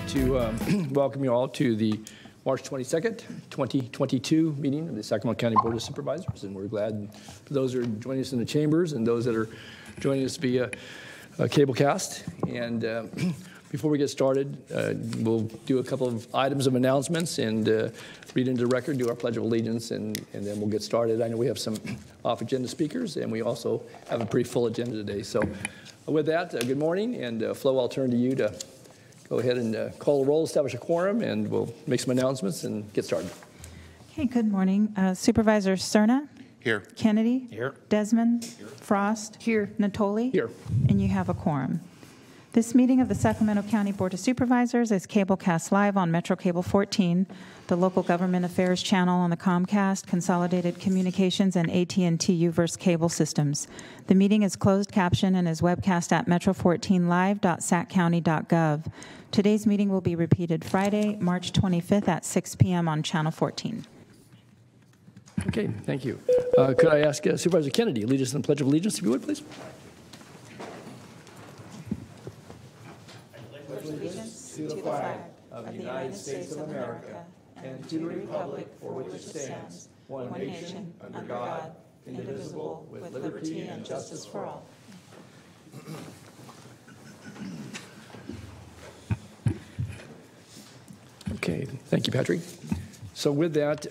to welcome you all to the March 22nd, 2022 meeting of the Sacramento County Board of Supervisors. And we're glad for those who are joining us in the chambers and those that are joining us via cablecast. And before we get started, we'll do a couple of items of announcements and read into the record, do our Pledge of Allegiance, and then we'll get started. I know we have some off-agenda speakers, and we also have a pretty full agenda today. So with that, good morning, and Flo, I'll turn to you to go ahead and call the roll, establish a quorum, and we'll make some announcements and get started. Okay, good morning. Supervisor Cerna? Here. Kennedy? Here. Desmond? Here. Frost? Here. Natoli? Here. And you have a quorum. This meeting of the Sacramento County Board of Supervisors is cablecast live on Metro Cable 14, the local government affairs channel on the Comcast, Consolidated Communications, and AT&T Uverse cable systems. The meeting is closed caption and is webcast at metro14live.saccounty.gov. Today's meeting will be repeated Friday, March 25th at 6 p.m. on Channel 14. Okay, thank you. Could I ask Supervisor Kennedy, lead us in the Pledge of Allegiance, if you would, please? Allegiance to the flag of the United States of America and to the republic for which it stands, one nation, under God, indivisible, with liberty and justice for all. Okay, thank you, Patrick. So with that,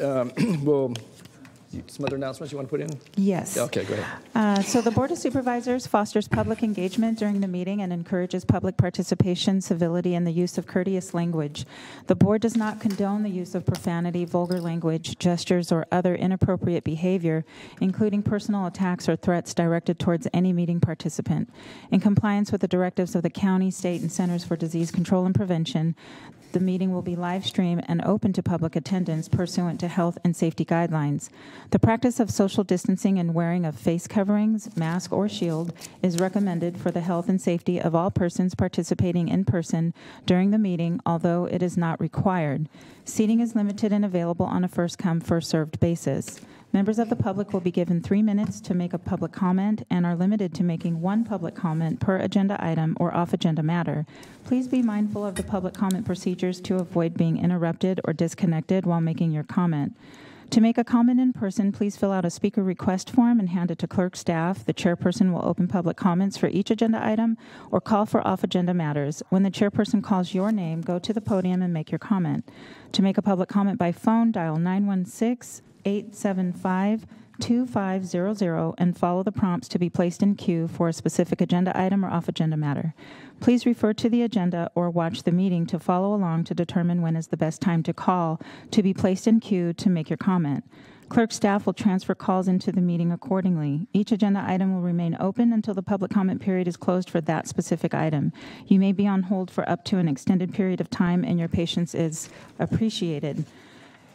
some other announcements you want to put in? Yes. Okay, go ahead. So the Board of Supervisors fosters public engagement during the meeting and encourages public participation, civility, and the use of courteous language. The Board does not condone the use of profanity, vulgar language, gestures, or other inappropriate behavior, including personal attacks or threats directed towards any meeting participant. In compliance with the directives of the county, state, and Centers for Disease Control and Prevention, the meeting will be live streamed and open to public attendance pursuant to health and safety guidelines. The practice of social distancing and wearing of face coverings, mask, or shield is recommended for the health and safety of all persons participating in person during the meeting, although it is not required. Seating is limited and available on a first-come, first-served basis. Members of the public will be given 3 minutes to make a public comment and are limited to making one public comment per agenda item or off-agenda matter. Please be mindful of the public comment procedures to avoid being interrupted or disconnected while making your comment. To make a comment in person, please fill out a speaker request form and hand it to clerk staff. The chairperson will open public comments for each agenda item or call for off-agenda matters. When the chairperson calls your name, go to the podium and make your comment. To make a public comment by phone, dial 916-875-2500 and follow the prompts to be placed in queue for a specific agenda item or off-agenda matter. Please refer to the agenda or watch the meeting to follow along to determine when is the best time to call to be placed in queue to make your comment. Clerk staff will transfer calls into the meeting accordingly. Each agenda item will remain open until the public comment period is closed for that specific item. You may be on hold for up to an extended period of time, and your patience is appreciated.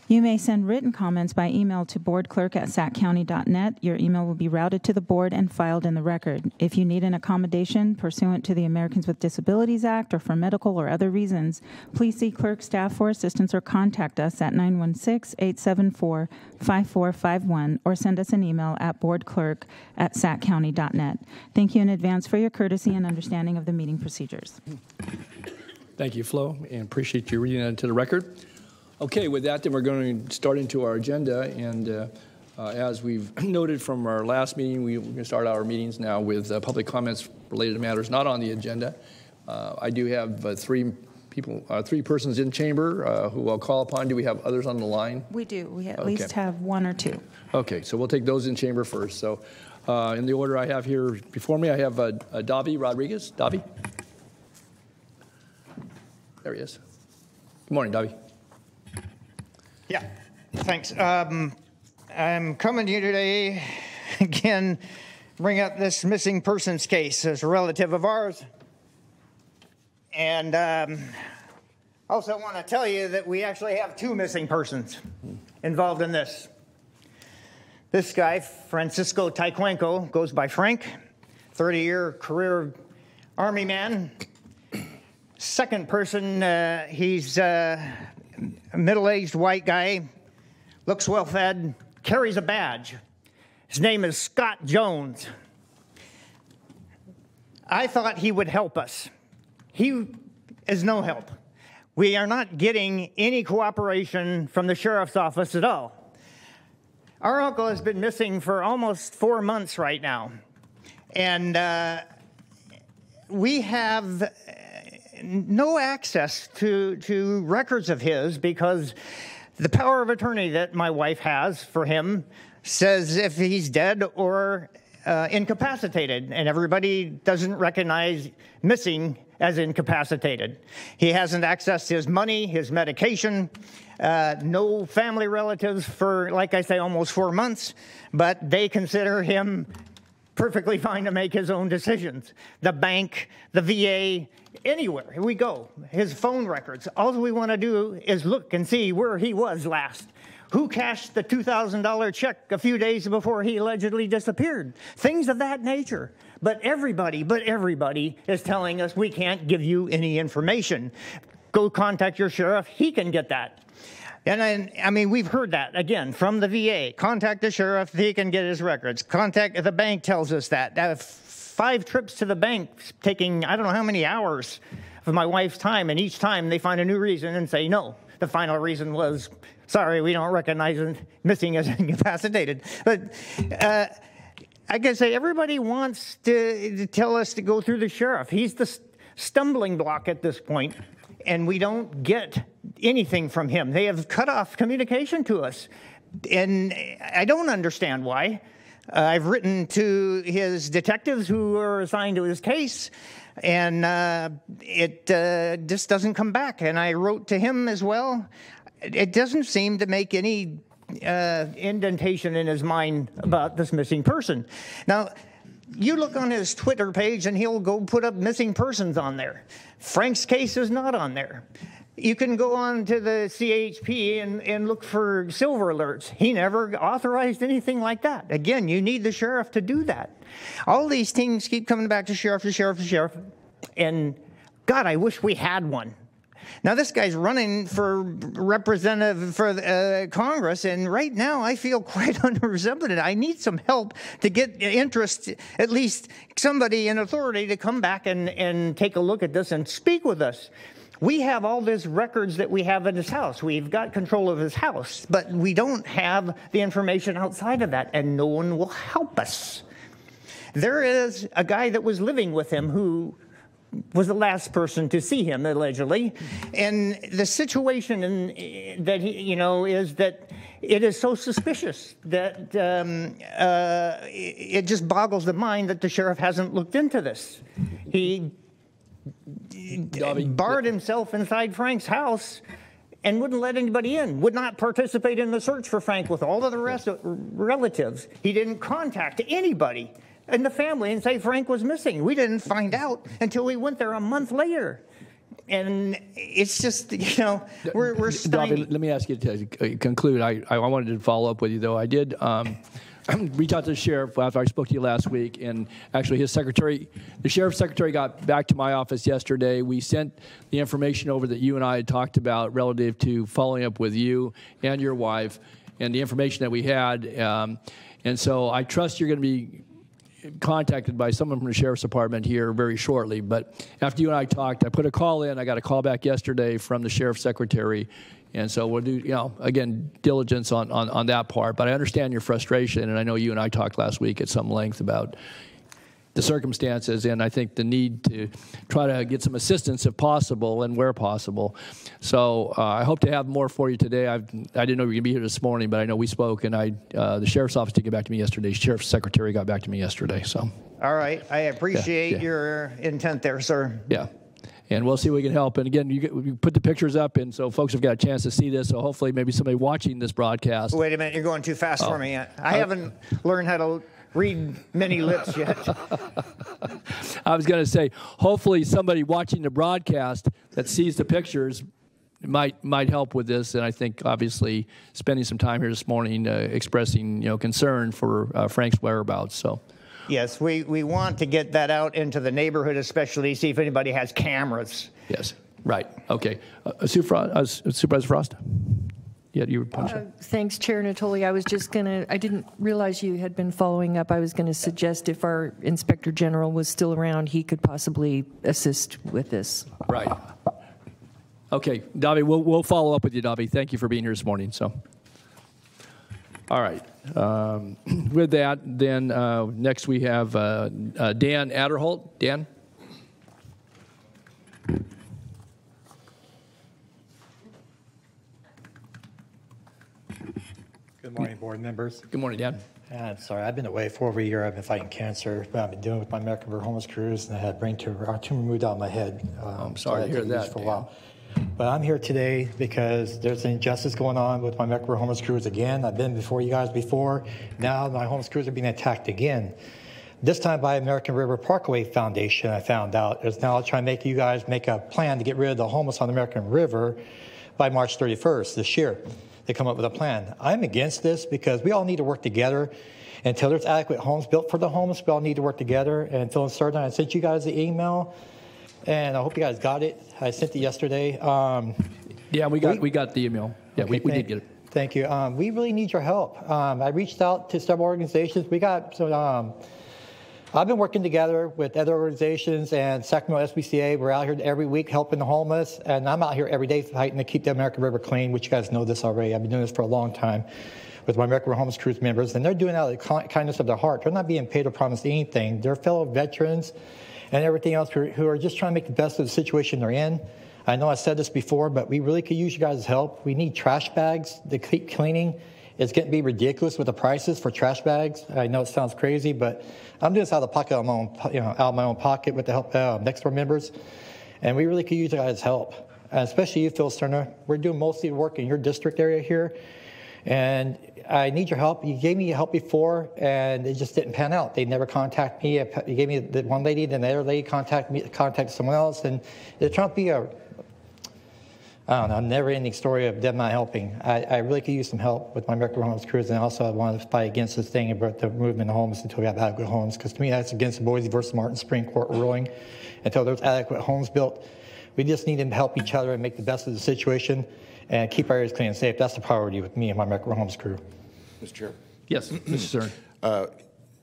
You may send written comments by email to boardclerk@saccounty.net. Your email will be routed to the board and filed in the record. If you need an accommodation pursuant to the Americans with Disabilities Act or for medical or other reasons, please see clerk staff for assistance or contact us at 916-874-5451 or send us an email at boardclerk@saccounty.net. Thank you in advance for your courtesy and understanding of the meeting procedures. Thank you, Flo, and appreciate you reading that into the record. Okay, with that, then we're going to start into our agenda, and as we've noted from our last meeting, we're going to start our meetings now with public comments related to matters not on the agenda. I do have three persons in chamber who I'll call upon. Do we have others on the line? We do. We at least have one or two. Okay, so we'll take those in chamber first. So in the order I have here before me, I have Davi Rodriguez. Davi? There he is. Good morning, Davi. Yeah, thanks. I'm coming to you today, again, bring up this missing persons case as a relative of ours. And also want to tell you that we actually have 2 missing persons involved in this. This guy, Francisco Taekwenko, goes by Frank, 30-year career Army man. Second person, he's a middle-aged white guy, looks well-fed, carries a badge. His name is Scott Jones. I thought he would help us. He is no help. We are not getting any cooperation from the sheriff's office at all. Our uncle has been missing for almost 4 months right now. And we have no access to records of his because the power of attorney that my wife has for him says if he's dead or incapacitated, and everybody doesn't recognize missing as incapacitated. He hasn't accessed his money, his medication, no family relatives for, like I say, almost 4 months, but they consider him perfectly fine to make his own decisions. The bank, the VA, anywhere we go, his phone records. All we want to do is look and see where he was last. Who cashed the $2,000 check a few days before he allegedly disappeared? Things of that nature. But everybody is telling us we can't give you any information. Go contact your sheriff. He can get that. And I mean, we've heard that, again, from the VA. Contact the sheriff. He can get his records. Contact the bank tells us that. 5 trips to the bank taking I don't know how many hours of my wife's time, and each time they find a new reason and say no. The final reason was, sorry, we don't recognize missing as incapacitated. But I can say everybody wants to tell us to go through the sheriff. He's the stumbling block at this point, and we don't get anything from him. They have cut off communication to us, and I don't understand why. I've written to his detectives who are assigned to his case, and it just doesn't come back. And I wrote to him as well. It doesn't seem to make any indentation in his mind about this missing person. Now, you look on his Twitter page, and he'll go put up missing persons on there. Frank's case is not on there. You can go on to the CHP and look for silver alerts. He never authorized anything like that. Again, you need the sheriff to do that. All these things keep coming back to sheriff, to sheriff, to sheriff. And God, I wish we had one. Now, this guy's running for representative for Congress, and right now I feel quite underrepresented. I need some help to get interest, at least somebody in authority to come back and take a look at this and speak with us. We have all these records that we have in his house. We've got control of his house, but we don't have the information outside of that, and no one will help us. There is a guy that was living with him who was the last person to see him, allegedly. And the situation that he, is that it is so suspicious that it just boggles the mind that the sheriff hasn't looked into this. He barred himself inside Frank's house and wouldn't let anybody in, would not participate in the search for Frank with all of the rest of relatives. He didn't contact anybody in the family and say Frank was missing. We didn't find out until we went there a month later. And it's just, we're stymied. Let me ask you to conclude. I wanted to follow up with you, though. I did reach out to the sheriff after I spoke to you last week, and actually the sheriff's secretary got back to my office yesterday. We sent the information over that you and I had talked about relative to following up with you and your wife and the information that we had. And so I trust you're going to be contacted by someone from the sheriff's department here very shortly. But after you and I talked, I put a call in. I got a call back yesterday from the sheriff's secretary. And so we'll do, again, diligence on that part. But I understand your frustration, and I know you and I talked last week at some length about the circumstances, and I think the need to try to get some assistance if possible and where possible. So I hope to have more for you today. I didn't know you were going to be here this morning, but I know we spoke, and the sheriff's office did get back to me yesterday. The sheriff's secretary got back to me yesterday. So. All right. I appreciate your intent there, sir. Yeah. And we'll see if we can help. And again, you put the pictures up, and so folks have got a chance to see this. So hopefully maybe somebody watching this broadcast. Wait a minute. You're going too fast for me. I haven't learned how to read many lips yet. I was going to say, hopefully somebody watching the broadcast that sees the pictures might help with this. And I think, obviously, spending some time here this morning expressing concern for Frank's whereabouts. So. Yes, we want to get that out into the neighborhood, especially see if anybody has cameras. Yes, right. Okay. Supervisor Frost? Yeah, you were punching. Thanks, Chair Natoli. I was just I didn't realize you had been following up. I was going to suggest if our Inspector General was still around, he could possibly assist with this. Right. Okay, Davi, we'll follow up with you, Davi. Thank you for being here this morning. So, all right. With that, then next we have Dan Adderholt. Dan. Good morning, board members. Good morning, Dan. Sorry, I've been away for over a year. I've been fighting cancer, but I've been doing it with my American River Homeless Cruise, and I had brain tumor removed out of my head. I'm sorry to hear that, for a while. But I'm here today because there's injustice going on with my American River Homeless Cruise again. I've been before you guys before. Now my homeless crews are being attacked again. This time by American River Parkway Foundation, I found out. Is now trying to make you guys make a plan to get rid of the homeless on the American River by March 31st this year. They come up with a plan. I'm against this because we all need to work together. Until there's adequate homes built for the homeless, we all need to work together. And Phil and Sardine, I sent you guys the email, and I hope you guys got it. I sent it yesterday. Yeah, we got the email. Yeah, okay, we did get it. Thank you. We really need your help. I reached out to several organizations. We got some. I've been working together with other organizations and Sacramento SBCA. We're out here every week helping the homeless, and I'm out here every day fighting to keep the American River clean, which you guys know this already. I've been doing this for a long time with my American River Homeless Cruise members, and they're doing it out of the kindness of their heart. They're not being paid or promised anything. They're fellow veterans and everything else who are just trying to make the best of the situation they're in. I know I said this before, but we really could use you guys' help. We need trash bags to keep cleaning. It's getting to be ridiculous with the prices for trash bags. I know it sounds crazy, but I'm doing this out of the pocket of my own, out of my own pocket with the help of next door members, and we really could use you guys' help, especially you, Phil Sterner. We're doing most of the work in your district area here, and I need your help. You gave me help before, and it just didn't pan out. They never contacted me. You gave me the one lady, then the other lady contacted someone else, and it's trying to be a never-ending story of them not helping. I really could use some help with my American River Homeless Cruise, and also I want to fight against this thing about the movement of homeless until we have adequate homes, because to me that's against the Boise versus Martin Supreme Court ruling. Until there's adequate homes built, we just need to help each other and make the best of the situation and keep our areas clean and safe. That's the priority with me and my American River Homeless Crew. Mr. Chair. Yes, Mr. Stern.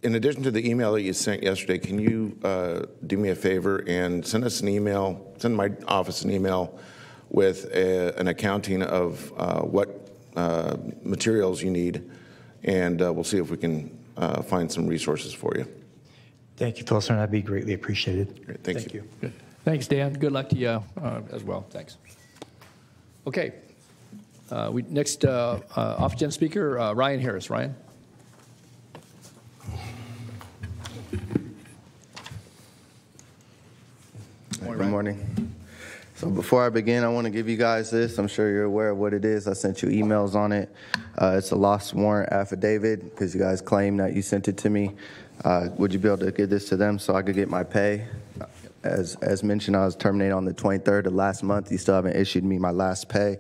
In addition to the email that you sent yesterday, can you do me a favor and send us an email, send my office an email with an accounting of what materials you need, and we'll see if we can find some resources for you. Thank you, Phil Sterner. That'd be greatly appreciated. Great, thank you. Good. Thanks, Dan. Good luck to you as well. Thanks. Okay. Next off-agenda speaker, Ryan Harris. Ryan. Good morning. So before I begin, I want to give you guys this. I'm sure you're aware of what it is. I sent you emails on it. It's a lost warrant affidavit because you guys claim that you sent it to me. Would you be able to give this to them so I could get my pay? As mentioned, I was terminated on the 23rd of last month. You still haven't issued me my last pay.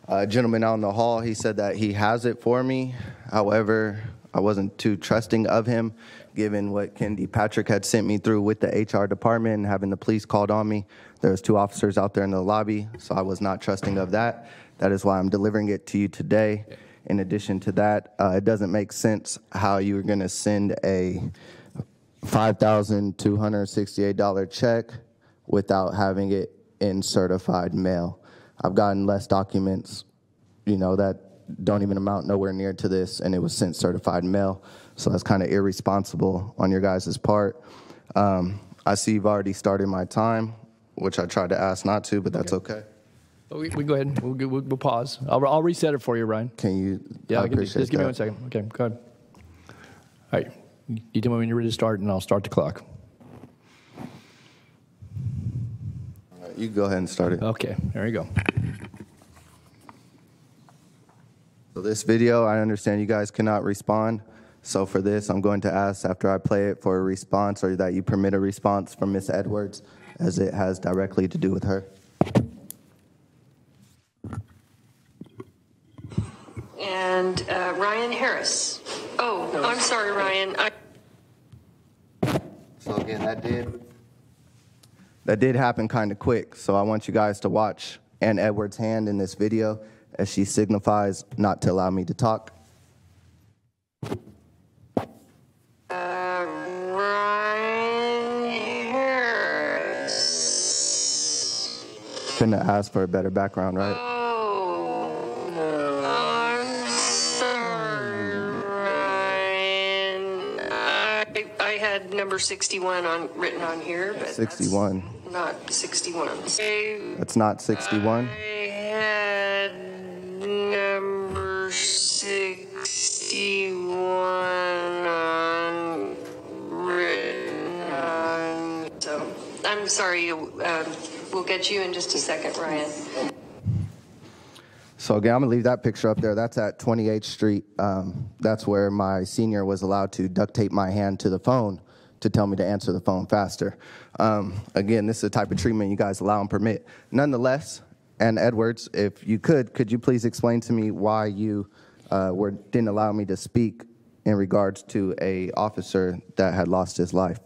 A gentleman out in the hall, he said that he has it for me. However, I wasn't too trusting of him, given what Kendi Patrick had sent me through with the HR department and having the police called on me. There was 2 officers out there in the lobby, so I was not trusting of that. That is why I'm delivering it to you today. In addition to that, it doesn't make sense how you were going to send a $5,268 check without having it in certified mail. I've gotten less documents, that don't even amount nowhere near to this, and it was sent certified mail. So that's kind of irresponsible on your guys' part. I see you've already started my time, which I tried to ask not to, but that's okay. We go ahead. We'll pause. I'll reset it for you, Ryan. Can you? Yeah, I appreciate just give me that. 1 second. Okay, go ahead. All right. You tell me when you're ready to start, and I'll start the clock. All right, you go ahead and start it. Okay, there you go. So this video, I understand you guys cannot respond. So for this, I'm going to ask after I play it for a response, or that you permit a response from Ms. Edwards, as it has directly to do with her. And Ryan Harris. Oh, I'm sorry, Ryan. So again, that did happen kind of quick. So I want you guys to watch Ann Edwards' hand in this video as she signifies not to allow me to talk. Ryan Harris. couldn't have asked for a better background, right? I'm sorry, Ryan. I had number 61 written on here, but 61. that's not 61. That's not 61. I had number 61 written on. So I'm sorry. We'll get you in just a second, Ryan. So again, I'm gonna leave that picture up there. That's at 28th Street. That's where my senior was allowed to duct tape my hand to the phone to tell me to answer the phone faster. Again, this is the type of treatment you guys allow and permit. Nonetheless, and Edwards, if you could you please explain to me why you didn't allow me to speak in regards to a officer that had lost his life?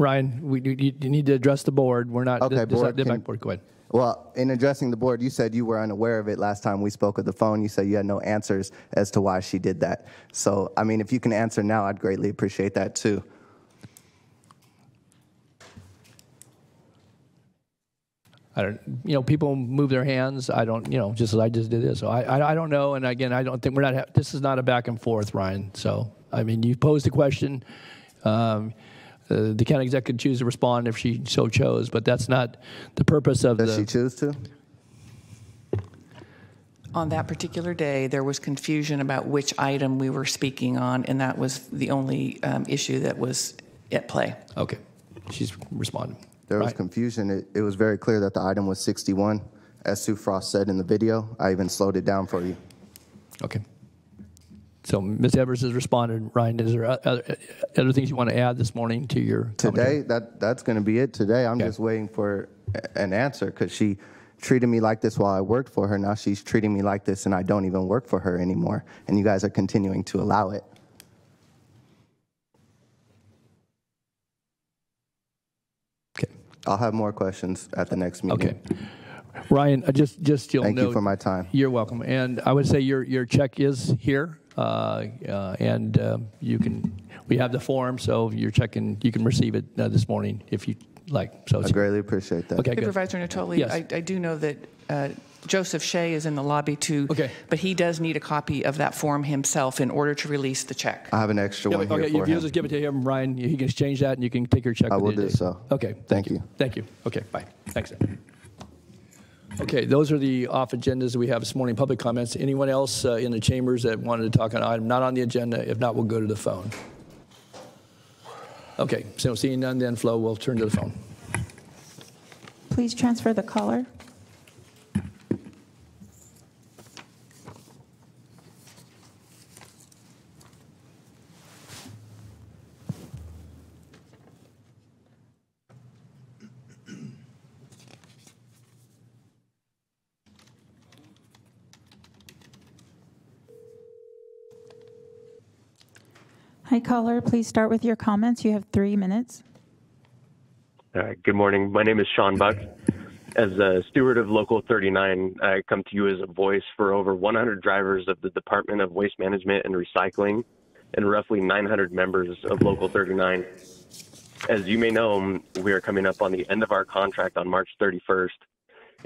Ryan, you need to address the board. We're not. Okay, board. Board. Go ahead. Well, in addressing the board, you said you were unaware of it last time we spoke on the phone. You said you had no answers as to why she did that. So, I mean, if you can answer now, I'd greatly appreciate that too. I don't. People move their hands. I don't. Just as I just did this. So I don't know. And again, I don't think we're not. This is not a back and forth, Ryan. So I mean, you posed a question. The county exec could choose to respond if she so chose, but that's not the purpose of Does she choose to? On that particular day, there was confusion about which item we were speaking on, and that was the only issue that was at play. Okay. She's responding. There was confusion. It was very clear that the item was 61, as Sue Frost said in the video. I even slowed it down for you. Okay. So Ms. Evers has responded. Ryan, is there other things you want to add this morning to your commentary? Today, that's going to be it today. I'm just waiting for an answer because she treated me like this while I worked for her. Now she's treating me like this and I don't even work for her anymore. And you guys are continuing to allow it. Okay. I'll have more questions at the next meeting. Okay. Ryan, just you'll Thank note, you for my time. You're welcome. And I would say your check is here, and we have the form, so your check you can receive it this morning if you like. So I greatly appreciate that. Okay, good. Supervisor Natoli, Yes. I do know that Joseph Shea is in the lobby too, but he does need a copy of that form himself in order to release the check. I have an extra one here for if him. you'll just give it to him, Ryan, he can exchange that and you can take your check. I will do so. Okay. Thank you. Thank you. Okay, bye. Thanks. Okay, those are the off agendas that we have this morning. Public comments. Anyone else in the chambers that wanted to talk on an item not on the agenda? If not, we'll go to the phone. Okay, so seeing none, then Flo, we'll turn to the phone. Please transfer the caller. Hi, caller. Please start with your comments. You have 3 minutes. Good morning. My name is Sean Buck. As a steward of Local 39, I come to you as a voice for over 100 drivers of the Department of Waste Management and Recycling and roughly 900 members of Local 39. As you may know, we are coming up on the end of our contract on March 31st.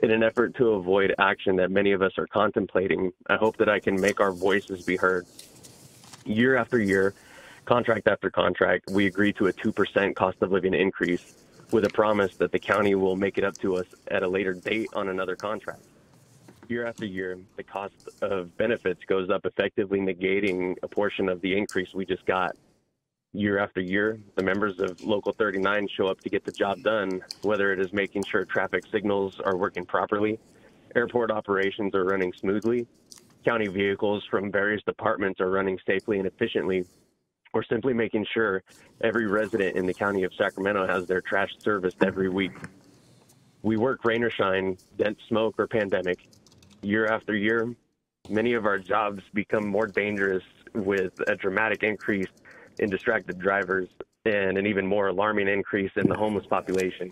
In an effort to avoid action that many of us are contemplating, I hope that I can make our voices be heard. Year after year, contract after contract, we agree to a 2% cost of living increase with a promise that the county will make it up to us at a later date on another contract. Year after year, the cost of benefits goes up, effectively negating a portion of the increase we just got. Year after year, the members of Local 39 show up to get the job done, whether it is making sure traffic signals are working properly, airport operations are running smoothly, county vehicles from various departments are running safely and efficiently, or simply making sure every resident in the county of Sacramento has their trash serviced every week. We work rain or shine, dense smoke or pandemic. Year after year, many of our jobs become more dangerous with a dramatic increase in distracted drivers and an even more alarming increase in the homeless population.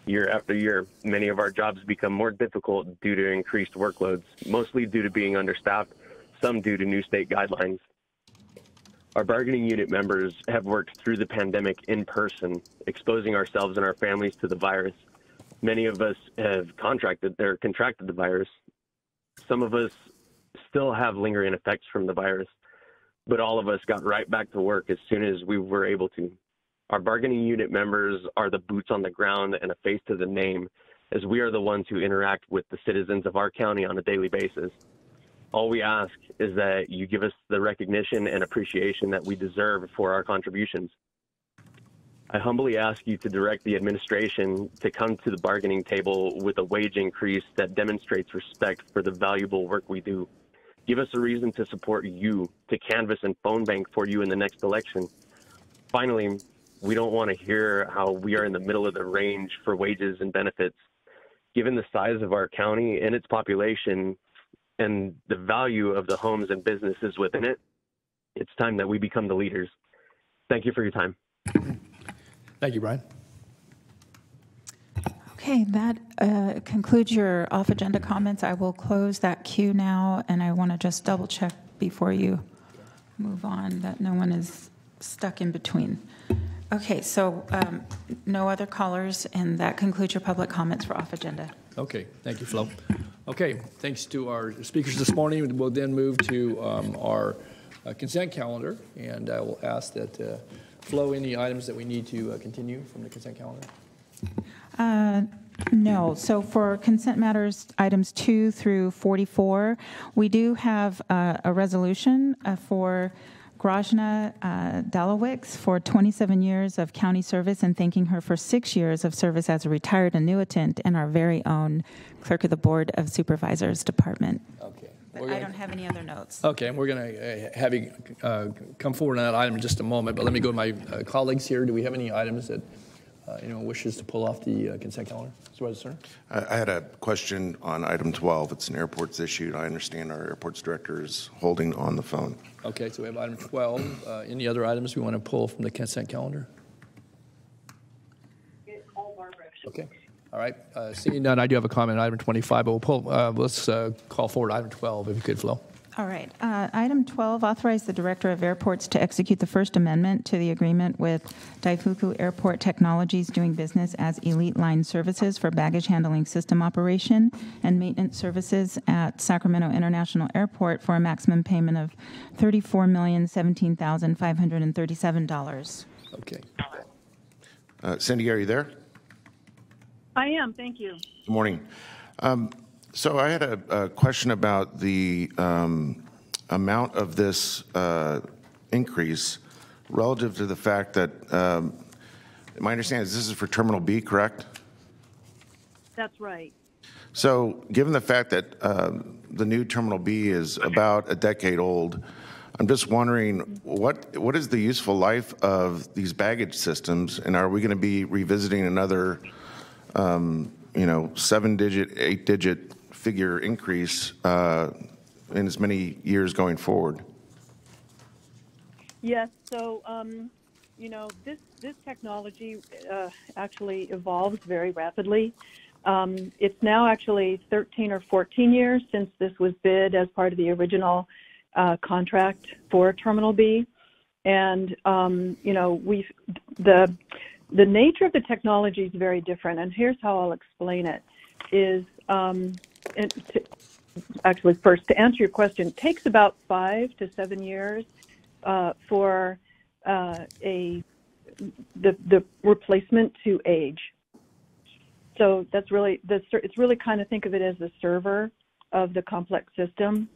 Year after year, many of our jobs become more difficult due to increased workloads, mostly due to being understaffed, some due to new state guidelines. Our bargaining unit members have worked through the pandemic in person, exposing ourselves and our families to the virus. Many of us have contracted the virus. Some of us still have lingering effects from the virus, but all of us got right back to work as soon as we were able to. Our bargaining unit members are the boots on the ground and a face to the name, as we are the ones who interact with the citizens of our county on a daily basis. All we ask is that you give us the recognition and appreciation that we deserve for our contributions. I humbly ask you to direct the administration to come to the bargaining table with a wage increase that demonstrates respect for the valuable work we do. Give us a reason to support you, to canvass and phone bank for you in the next election. Finally, we don't want to hear how we are in the middle of the range for wages and benefits. Given the size of our county and its population and the value of the homes and businesses within it, it's time that we become the leaders. Thank you for your time. Thank you, Brian. Okay, that concludes your off-agenda comments. I will close that queue now, and I want to just double-check before you move on that no one is stuck in between. Okay, so no other callers, and that concludes your public comments for off-agenda. Okay, thank you, Flo. Okay, thanks to our speakers this morning. We'll then move to our consent calendar, and I will ask that Flo, any items that we need to continue from the consent calendar? No. So for consent matters, items 2 through 44, we do have a resolution for Grajna Dalowicz for 27 years of county service and thanking her for 6 years of service as a retired annuitant in our very own Clerk of the Board of Supervisors Department. Okay. But I don't have any other notes. Okay, and we're going to have you come forward on that item in just a moment, but let me go to my colleagues here. Do we have any items that anyone wishes to pull off the consent calendar? Sir? I had a question on item 12. It's an airports issue. I understand our airports director is holding on the phone. Okay, so we have item 12. Any other items we want to pull from the consent calendar? Okay. All right. Seeing none, I do have a comment on item 25, but we'll pull. Let's call forward item 12, if you could, Flo. All right. Item 12, authorize the Director of Airports to execute the First Amendment to the agreement with Daifuku Airport Technologies doing business as Elite Line Services for baggage handling system operation and maintenance services at Sacramento International Airport for a maximum payment of $34,017,537. Okay. Cindy, are you there? I am, thank you. Good morning. So I had a question about the amount of this increase relative to the fact that, my understanding is this is for Terminal B, correct? That's right. So given the fact that the new Terminal B is about a decade old, I'm just wondering what is the useful life of these baggage systems, and are we going to be revisiting another 7-digit, 8-digit figure increase in as many years going forward? Yes, so, this technology actually evolves very rapidly. It's now actually 13 or 14 years since this was bid as part of the original contract for Terminal B. And, the nature of the technology is very different, and here's how I'll explain it. First, to answer your question, it takes about 5 to 7 years for the replacement to age. So that's really it's really kind of think of it as the server of the complex system.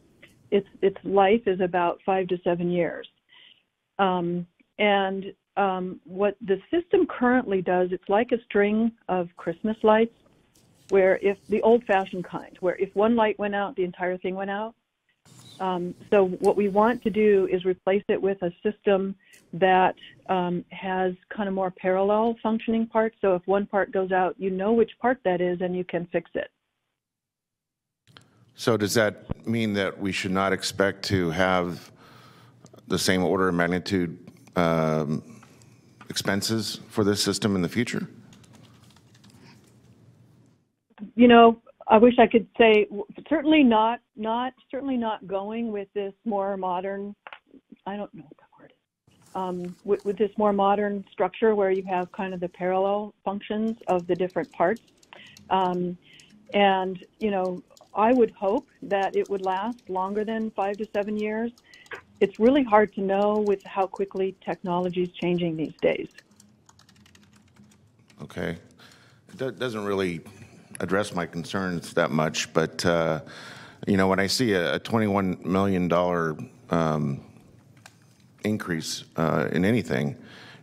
Its life is about 5 to 7 years, what the system currently does, it's like a string of Christmas lights, where if the old-fashioned kind, where if one light went out, the entire thing went out. So what we want to do is replace it with a system that has kind of more parallel functioning parts. So if one part goes out, you know which part that is, and you can fix it. So does that mean that we should not expect to have the same order of magnitude expenses for this system in the future? I wish I could say certainly not going with this more modern. I don't know what that word is. With this more modern structure where you have kind of the parallel functions of the different parts. And, you know, I would hope that it would last longer than 5 to 7 years. It's really hard to know with how quickly technology is changing these days. Okay. It doesn't really address my concerns that much, but, you know, when I see a $21 million increase in anything,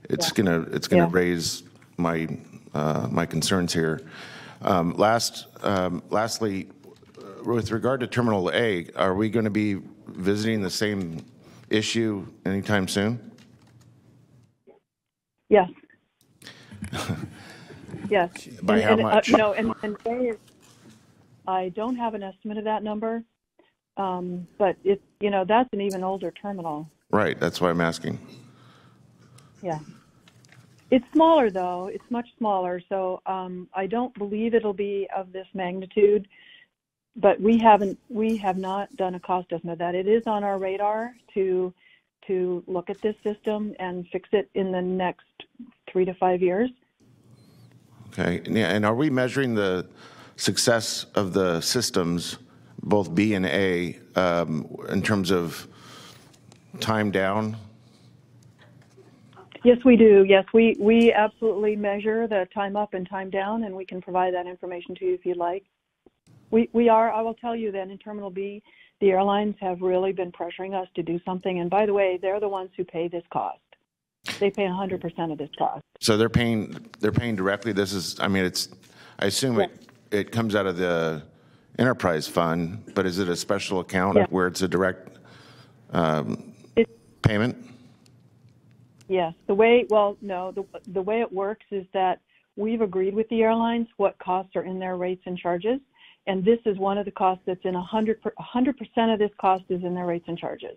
it's gonna raise my my concerns here. Lastly, with regard to Terminal A, are we going to be visiting the same issue anytime soon? Yes. Yes. By how much? And I don't have an estimate of that number, but it's, you know, that's an even older terminal. Right. That's why I'm asking. Yeah. It's smaller, though. It's much smaller. So I don't believe it'll be of this magnitude, but we have not done a cost estimate of that. It is on our radar to look at this system and fix it in the next 3 to 5 years. Okay. And are we measuring the success of the systems, both B and A, in terms of time down? Yes, we do. Yes, we absolutely measure the time up and time down, and we can provide that information to you if you'd like. We are, I will tell you that in Terminal B, the airlines have really been pressuring us to do something. And by the way, they're the ones who pay this cost. They pay 100% of this cost. So they're paying directly. This is, I mean, I assume it comes out of the enterprise fund, but is it a special account where it's a direct payment? Yes. The way it works is that we've agreed with the airlines what costs are in their rates and charges. And this is one of the costs that's in 100% of this cost is in their rates and charges.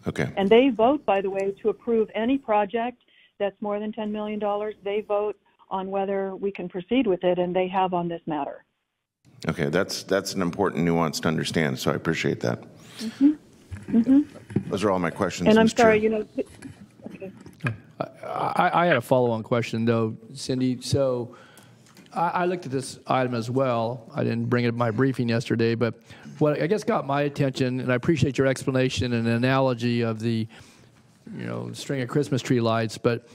Okay. And they vote, by the way, to approve any project that's more than $10 million. They vote on whether we can proceed with it, and they have on this matter. Okay, that's an important nuance to understand, so I appreciate that. Mm-hmm. Mm-hmm. Those are all my questions. And I'm Ms. sorry, Chair. you know. Okay. I had a follow-on question, though, Cindy. So I looked at this item as well. I didn't bring it in my briefing yesterday, but what I guess got my attention, and I appreciate your explanation and analogy of the, you know, string of Christmas tree lights, but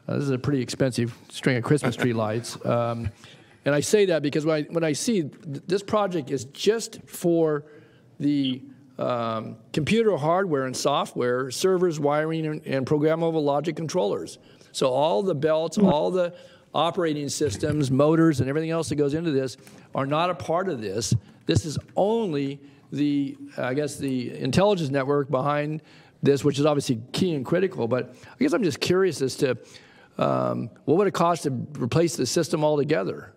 this is a pretty expensive string of Christmas tree lights. And I say that because when I see this project is just for the computer hardware and software, servers, wiring, and programmable logic controllers. So all the belts, all the operating systems, motors, and everything else that goes into this are not a part of this. This is only the, I guess, the intelligence network behind this, which is obviously key and critical. But I guess I'm just curious as to what would it cost to replace the system altogether?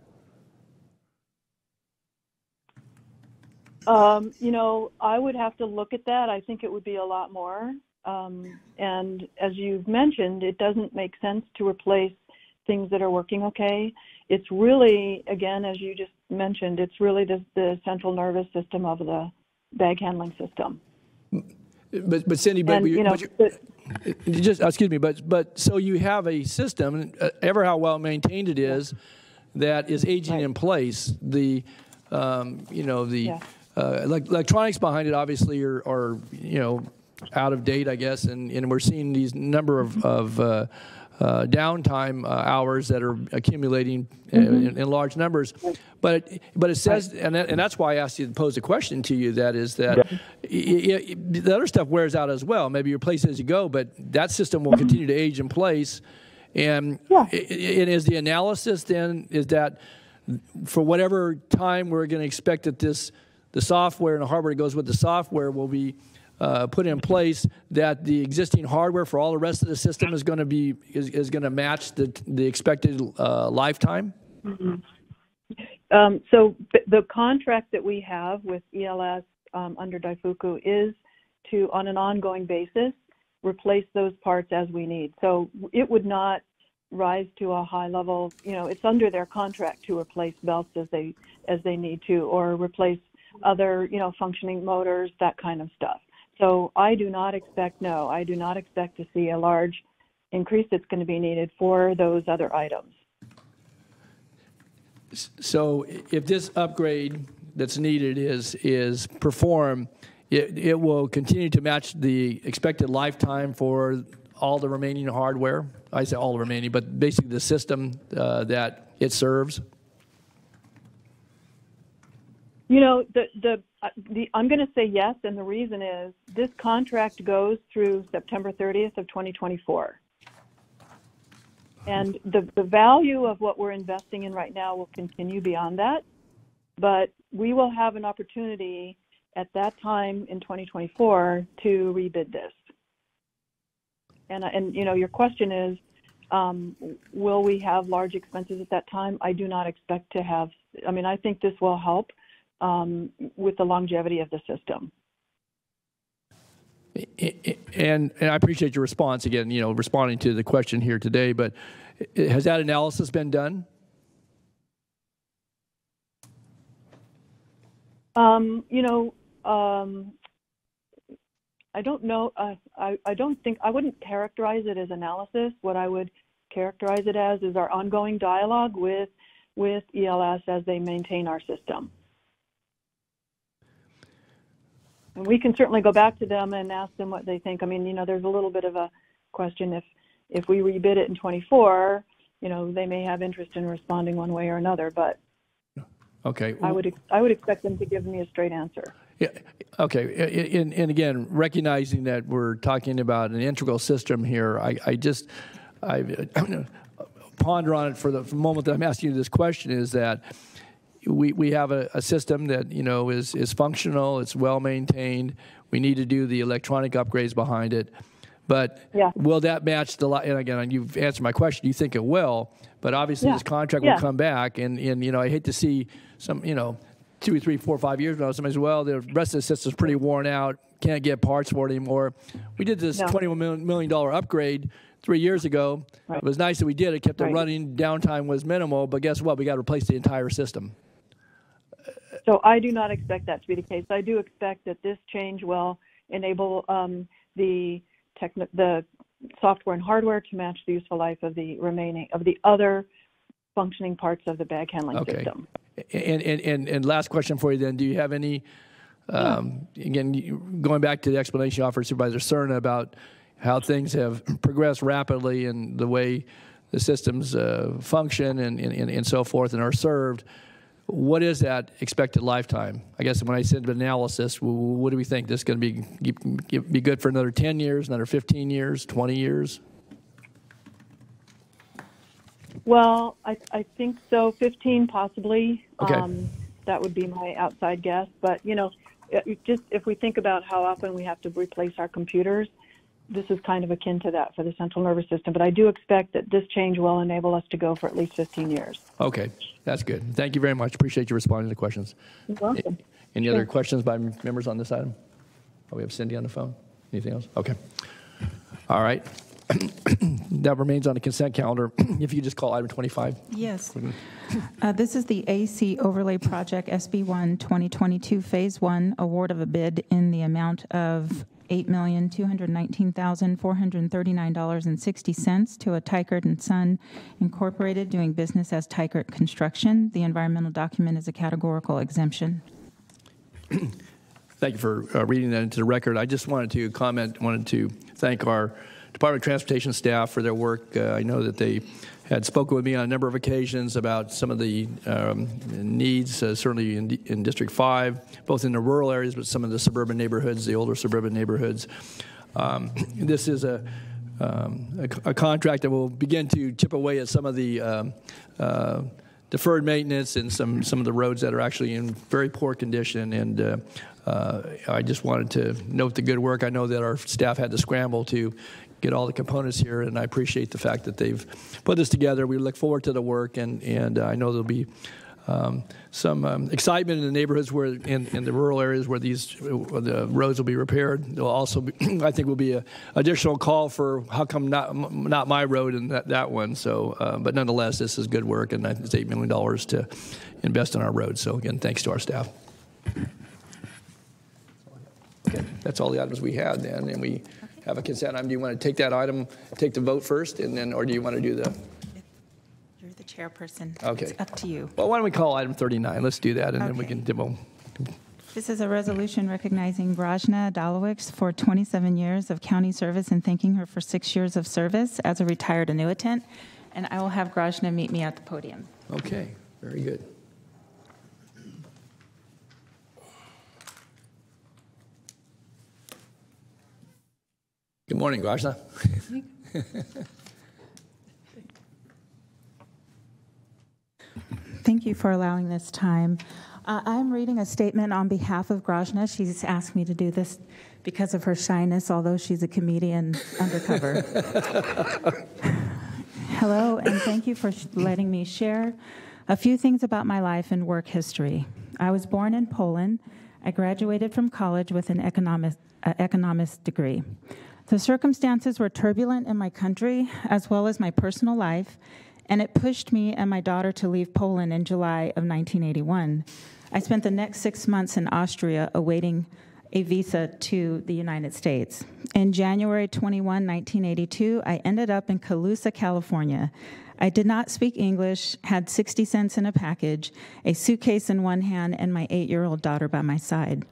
You know, I would have to look at that. I think it would be a lot more. And as you've mentioned, it doesn't make sense to replace things that are working okay. It's really, again, as you just mentioned, it's really the central nervous system of the bag handling system. But Cindy, but so you have a system, ever how well maintained it is, that is aging in place. The electronics behind it obviously are out of date, I guess, and we're seeing these number of downtime hours that are accumulating in large numbers. But it says, and that's why I asked you to pose a question to you, the other stuff wears out as well. Maybe you replace it as you go, but that system will continue to age in place. And is the analysis then is that for whatever time we're going to expect that the software and the hardware that goes with the software will be put in place, that the existing hardware for all the rest of the system is going to be is going to match the expected lifetime? Mm-hmm. So the contract that we have with ELS under Daifuku is to, on an ongoing basis, replace those parts as we need. So it would not rise to a high level. You know, it's under their contract to replace belts as they need to, or replace other functioning motors, that kind of stuff. So I do not expect to see a large increase that's going to be needed for those other items. So if this upgrade that's needed is performed, it will continue to match the expected lifetime for all the remaining hardware. I say all the remaining, but basically the system that it serves. You know, I'm going to say yes, and the reason is this contract goes through September 30th of 2024. And the value of what we're investing in right now will continue beyond that, but we will have an opportunity at that time in 2024 to rebid this. And you know, your question is, will we have large expenses at that time? I do not expect to have. I mean, I think this will help with the longevity of the system. And I appreciate your response again, you know, responding to the question here today, but has that analysis been done? You know, I don't know. I don't think, I wouldn't characterize it as analysis. What I would characterize it as is our ongoing dialogue with ELS as they maintain our system. And we can certainly go back to them and ask them what they think. I mean, you know, there's a little bit of a question if we rebid it in 24, you know, they may have interest in responding one way or another, but okay. I would expect them to give me a straight answer. Yeah. Okay. And again, recognizing that we're talking about an integral system here, I ponder on it for the moment that I'm asking you this question is that we have a system that, you know, is functional, it's well maintained. We need to do the electronic upgrades behind it. But yeah. Will that match the, and again, you've answered my question, you think it will, but obviously this contract will come back, and you know, I hate to see some, you know, 2, 3, 4, 5 years ago, somebody says, well, the rest of the system's pretty worn out, can't get parts for it anymore. We did this $21 million upgrade 3 years ago. Right. It was nice that we did it, kept it running, downtime was minimal, but guess what? We got to replace the entire system. So I do not expect that to be the case. I do expect that this change will enable the software and hardware to match the useful life of the remaining of the other functioning parts of the bag handling system. And last question for you then: do you have any? Again, going back to the explanation you offered Supervisor Cerna about how things have progressed rapidly and the way the systems function and so forth and are served. What is that expected lifetime? I guess when I said analysis, what do we think? This is going to be good for another 10 years, another 15 years, 20 years? Well, I think so, 15 possibly. Okay. That would be my outside guess. But, you know, just if we think about how often we have to replace our computers, this is kind of akin to that for the central nervous system. But I do expect that this change will enable us to go for at least 15 years. Okay, that's good. Thank you very much. Appreciate you responding to the questions. You're welcome. Any other questions by members on this item? Oh, we have Cindy on the phone. Anything else? Okay. All right. That remains on the consent calendar. If you just call item 25. Yes. This is the AC Overlay Project SB1 2022 Phase 1 award of a bid in the amount of $8,219,439.60 to a Tykert & Son Incorporated doing business as Tykert Construction. The environmental document is a categorical exemption. Thank you for reading that into the record. I just wanted to thank our Department of Transportation staff for their work. I know that they had spoken with me on a number of occasions about some of the needs, certainly in District 5, both in the rural areas, but some of the suburban neighborhoods, the older suburban neighborhoods. This is a contract that will begin to chip away at some of the deferred maintenance and some of the roads that are actually in very poor condition. And I just wanted to note the good work. I know that our staff had to scramble to get all the components here, and I appreciate the fact that they've put this together. We look forward to the work, and I know there'll be some excitement in the neighborhoods where, in the rural areas where the roads will be repaired. There'll also be, I think, will be an additional call for how come not my road and that one. So, but nonetheless, this is good work, and it's $8 million to invest in our roads. So again, thanks to our staff. Okay, that's all the items we had then, and we have a consent item. Do you want to take that item, take the vote first, and then, or do you want to do the? You're the chairperson. Okay. It's up to you. Well, why don't we call item 39? Let's do that, and then we Okay. can demo. This is a resolution recognizing Grajna Dalowicz for 27 years of county service and thanking her for 6 years of service as a retired annuitant. And I will have Grajna meet me at the podium. Okay, very good. Good morning, Grajna. Thank you for allowing this time. I'm reading a statement on behalf of Grajna. She's asked me to do this because of her shyness, although she's a comedian undercover. Hello, and thank you for letting me share a few things about my life and work history. I was born in Poland. I graduated from college with an economics degree. The circumstances were turbulent in my country as well as my personal life, and it pushed me and my daughter to leave Poland in July of 1981. I spent the next 6 months in Austria awaiting a visa to the United States. In January 21, 1982, I ended up in Colusa, California. I did not speak English, had 60 cents in a package, a suitcase in one hand, and my 8-year-old daughter by my side.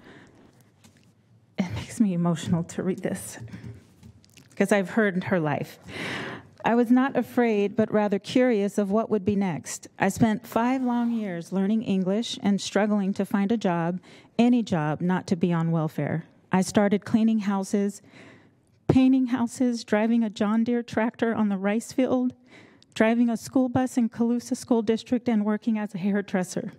It makes me emotional to read this because I've heard her life. I was not afraid, but rather curious of what would be next. I spent 5 long years learning English and struggling to find a job, any job, not to be on welfare. I started cleaning houses, painting houses, driving a John Deere tractor on the rice field, driving a school bus in Colusa School District, and working as a hairdresser.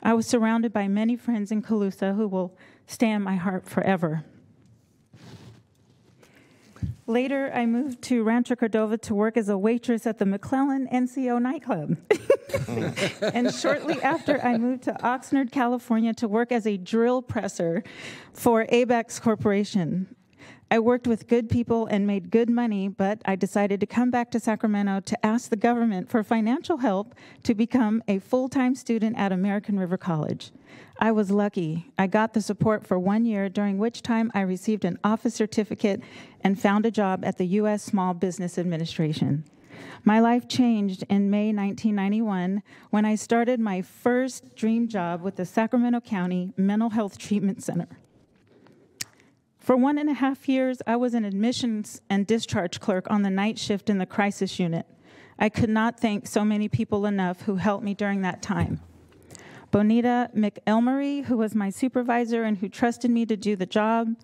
I was surrounded by many friends in Colusa who will stay in my heart forever. Later, I moved to Rancho Cordova to work as a waitress at the McClellan NCO nightclub. And shortly after, I moved to Oxnard, California to work as a drill presser for ABEX Corporation. I worked with good people and made good money, but I decided to come back to Sacramento to ask the government for financial help to become a full-time student at American River College. I was lucky. I got the support for 1 year, during which time I received an office certificate and found a job at the U.S. Small Business Administration. My life changed in May 1991 when I started my first dream job with the Sacramento County Mental Health Treatment Center. For 1.5 years, I was an admissions and discharge clerk on the night shift in the crisis unit. I could not thank so many people enough who helped me during that time. Bonita McElmurray, who was my supervisor and who trusted me to do the job,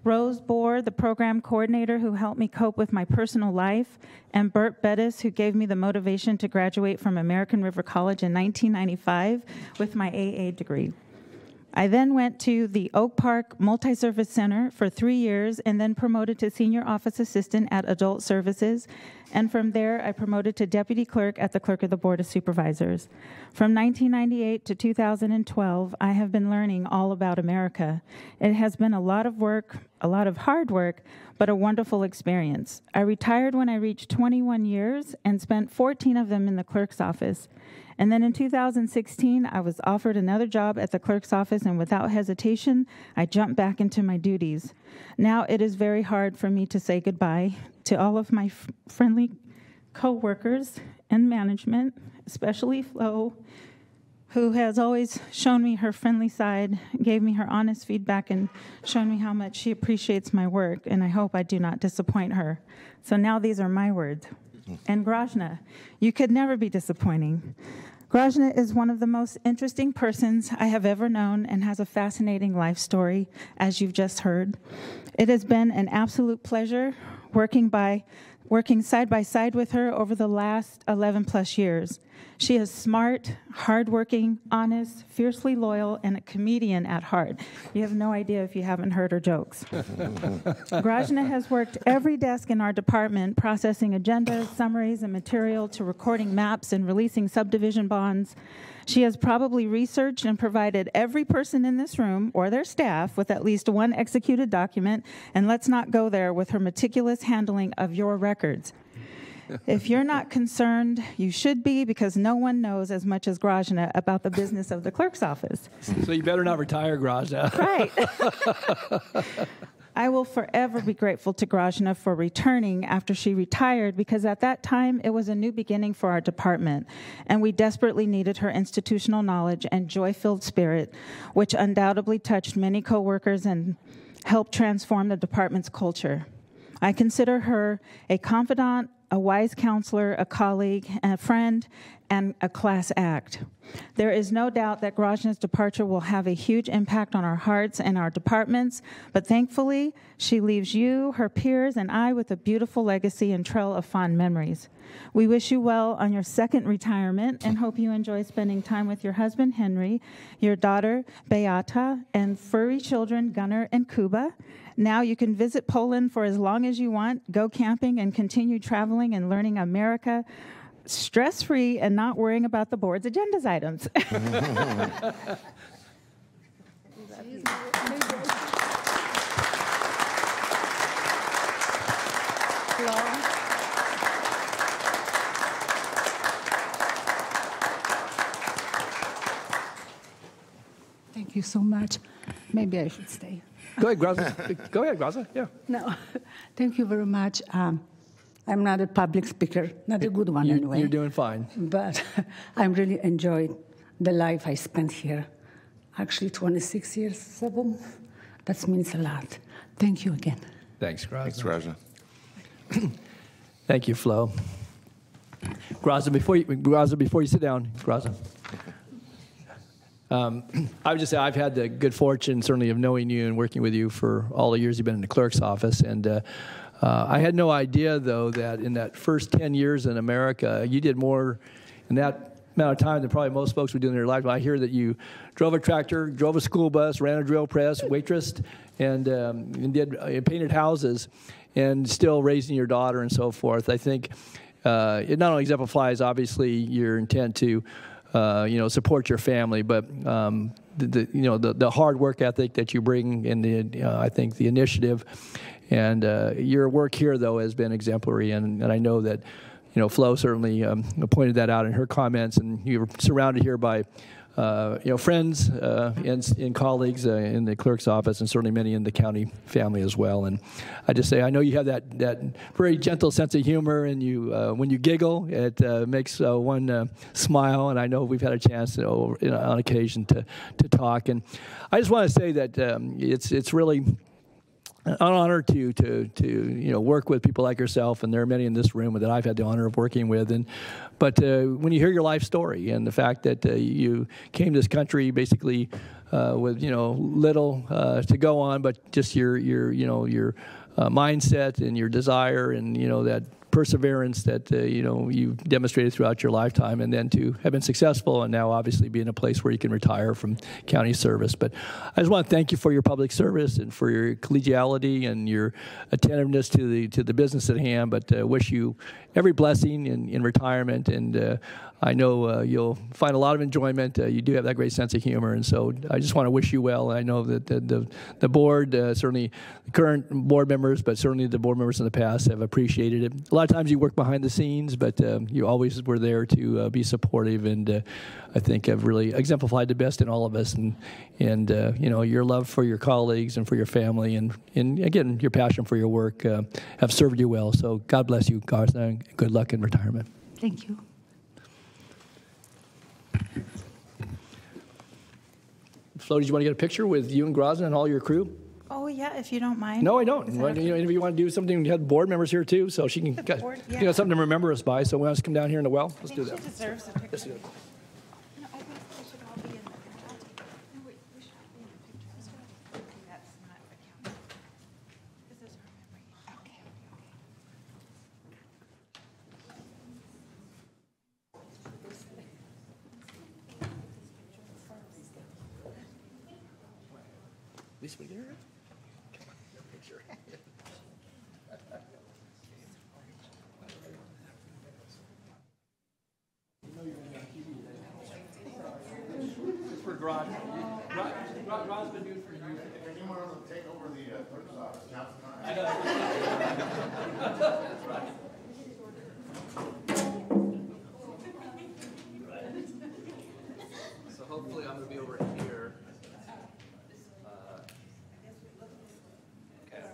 Rose Bohr, the program coordinator who helped me cope with my personal life, and Bert Bettis, who gave me the motivation to graduate from American River College in 1995 with my AA degree. I then went to the Oak Park Multi-Service Center for 3 years and then promoted to senior office assistant at Adult Services. And from there, I promoted to deputy clerk at the Clerk of the Board of Supervisors. From 1998 to 2012, I have been learning all about America. It has been a lot of work, a lot of hard work, but a wonderful experience. I retired when I reached 21 years and spent 14 of them in the clerk's office. And then in 2016, I was offered another job at the clerk's office, and without hesitation, I jumped back into my duties. Now it is very hard for me to say goodbye to all of my friendly co-workers and management, especially Flo, who has always shown me her friendly side, gave me her honest feedback, and shown me how much she appreciates my work, and I hope I do not disappoint her. So now these are my words. And Grajna, you could never be disappointing. Grajna is one of the most interesting persons I have ever known and has a fascinating life story, as you've just heard. It has been an absolute pleasure working side by side with her over the last 11 plus years. She is smart, hardworking, honest, fiercely loyal, and a comedian at heart. You have no idea if you haven't heard her jokes. Grajna has worked every desk in our department, processing agendas, summaries, and material to recording maps and releasing subdivision bonds. She has probably researched and provided every person in this room or their staff with at least one executed document, and let's not go there with her meticulous handling of your records. If you're not concerned, you should be, because no one knows as much as Grajna about the business of the clerk's office. So you better not retire, Grajna. Right. I will forever be grateful to Grajna for returning after she retired, because at that time it was a new beginning for our department, and we desperately needed her institutional knowledge and joy-filled spirit, which undoubtedly touched many coworkers and helped transform the department's culture. I consider her a confidant, a wise counselor, a colleague, a friend, and a class act. There is no doubt that Grajna's departure will have a huge impact on our hearts and our departments, but thankfully, she leaves you, her peers, and I with a beautiful legacy and trail of fond memories. We wish you well on your second retirement and hope you enjoy spending time with your husband, Henry, your daughter, Beata, and furry children, Gunnar and Kuba. Now you can visit Poland for as long as you want, go camping, and continue traveling and learning America stress-free and not worrying about the board's agendas items. Thank you so much. Maybe I should stay. Go ahead, Graza. Go ahead, Graza. Yeah. No, thank you very much. I'm not a public speaker, not a good one anyway. You're doing fine. But I really enjoyed the life I spent here. Actually, 26 years, 7. That means a lot. Thank you again. Thanks, Graza. Thanks, Raja. Thank you, Flo. Graza, before you sit down, Graza. I would just say I've had the good fortune, certainly, of knowing you and working with you for all the years you've been in the clerk's office. And I had no idea, though, that in that first 10 years in America, you did more in that amount of time than probably most folks would do in their life. I hear that you drove a tractor, drove a school bus, ran a drill press, waitressed, and painted houses, and still raising your daughter and so forth. I think it not only exemplifies, obviously, your intent to support your family, but the hard work ethic that you bring, and I think the initiative, and your work here though has been exemplary, and I know that Flo certainly pointed that out in her comments, and you're surrounded here by friends and colleagues in the clerk's office, and certainly many in the county family as well. And I just say, I know you have that very gentle sense of humor, and you when you giggle, it makes one smile. And I know we've had a chance on occasion to talk. And I just want to say that it's really an honor to work with people like yourself, and there are many in this room that I've had the honor of working with. But when you hear your life story and the fact that you came to this country basically with little to go on, but just your mindset and your desire and that perseverance that you've demonstrated throughout your lifetime, and then to have been successful and now obviously be in a place where you can retire from county service. But I just want to thank you for your public service and for your collegiality and your attentiveness to the business at hand, but wish you every blessing in retirement, and I know you'll find a lot of enjoyment. You do have that great sense of humor, and so I just want to wish you well. I know that the board, certainly the current board members, but certainly the board members in the past have appreciated it. A lot of times you work behind the scenes, but you always were there to be supportive, and I think have really exemplified the best in all of us. And your love for your colleagues and for your family, and again, your passion for your work have served you well. So God bless you, Garza, and good luck in retirement. Thank you. Flo, did you want to get a picture with you and Graza and all your crew? Oh, yeah, if you don't mind. No, I don't. Okay? If you want to do something, we have board members here too, so she can get something to remember us by. So we want us to come down here in the well. Let's do that. She deserves a picture. Let's do it. No, I think we should all be in the picture. No, wait, we should all be in the picture. That's not accounting. This is her memory. Okay. Lisa, we get her? Come on, get a picture. For Grod. Grod's been doing for you. You want to take over the clerk's office now? I know. That's right. So hopefully I'm going to be over here. Okay.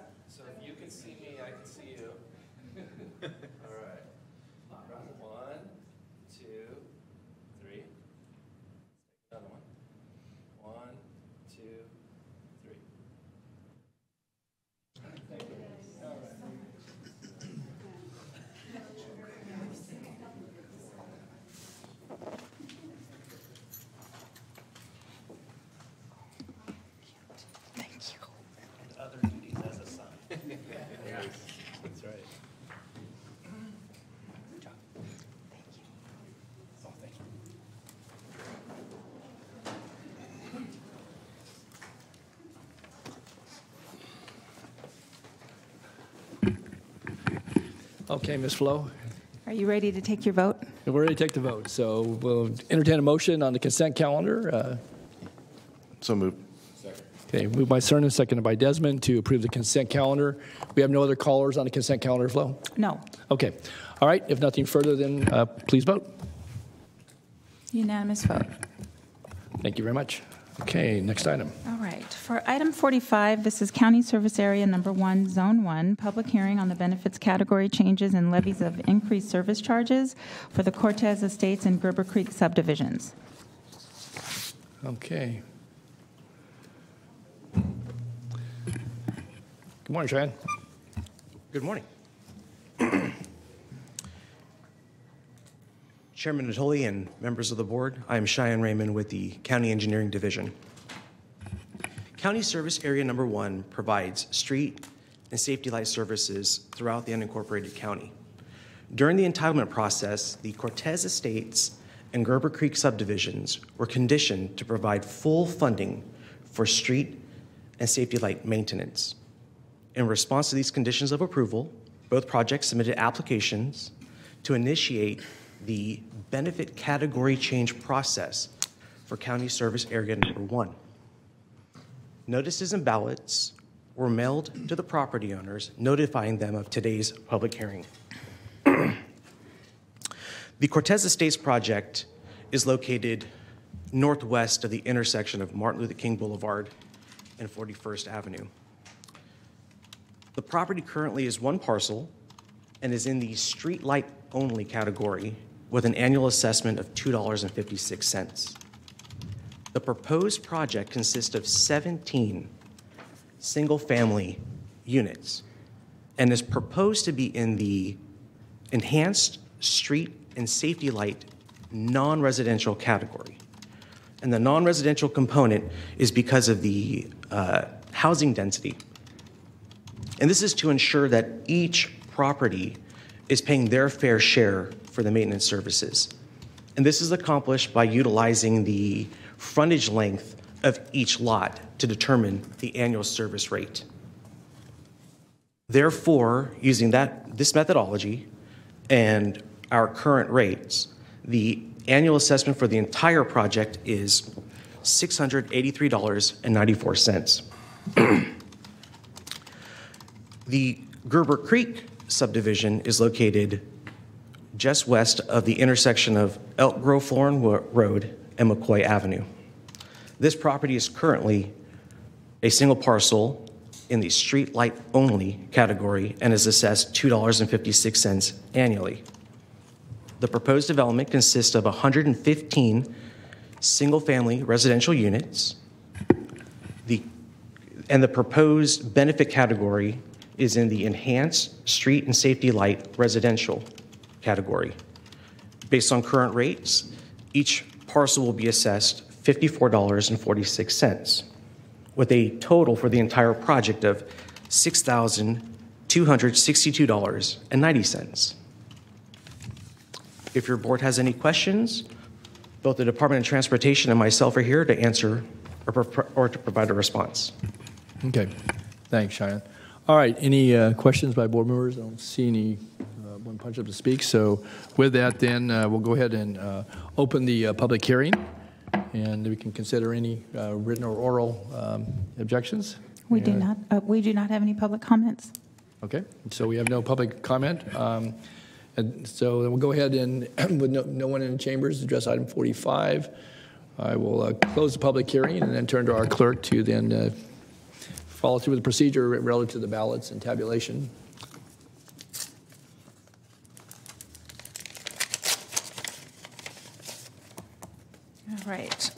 Okay, Ms. Flo, Are you ready to take your vote? we're ready to take the vote. So we'll entertain a motion on the consent calendar. So moved. Okay, moved by Cernan, seconded by Desmond to approve the consent calendar. We have no other callers on the consent calendar, Flo? No. Okay. All right, if nothing further, then please vote. Unanimous vote. Thank you very much. Okay, next item. All right. For item 45, this is County Service Area Number 1, Zone 1, public hearing on the benefits category changes and levies of increased service charges for the Cortez Estates and Gerber Creek subdivisions. Okay. Good morning, Cheyenne. Good morning. Chairman Natoli and members of the board, I am Cheyenne Raymond with the County Engineering Division. County Service Area Number 1 provides street and safety light services throughout the unincorporated county. During the entitlement process, the Cortez Estates and Gerber Creek subdivisions were conditioned to provide full funding for street and safety light maintenance. In response to these conditions of approval, both projects submitted applications to initiate the benefit category change process for County Service Area Number 1. Notices and ballots were mailed to the property owners, notifying them of today's public hearing. The Cortez Estates project is located northwest of the intersection of Martin Luther King Boulevard and 41st Avenue. The property currently is one parcel and is in the street light only category with an annual assessment of $2.56. The proposed project consists of 17 single-family units and is proposed to be in the enhanced street and safety light non-residential category. And the non-residential component is because of the housing density. And this is to ensure that each property is paying their fair share for the maintenance services. And this is accomplished by utilizing the frontage length of each lot to determine the annual service rate. Therefore, using this methodology and our current rates, the annual assessment for the entire project is $683.94. The Gerber Creek subdivision is located just west of the intersection of Elk Grove Florin Road and McCoy Avenue. This property is currently a single parcel in the street light only category and is assessed $2.56 annually. The proposed development consists of 115 single-family residential units. The proposed benefit category is in the enhanced street and safety light residential category. Based on current rates, each parcel will be assessed $54.46, with a total for the entire project of $6,262.90. If your board has any questions, both the Department of Transportation and myself are here to answer or to provide a response. Okay. Thanks, Cheyenne. All right. Any questions by board members? I don't see any one punch up to speak. So with that, then we'll go ahead and open the public hearing, and we can consider any written or oral objections. We do not have any public comments. Okay. So we have no public comment. And so we'll go ahead and, with no one in the chambers, address item 45. I will close the public hearing and then turn to our clerk to then follow through with the procedure relative to the ballots and tabulation. All right.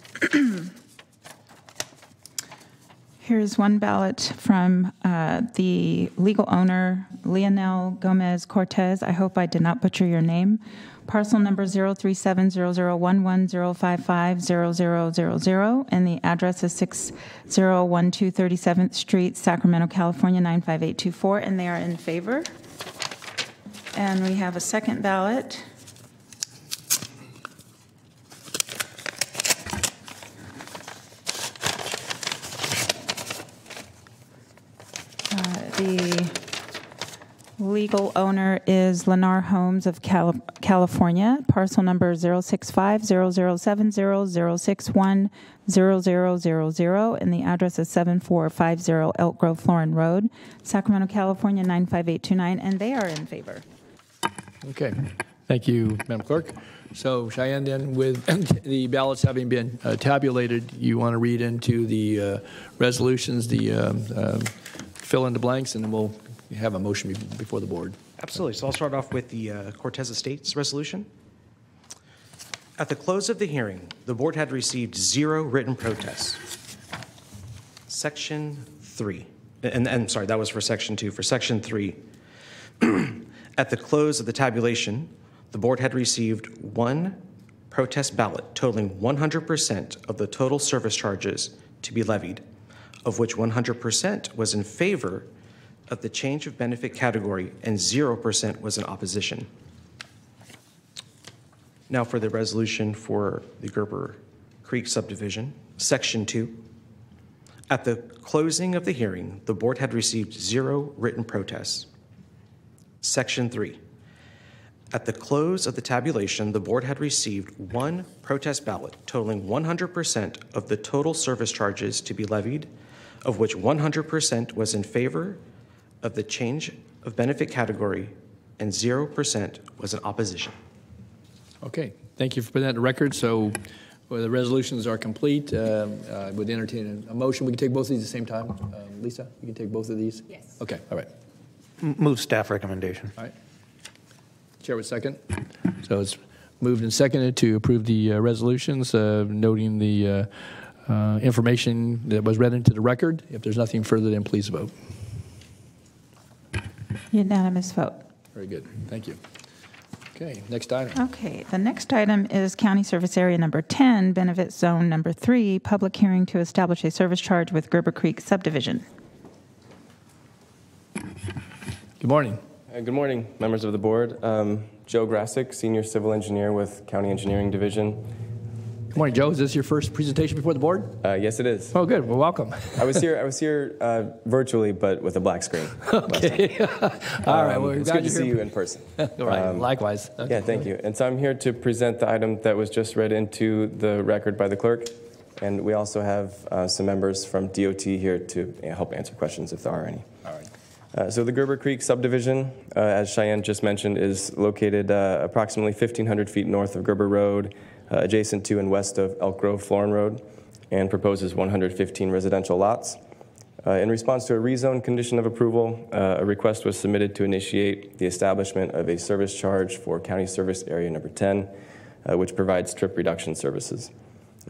Here's one ballot from the legal owner, Leonel Gomez Cortez. I hope I did not butcher your name. Parcel number 037001105500000, and the address is 6012 37th Street, Sacramento, California 95824, and they are in favor. And we have a second ballot. The Legal owner is Lennar Homes of California. Parcel number 065-0070-061-0000, and the address is 7450 Elk Grove Florin Road, Sacramento, California 95829, and they are in favor. Okay. Thank you, Madam Clerk. So, Cheyenne, then, with the ballots having been tabulated, you want to read into the resolutions, the fill in the blanks, and then we'll have a motion before the board. Absolutely. So I'll start off with the Cortez Estates resolution. At the close of the hearing, the board had received 0 written protests. Section 3, and sorry, that was for Section 2. For Section 3, at the close of the tabulation, the board had received 1 protest ballot totaling 100% of the total service charges to be levied, of which 100% was in favor of the change of benefit category and 0% was in opposition. Now for the resolution for the Gerber Creek subdivision, Section 2. At the closing of the hearing, the board had received 0 written protests. Section 3. At the close of the tabulation, the board had received 1 protest ballot totaling 100% of the total service charges to be levied, of which 100% was in favor of the change of benefit category and 0% was in opposition. Okay. Thank you for putting that in the record. So the resolutions are complete. I would entertain a motion. We can take both of these at the same time. Lisa, you can take both of these? Yes. Okay. All right. Move staff recommendation. All right. Chair with second. So it's moved and seconded to approve the resolutions, noting the information that was read into the record. If there's nothing further, then please vote. Unanimous vote. Very good. Thank you. Okay, next item. Okay, the next item is County Service Area number 10, Benefit Zone number 3, public hearing to establish a service charge with Gerber Creek subdivision. Good morning. Good morning, members of the board. Joe Grassick, Senior Civil Engineer with County Engineering Division. Good morning, Joe. Is this your first presentation before the board? Yes, it is. Oh, good. Well, welcome. I was here virtually, but with a black screen. Okay. All right. Well, it's good to see you in person. All right. Likewise. Okay. Yeah, thank you. And so I'm here to present the item that was just read into the record by the clerk. And we also have some members from DOT here to help answer questions if there are any. All right. So the Gerber Creek subdivision, as Cheyenne just mentioned, is located approximately 1,500 feet north of Gerber Road, adjacent to and west of Elk Grove Florin Road, and proposes 115 residential lots. In response to a rezone condition of approval, a request was submitted to initiate the establishment of a service charge for County Service Area number 10, which provides trip reduction services.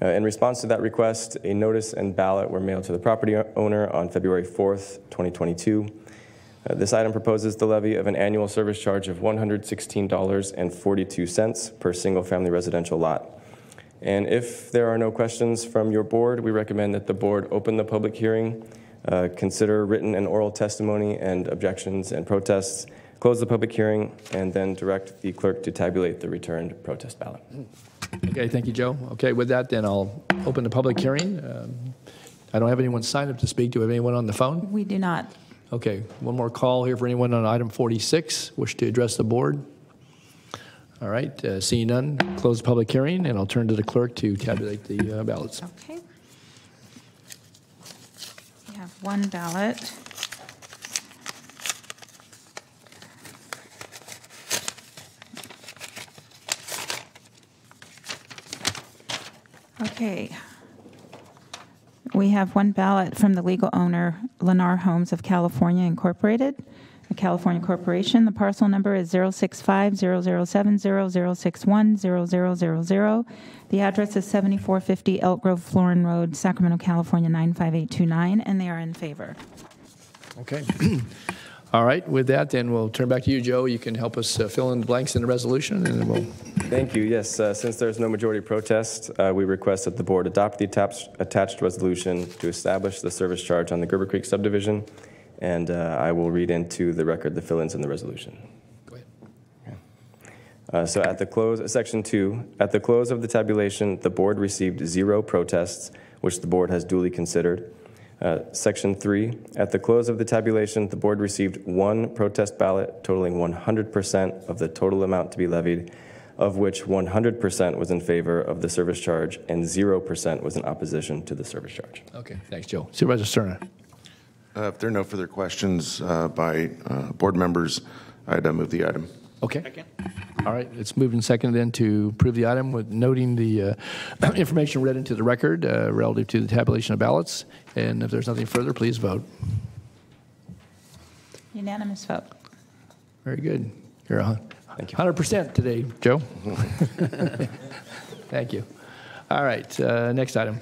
In response to that request, a notice and ballot were mailed to the property owner on February 4th, 2022. This item proposes the levy of an annual service charge of $116.42 per single-family residential lot. And if there are no questions from your board, we recommend that the board open the public hearing, consider written and oral testimony and objections and protests, close the public hearing, and then direct the clerk to tabulate the returned protest ballot. Okay, thank you, Joe. Okay, with that, then I'll open the public hearing. I don't have anyone signed up to speak. Do we have anyone on the phone? We do not. Okay, one more call here for anyone on item 46, wish to address the board. All right, seeing none, close the public hearing, and I'll turn to the clerk to tabulate the ballots. Okay. We have one ballot. Okay. We have one ballot from the legal owner, Lennar Homes of California Incorporated, a California corporation. The parcel number is 065-0070-061-0000. The address is 7450 Elk Grove Florin Road, Sacramento, California 95829, and they are in favor. Okay. All right, with that, then we'll turn back to you, Joe. You can help us fill in the blanks in the resolution, and then we'll... Thank you. Yes, since there's no majority protest, we request that the board adopt the attached resolution to establish the service charge on the Gerber Creek subdivision, and I will read into the record the fill-ins in the resolution. Go ahead. Okay. So at the close, Section 2, at the close of the tabulation, the board received 0 protests, which the board has duly considered. Section 3, at the close of the tabulation, the board received one protest ballot totaling 100% of the total amount to be levied, of which 100% was in favor of the service charge and 0% was in opposition to the service charge. Okay, thanks, Joe. Supervisor Cerna. If there are no further questions by board members, I'd move the item. Okay. Second. All right, it's moved and seconded then to approve the item with noting the information read into the record relative to the tabulation of ballots. And if there's nothing further, please vote. Unanimous vote. Very good. You're 100% today, Joe. Thank you. All right, next item.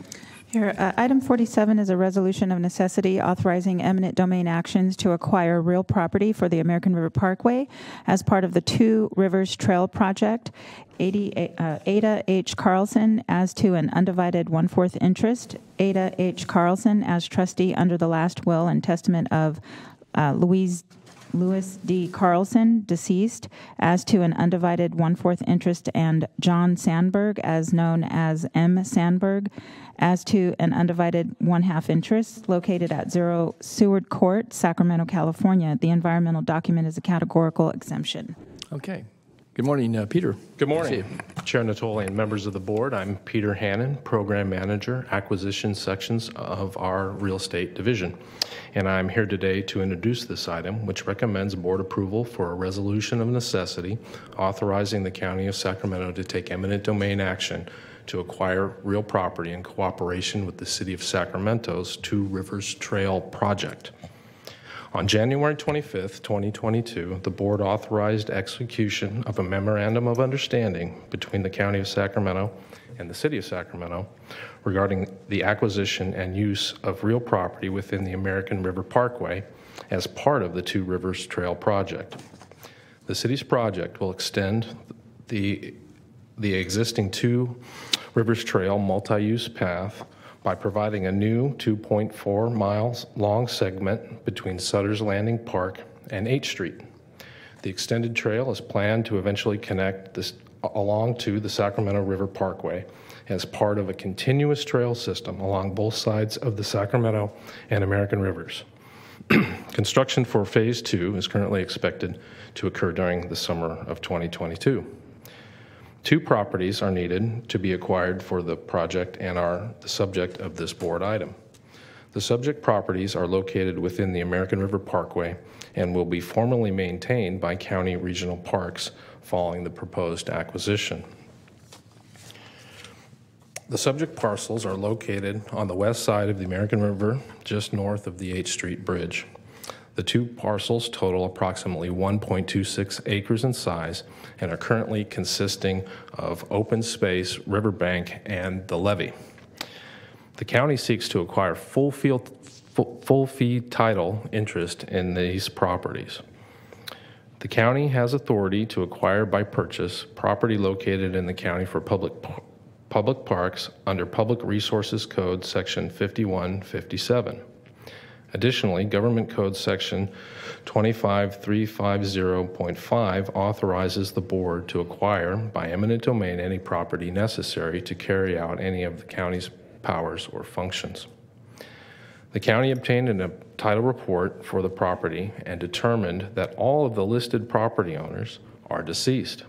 Here, item 47 is a resolution of necessity authorizing eminent domain actions to acquire real property for the American River Parkway as part of the Two Rivers Trail project. Ada H. Carlson as to an undivided 1/4 interest. Ada H. Carlson as trustee under the last will and testament of Louis D. Carlson, deceased, as to an undivided 1/4 interest, and John Sandberg, as known as M. Sandberg, as to an undivided 1/2 interest, located at 0 Seward Court, Sacramento, California. The environmental document is a categorical exemption. Okay. Good morning, Peter. Good morning, Chair Natoli and members of the board. I'm Peter Hannon, Program Manager, Acquisition Sections of our Real Estate Division. And I'm here today to introduce this item, which recommends board approval for a resolution of necessity authorizing the County of Sacramento to take eminent domain action to acquire real property in cooperation with the City of Sacramento's Two Rivers Trail project. On January 25th, 2022, the board authorized execution of a memorandum of understanding between the County of Sacramento and the City of Sacramento regarding the acquisition and use of real property within the American River Parkway as part of the Two Rivers Trail project. The city's project will extend the existing Two Rivers Trail multi-use path by providing a new 2.4 miles long segment between Sutter's Landing Park and 8th Street. The extended trail is planned to eventually connect this along to the Sacramento River Parkway as part of a continuous trail system along both sides of the Sacramento and American rivers. Construction for Phase 2 is currently expected to occur during the summer of 2022. Two properties are needed to be acquired for the project and are the subject of this board item. The subject properties are located within the American River Parkway and will be formally maintained by County Regional Parks following the proposed acquisition. The subject parcels are located on the west side of the American River, just north of the 8th Street Bridge. The two parcels total approximately 1.26 acres in size and are currently consisting of open space, riverbank, and the levee. The county seeks to acquire full fee title interest in these properties. The county has authority to acquire by purchase property located in the county for public parks under Public Resources Code Section 5157. Additionally, Government Code Section 25350.5 authorizes the board to acquire by eminent domain any property necessary to carry out any of the county's powers or functions. The county obtained a title report for the property and determined that all of the listed property owners are deceased.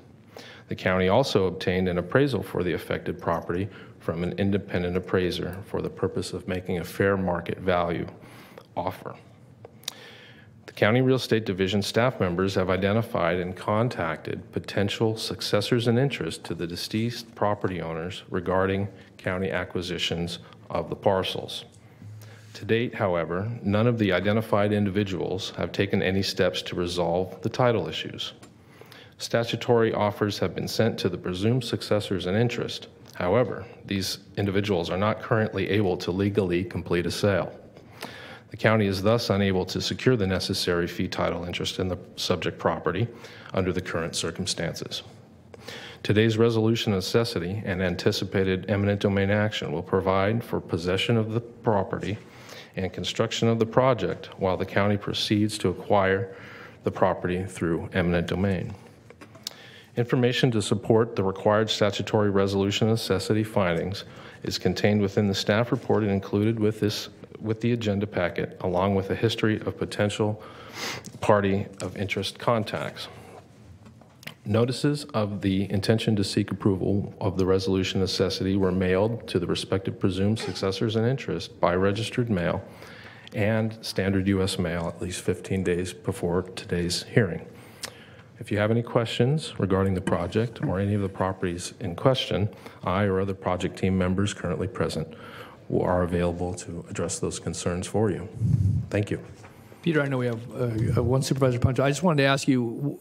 The county also obtained an appraisal for the affected property from an independent appraiser for the purpose of making a fair market value offer. The County Real Estate Division staff members have identified and contacted potential successors in interest to the deceased property owners regarding county acquisitions of the parcels. To date, however, none of the identified individuals have taken any steps to resolve the title issues. Statutory offers have been sent to the presumed successors in interest. However, these individuals are not currently able to legally complete a sale. The county is thus unable to secure the necessary fee title interest in the subject property under the current circumstances. Today's resolution of necessity and anticipated eminent domain action will provide for possession of the property and construction of the project while the county proceeds to acquire the property through eminent domain. Information to support the required statutory resolution of necessity findings is contained within the staff report and included with with the agenda packet, along with a history of potential party of interest contacts. Notices of the intention to seek approval of the resolution necessity were mailed to the respective presumed successors in interest by registered mail and standard U.S. mail at least 15 days before today's hearing. If you have any questions regarding the project or any of the properties in question, I or other project team members currently present are available to address those concerns for you. Thank you. Peter, I know we have one supervisor punch. I just wanted to ask you,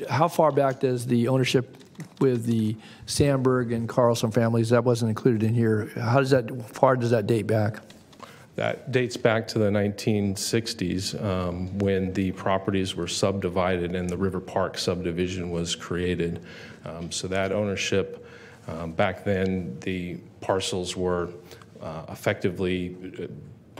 how far back does the ownership with the Sandberg and Carlson families, that wasn't included in here, how far does that date back? That dates back to the 1960s when the properties were subdivided and the River Park subdivision was created. So that ownership, back then the parcels were effectively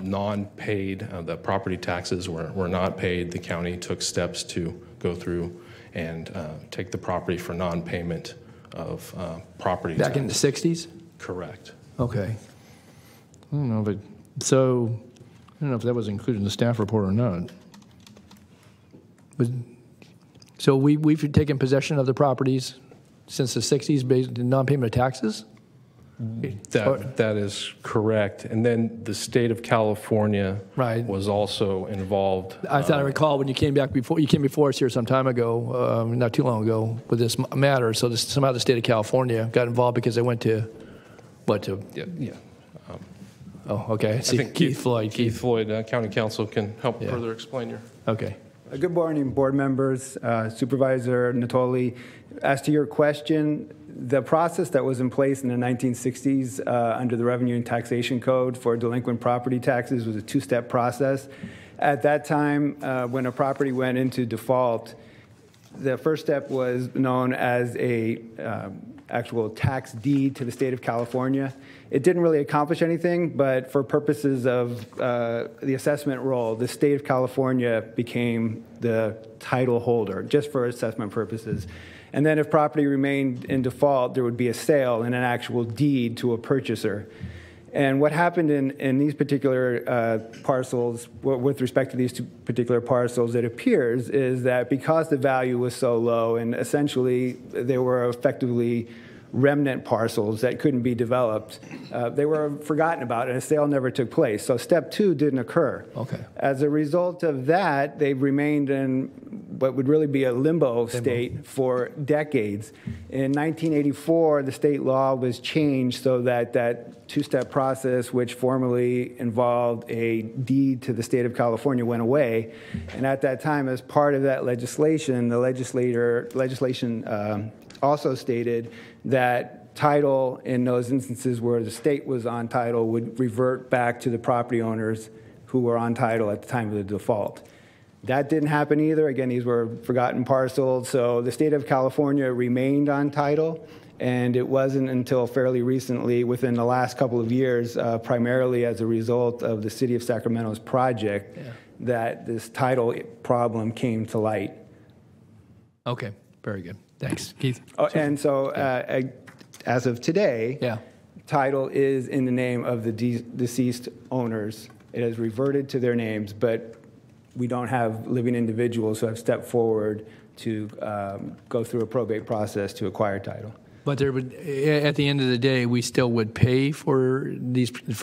non-paid. The property taxes were not paid. The county took steps to go through and take the property for non-payment of property tax. Back in the 60s? Correct. Okay. I don't know, so I don't know if that was included in the staff report or not. But, so we've taken possession of the properties since the 60s based on non-payment of taxes? That is correct. And then the state of California was also involved. I thought I recall when you came before us here some time ago, not too long ago, with this matter. So somehow the state of California got involved because they went to, Yeah. Oh, okay. I think Keith Floyd, County Counsel, can help further explain your. Okay. Good morning, board members, Supervisor Natoli. As to your question, the process that was in place in the 1960s under the Revenue and Taxation Code for delinquent property taxes was a two-step process. At that time, when a property went into default, the first step was known as a actual tax deed to the state of California. It didn't really accomplish anything, but for purposes of the assessment role, the state of California became the title holder, just for assessment purposes. And then if property remained in default, there would be a sale and an actual deed to a purchaser. And what happened in these particular parcels, with respect to these two particular parcels, it appears, is that because the value was so low and essentially they were effectively remnant parcels that couldn't be developed, they were forgotten about and a sale never took place. So step two didn't occur. Okay. As a result of that, they remained in what would really be a limbo state for decades. In 1984, the state law was changed so that that two-step process, which formerly involved a deed to the state of California, went away. And at that time, as part of that legislation, the legislation also stated that title in those instances where the state was on title would revert back to the property owners who were on title at the time of the default. That didn't happen either. Again, these were forgotten parcels. So the state of California remained on title, and it wasn't until fairly recently, within the last couple of years, primarily as a result of the city of Sacramento's project, that this title problem came to light. Okay, very good. Thanks, Keith. Oh, and so as of today, title is in the name of the deceased owners. It has reverted to their names, but we don't have living individuals who have stepped forward to go through a probate process to acquire title. But there would, at the end of the day, we still would pay for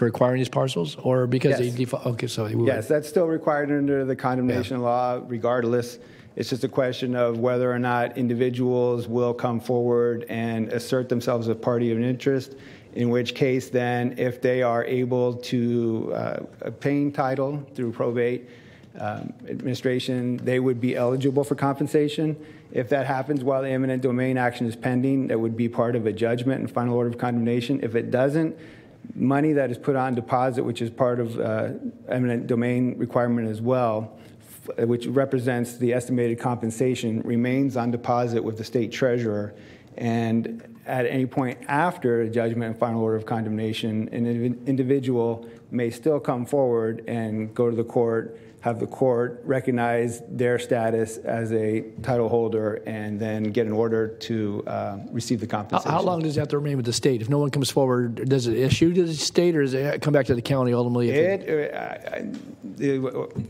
acquiring these parcels, or because they default. Okay, so yes, that's still required under the condemnation law. Regardless, it's just a question of whether or not individuals will come forward and assert themselves as a party of interest. In which case, then, if they are able to obtain title through probate administration, they would be eligible for compensation. If that happens while the eminent domain action is pending, that would be part of a judgment and final order of condemnation. If it doesn't, money that is put on deposit, which is part of eminent domain requirement as well, which represents the estimated compensation, remains on deposit with the state treasurer. And at any point after a judgment and final order of condemnation, an individual may still come forward and go to the court, have the court recognize their status as a title holder, and then get an order to receive the compensation. How long does that have to remain with the state? If no one comes forward, does it issue to the state, or does it come back to the county ultimately?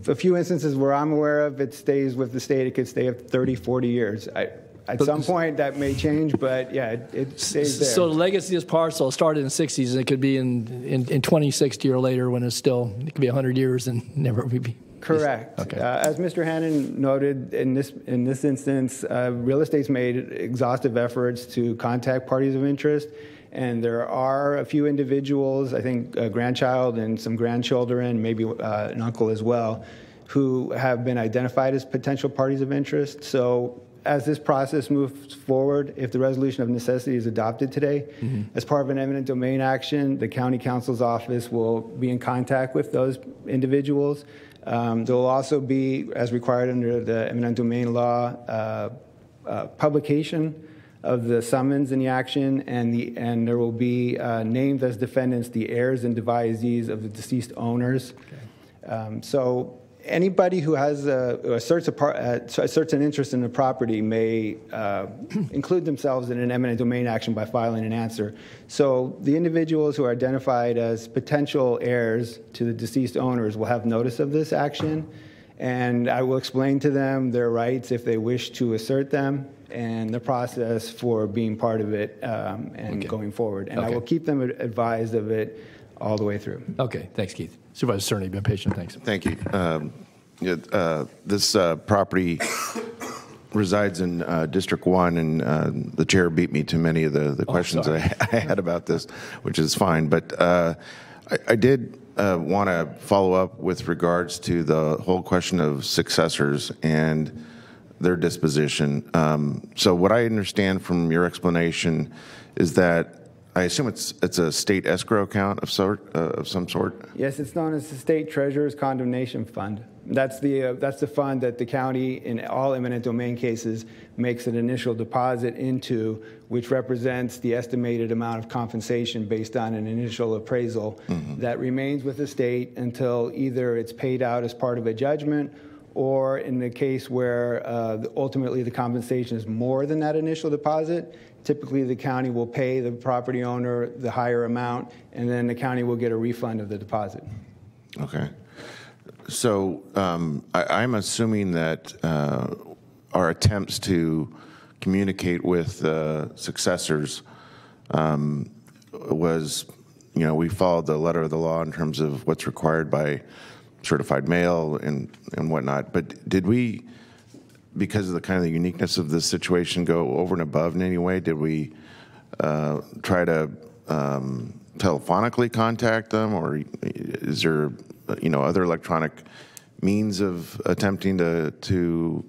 A few instances where I'm aware of, it stays with the state. It could stay up 30, 40 years. At some point, that may change, but yeah, it stays there. So the legacy of this parcel started in the 60s, and it could be in 2060 or later when it could be 100 years and never be. Correct. Okay. As Mr. Hannon noted, in this instance, real estate's made exhaustive efforts to contact parties of interest, and there are a few individuals, I think a grandchild and some grandchildren, maybe an uncle as well, who have been identified as potential parties of interest. So as this process moves forward, if the resolution of necessity is adopted today, as part of an eminent domain action, the county counsel's office will be in contact with those individuals. There will also be, as required under the eminent domain law, publication of the summons in the action, and there will be named as defendants the heirs and devisees of the deceased owners. Okay. So anybody who has asserts an interest in the property may include themselves in an eminent domain action by filing an answer. So the individuals who are identified as potential heirs to the deceased owners will have notice of this action, and I will explain to them their rights if they wish to assert them, and the process for being part of it and going forward. And I will keep them advised of it all the way through. Okay, thanks, Keith. Supervisor Cerny, you've been patient. Thanks. Thank you. This property resides in District 1, and the chair beat me to many of the questions I had about this, which is fine. But I did want to follow up with regards to the whole question of successors and their disposition. So what I understand from your explanation is that I assume it's a state escrow account of some sort? Yes, it's known as the State Treasurer's Condemnation Fund. That's the fund that the county, in all eminent domain cases, makes an initial deposit into, which represents the estimated amount of compensation based on an initial appraisal that remains with the state until either it's paid out as part of a judgment, or in the case where ultimately the compensation is more than that initial deposit, typically the county will pay the property owner the higher amount, and then the county will get a refund of the deposit. Okay. So I'm assuming that our attempts to communicate with successors was, we followed the letter of the law in terms of what's required by certified mail and whatnot. But did we, because of the kind of the uniqueness of this situation, go over and above in any way? Did we try to telephonically contact them, or is there other electronic means of attempting to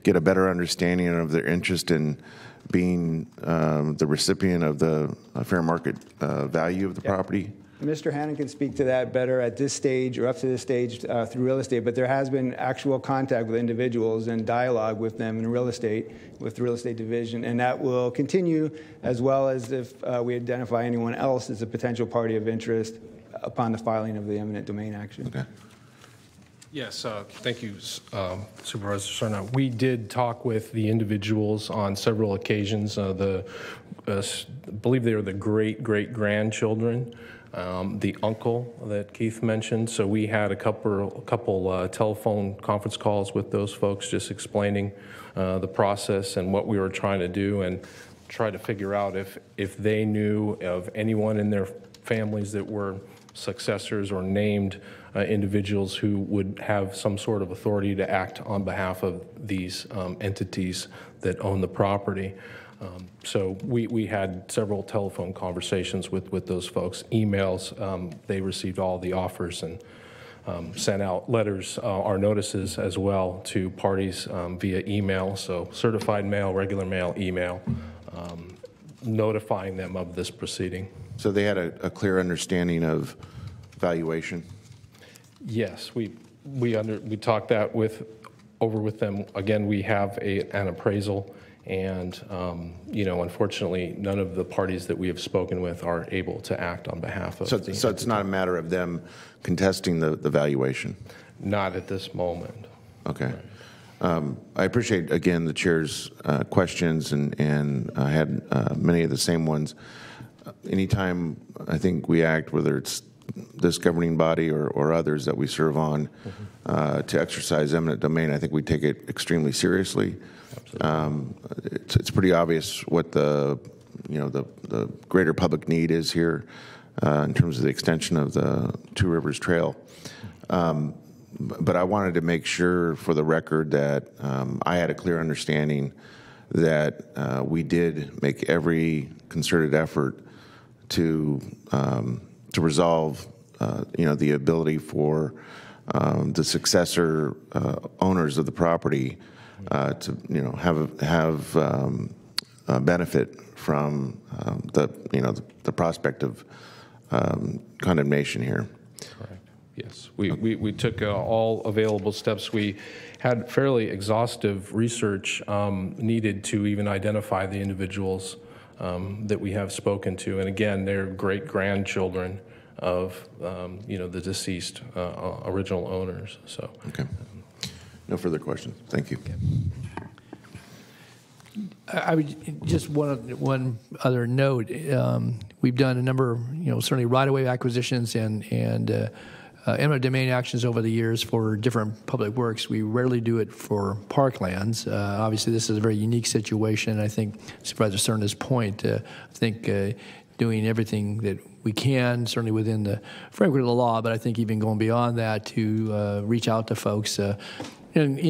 get a better understanding of their interest in being the recipient of the fair market value of the property? Mr. Hannon can speak to that better at this stage or up to this stage through real estate, but there has been actual contact with individuals and dialogue with them in real estate, with the real estate division, and that will continue, as well as if we identify anyone else as a potential party of interest upon the filing of the eminent domain action. Okay. Yes, thank you, Supervisor Cerna. We did talk with the individuals on several occasions. I believe they were the great-great-grandchildren, the uncle that Keith mentioned. So we had a couple telephone conference calls with those folks, just explaining the process and what we were trying to do, and try to figure out if they knew of anyone in their families that were successors or named individuals who would have some sort of authority to act on behalf of these entities that own the property. So we had several telephone conversations with those folks, emails. They received all the offers and sent out letters or notices as well to parties via email, so certified mail, regular mail, email, notifying them of this proceeding. So they had a clear understanding of valuation? Yes, we talked that over with them. Again, we have an appraisal And, unfortunately, none of the parties that we have spoken with are able to act on behalf of the So it's not a matter of them contesting the valuation? Not at this moment. Okay. I appreciate, again, the chair's questions, and I had many of the same ones. Anytime I think we act, whether it's this governing body or others that we serve on, to exercise eminent domain, I think we take it extremely seriously. It's pretty obvious what the greater public need is here in terms of the extension of the Two Rivers Trail. But I wanted to make sure for the record that I had a clear understanding that we did make every concerted effort to resolve the ability for the successor owners of the property to have benefit from the prospect of condemnation here. Correct. Yes, we took all available steps. We had fairly exhaustive research needed to even identify the individuals that we have spoken to, and again, they're great-grandchildren of the deceased original owners. So. Okay. No further questions. Thank you. Okay. I would just one other note. We've done a number, certainly right-of-way acquisitions and eminent domain actions over the years for different public works. We rarely do it for parklands. Obviously, this is a very unique situation. I think Supervisor Cerna's point. I think doing everything that we can, certainly within the framework of the law, but I think even going beyond that to reach out to folks. And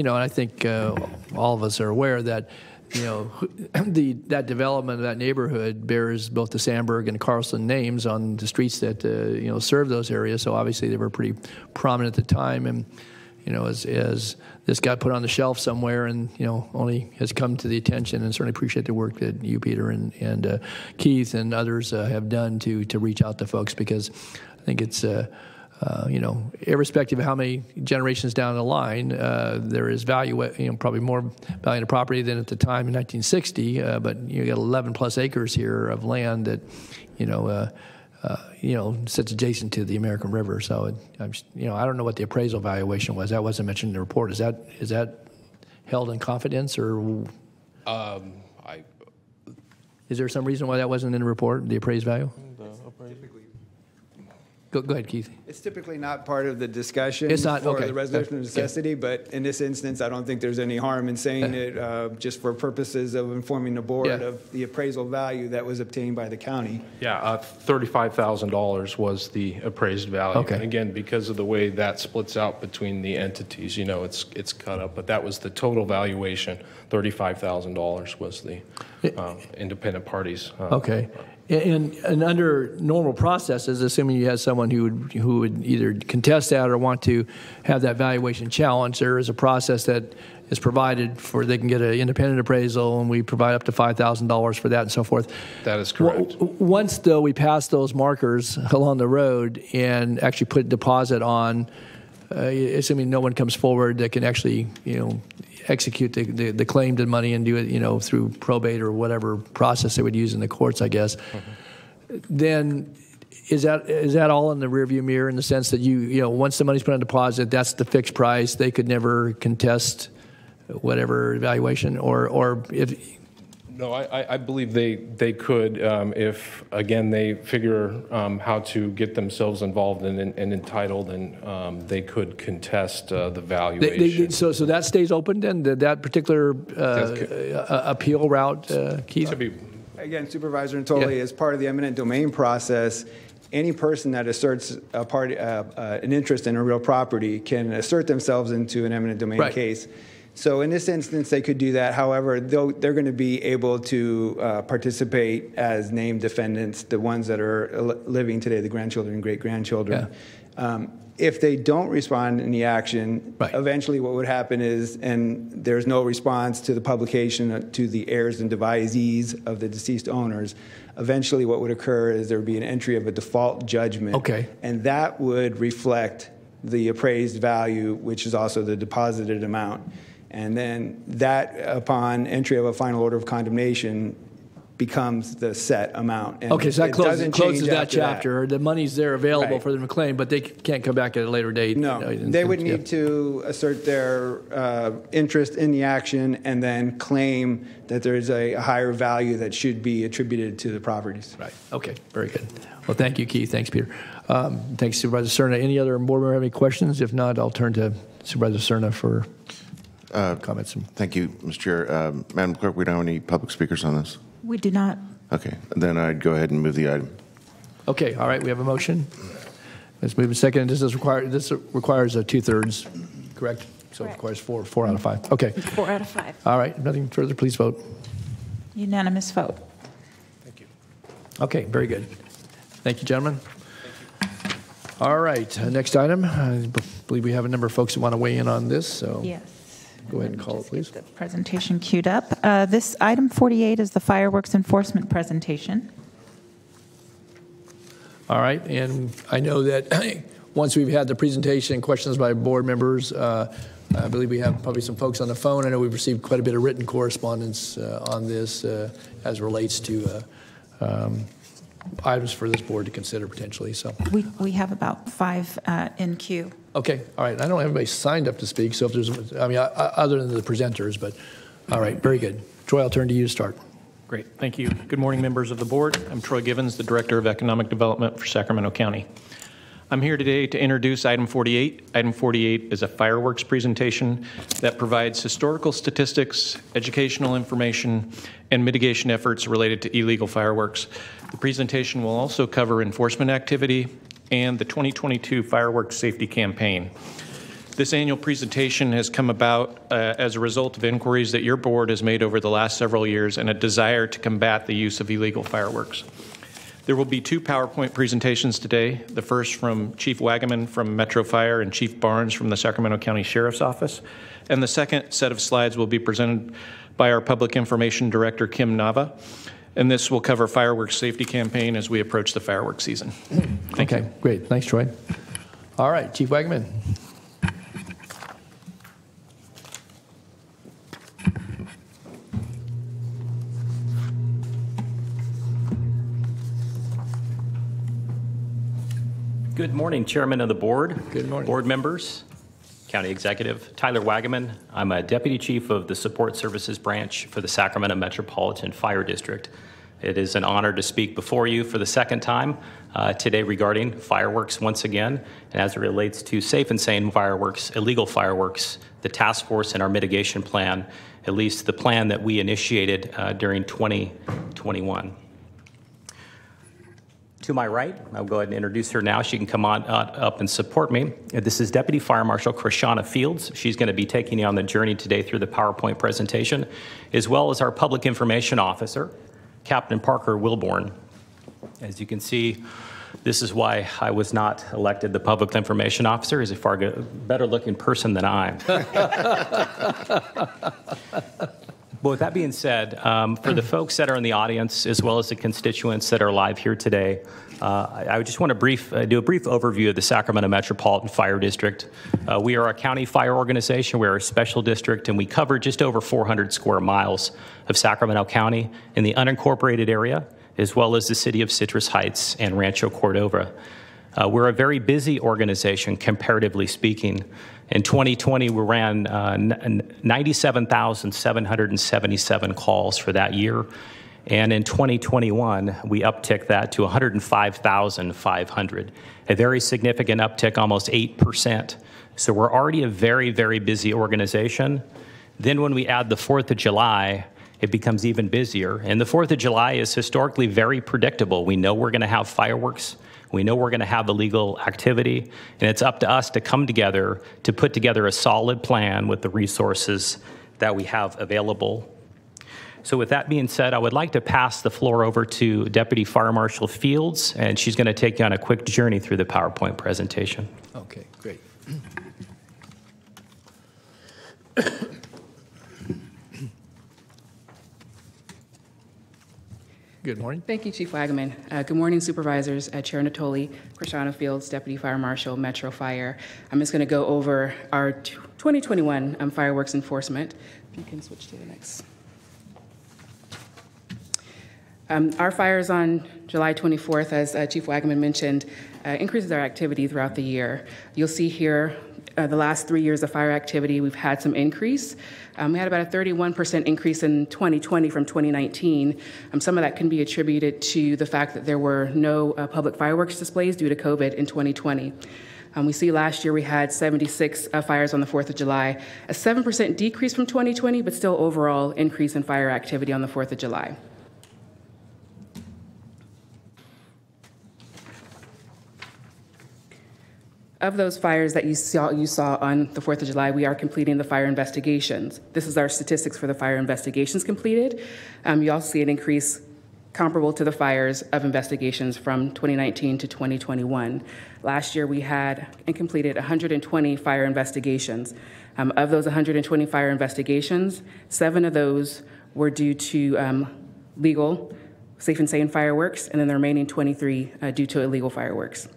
I think all of us are aware that that development of that neighborhood bears both the Sandberg and Carlson names on the streets that serve those areas. So obviously they were pretty prominent at the time, and as this got put on the shelf somewhere, and only has come to the attention. And certainly appreciate the work that you, Peter, and Keith and others have done to reach out to folks, because I think it's. Irrespective of how many generations down the line, there is value, probably more value in the property than at the time in 1960. But you got 11 plus acres here of land that, sits adjacent to the American River. So, I don't know what the appraisal valuation was. That wasn't mentioned in the report. Is that held in confidence, or? Is there some reason why that wasn't in the report, the appraised value? Go ahead, Keith. It's typically not part of the discussion the resolution of necessity, but in this instance, I don't think there's any harm in saying it just for purposes of informing the board of the appraisal value that was obtained by the county. Yeah, $35,000 was the appraised value. Okay. And again, because of the way that splits out between the entities, it's cut up, but that was the total valuation. $35,000 was the independent parties. Okay. And under normal processes, assuming you have someone who would either contest that or want to have that valuation challenged, there is a process that is provided for they can get an independent appraisal, and we provide up to $5,000 for that and so forth. That is correct. Once, though, we pass those markers along the road and actually put deposit on, assuming no one comes forward that can actually, execute the claim to money and do it, through probate or whatever process they would use in the courts, I guess. Mm-hmm. Then is that all in the rearview mirror, in the sense that once the money's put on deposit, that's the fixed price. They could never contest whatever valuation, or if. No, I believe they could if, again, they figure how to get themselves involved and entitled, and they could contest the valuation. So that stays open then, that particular appeal route, Keith? Again, Supervisor Natoli, as part of the eminent domain process, any person that asserts an interest in a real property can assert themselves into an eminent domain case. So in this instance, they could do that. However, they're going to be able to participate as named defendants, the ones that are living today, the grandchildren and great-grandchildren. Yeah. If they don't respond in the action, eventually what would happen is, and there's no response to the publication to the heirs and devisees of the deceased owners, eventually what would occur is there would be an entry of a default judgment. Okay. And that would reflect the appraised value, which is also the deposited amount. And then that, upon entry of a final order of condemnation, becomes the set amount. And okay, so that it closes doesn't that change after chapter. The money's there available Right. for them to claim, but they can't come back at a later date. No, they would need to assert their interest in the action and then claim that there is a higher value that should be attributed to the properties. Right. Okay. Very good. Well, thank you, Keith. Thanks, Peter. Thanks, Supervisor Cerna. Any other board member have any questions? If not, I'll turn to Supervisor Cerna for comments. Thank you, Mr. Chair. Madam Clerk, we don't have any public speakers on this. We do not. Okay, then I'd go ahead and move the item. Okay. All right. We have a motion. Let's move a second. This requires a 2/3, correct? So it requires four out of 5. Okay. 4 out of 5. All right. Nothing further. Please vote. Unanimous vote. Okay, very good. Thank you, gentlemen. All right, next item. I believe we have a number of folks that want to weigh in on this, so Yes. go ahead and call it, please. Get the presentation queued up. This item 48 is the fireworks enforcement presentation. All right, and I know that once we've had the presentation, questions by board members, I believe we have probably some folks on the phone. I know we've received quite a bit of written correspondence on this as relates to items for this board to consider potentially. So We have about 5 in queue. okay, all right. I don't have anybody signed up to speak, so if there's, other than the presenters, but all right, very good. Troy, I'll turn to you to start. Great, thank you. Good morning, members of the board. I'm Troy Givens, the Director of Economic Development for Sacramento County. I'm here today to introduce item 48. Item 48 is a fireworks presentation that provides historical statistics, educational information, and mitigation efforts related to illegal fireworks. The presentation will also cover enforcement activity and the 2022 fireworks safety campaign. This annual presentation has come about as a result of inquiries that your board has made over the last several years and a desire to combat the use of illegal fireworks. There will be 2 PowerPoint presentations today, the first from Chief Wagaman from Metro Fire and Chief Barnes from the Sacramento County Sheriff's Office, and the second set of slides will be presented by our Public Information Director, Kim Nava, and this will cover fireworks safety campaign as we approach the fireworks season. Thank you. Great. Thanks, Troy. All right, Chief Wagaman. Good morning, Chairman of the Board. Good morning. Board members, County Executive. Tyler Wagaman. I'm a Deputy Chief of the Support Services Branch for the Sacramento Metropolitan Fire District. It is an honor to speak before you for the second time today regarding fireworks once again, and as it relates to safe and sane fireworks, illegal fireworks, the task force and our mitigation plan, at least the plan that we initiated during 2021. To my right, I'll go ahead and introduce her now. She can come on up and support me. This is Deputy Fire Marshal Krishana Fields. She's going to be taking you on the journey today through the PowerPoint presentation, as well as our Public Information Officer, Captain Parker Wilborn. As you can see, this is why I was not elected the Public Information Officer. He's a far better looking person than I am. But with that being said, for the folks that are in the audience, as well as the constituents that are live here today, I just want to do a brief overview of the Sacramento Metropolitan Fire District. We are a county fire organization. We're a special district, and we cover just over 400 square miles of Sacramento County in the unincorporated area, as well as the city of Citrus Heights and Rancho Cordova. We're a very busy organization, comparatively speaking. In 2020, we ran 97,777 calls for that year. And in 2021, we upticked that to 105,500, a very significant uptick, almost 8%. So we're already a very, very busy organization. Then when we add the 4th of July, it becomes even busier. And the 4th of July is historically very predictable. We know we're going to have fireworks. We know we're going to have illegal activity, and it's up to us to come together to put together a solid plan with the resources that we have available. So with that being said, I would like to pass the floor over to Deputy Fire Marshal Fields, and she's going to take you on a quick journey through the PowerPoint presentation. Okay, great. Good morning. Thank you, Chief Wagaman. Good morning, Supervisors. Chair Natoli, Krishana Fields, Deputy Fire Marshal, Metro Fire. I'm just going to go over our 2021 fireworks enforcement. If you can switch to the next. Our fires on July 24th, as Chief Wagaman mentioned, increases our activity throughout the year. You'll see here the last 3 years of fire activity, we've had some increase. We had about a 31% increase in 2020 from 2019. Some of that can be attributed to the fact that there were no public fireworks displays due to COVID in 2020. We see last year we had 76 fires on the 4th of July, a 7% decrease from 2020, but still overall increase in fire activity on the 4th of July. Of those fires that you saw on the 4th of July, we are completing the fire investigations. This is our statistics for the fire investigations completed. You also see an increase comparable to the fires of investigations from 2019 to 2021. Last year, we had and completed 120 fire investigations. Of those 120 fire investigations, 7 of those were due to legal, safe and sane fireworks, and then the remaining 23 due to illegal fireworks.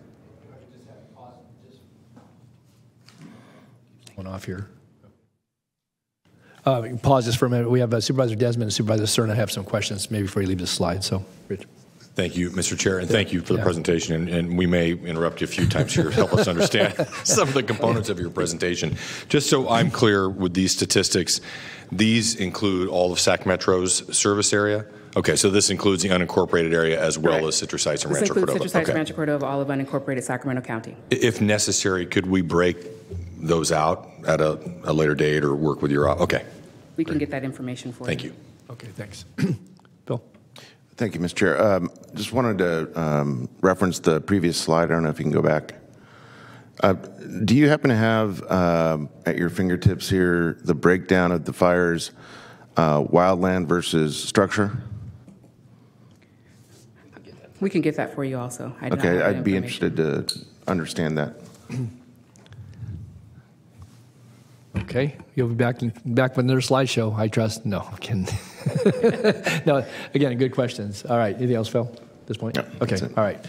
One off here. Pause just for a minute. We have Supervisor Desmond and Supervisor Cerna have some questions maybe before you leave the slide. So, Rich. Thank you, Mr. Chair, and thank you for the presentation. And we may interrupt you a few times here to help us understand some of the components of your presentation. Just so I'm clear with these statistics, these include all of Sacramento's service area? Okay, so this includes the unincorporated area as well as Citrus Heights and Rancho Cordova. This includes Citrus Heights, Rancho Cordova, all of unincorporated Sacramento County. If necessary, could we break those out at a later date or work with your, okay. We can get that information for you. Thank you. Okay, thanks. Bill. Thank you, Mr. Chair. Just wanted to reference the previous slide. I don't know if you can go back. Do you happen to have at your fingertips here the breakdown of the fires, wildland versus structure? We can get that for you also. Okay, I'd be interested to understand that. Okay, you'll be back with another slideshow, I trust. No, I'm kidding. No, again, good questions. All right, anything else, Phil, at this point? No, okay, all right.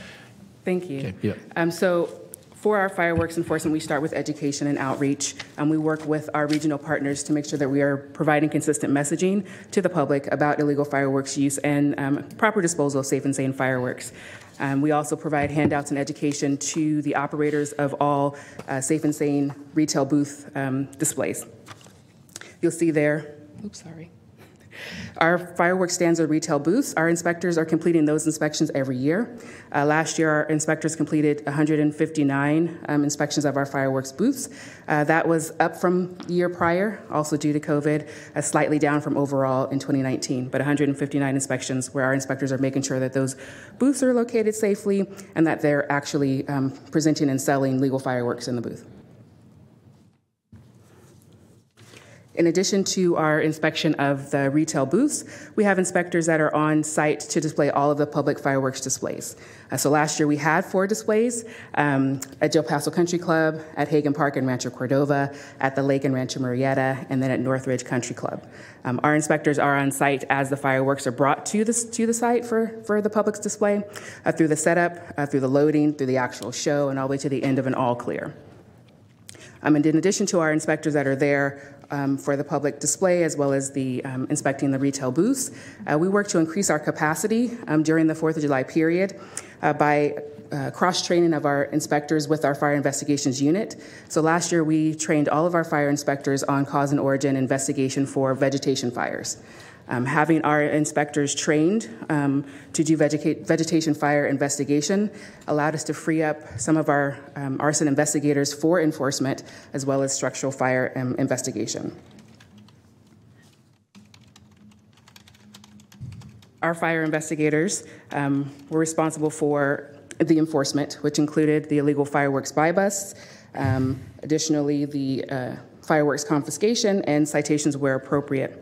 Thank you. Okay, yeah. So for our fireworks enforcement, we start with education and outreach. We work with our regional partners to make sure that we are providing consistent messaging to the public about illegal fireworks use and proper disposal of safe and sane fireworks. We also provide handouts and education to the operators of all safe and sane retail booth displays. You'll see there, oops, sorry. Our fireworks stands or retail booths, our inspectors are completing those inspections every year. Last year, our inspectors completed 159 inspections of our fireworks booths. That was up from the year prior, also due to COVID, slightly down from overall in 2019, but 159 inspections where our inspectors are making sure that those booths are located safely and that they're actually presenting and selling legal fireworks in the booth. In addition to our inspection of the retail booths, we have inspectors that are on site to display all of the public fireworks displays. So last year we had 4 displays at Del Paso Country Club, at Hagen Park and Rancho Cordova, at the Lake and Rancho Murrieta, and then at Northridge Country Club. Our inspectors are on site as the fireworks are brought to the site for the public's display, through the setup, through the loading, through the actual show, and all the way to the end of an all clear. And in addition to our inspectors that are there for the public display, as well as the inspecting the retail booths, we work to increase our capacity during the 4th of July period by cross-training of our inspectors with our fire investigations unit. So last year we trained all of our fire inspectors on cause and origin investigation for vegetation fires. Having our inspectors trained to do vegetation fire investigation allowed us to free up some of our arson investigators for enforcement, as well as structural fire investigation. Our fire investigators were responsible for the enforcement, which included the illegal fireworks buy busts, additionally the fireworks confiscation and citations where appropriate.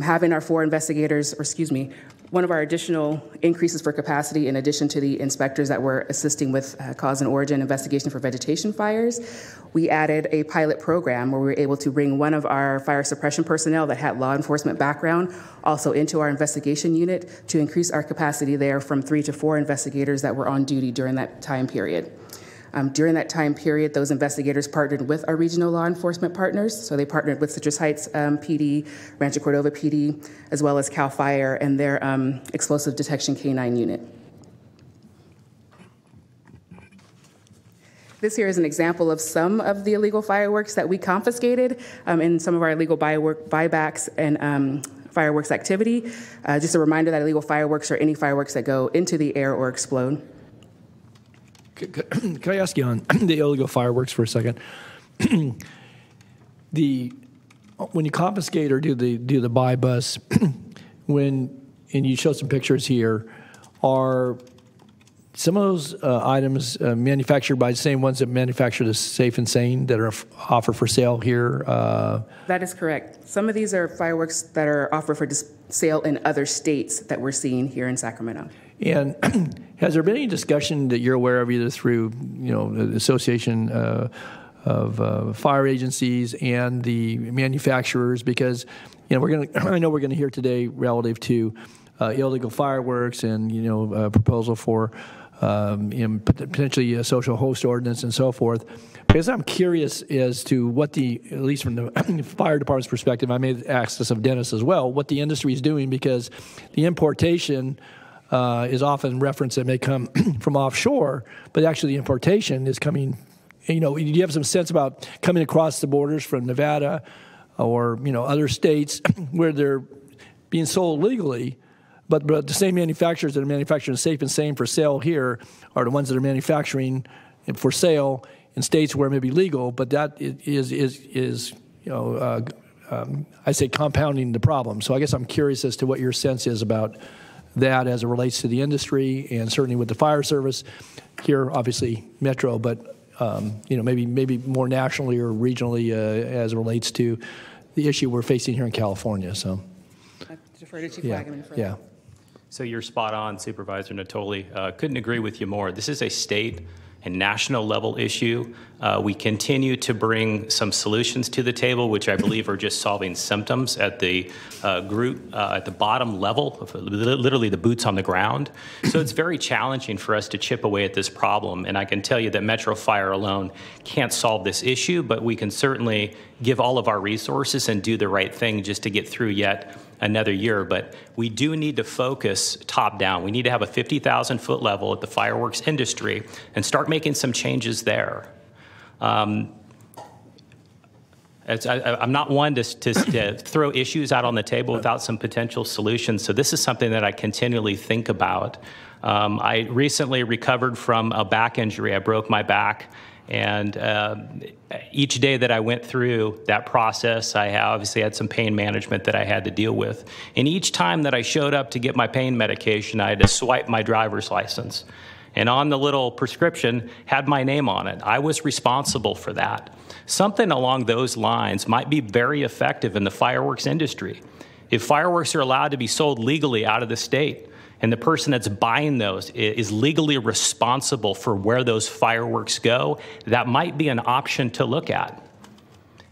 Having our 4 investigators, or excuse me, One of our additional increases for capacity, in addition to the inspectors that were assisting with cause and origin investigation for vegetation fires, we added a pilot program where we were able to bring one of our fire suppression personnel that had law enforcement background also into our investigation unit to increase our capacity there from 3 to 4 investigators that were on duty during that time period. During that time period, those investigators partnered with our regional law enforcement partners. So they partnered with Citrus Heights PD, Rancho Cordova PD, as well as CAL FIRE and their explosive detection K9 unit. This here is an example of some of the illegal fireworks that we confiscated in some of our illegal buybacks and fireworks activity. Just a reminder that illegal fireworks are any fireworks that go into the air or explode. Can I ask you on the illegal fireworks for a second? When you confiscate or do the buy bus, and you show some pictures here, are some of those items manufactured by the same ones that manufacture the Safe and Sane that are offered for sale here? That is correct. Some of these are fireworks that are offered for sale in other states that we're seeing here in Sacramento. And has there been any discussion that you're aware of, either through the Association of Fire Agencies and the manufacturers? Because I know we're going to hear today relative to illegal fireworks and a proposal for potentially a social host ordinance and so forth. Because I'm curious as to what at least from the fire department's perspective, I may ask this of Dennis as well, what the industry is doing, because the importation is often referenced that may come from offshore, but actually the importation is coming. Do you have some sense about coming across the borders from Nevada or other states where they're being sold legally, but the same manufacturers that are manufacturing Safe and Sane for sale here are the ones that are manufacturing for sale in states where it may be legal, but that is I say compounding the problem. So I guess I'm curious as to what your sense is about that as it relates to the industry, and certainly with the fire service here, obviously Metro, but maybe more nationally or regionally as it relates to the issue we're facing here in California. So, I defer to Chief Wagaman for that. So you're spot on, Supervisor Natoli. Couldn't agree with you more. This is a state and national level issue. We continue to bring some solutions to the table, which I believe are just solving symptoms at the at the bottom level, literally the boots on the ground. So it's very challenging for us to chip away at this problem. And I can tell you that Metro Fire alone can't solve this issue, but we can certainly give all of our resources and do the right thing just to get through yet another year. But we do need to focus top down. We need to have a 50,000-foot level at the fireworks industry and start making some changes there. I'm not one to throw issues out on the table without some potential solutions. So this is something that I continually think about. I recently recovered from a back injury. I broke my back. And each day that I went through that process, I obviously had some pain management that I had to deal with. And each time that I showed up to get my pain medication, I had to swipe my driver's license. And on the little prescription had my name on it. I was responsible for that. Something along those lines might be very effective in the fireworks industry. If fireworks are allowed to be sold legally out of the state, and the person that's buying those is legally responsible for where those fireworks go, that might be an option to look at.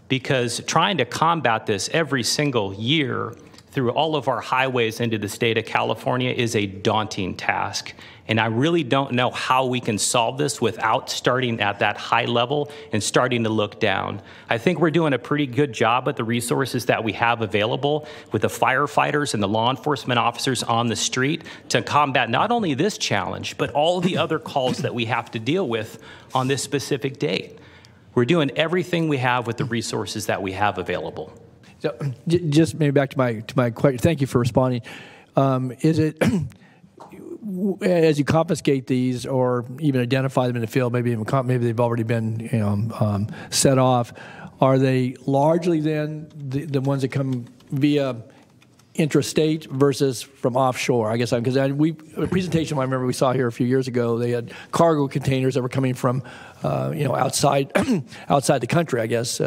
Because trying to combat this every single year through all of our highways into the state of California is a daunting task. And I really don't know how we can solve this without starting at that high level and starting to look down. I think we're doing a pretty good job with the resources that we have available with the firefighters and the law enforcement officers on the street to combat not only this challenge, but all the other calls that we have to deal with on this specific date. We're doing everything we have with the resources that we have available. So, just maybe back to my question. Thank you for responding. Is it as you confiscate these or even identify them in the field, maybe they've already been set off, are they largely then the ones that come via intrastate versus from offshore? I guess because a presentation I remember we saw here a few years ago, they had cargo containers that were coming from outside outside the country, I guess.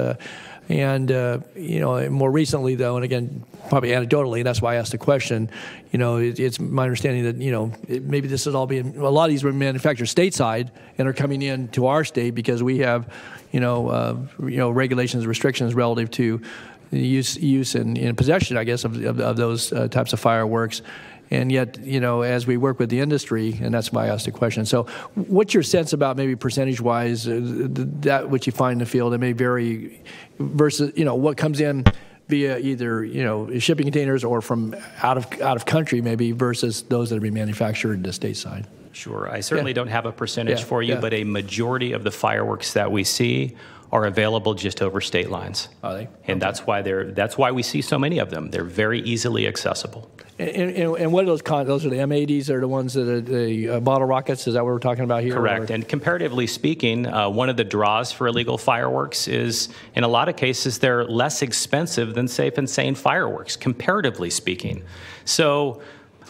More recently, though, and again, probably anecdotally, that's why I asked the question, it's my understanding that, maybe this is all being, a lot of these were manufactured stateside and are coming in to our state because we have, regulations, restrictions relative to the use and possession, I guess, of those types of fireworks. And yet, as we work with the industry, and that's why I asked the question. So what's your sense about maybe percentage-wise that which you find in the field? It may vary versus, what comes in via either, shipping containers or from out of country maybe versus those that are being manufactured stateside. Sure. I certainly don't have a percentage for you, but a majority of the fireworks that we see are available just over state lines. Are they? And that's why we see so many of them. They're very easily accessible. And what are those? Those are the M80s, are the ones that are the bottle rockets? Is that what we're talking about here? Correct. And comparatively speaking, one of the draws for illegal fireworks is, in a lot of cases, they're less expensive than safe and sane fireworks, comparatively speaking. So,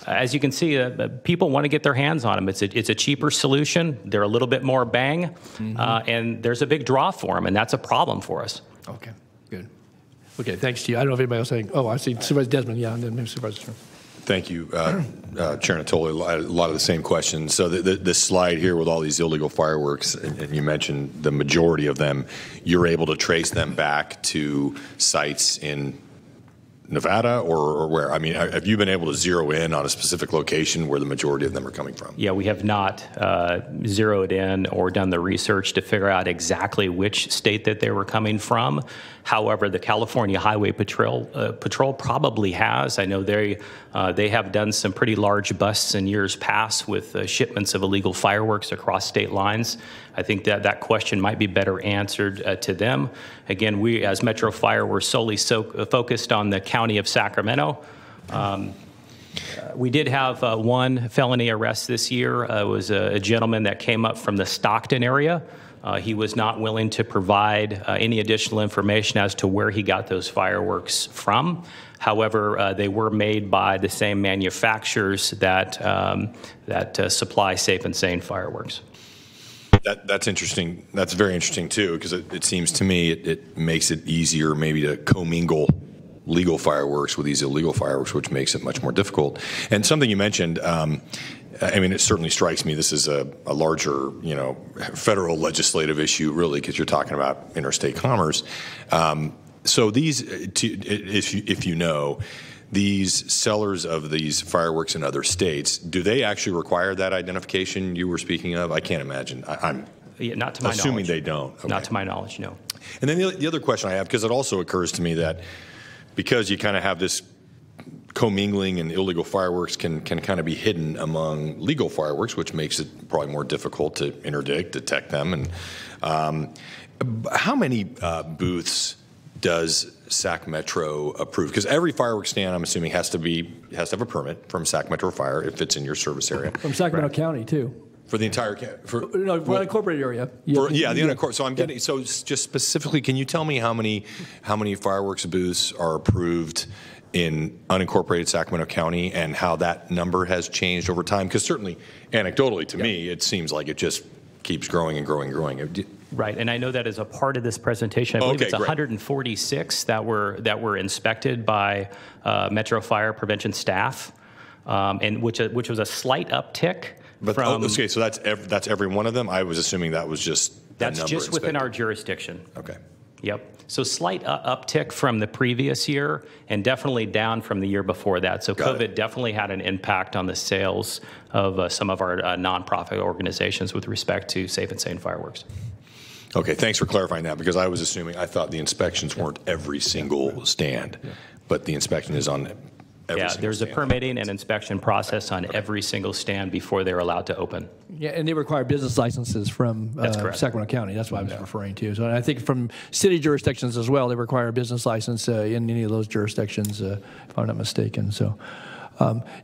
as you can see, people want to get their hands on them. It's a cheaper solution. They're a little bit more bang, and there's a big draw for them, and that's a problem for us. Okay, good. Okay, thanks to you. I don't know if anybody else saying. Oh, I see Supervisor Desmond. Yeah, and then maybe Supervisor. Thank you, Chair Natoli. A lot of the same questions. So this slide here with all these illegal fireworks, and you mentioned the majority of them, you're able to trace them back to sites in Nevada or where? I mean, have you been able to zero in on a specific location where the majority of them are coming from? Yeah, we have not zeroed in or done the research to figure out exactly which state that they were coming from. However, the California Highway Patrol probably has. I know they have done some pretty large busts in years past with shipments of illegal fireworks across state lines. I think that question might be better answered to them. Again, we as Metro Fire, we're solely focused on the county of Sacramento. We did have one felony arrest this year. It was a gentleman that came up from the Stockton area. He was not willing to provide any additional information as to where he got those fireworks from. However, they were made by the same manufacturers that supply safe and sane fireworks. That's interesting. That's very interesting too, because it seems to me it makes it easier maybe to commingle legal fireworks with these illegal fireworks, which makes it much more difficult. And something you mentioned, I mean, it certainly strikes me this is a larger, federal legislative issue, really, because you're talking about interstate commerce. So these, if you know, these sellers of these fireworks in other states, do they actually require that identification you were speaking of? I can't imagine. I'm not to my assuming knowledge. They don't. Okay. Not to my knowledge, no. And then the other question I have, because it also occurs to me that because you kind of have this commingling and illegal fireworks can kind of be hidden among legal fireworks, which makes it probably more difficult to interdict, detect them. And how many booths does Sac Metro approve? Because every fireworks stand, I'm assuming, has to have a permit from Sac Metro Fire if it's in your service area. From Sacramento County too. For the entire for the unincorporated area. The unincorporated. So I'm getting. So just specifically, can you tell me how many fireworks booths are approved in unincorporated Sacramento County and how that number has changed over time? Because certainly, anecdotally to me, it seems like it just keeps growing and growing and growing. Right, and I know that as a part of this presentation, I believe it's 146 that were inspected by Metro Fire Prevention staff, and which was a slight uptick. But okay, so that's every one of them. I was assuming that was just that's just within our jurisdiction. Okay. Yep. So slight uptick from the previous year, and definitely down from the year before that. So COVID definitely had an impact on the sales of some of our nonprofit organizations with respect to safe and sane fireworks. Okay, thanks for clarifying that, because I was assuming, I thought the inspections weren't every single stand, but the inspection is on every single there's stand. a permitting and inspection process on every single stand before they're allowed to open. Yeah, and they require business licenses from Sacramento County. That's what I was referring to. So I think from city jurisdictions as well, they require a business license in any of those jurisdictions, if I'm not mistaken. So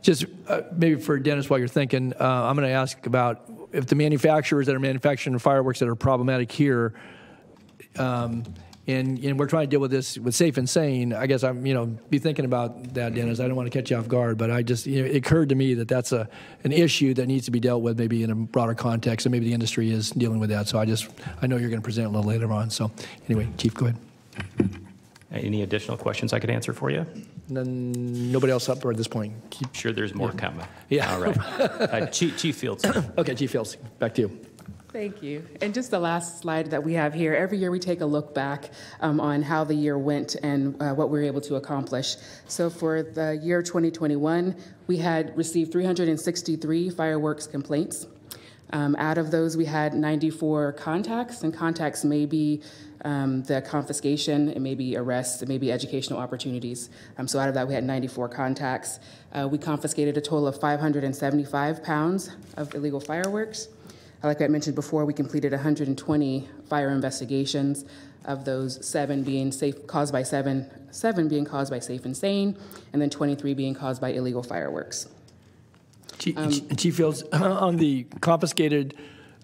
just maybe for Dennis, while you're thinking, I'm going to ask about if the manufacturers that are manufacturing fireworks that are problematic here, and we're trying to deal with this with safe and sane. I guess I'm, be thinking about that, Dennis. I don't want to catch you off guard, but it occurred to me that that's an issue that needs to be dealt with maybe in a broader context, and maybe the industry is dealing with that. So I know you're going to present a little later on. So anyway, Chief, go ahead. Any additional questions I could answer for you? Nobody else up at this point. Sure, there's more coming. Yeah. All right. Chief Fields. Okay, Chief Fields, back to you. Thank you. And just the last slide that we have here, every year we take a look back on how the year went and what we were able to accomplish. So for the year 2021, we had received 363 fireworks complaints. Out of those, we had 94 contacts, and contacts may be the confiscation, it may be arrests, it may be educational opportunities. So out of that, we had 94 contacts. We confiscated a total of 575 pounds of illegal fireworks. Like I mentioned before, we completed 120 fire investigations, of those 7 being caused by safe and sane, and then 23 being caused by illegal fireworks. Chief Fields, on the confiscated,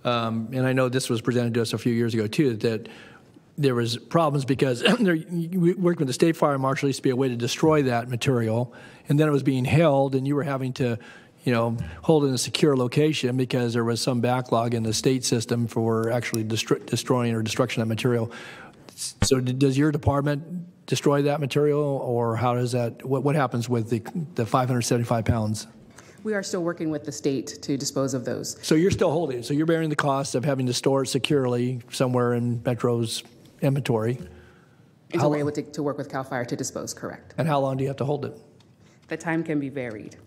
and I know this was presented to us a few years ago too, that there was problems because we worked with the state fire marshal, used to be a way to destroy that material, and then it was being held, and you were having to hold in a secure location because there was some backlog in the state system for actually destroying or destruction of that material. So does your department destroy that material, or how does that, what happens with the 575 pounds? We are still working with the state to dispose of those. So you're still holding it. So you're bearing the cost of having to store it securely somewhere in Metro's inventory. And so we're able to work with CAL FIRE to dispose, correct. And how long do you have to hold it? The time can be varied.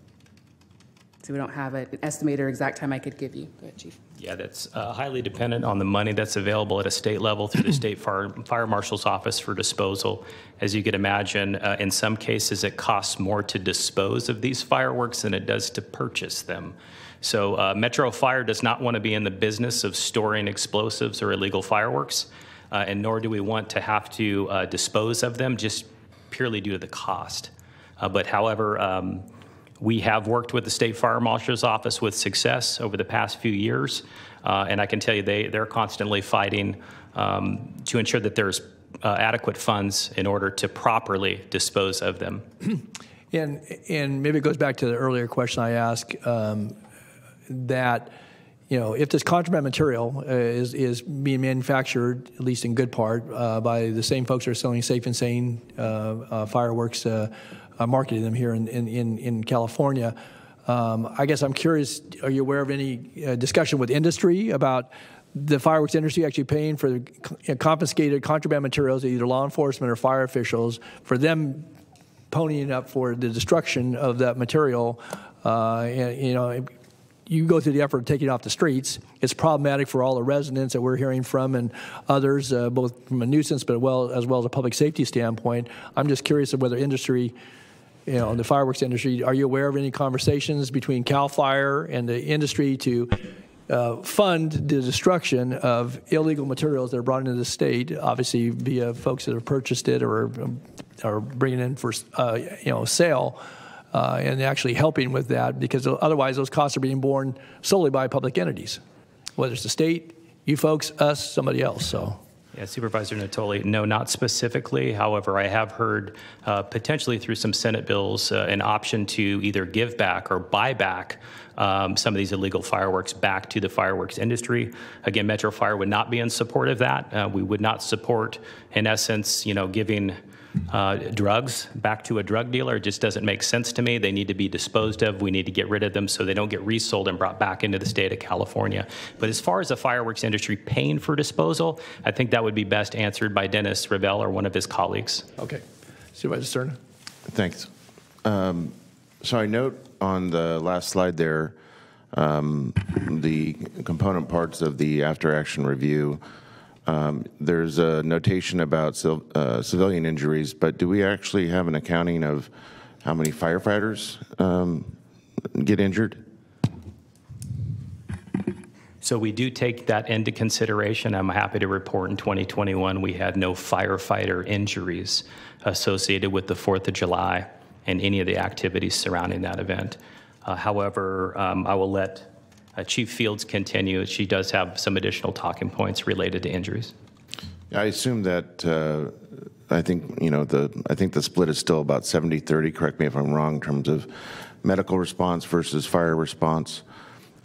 So we don't have an estimated or exact time I could give you. Go ahead, Chief. Yeah, that's highly dependent on the money that's available at a state level through the state fire marshal's office for disposal. As you can imagine, in some cases it costs more to dispose of these fireworks than it does to purchase them. So Metro Fire does not want to be in the business of storing explosives or illegal fireworks, and nor do we want to have to dispose of them just purely due to the cost. But however, we have worked with the State Fire Marshal's Office with success over the past few years, and I can tell you they're constantly fighting to ensure that there's adequate funds in order to properly dispose of them. And maybe it goes back to the earlier question I asked, that if this contraband material is being manufactured, at least in good part, by the same folks that are selling safe and sane fireworks, marketing them here in California. I guess I'm curious, are you aware of any discussion with industry about the fireworks industry actually paying for the confiscated contraband materials, either law enforcement or fire officials, for them ponying up for the destruction of that material? You go through the effort of taking it off the streets. It's problematic for all the residents that we're hearing from and others, both from a nuisance but as well as a public safety standpoint. I'm just curious of whether industry, the fireworks industry, are you aware of any conversations between CAL FIRE and the industry to fund the destruction of illegal materials that are brought into the state, obviously via folks that have purchased it or are bringing it in for sale, and actually helping with that, because otherwise those costs are being borne solely by public entities, whether it's the state, you folks, us, somebody else. So. Yeah, Supervisor Natoli, no, not specifically. However, I have heard potentially through some Senate bills an option to either give back or buy back some of these illegal fireworks back to the fireworks industry. Again, Metro Fire would not be in support of that. We would not support, in essence, giving drugs back to a drug dealer. It just doesn't make sense to me. They need to be disposed of. We need to get rid of them so they don't get resold and brought back into the state of California. But as far as the fireworks industry paying for disposal, I think that would be best answered by Dennis Revelle or one of his colleagues. Okay. Supervisor Cerna. Thanks. So I note on the last slide there the component parts of the after-action review. There's a notation about civilian injuries, but do we actually have an accounting of how many firefighters get injured? So we do take that into consideration. I'm happy to report in 2021 we had no firefighter injuries associated with the 4th of July and any of the activities surrounding that event. However, I will let Chief Fields continue. She does have some additional talking points related to injuries. I assume that I think the split is still about 70-30. Correct me if I'm wrong in terms of medical response versus fire response.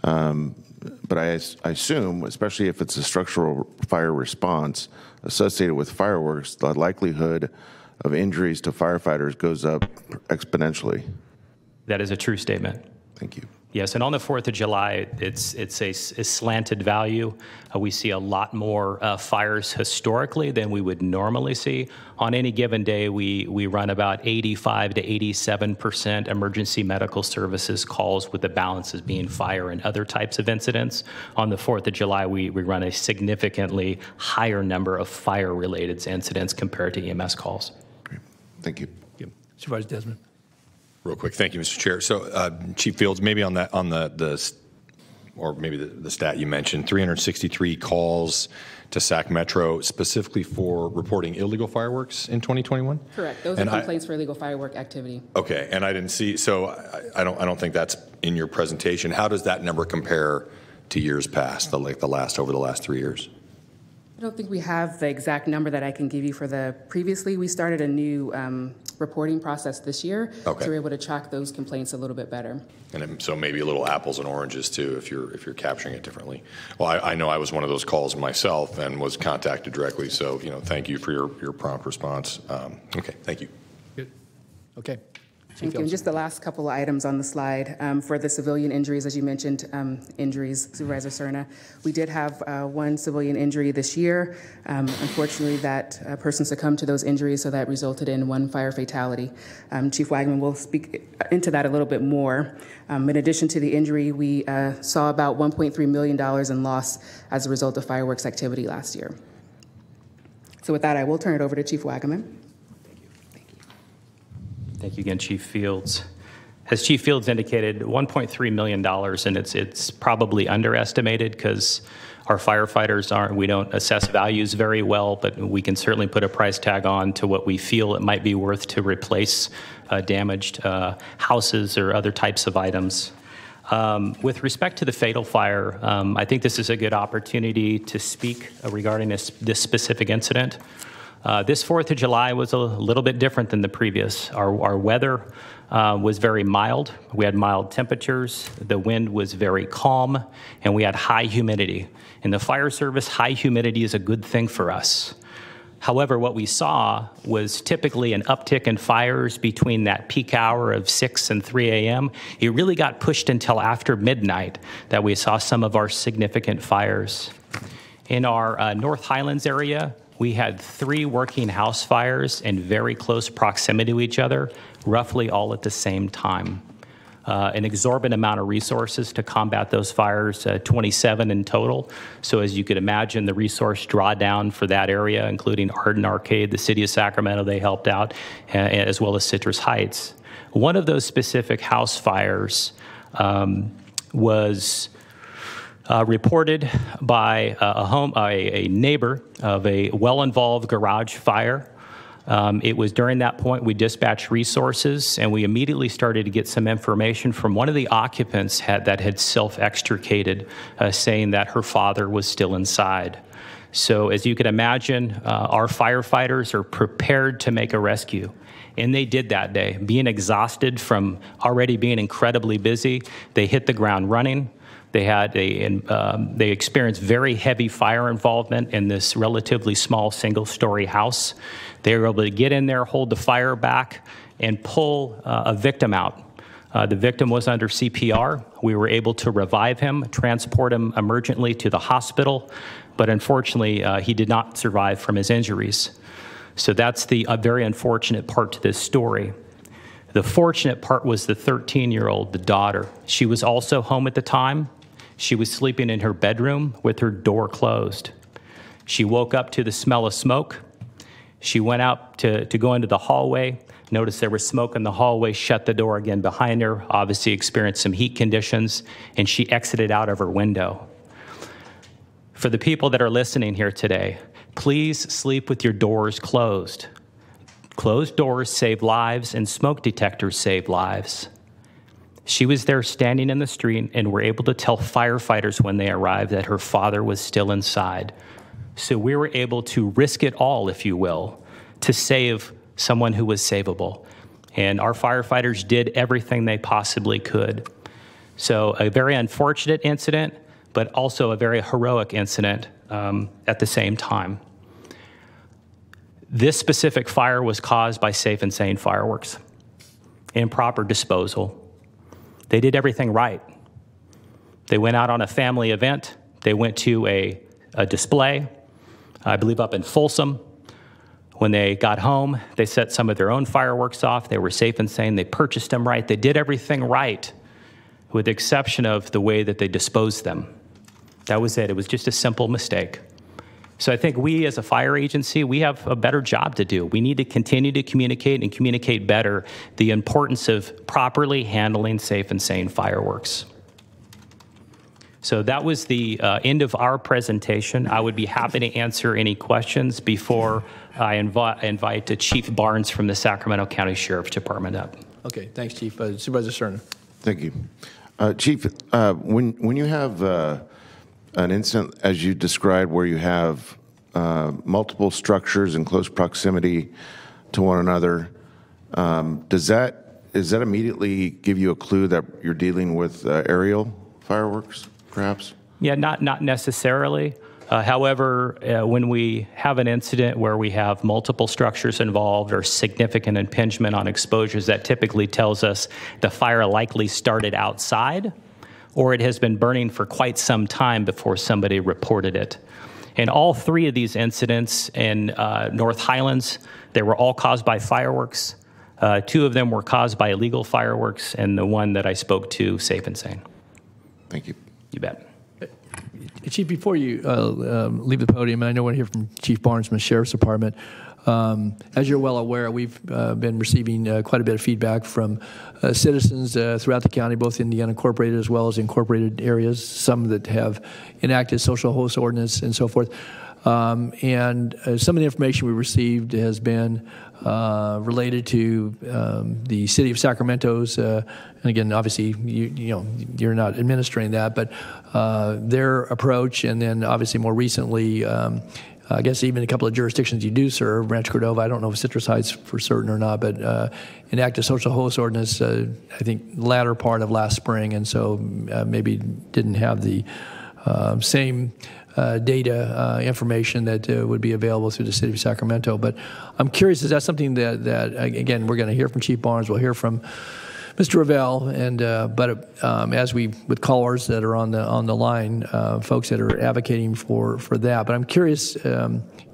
But I assume, especially if it's a structural fire response associated with fireworks, the likelihood of injuries to firefighters goes up exponentially. That is a true statement. Thank you. Yes, and on the 4th of July, it's a slanted value. We see a lot more fires historically than we would normally see. On any given day, we run about 85 to 87% emergency medical services calls, with the balances being fire and other types of incidents. On the 4th of July, we run a significantly higher number of fire-related incidents compared to EMS calls. Great. Thank you. Supervisor Desmond. Real quick, thank you, Mr. Chair. So, Chief Fields, maybe on that, or maybe the stat you mentioned, 363 calls to Sac Metro specifically for reporting illegal fireworks in 2021. Correct. Those are complaints for illegal firework activity. Okay, and I didn't see. So, I don't think that's in your presentation. How does that number compare to years past, over the last 3 years? I don't think we have the exact number that I can give you for the previously. We started a new reporting process this year, okay, so we're able to track those complaints a little bit better. And so maybe a little apples and oranges too, if you're capturing it differently. Well, I know I was one of those calls myself and was contacted directly. So thank you for your prompt response. Okay, thank you. Good. Okay. Thank you. And just the last couple of items on the slide. For the civilian injuries, as you mentioned, injuries, Supervisor Cerna, we did have one civilian injury this year. Unfortunately, that person succumbed to those injuries, so that resulted in one fire fatality. Chief Wagman will speak into that a little bit more. In addition to the injury, we saw about $1.3 million in loss as a result of fireworks activity last year. So with that, I will turn it over to Chief Wagaman. Thank you again, Chief Fields. As Chief Fields indicated, $1.3 million, and it's probably underestimated because our firefighters we don't assess values very well, but we can certainly put a price tag on to what we feel it might be worth to replace damaged houses or other types of items. With respect to the fatal fire, I think this is a good opportunity to speak regarding this specific incident. This 4th of July was a little bit different than the previous. Our weather was very mild. We had mild temperatures. The wind was very calm, and we had high humidity. In the fire service, high humidity is a good thing for us. However, what we saw was typically an uptick in fires between that peak hour of 6 and 3 a.m. It really got pushed until after midnight that we saw some of our significant fires. In our North Highlands area, we had 3 working house fires in very close proximity to each other, roughly all at the same time. An exorbitant amount of resources to combat those fires, 27 in total. So as you could imagine, the resource drawdown for that area, including Arden Arcade, the city of Sacramento, they helped out, as well as Citrus Heights. One of those specific house fires was reported by a neighbor of a well-involved garage fire. It was during that point we dispatched resources, and we immediately started to get some information from one of the occupants that had self-extricated, saying that her father was still inside. So as you can imagine, our firefighters are prepared to make a rescue. And they did that day. Being exhausted from already being incredibly busy, they hit the ground running. They experienced very heavy fire involvement in this relatively small single-story house. They were able to get in there, hold the fire back, and pull a victim out. The victim was under CPR. We were able to revive him, transport him emergently to the hospital, but unfortunately, he did not survive from his injuries. So that's the very unfortunate part to this story. The fortunate part was the 13-year-old, the daughter. She was also home at the time. She was sleeping in her bedroom with her door closed. She woke up to the smell of smoke. She went out to go into the hallway, noticed there was smoke in the hallway, shut the door again behind her, obviously experienced some heat conditions, and she exited out of her window. For the people that are listening here today, please sleep with your doors closed. Closed doors save lives, and smoke detectors save lives. She was there standing in the street and were able to tell firefighters when they arrived that her father was still inside. So we were able to risk it all, if you will, to save someone who was savable. And our firefighters did everything they possibly could. So a very unfortunate incident, but also a very heroic incident at the same time. This specific fire was caused by Safe and Sane Fireworks. Improper disposal. They did everything right. They went out on a family event. They went to a display, I believe up in Folsom. When they got home, they set some of their own fireworks off. They were safe and sane. They purchased them right. They did everything right, with the exception of the way that they disposed them. That was it. It was just a simple mistake. So I think we as a fire agency, we have a better job to do. We need to continue to communicate and communicate better the importance of properly handling safe and sane fireworks. So that was the end of our presentation. I would be happy to answer any questions before I invite Chief Barnes from the Sacramento County Sheriff's Department up. Okay, thanks, Chief. Supervisor Cerna. Thank you. Chief, when you have an incident, as you described, where you have multiple structures in close proximity to one another, does that immediately give you a clue that you're dealing with aerial fireworks, perhaps? Yeah, not necessarily. However, when we have an incident where we have multiple structures involved or significant impingement on exposures, that typically tells us the fire likely started outside or it has been burning for quite some time before somebody reported it. And all three of these incidents in North Highlands, they were all caused by fireworks. Two of them were caused by illegal fireworks, and the one that I spoke to, safe and sane. Thank you. You bet. Chief, before you leave the podium, and I know we're here from Chief Barnes from the Sheriff's Department, as you're well aware, we've been receiving quite a bit of feedback from citizens throughout the county, both in the unincorporated as well as incorporated areas, some that have enacted social host ordinance and so forth. And some of the information we received has been related to the city of Sacramento's, and again, obviously, you're not administering that, but their approach, and then obviously more recently, I guess even a couple of jurisdictions you do serve, Rancho Cordova, I don't know if Citrus Heights for certain or not, but enacted social host ordinance, I think, latter part of last spring, and so maybe didn't have the same data information that would be available through the city of Sacramento. But I'm curious, is that something that again, we're going to hear from Chief Barnes, we'll hear from Mr. Revelle, and but as we, with callers that are on the line, folks that are advocating for that. But I'm curious,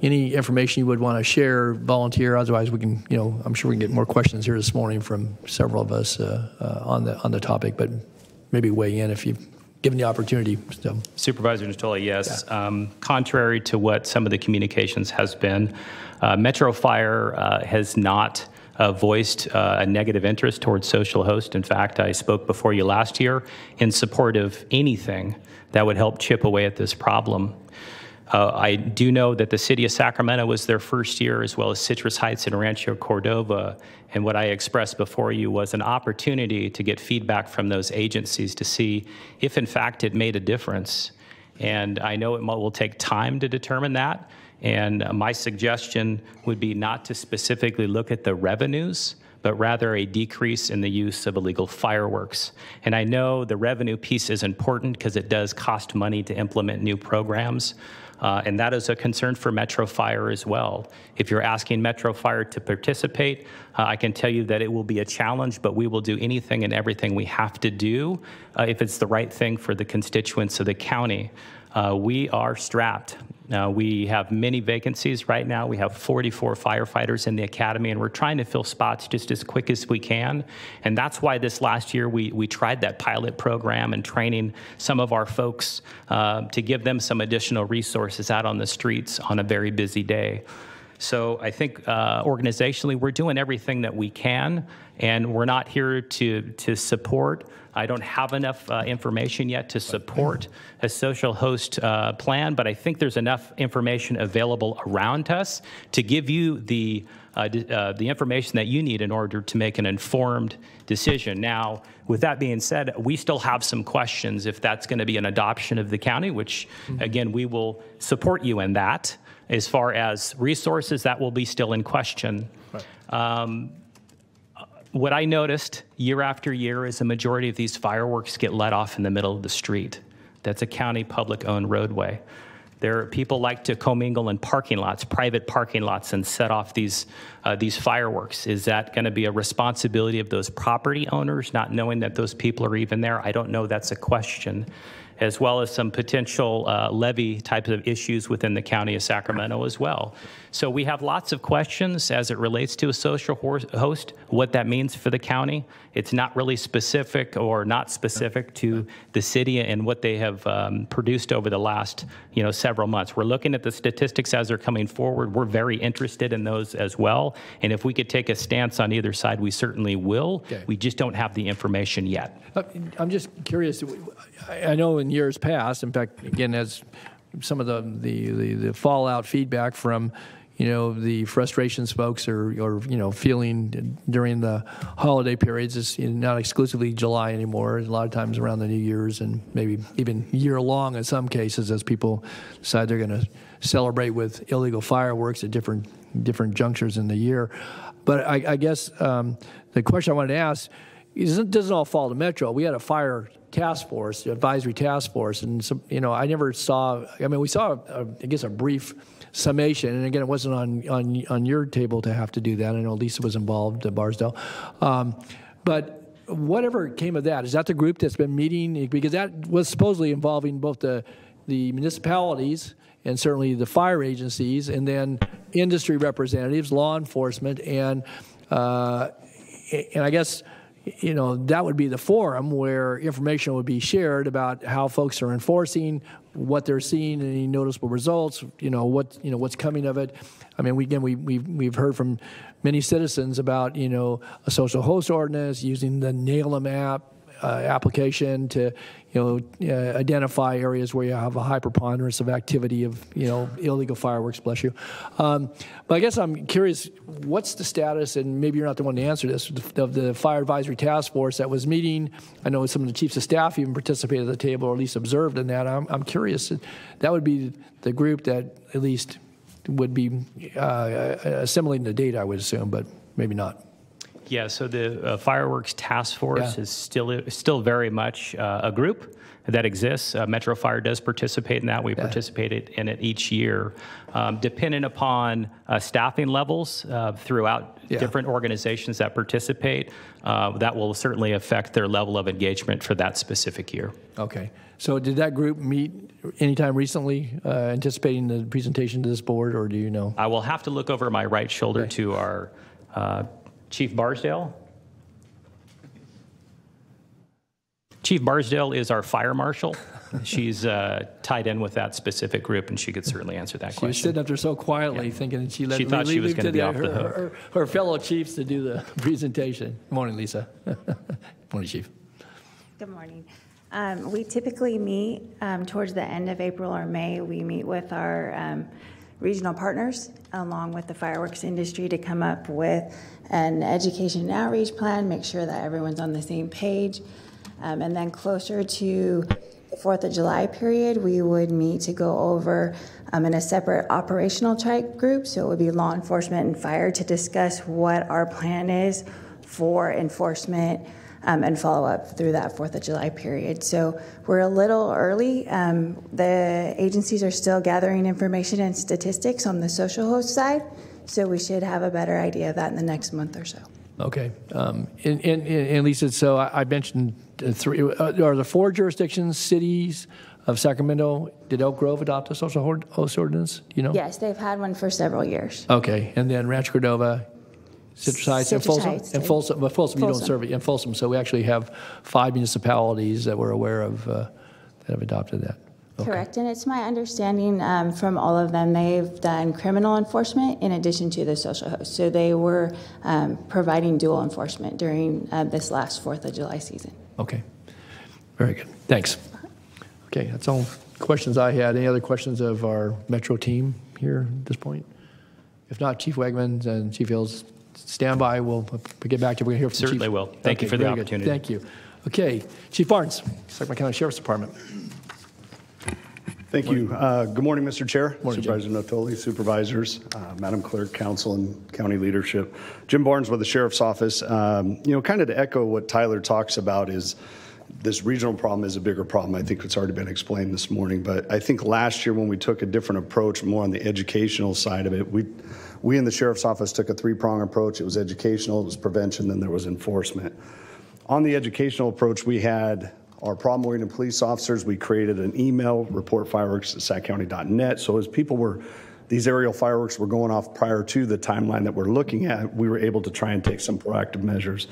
any information you would want to share, volunteer. Otherwise, we can, I'm sure we can get more questions here this morning from several of us on the topic. But maybe weigh in if you've given the opportunity. So. Supervisor Natoli, yes. Yeah. Contrary to what some of the communications has been, Metro Fire has not voiced a negative interest towards social host. In fact, I spoke before you last year in support of anything that would help chip away at this problem. I do know that the city of Sacramento was their first year, as well as Citrus Heights and Rancho Cordova. And what I expressed before you was an opportunity to get feedback from those agencies to see if, in fact, it made a difference. And I know it will take time to determine that. And my suggestion would be not to specifically look at the revenues, but rather a decrease in the use of illegal fireworks. And I know the revenue piece is important because it does cost money to implement new programs. And that is a concern for Metro Fire as well. If you're asking Metro Fire to participate, I can tell you that it will be a challenge, but we will do anything and everything we have to do if it's the right thing for the constituents of the county. We are strapped. We have many vacancies right now. We have 44 firefighters in the academy, and we're trying to fill spots just as quick as we can. And that's why this last year we tried that pilot program and training some of our folks to give them some additional resources out on the streets on a very busy day. So I think organizationally we're doing everything that we can, and we're not here to support I don't have enough information yet to support a social host plan, but I think there's enough information available around us to give you the information that you need in order to make an informed decision. Now, with that being said, we still have some questions if that's going to be an adoption of the county, which, again, we will support you in that. As far as resources, that will be still in question. Right. What I noticed year after year is a majority of these fireworks get let off in the middle of the street. That's a county public-owned roadway. People like to commingle in parking lots, private parking lots, and set off these fireworks. Is that going to be a responsibility of those property owners, not knowing that those people are even there? I don't know. That's a question, as well as some potential levy types of issues within the county of Sacramento as well. So we have lots of questions as it relates to a social host, what that means for the county. It's not really specific or not specific to the city and what they have produced over the last several months. We're looking at the statistics as they're coming forward. We're very interested in those as well. And if we could take a stance on either side, we certainly will. Okay. We just don't have the information yet. I'm just curious. I know in years past, in fact, again, as some of the fallout feedback from the frustrations folks are feeling during the holiday periods is not exclusively July anymore. A lot of times around the New Year's and maybe even year long in some cases as people decide they're going to celebrate with illegal fireworks at different junctures in the year. But I guess the question I wanted to ask is, it doesn't all fall to Metro. We had a fire task force, advisory task force, and I never saw. I mean, we saw a brief summation, and again, it wasn't on your table to have to do that. I know Lisa was involved at Barsdale, but whatever came of that, is that the group that's been meeting? Because that was supposedly involving both the municipalities and certainly the fire agencies, and then industry representatives, law enforcement, and I guess. That would be the forum where information would be shared about how folks are enforcing, what they're seeing, any noticeable results, what's coming of it. I mean, we've heard from many citizens about, a social host ordinance, using the NALM app, application to, identify areas where you have a high preponderance of activity of, illegal fireworks, bless you. But I guess I'm curious, what's the status, and maybe you're not the one to answer this, of the Fire Advisory Task Force that was meeting? I know some of the chiefs of staff even participated at the table, or at least observed in that. I'm curious. That would be the group that at least would be assimilating the data, I would assume, but maybe not. Yeah, so the Fireworks Task Force is still very much a group that exists. Metro Fire does participate in that. We participate in it each year. Depending upon staffing levels throughout different organizations that participate, that will certainly affect their level of engagement for that specific year. Okay. So did that group meet anytime recently, anticipating the presentation to this board, or do you know? I will have to look over my right shoulder to our Chief Barsdale. Chief Barsdale is our fire marshal. She's tied in with that specific group, and she could certainly answer that question. She was sitting up there so quietly thinking she thought she was going to be off the hook. Her fellow chiefs to do the presentation. Good morning, Lisa. Morning, Chief. Good morning. We typically meet towards the end of April or May. We meet with our regional partners along with the fireworks industry to come up with an education and outreach plan, make sure that everyone's on the same page. And then closer to the 4th of July period, we would meet to go over in a separate operational type group. So it would be law enforcement and fire to discuss what our plan is for enforcement and follow up through that 4th of July period. So we're a little early. The agencies are still gathering information and statistics on the social host side. So we should have a better idea of that in the next month or so. Okay. And Lisa, so I mentioned three. Are the 4 jurisdictions, cities of Sacramento, did Elk Grove adopt a social host ordinance? Do you know? Yes, they've had one for several years. Okay. And then Rancho Cordova, Citrus Heights, and Folsom? And Folsom, but Folsom, you don't serve it in Folsom. So we actually have 5 municipalities that we're aware of that have adopted that. Okay. Correct, and it's my understanding from all of them, they've done criminal enforcement in addition to the social host. So they were providing dual enforcement during this last 4th of July season. Okay. Very good. Thanks. Okay, that's all questions I had. Any other questions of our Metro team here at this point? If not, Chief Wegmans and Chief Hills, stand by. We'll get back to you. We're going to hear from Certainly Chief. will. Thank you for the very good. opportunity. Thank you. Okay, Chief Barnes, Sacramento County Sheriff's Department. Thank you. Good morning, Mr. Chair, Morning, Supervisor Natoli, Supervisors, Madam Clerk, Council, and County Leadership. Jim Barnes with the Sheriff's Office. Kind of to echo what Tyler talks about is this regional problem is a bigger problem. I think it's already been explained this morning, but I think last year when we took a different approach, more on the educational side of it, we in the Sheriff's Office took a three-prong approach. It was educational, it was prevention, then there was enforcement. On the educational approach, we had our problem-oriented police officers. We created an email, reportfireworks@saccounty.net. So as these aerial fireworks were going off prior to the timeline that we're looking at, we were able to try and take some proactive measures.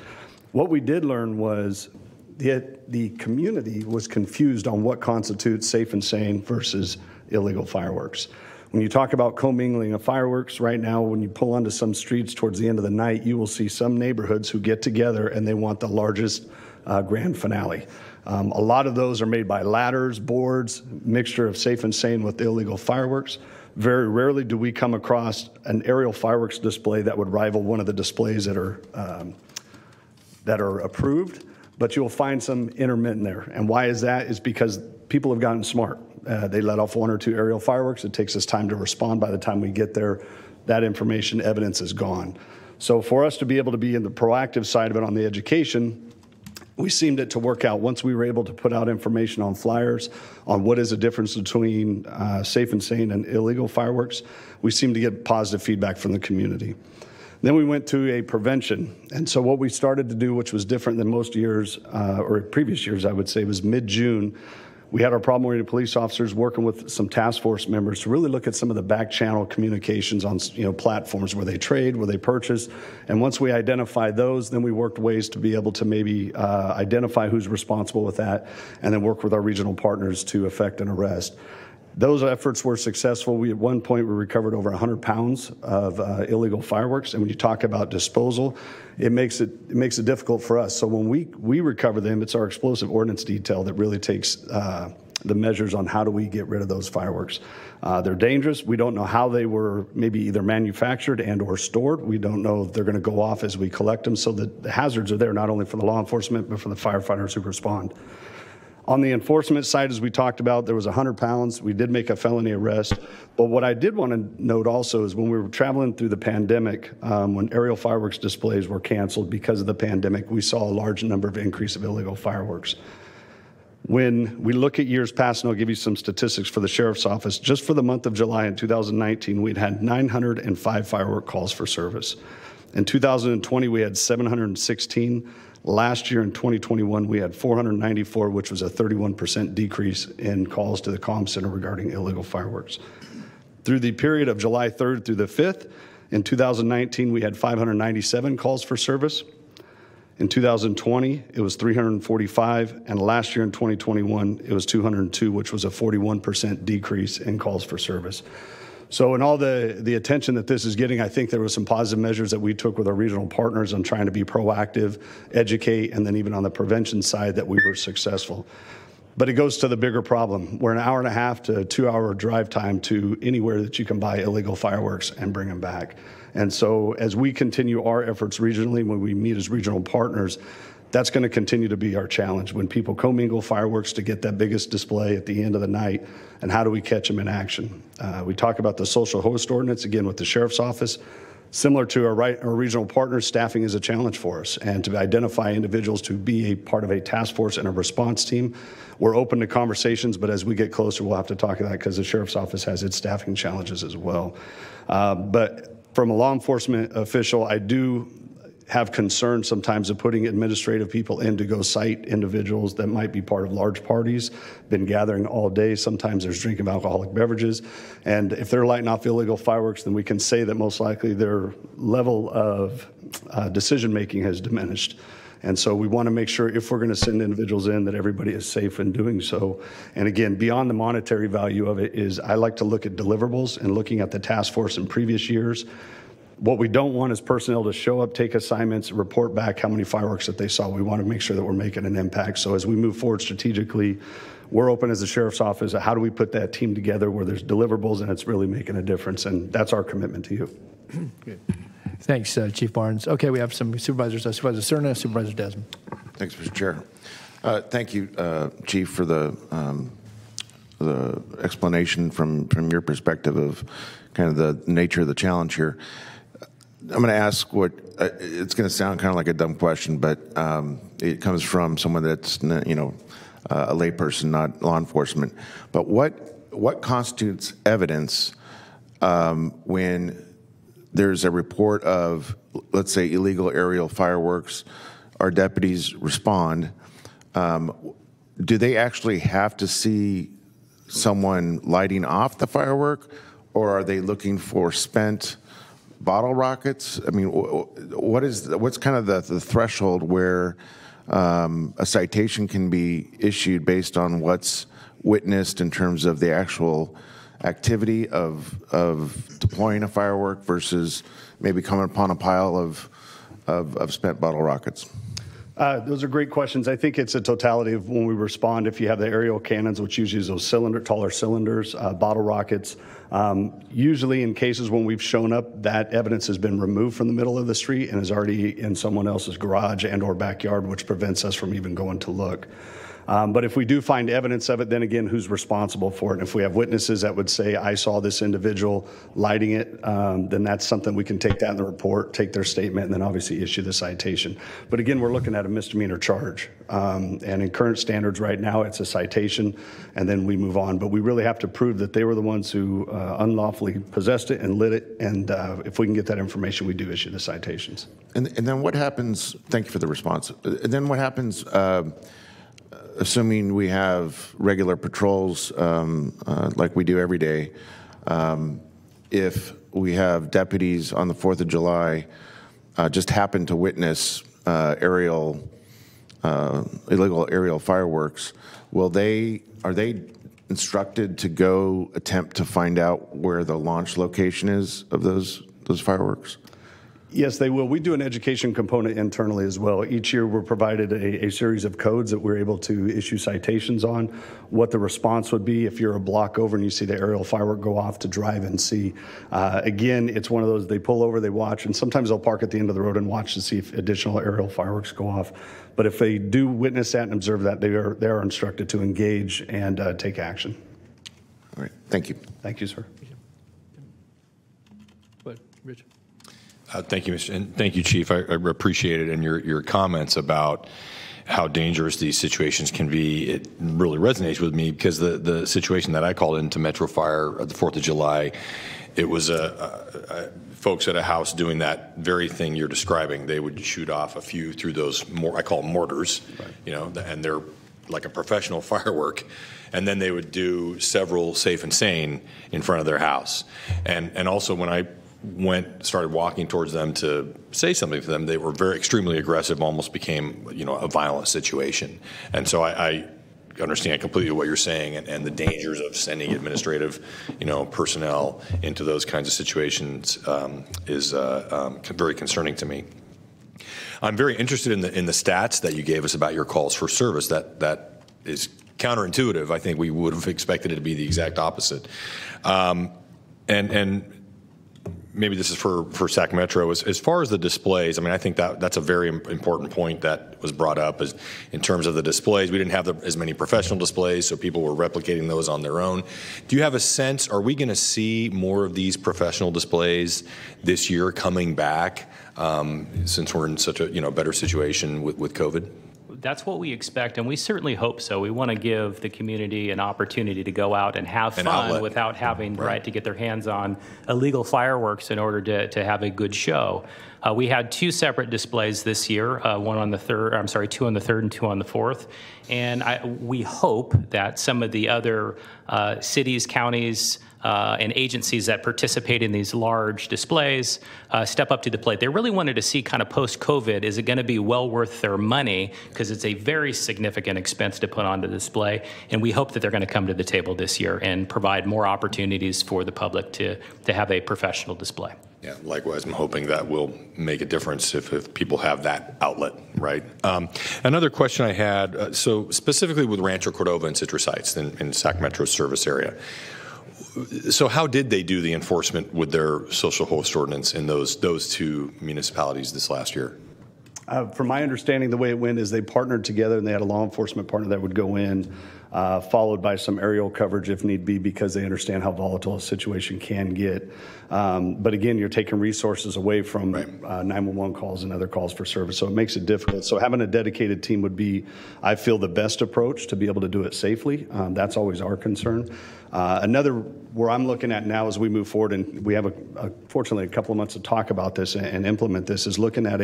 What we did learn was the community was confused on what constitutes safe and sane versus illegal fireworks. When you talk about commingling of fireworks right now, when you pull onto some streets towards the end of the night, you will see some neighborhoods who get together and they want the largest grand finale. A lot of those are made by ladders, boards, mixture of safe and sane with illegal fireworks. Very rarely do we come across an aerial fireworks display that would rival one of the displays that are approved, but you'll find some intermittent there. And why is that? Is because people have gotten smart. They let off one or two aerial fireworks. It takes us time to respond. By the time we get there, that information, evidence is gone. So for us to be able to be in the proactive side of it on the education, we seemed it to work out once we were able to put out information on flyers on what is the difference between safe and sane and illegal fireworks. We seemed to get positive feedback from the community. Then we went to a prevention. And so what we started to do, which was different than most years, or previous years, I would say, was mid-June. We had our problem-oriented police officers working with some task force members to really look at some of the back channel communications on platforms where they trade, where they purchase. And once we identified those, then we worked ways to be able to maybe identify who's responsible with that and then work with our regional partners to effect an arrest. Those efforts were successful. At one point, we recovered over 100 pounds of illegal fireworks. And when you talk about disposal, it makes it difficult for us. So when we recover them, it's our explosive ordnance detail that really takes the measures on how do we get rid of those fireworks. They're dangerous. We don't know how they were maybe either manufactured and or stored. We don't know if they're going to go off as we collect them. So the hazards are there not only for the law enforcement, but for the firefighters who respond. On the enforcement side, as we talked about, there was 100 pounds. We did make a felony arrest. But what I did want to note also is when we were traveling through the pandemic, when aerial fireworks displays were canceled because of the pandemic, we saw a large number of increase of illegal fireworks. When we look at years past, and I'll give you some statistics for the Sheriff's Office, just for the month of July in 2019, we'd had 905 firework calls for service. In 2020, we had 716. Last year in 2021, we had 494, which was a 31% decrease in calls to the comm center regarding illegal fireworks. Through the period of July 3rd through the 5th, in 2019, we had 597 calls for service. In 2020, it was 345, and last year in 2021, it was 202, which was a 41% decrease in calls for service. So in all the attention that this is getting, I think there were some positive measures that we took with our regional partners on trying to be proactive, educate, and then even on the prevention side that we were successful. But it goes to the bigger problem. We're an hour and a half to 2 hour drive time to anywhere that you can buy illegal fireworks and bring them back. And so as we continue our efforts regionally, when we meet as regional partners, that's going to continue to be our challenge. When people commingle fireworks to get that biggest display at the end of the night, and how do we catch them in action? We talk about the social host ordinance, again, with the Sheriff's Office. Similar to our regional partners, staffing is a challenge for us. And to identify individuals to be a part of a task force and a response team, we're open to conversations, but as we get closer, we'll have to talk about that because the Sheriff's Office has its staffing challenges as well. But from a law enforcement official, I do have concerns sometimes of putting administrative people in to go cite individuals that might be part of large parties, been gathering all day. Sometimes there's drinking of alcoholic beverages. And if they're lighting off illegal fireworks, then we can say that most likely their level of decision-making has diminished. And so we want to make sure if we're going to send individuals in that everybody is safe in doing so. And again, beyond the monetary value of it is I like to look at deliverables and looking at the task force in previous years. What we don't want is personnel to show up, take assignments, report back how many fireworks that they saw. We want to make sure that we're making an impact. So as we move forward strategically, we're open as the sheriff's office. How do we put that team together where there's deliverables and it's really making a difference? And that's our commitment to you. Good. Thanks, Chief Barnes. Okay, we have some supervisors. Supervisor Cerna, Supervisor Desmond. Thanks, Mr. Chair. Thank you, Chief, for the explanation from your perspective of kind of the nature of the challenge here. I'm going to ask what it's going to sound kind of like a dumb question, but it comes from someone that's a layperson, not law enforcement. But what constitutes evidence when there's a report of, let's say, illegal aerial fireworks? Our deputies respond. Do they actually have to see someone lighting off the firework, or are they looking for spent bottle rockets? I mean, what's kind of the threshold where a citation can be issued based on what's witnessed in terms of the actual activity of deploying a firework versus maybe coming upon a pile of spent bottle rockets? Those are great questions. I think it's a totality of when we respond. If you have the aerial cannons, which usually is those taller cylinders, bottle rockets, usually in cases when we've shown up, that evidence has been removed from the middle of the street and is already in someone else's garage and or backyard, which prevents us from even going to look. But if we do find evidence of it, then again, who's responsible for it? And if we have witnesses that would say, I saw this individual lighting it, then that's something we can take that in the report, take their statement, and then obviously issue the citation. But again, we're looking at a misdemeanor charge. And in current standards right now, it's a citation, and then we move on. But we really have to prove that they were the ones who unlawfully possessed it and lit it. And if we can get that information, we do issue the citations. And then what happens, thank you for the response, and then what happens, assuming we have regular patrols like we do every day, if we have deputies on the 4th of July just happen to witness illegal aerial fireworks, are they instructed to go attempt to find out where the launch location is of those fireworks? Yes, they will. We do an education component internally as well. Each year we're provided a series of codes that we're able to issue citations on, what the response would be if you're a block over and you see the aerial firework go off, to drive and see. Again, it's one of those, they pull over, they watch, and sometimes they'll park at the end of the road and watch to see if additional aerial fireworks go off. But if they do witness that and observe that, they are instructed to engage and take action. All right. Thank you. Thank you, sir. Go ahead, Rich. Thank you, Mr. And thank you, Chief. I appreciate it, and your comments about how dangerous these situations can be. It really resonates with me because the situation that I called into Metro Fire at the 4th of July, it was folks at a house doing that very thing you're describing. They would shoot off a few through those, I call them mortars, right. And they're like a professional firework. And then they would do several safe and sane in front of their house. And also when I started walking towards them to say something to them, they were extremely aggressive, almost became, a violent situation. And so I understand completely what you're saying and the dangers of sending administrative, personnel into those kinds of situations is very concerning to me. I'm very interested in the stats that you gave us about your calls for service. That is counterintuitive. I think we would have expected it to be the exact opposite. And maybe this is for Sac Metro. As far as the displays, I think that's a very important point that was brought up. Is in terms of the displays, we didn't have as many professional displays, so people were replicating those on their own. Do you have a sense? Are we going to see more of these professional displays this year coming back since we're in such a better situation with COVID? That's what we expect, and we certainly hope so. We want to give the community an opportunity to go out and have fun without having to get their hands on illegal fireworks in order to have a good show. We had 2 separate displays this year, two on the 3rd and 2 on the 4th. And we hope that some of the other cities, counties, and agencies that participate in these large displays step up to the plate. They really wanted to see kind of post-COVID, is it going to be well worth their money, because it's a very significant expense to put on the display, and we hope that they're going to come to the table this year and provide more opportunities for the public to have a professional display. Yeah, likewise, I'm hoping that will make a difference if people have that outlet, right? Another question I had, so specifically with Rancho Cordova and Citrus Heights in Sacramento service area, so how did they do the enforcement with their social host ordinance in those two municipalities this last year? From my understanding, the way it went is they partnered together and they had a law enforcement partner that would go in, followed by some aerial coverage if need be, because they understand how volatile a situation can get. But again, you're taking resources away from 911 calls and other calls for service, so it makes it difficult. So having a dedicated team would be, I feel, the best approach to be able to do it safely. That's always our concern. Another where I'm looking at now as we move forward, and we have fortunately a couple of months to talk about this and implement this, is looking at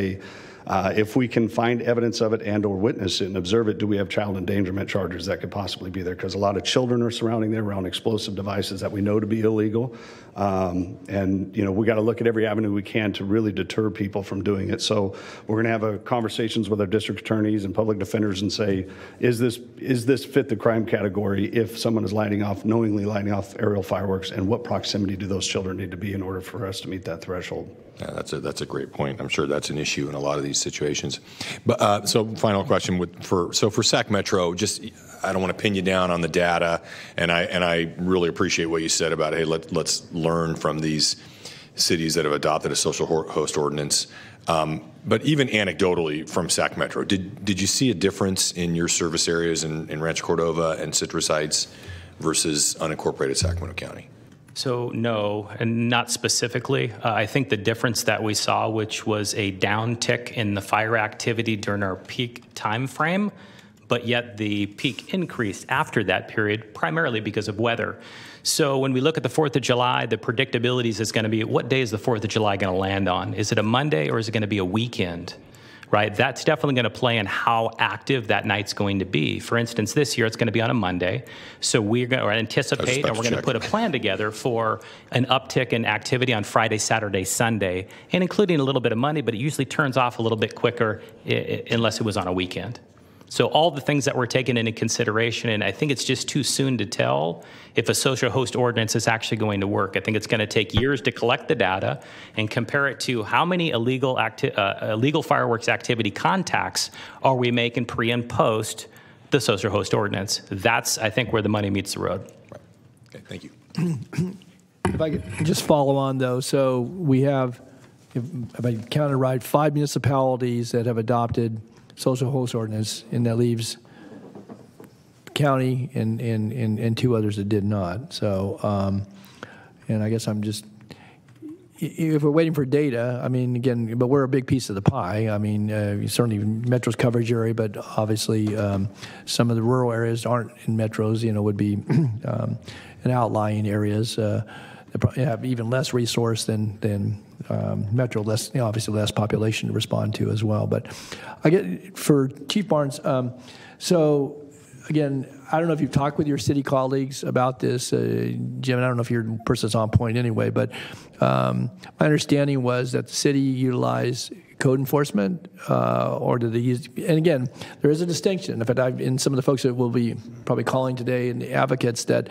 if we can find evidence of it and or witness it and observe it, do we have child endangerment charges that could possibly be there? Because a lot of children are surrounding there around explosive devices that we know to be illegal. And, we got to look at every avenue we can to really deter people from doing it. So we're going to have conversations with our district attorneys and public defenders and say, is this fit the crime category if someone is knowingly lighting off aerial fireworks, and what proximity do those children need to be in order for us to meet that threshold? Yeah, that's a great point. I'm sure that's an issue in a lot of these situations. But so final question for Sac Metro, just I don't want to pin you down on the data, and I really appreciate what you said about, hey, let's learn from these cities that have adopted a social host ordinance. But even anecdotally from Sac Metro, did you see a difference in your service areas in Rancho Cordova and Citrus Heights versus unincorporated Sacramento County? So no, and not specifically. I think the difference that we saw, which was a downtick in the fire activity during our peak time frame, but yet the peak increased after that period, primarily because of weather. So when we look at the 4th of July, the predictability is going to be, what day is the 4th of July going to land on? Is it a Monday or is it going to be a weekend? Right, that's definitely going to play in how active that night's going to be. For instance, this year it's going to be on a Monday, so we're going to anticipate and we're going to put a plan together for an uptick in activity on Friday, Saturday, Sunday, and including a little bit of money, but it usually turns off a little bit quicker unless it was on a weekend. So all the things that we're taking into consideration, and I think it's just too soon to tell if a social host ordinance is actually going to work. I think it's going to take years to collect the data and compare it to how many illegal fireworks activity contacts are we making pre and post the social host ordinance. That's, I think, where the money meets the road. Right. Okay, thank you. If I could just follow on, though. So we have, if I counted right, 5 municipalities that have adopted social host ordinance, and that leaves county and 2 others that did not. So, and I guess I'm just, if we're waiting for data, I mean, again, but we're a big piece of the pie. I mean, certainly Metro's coverage area, but obviously some of the rural areas aren't in Metros, would be in outlying areas that probably have even less resource than Metro, obviously less population to respond to as well. But I get for Chief Barnes. So again, I don't know if you've talked with your city colleagues about this, Jim. And I don't know if your person's on point anyway. But my understanding was that the city utilized code enforcement, or do they use? And again, there is a distinction. In fact, in some of the folks that will be probably calling today and the advocates that,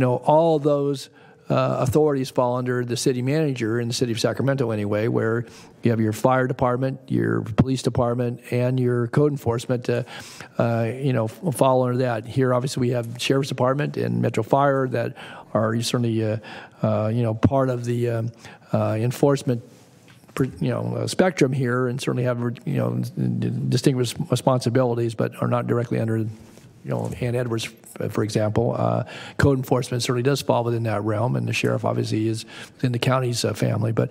all of those authorities fall under the city manager in the city of Sacramento anyway, where you have your fire department, your police department, and your code enforcement fall under that. Here, obviously, we have sheriff's department and Metro Fire that are certainly part of the enforcement spectrum here, and certainly have distinct responsibilities, but are not directly under Ann Edwards, for example. Code enforcement certainly does fall within that realm, and the sheriff obviously is within the county's family. But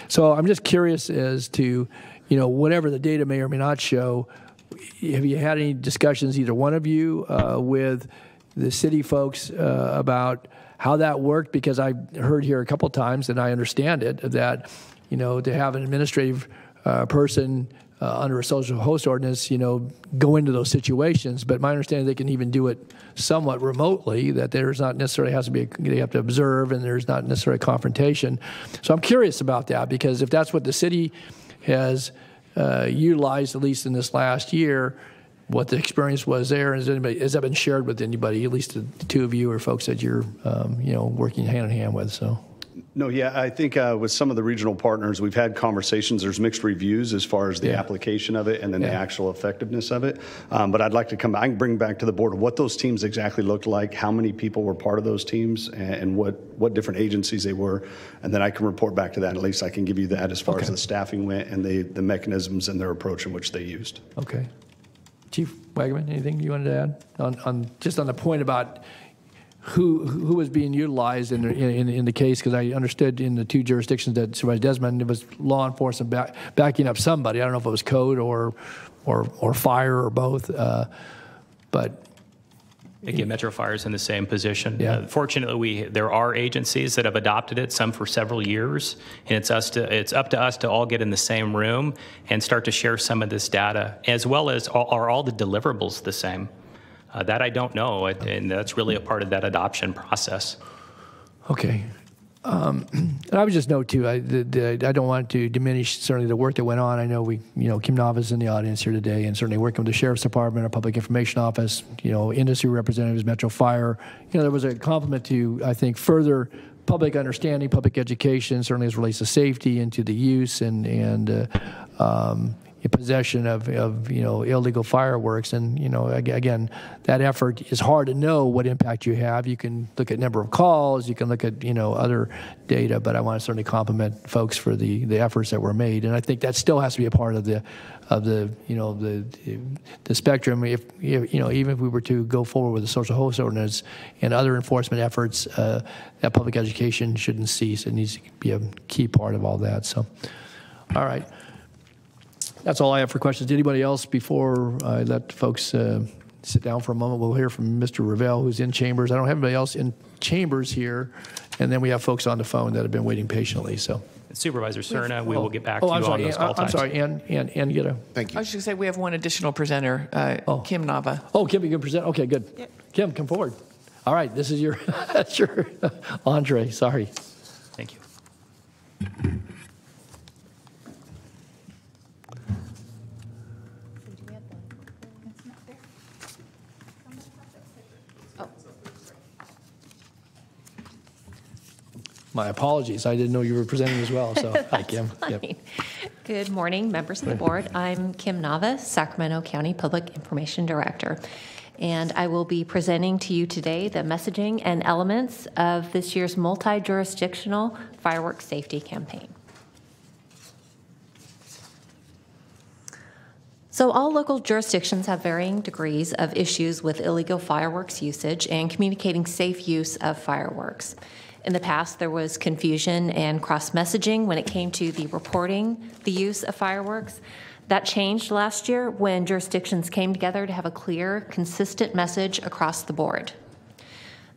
so I'm just curious as to, whatever the data may or may not show, have you had any discussions, either one of you, with the city folks about how that worked? Because I heard here a couple times, and I understand it, that, to have an administrative person under a social host ordinance, go into those situations. But my understanding, they can even do it somewhat remotely, that there's not necessarily has to be, they have to observe, and there's not necessarily a confrontation. So I'm curious about that, because if that's what the city has utilized, at least in this last year, what the experience was there, has that been shared with anybody, at least the two of you or folks that you're, working hand in hand with? So. No, yeah, I think with some of the regional partners, we've had conversations. There's mixed reviews as far as the application of it and then the actual effectiveness of it. But I'd like to I can bring back to the board what those teams exactly looked like, how many people were part of those teams, and what different agencies they were. And then I can report back to that. At least I can give you that as far as the staffing went and the mechanisms and their approach in which they used. Okay. Chief Wagaman, anything you wanted to add on just on the point about who was being utilized in the case? Because I understood in the two jurisdictions that Supervisor Desmond, it was law enforcement backing up somebody. I don't know if it was code or fire or both, but. Again, Metro Fire is in the same position. Yeah. Fortunately, there are agencies that have adopted it, some for several years, and it's up to us to all get in the same room and start to share some of this data, as well as are all the deliverables the same? That I don't know, and that's really a part of that adoption process. Okay. And I would just note, too, I don't want to diminish certainly the work that went on. I know Kim Nava's in the audience here today, and certainly working with the Sheriff's Department, our Public Information Office, industry representatives, Metro Fire. There was a complement to, I think, further public understanding, public education, certainly as it relates to safety and to the use and possession of illegal fireworks. And again, that effort is hard to know what impact you have. You can look at number of calls, you can look at other data, but I want to certainly compliment folks for the efforts that were made. And I think that still has to be a part of the spectrum. If even if we were to go forward with the social host ordinance and other enforcement efforts, that public education shouldn't cease. It needs to be a key part of all that. So, all right. That's all I have for questions. Anybody else before I let folks sit down for a moment? We'll hear from Mr. Ravel, who's in chambers. I don't have anybody else in chambers here. And then we have folks on the phone that have been waiting patiently. So, Supervisor Cerna, we will get back to you on those call I'm times. sorry, Ann, get a. Thank you. I was just going to say we have one additional presenter, Kim Nava. Oh, Kim, you can present? Okay, good. Yep. Kim, come forward. All right, this is your, that's your entree. Sorry. Thank you. My apologies. I didn't know you were presenting as well. So, hi, Kim. Yep. Good morning, members of the board. I'm Kim Nava, Sacramento County Public Information Director, and I will be presenting to you today the messaging and elements of this year's multi-jurisdictional fireworks safety campaign. So all local jurisdictions have varying degrees of issues with illegal fireworks usage and communicating safe use of fireworks. In the past, there was confusion and cross-messaging when it came to the reporting the use of fireworks. That changed last year when jurisdictions came together to have a clear, consistent message across the board.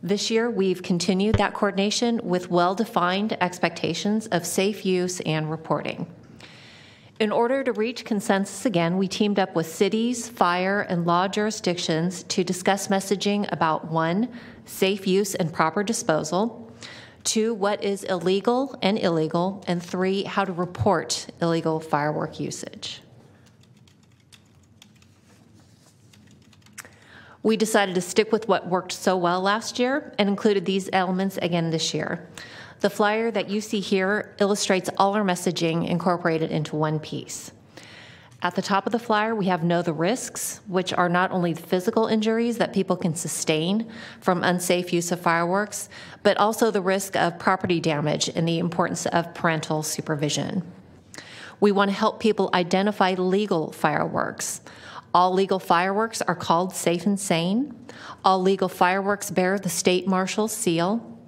This year, we've continued that coordination with well-defined expectations of safe use and reporting. In order to reach consensus again, we teamed up with cities, fire, and law jurisdictions to discuss messaging about 1, safe use and proper disposal, 2, what is illegal and illegal, and 3, how to report illegal firework usage. We decided to stick with what worked so well last year and included these elements again this year. The flyer that you see here illustrates all our messaging incorporated into one piece. At the top of the flyer, we have Know the Risks, which are not only the physical injuries that people can sustain from unsafe use of fireworks, but also the risk of property damage and the importance of parental supervision. We want to help people identify legal fireworks. All legal fireworks are called safe and sane. All legal fireworks bear the state marshal's seal.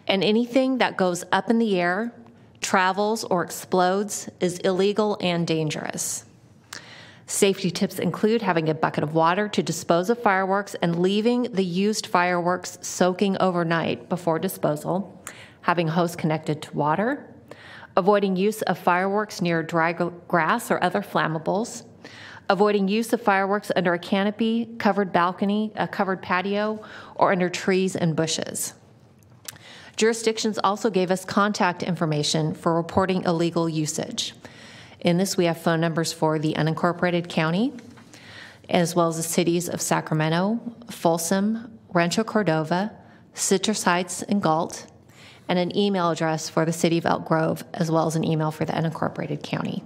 And anything that goes up in the air, travels, or explodes is illegal and dangerous. Safety tips include having a bucket of water to dispose of fireworks and leaving the used fireworks soaking overnight before disposal, having a hose connected to water, avoiding use of fireworks near dry grass or other flammables, avoiding use of fireworks under a canopy, covered balcony, a covered patio, or under trees and bushes. Jurisdictions also gave us contact information for reporting illegal usage. In this, we have phone numbers for the unincorporated county, as well as the cities of Sacramento, Folsom, Rancho Cordova, Citrus Heights, and Galt, and an email address for the city of Elk Grove, as well as an email for the unincorporated county.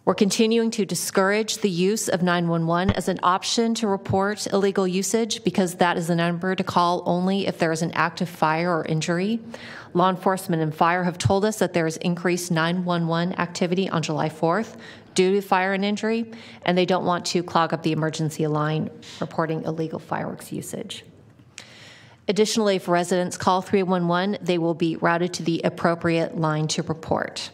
We're continuing to discourage the use of 911 as an option to report illegal usage because that is the number to call only if there is an active fire or injury. Law enforcement and fire have told us that there is increased 911 activity on July 4th due to fire and injury, and they don't want to clog up the emergency line reporting illegal fireworks usage. Additionally, if residents call 311, they will be routed to the appropriate line to report.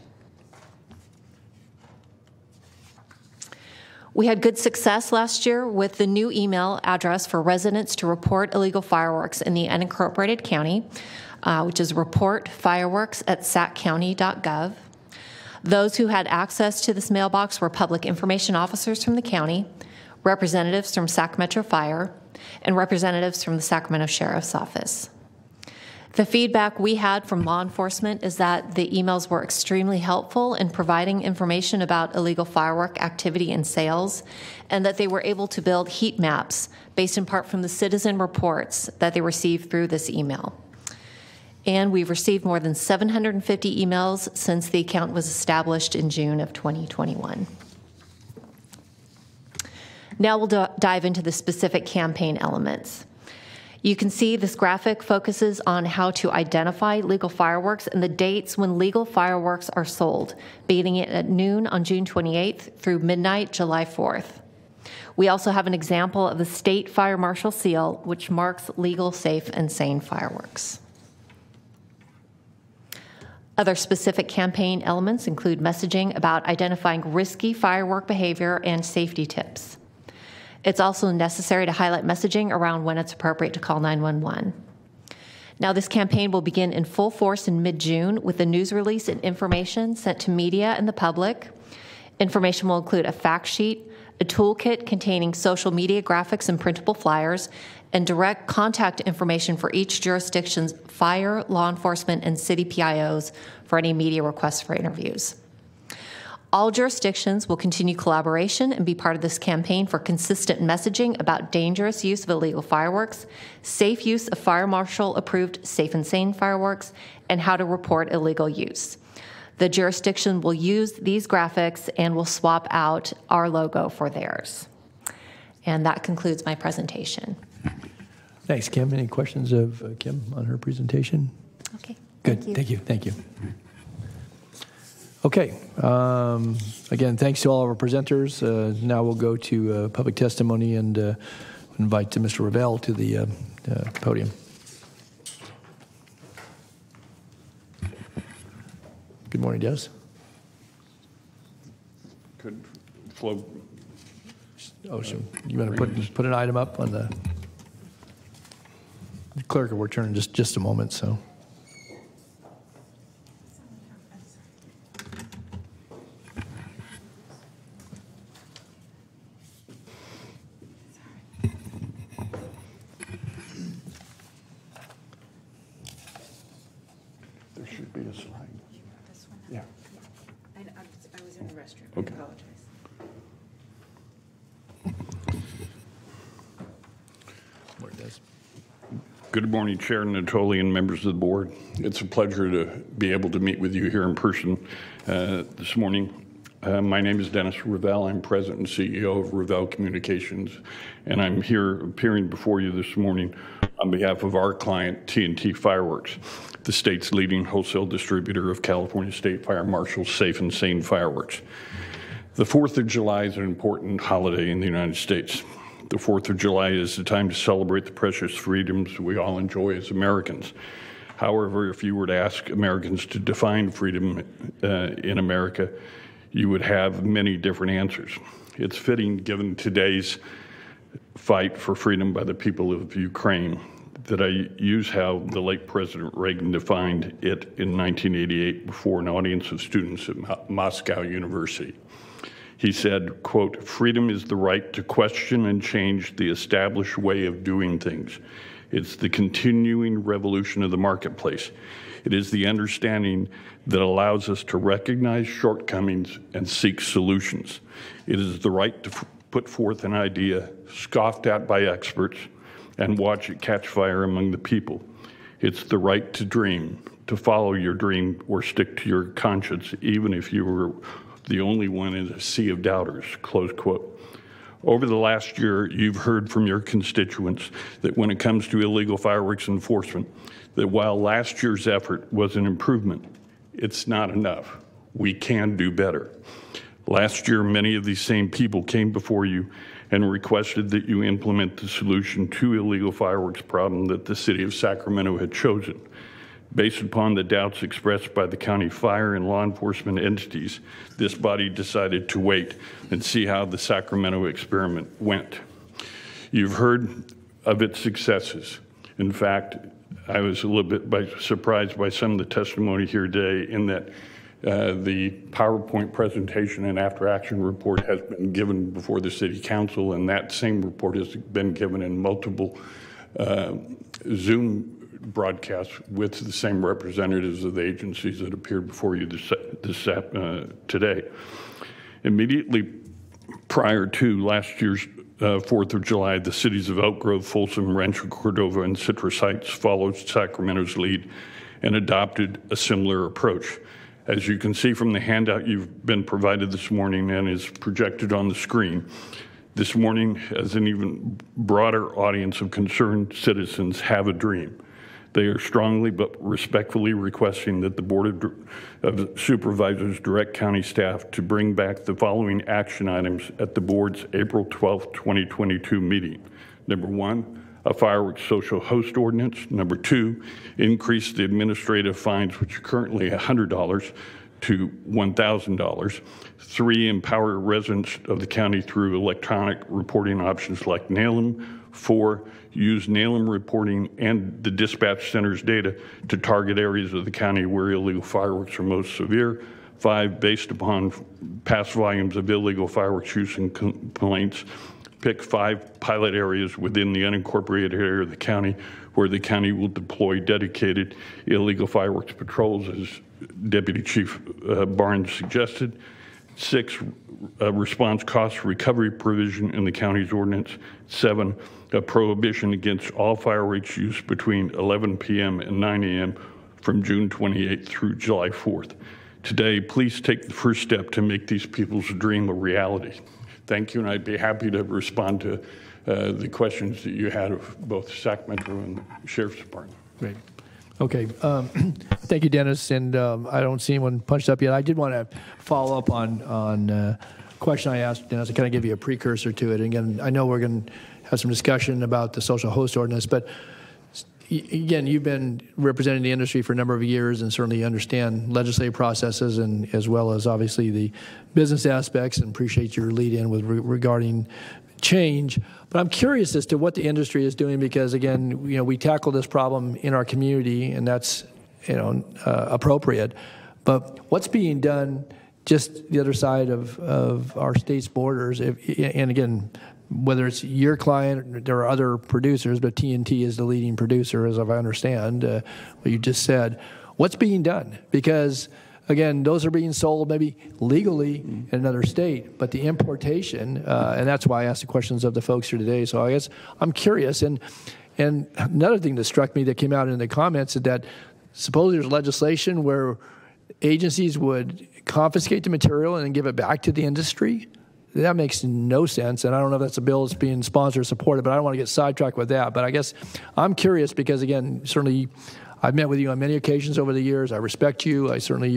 We had good success last year with the new email address for residents to report illegal fireworks in the unincorporated county, which is reportfireworks@saccounty.gov. Those who had access to this mailbox were public information officers from the county, representatives from Sacramento Fire, and representatives from the Sacramento Sheriff's Office. The feedback we had from law enforcement is that the emails were extremely helpful in providing information about illegal firework activity and sales, and that they were able to build heat maps based in part from the citizen reports that they received through this email. And we've received more than 750 emails since the account was established in June of 2021. Now we'll dive into the specific campaign elements. You can see this graphic focuses on how to identify legal fireworks and the dates when legal fireworks are sold, beginning at noon on June 28th through midnight July 4th. We also have an example of the state fire marshal seal, which marks legal, safe, and sane fireworks. Other specific campaign elements include messaging about identifying risky firework behavior and safety tips. It's also necessary to highlight messaging around when it's appropriate to call 911. Now, this campaign will begin in full force in mid-June with a news release and information sent to media and the public. Information will include a fact sheet, a toolkit containing social media graphics and printable flyers, and direct contact information for each jurisdiction's fire, law enforcement, and city PIOs for any media requests for interviews. All jurisdictions will continue collaboration and be part of this campaign for consistent messaging about dangerous use of illegal fireworks, safe use of fire marshal approved safe and sane fireworks, and how to report illegal use. The jurisdiction will use these graphics and will swap out our logo for theirs. And that concludes my presentation. Thanks, Kim. Any questions of Kim on her presentation? Okay. Good. Thank you. Thank you. Okay. Again, thanks to all of our presenters. Now we'll go to public testimony and invite Mr. Ravel to the podium. Good morning, Des. Could flow. Oh, so you want to put an item up on the clerk will return in just a moment, so. There should be a slide. This one? Yeah. I was in the restroom. Okay. I apologize. Good morning, Chair Natoli and members of the board. It's a pleasure to be able to meet with you here in person this morning. My name is Dennis Ravel. I'm President and CEO of Ravel Communications, and I'm here appearing before you this morning on behalf of our client, T&T Fireworks, the state's leading wholesale distributor of California State Fire Marshal's safe and sane fireworks. The 4th of July is an important holiday in the United States. The 4th of July is the time to celebrate the precious freedoms we all enjoy as Americans. However, if you were to ask Americans to define freedom in America, you would have many different answers. It's fitting given today's fight for freedom by the people of Ukraine that I use how the late President Reagan defined it in 1988 before an audience of students at Moscow University. He said, quote, "Freedom is the right to question and change the established way of doing things. It's the continuing revolution of the marketplace. It is the understanding that allows us to recognize shortcomings and seek solutions. It is the right to put forth an idea scoffed at by experts and watch it catch fire among the people. It's the right to dream, to follow your dream or stick to your conscience, even if you were the only one in a sea of doubters," close quote. Over the last year, you've heard from your constituents that when it comes to illegal fireworks enforcement, that while last year's effort was an improvement, it's not enough. We can do better. Last year, many of these same people came before you and requested that you implement the solution to illegal fireworks problem that the city of Sacramento had chosen. Based upon the doubts expressed by the county fire and law enforcement entities, this body decided to wait and see how the Sacramento experiment went. You've heard of its successes. In fact, I was a little bit surprised by some of the testimony here today in that the PowerPoint presentation and after action report has been given before the city council, and that same report has been given in multiple Zoom broadcasts with the same representatives of the agencies that appeared before you today. Immediately prior to last year's 4th of July, the cities of Elk Grove, Folsom, Rancho Cordova, and Citrus Heights followed Sacramento's lead and adopted a similar approach. As you can see from the handout you've been provided this morning and is projected on the screen, this morning, as an even broader audience of concerned citizens have a dream. They are strongly but respectfully requesting that the Board of Supervisors direct county staff to bring back the following action items at the board's April 12, 2022 meeting. Number 1, a fireworks social host ordinance. Number 2, increase the administrative fines, which are currently $100 to $1,000. 3, empower residents of the county through electronic reporting options like NALM. 4, use NALM reporting and the dispatch center's data to target areas of the county where illegal fireworks are most severe. 5, based upon past volumes of illegal fireworks use and complaints, pick 5 pilot areas within the unincorporated area of the county where the county will deploy dedicated illegal fireworks patrols, as Deputy Chief Barnes suggested. 6, a response cost recovery provision in the county's ordinance. 7, a prohibition against all fireworks use between 11 p.m. and 9 a.m. from June 28th through July 4th. Today, please take the first step to make these people's dream a reality. Thank you, and I'd be happy to respond to the questions that you had of both Sacramento and the Sheriff's Department. Great. Okay. Thank you, Dennis. And I don't see anyone punched up yet. I did want to follow up on a question I asked Dennis to kind of give you a precursor to it. And again, I know we're going to have some discussion about the social host ordinance, but again, you've been representing the industry for a number of years and certainly understand legislative processes and as well as obviously the business aspects, and appreciate your lead in with regarding change. But I'm curious as to what the industry is doing, because again, we tackle this problem in our community, and that's appropriate. But what's being done just the other side of our state's borders? And again, whether it's your client, there are other producers, but TNT is the leading producer, as I understand what you just said. What's being done? Because again, those are being sold maybe legally in another state, but the importation, and that's why I asked the questions of the folks here today. So I guess I'm curious. And another thing that struck me that came out in the comments is that suppose there's legislation where agencies would confiscate the material and then give it back to the industry. That makes no sense, and I don't know if that's a bill that's being sponsored or supported, but I don't want to get sidetracked with that. But I guess I'm curious because, again, certainly I've met with you on many occasions over the years. I respect you. I certainly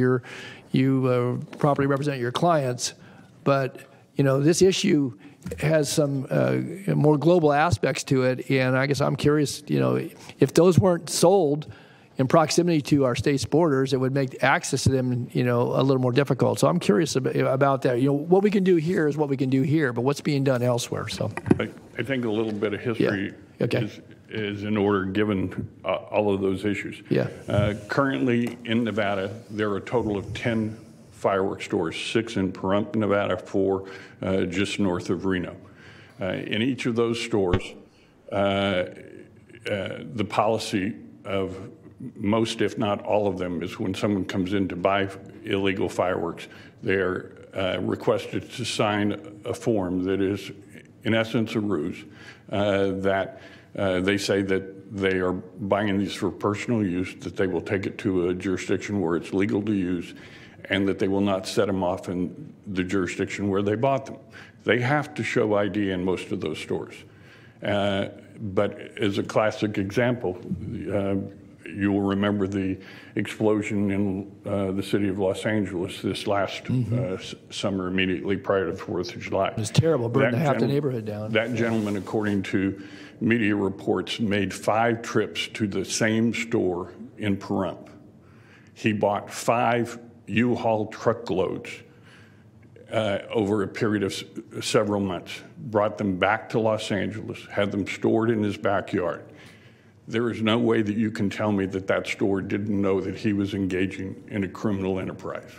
you properly represent your clients. But, this issue has some more global aspects to it, and I guess I'm curious, if those weren't sold in proximity to our state's borders, it would make access to them, a little more difficult. So I'm curious about that. What we can do here is what we can do here, but what's being done elsewhere. So I think a little bit of history is in order given all of those issues. Yeah. Currently in Nevada, there are a total of 10 fireworks stores, 6 in Pahrump, Nevada, 4 just north of Reno. In each of those stores, the policy of most, if not all of them, is when someone comes in to buy illegal fireworks, they're requested to sign a form that is, in essence, a ruse, that they say that they are buying these for personal use, that they will take it to a jurisdiction where it's legal to use, and that they will not set them off in the jurisdiction where they bought them. They have to show ID in most of those stores. But as a classic example, you will remember the explosion in the city of Los Angeles this last summer, immediately prior to 4th of July. It was terrible, burned half the neighborhood down. That gentleman, according to media reports, made 5 trips to the same store in Pahrump. He bought 5 U-Haul truckloads over a period of several months, brought them back to Los Angeles, had them stored in his backyard. There is no way that you can tell me that that store didn't know that he was engaging in a criminal enterprise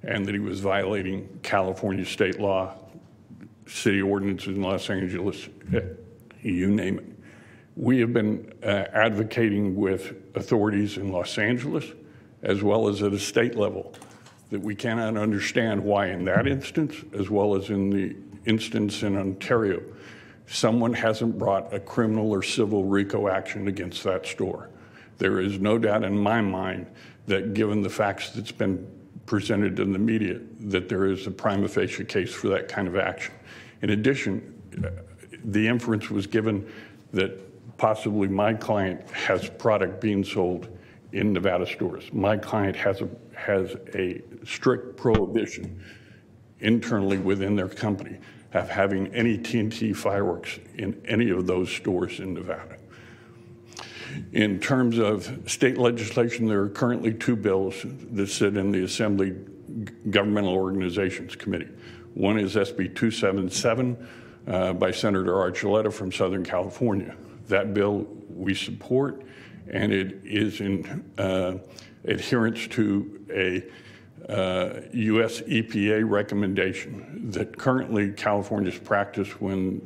and that he was violating California state law, city ordinances in Los Angeles, you name it. We have been advocating with authorities in Los Angeles as well as at a state level that we cannot understand why in that instance, as well as in the instance in Ontario, someone hasn't brought a criminal or civil RICO action against that store. There is no doubt in my mind that given the facts that's been presented in the media, that there is a prima facie case for that kind of action. In addition, the inference was given that possibly my client has product being sold in Nevada stores. My client has a strict prohibition internally within their company of having any TNT fireworks in any of those stores in Nevada. In terms of state legislation, there are currently 2 bills that sit in the Assembly Governmental Organizations Committee. One is SB 277 by Senator Archuleta from Southern California. That bill we support, and it is in adherence to a U.S. EPA recommendation that currently California's practice when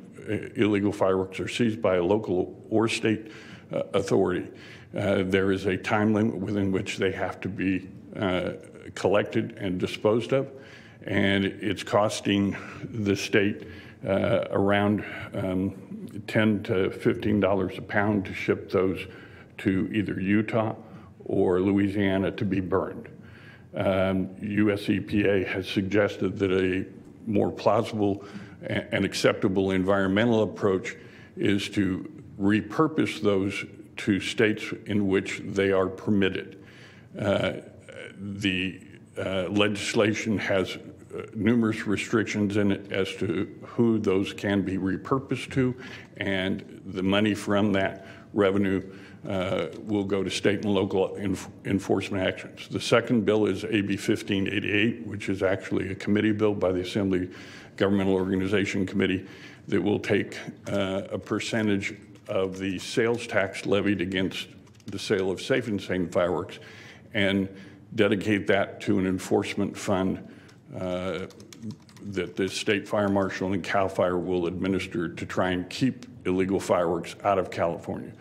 illegal fireworks are seized by a local or state authority. There is a time limit within which they have to be collected and disposed of, and it's costing the state around $10 to $15 a pound to ship those to either Utah or Louisiana to be burned. U.S. EPA has suggested that a more plausible and acceptable environmental approach is to repurpose those to states in which they are permitted. The legislation has numerous restrictions in it as to who those can be repurposed to, and the money from that revenue will go to state and local enforcement actions. The second bill is AB 1588, which is actually a committee bill by the Assembly Governmental Organization Committee that will take a percentage of the sales tax levied against the sale of safe and sane fireworks and dedicate that to an enforcement fund that the state fire marshal and CAL FIRE will administer to try and keep illegal fireworks out of California.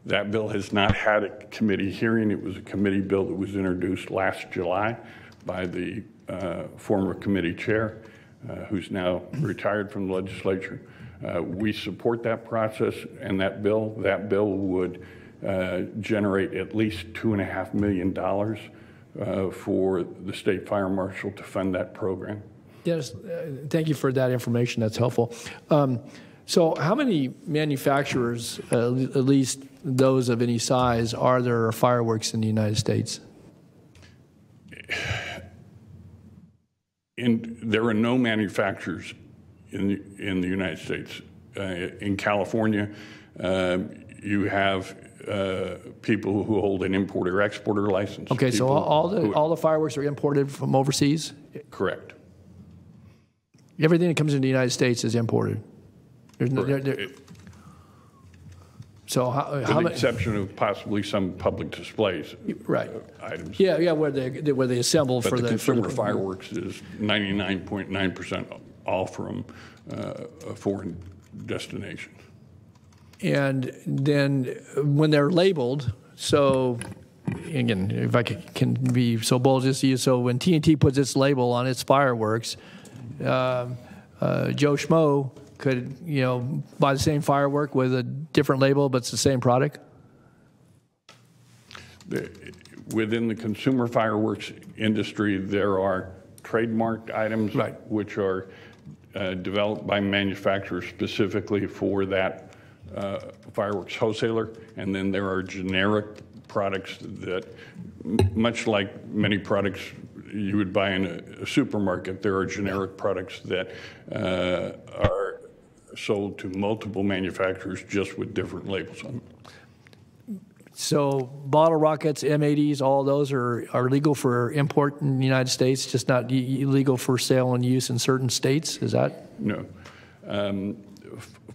That bill has not had a committee hearing. It was a committee bill that was introduced last July by the former committee chair, who's now retired from the legislature. We support that process and that bill. That bill would generate at least $2.5 million for the state fire marshal to fund that program. Yes, thank you for that information. That's helpful. So how many manufacturers, at least those of any size, are there fireworks in the United States? There are no manufacturers in the United States. In California, you have people who hold an importer-exporter license. Okay, so all the fireworks are imported from overseas? Correct. Everything that comes into the United States is imported. So how With the many? exception of possibly some public displays. Right. Items. Yeah, where they assemble But for the the consumer fireworks is 99.9% all from a foreign destination. And then when they're labeled, so again, if I can be so bold as to use, so when TNT puts its label on its fireworks, Joe Schmo could, buy the same firework with a different label, but it's the same product? Within the consumer fireworks industry, there are trademarked items which are developed by manufacturers specifically for that fireworks wholesaler, and then there are generic products that, much like many products you would buy in a supermarket, there are generic products that are sold to multiple manufacturers just with different labels on them. So bottle rockets, M80s, all those are legal for import in the United States, just not illegal for sale and use in certain states, is that? No.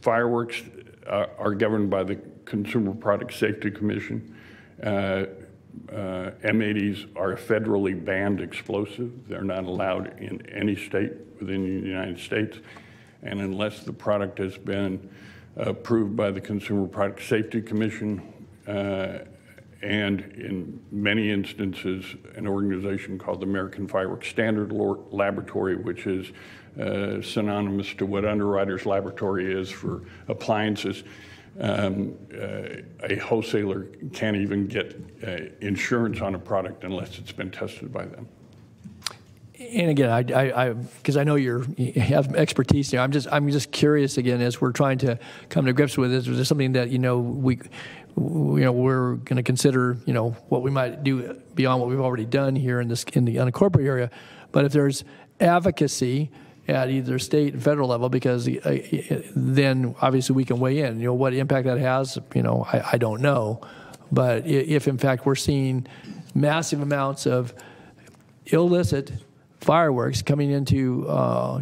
Fireworks are governed by the Consumer Product Safety Commission. M80s are a federally banned explosive. They're not allowed in any state within the United States. And unless the product has been approved by the Consumer Product Safety Commission, and in many instances, an organization called the American Fireworks Standard Laboratory, which is synonymous to what Underwriters Laboratory is for appliances. A wholesaler can't even get insurance on a product unless it's been tested by them. And again, because I know you have expertise there. I'm just curious again, as we're trying to come to grips with this. Is there something that we're going to consider? What we might do beyond what we've already done here in the unincorporated area. But if there's advocacy at either state and federal level, because then obviously we can weigh in. What impact that has, I don't know. But if in fact we're seeing massive amounts of illicit fireworks coming into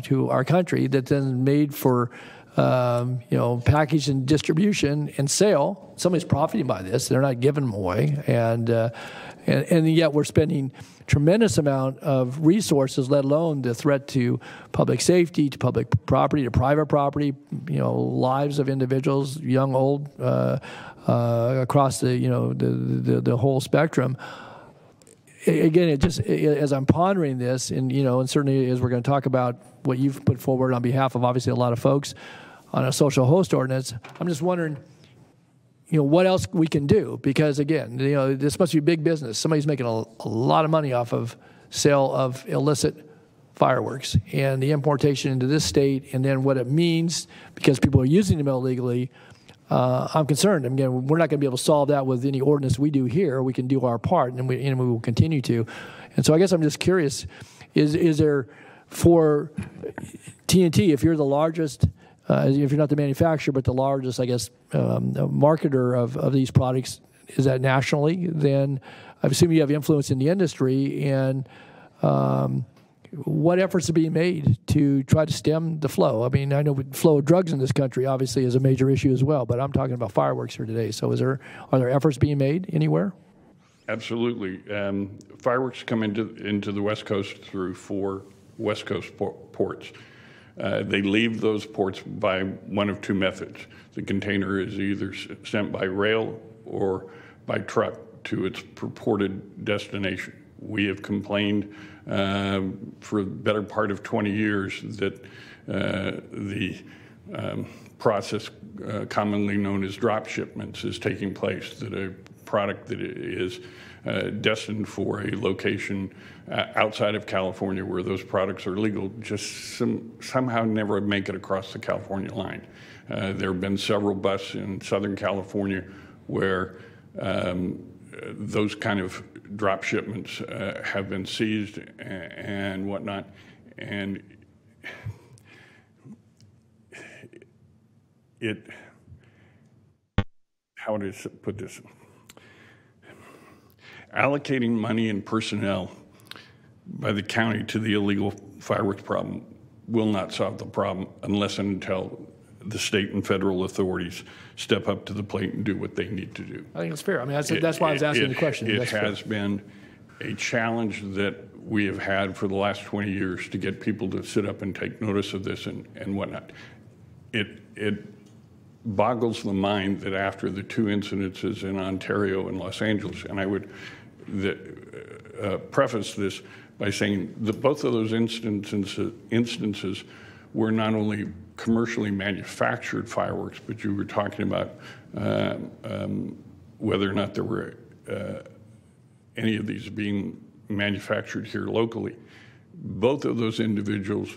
to our country that's then made for package and distribution and sale, somebody's profiting by this. They're not giving them away, and yet we're spending tremendous amount of resources, let alone the threat to public safety, to public property, to private property, lives of individuals, young, old, across the whole spectrum. Again, as I'm pondering this, and certainly as we're going to talk about what you've put forward on behalf of obviously a lot of folks on a social host ordinance, I'm just wondering, what else we can do? Because again, this must be big business. Somebody's making a lot of money off of sale of illicit fireworks and the importation into this state, and then what it means because people are using them illegally. I'm concerned. Again, we're not going to be able to solve that with any ordinance we do here. We can do our part, and we will continue to. And so I guess I'm just curious, is there, for TNT, if you're the largest, if you're not the manufacturer, but the largest, I guess, marketer of these products, is that nationally? Then I assume you have influence in the industry, and what efforts are being made to try to stem the flow? I mean, I know the flow of drugs in this country obviously is a major issue as well, but I'm talking about fireworks here today. So are there efforts being made anywhere? Absolutely. Fireworks come into the West Coast through 4 West Coast ports. They leave those ports by one of 2 methods. The container is either sent by rail or by truck to its purported destination. We have complained for the better part of 20 years that the process commonly known as drop shipments is taking place, that a product that is destined for a location outside of California where those products are legal just somehow never make it across the California line. There have been several busts in Southern California where those kind of drop shipments have been seized and whatnot. And how do I put this? Allocating money and personnel by the county to the illegal fireworks problem will not solve the problem unless and until the state and federal authorities step up to the plate and do what they need to do. I think it's fair. I mean, that's why I was asking the question. It has been a challenge that we have had for the last 20 years to get people to sit up and take notice of this and whatnot. It boggles the mind that after the two incidences in Ontario and Los Angeles, and I would preface this by saying that both of those instances were not only commercially manufactured fireworks, but you were talking about whether or not there were any of these being manufactured here locally. Both of those individuals,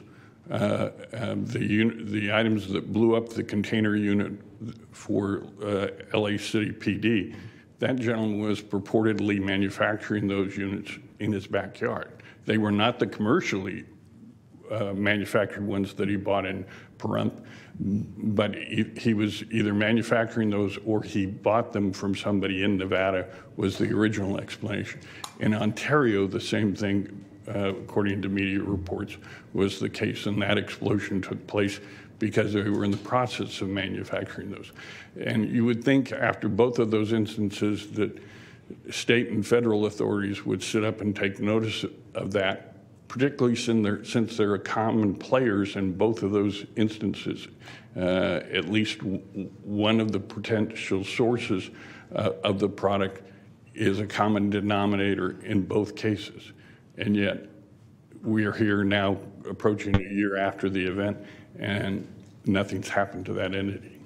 the items that blew up the container unit for LA City PD, that gentleman was purportedly manufacturing those units in his backyard. They were not the commercially manufactured ones that he bought in Pahrump, but he was either manufacturing those or he bought them from somebody in Nevada, was the original explanation. In Ontario, the same thing, according to media reports, was the case, and that explosion took place because they were in the process of manufacturing those. And you would think after both of those instances that state and federal authorities would sit up and take notice of that, particularly since they're common players in both of those instances. At least one of the potential sources of the product is a common denominator in both cases. And yet we are here now approaching a year after the event and nothing's happened to that entity.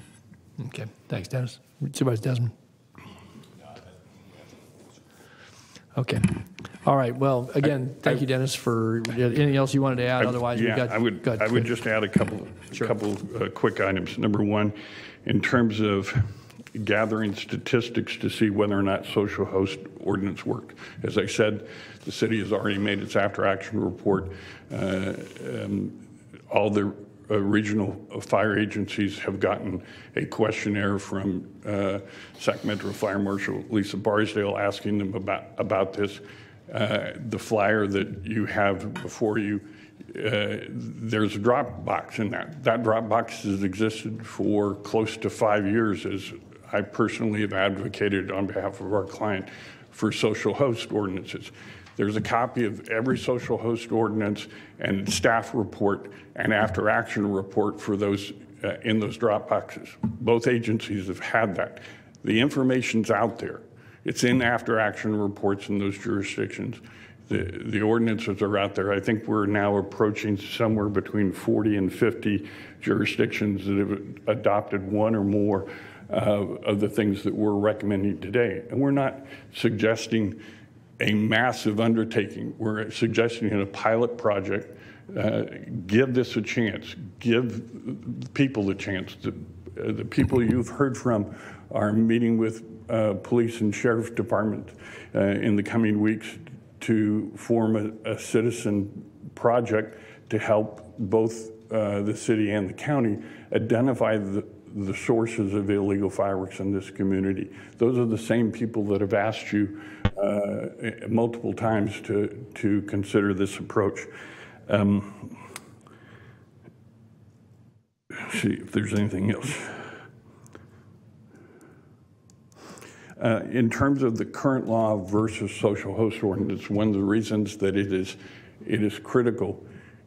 Okay, thanks, Dennis. Supervisor Desmond. Okay. All right. Well, again, thank you, Dennis, for anything else you wanted to add. Otherwise, we've got. I would just add a couple quick items. Number one, in terms of gathering statistics to see whether or not social host ordinance worked. As I said, the city has already made its after action report. All the regional fire agencies have gotten a questionnaire from Sacramento Fire Marshal Lisa Barsdale asking them about this. The flyer that you have before you, there's a drop box in that. That drop box has existed for close to 5 years, as I personally have advocated on behalf of our client for social host ordinances. There's a copy of every social host ordinance and staff report and after action report for those in those drop boxes. Both agencies have had that. The information's out there. It's in after action reports in those jurisdictions. The ordinances are out there. I think we're now approaching somewhere between 40 and 50 jurisdictions that have adopted one or more of the things that we're recommending today. And we're not suggesting a massive undertaking. We're suggesting in a pilot project, give this a chance, give people the chance. The people you've heard from are meeting with police and sheriff department in the coming weeks to form a citizen project to help both the city and the county identify the sources of illegal fireworks in this community. Those are the same people that have asked you multiple times to consider this approach. See if there's anything else. In terms of the current law versus social host ordinance, one of the reasons that it is critical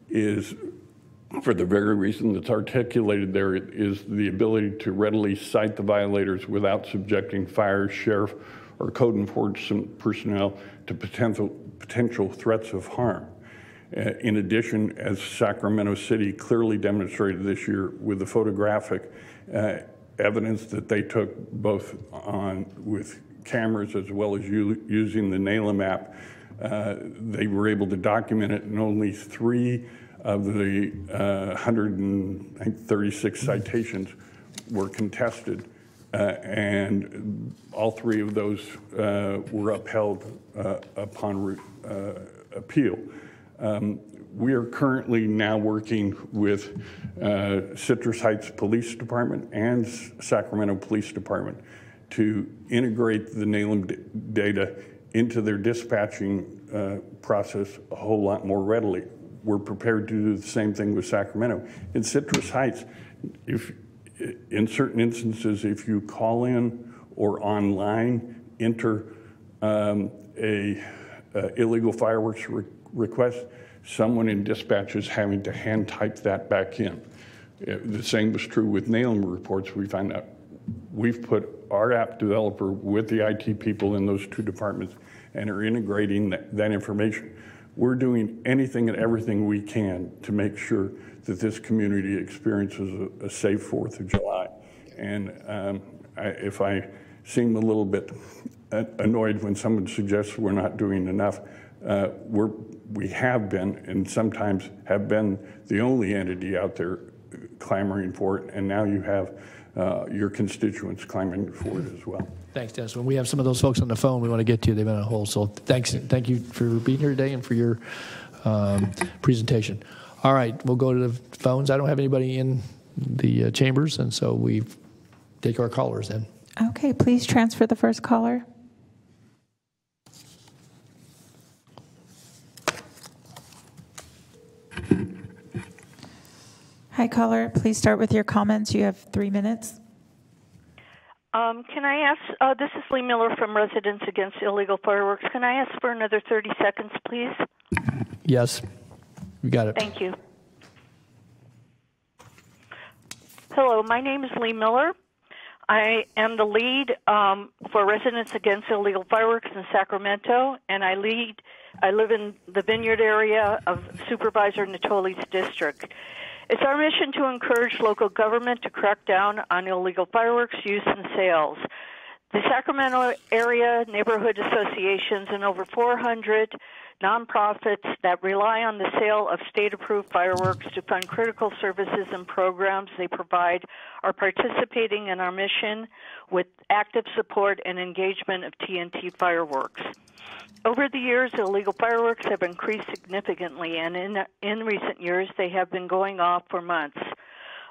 is for the very reason that's articulated there, is the ability to readily cite the violators without subjecting fire, sheriff, or code enforcement personnel to potential threats of harm. In addition, as Sacramento City clearly demonstrated this year with the photographic evidence that they took both with cameras as well as using the NALA map, they were able to document it in only 3 of the 136 citations were contested, and all 3 of those were upheld upon appeal. We are currently now working with Citrus Heights Police Department and Sacramento Police Department to integrate the NALM data into their dispatching process a whole lot more readily. We're prepared to do the same thing with Sacramento. In Citrus Heights, if in certain instances, if you call in or online enter a illegal fireworks request, someone in dispatch is having to hand type that back in. The same was true with NALM reports. We found out we've put our app developer with the IT people in those two departments and are integrating that information. We're doing anything and everything we can to make sure that this community experiences a safe 4th of July. And if I seem a little bit annoyed when someone suggests we're not doing enough, we have been, and sometimes have been, the only entity out there clamoring for it, and now you have your constituents clamoring for it as well. Thanks, Dennis. When we have some of those folks on the phone, we want to get to. They've been on hold. So thank you for being here today and for your presentation. All right, we'll go to the phones. I don't have anybody in the chambers, and so we take our callers then. Okay, please transfer the first caller. Hi, caller. Please start with your comments. You have 3 minutes. Can I ask, this is Lee Miller from Residents Against Illegal Fireworks. Can I ask for another 30 seconds, please? Yes, you got it. Thank you. Hello, my name is Lee Miller. I am the lead for Residents Against Illegal Fireworks in Sacramento, and I live in the Vineyard area of Supervisor Natoli's district. It's our mission to encourage local government to crack down on illegal fireworks use and sales. The Sacramento area neighborhood associations and over 400 nonprofits that rely on the sale of state-approved fireworks to fund critical services and programs they provide are participating in our mission with active support and engagement of TNT fireworks. Over the years, illegal fireworks have increased significantly, and in recent years, they have been going off for months.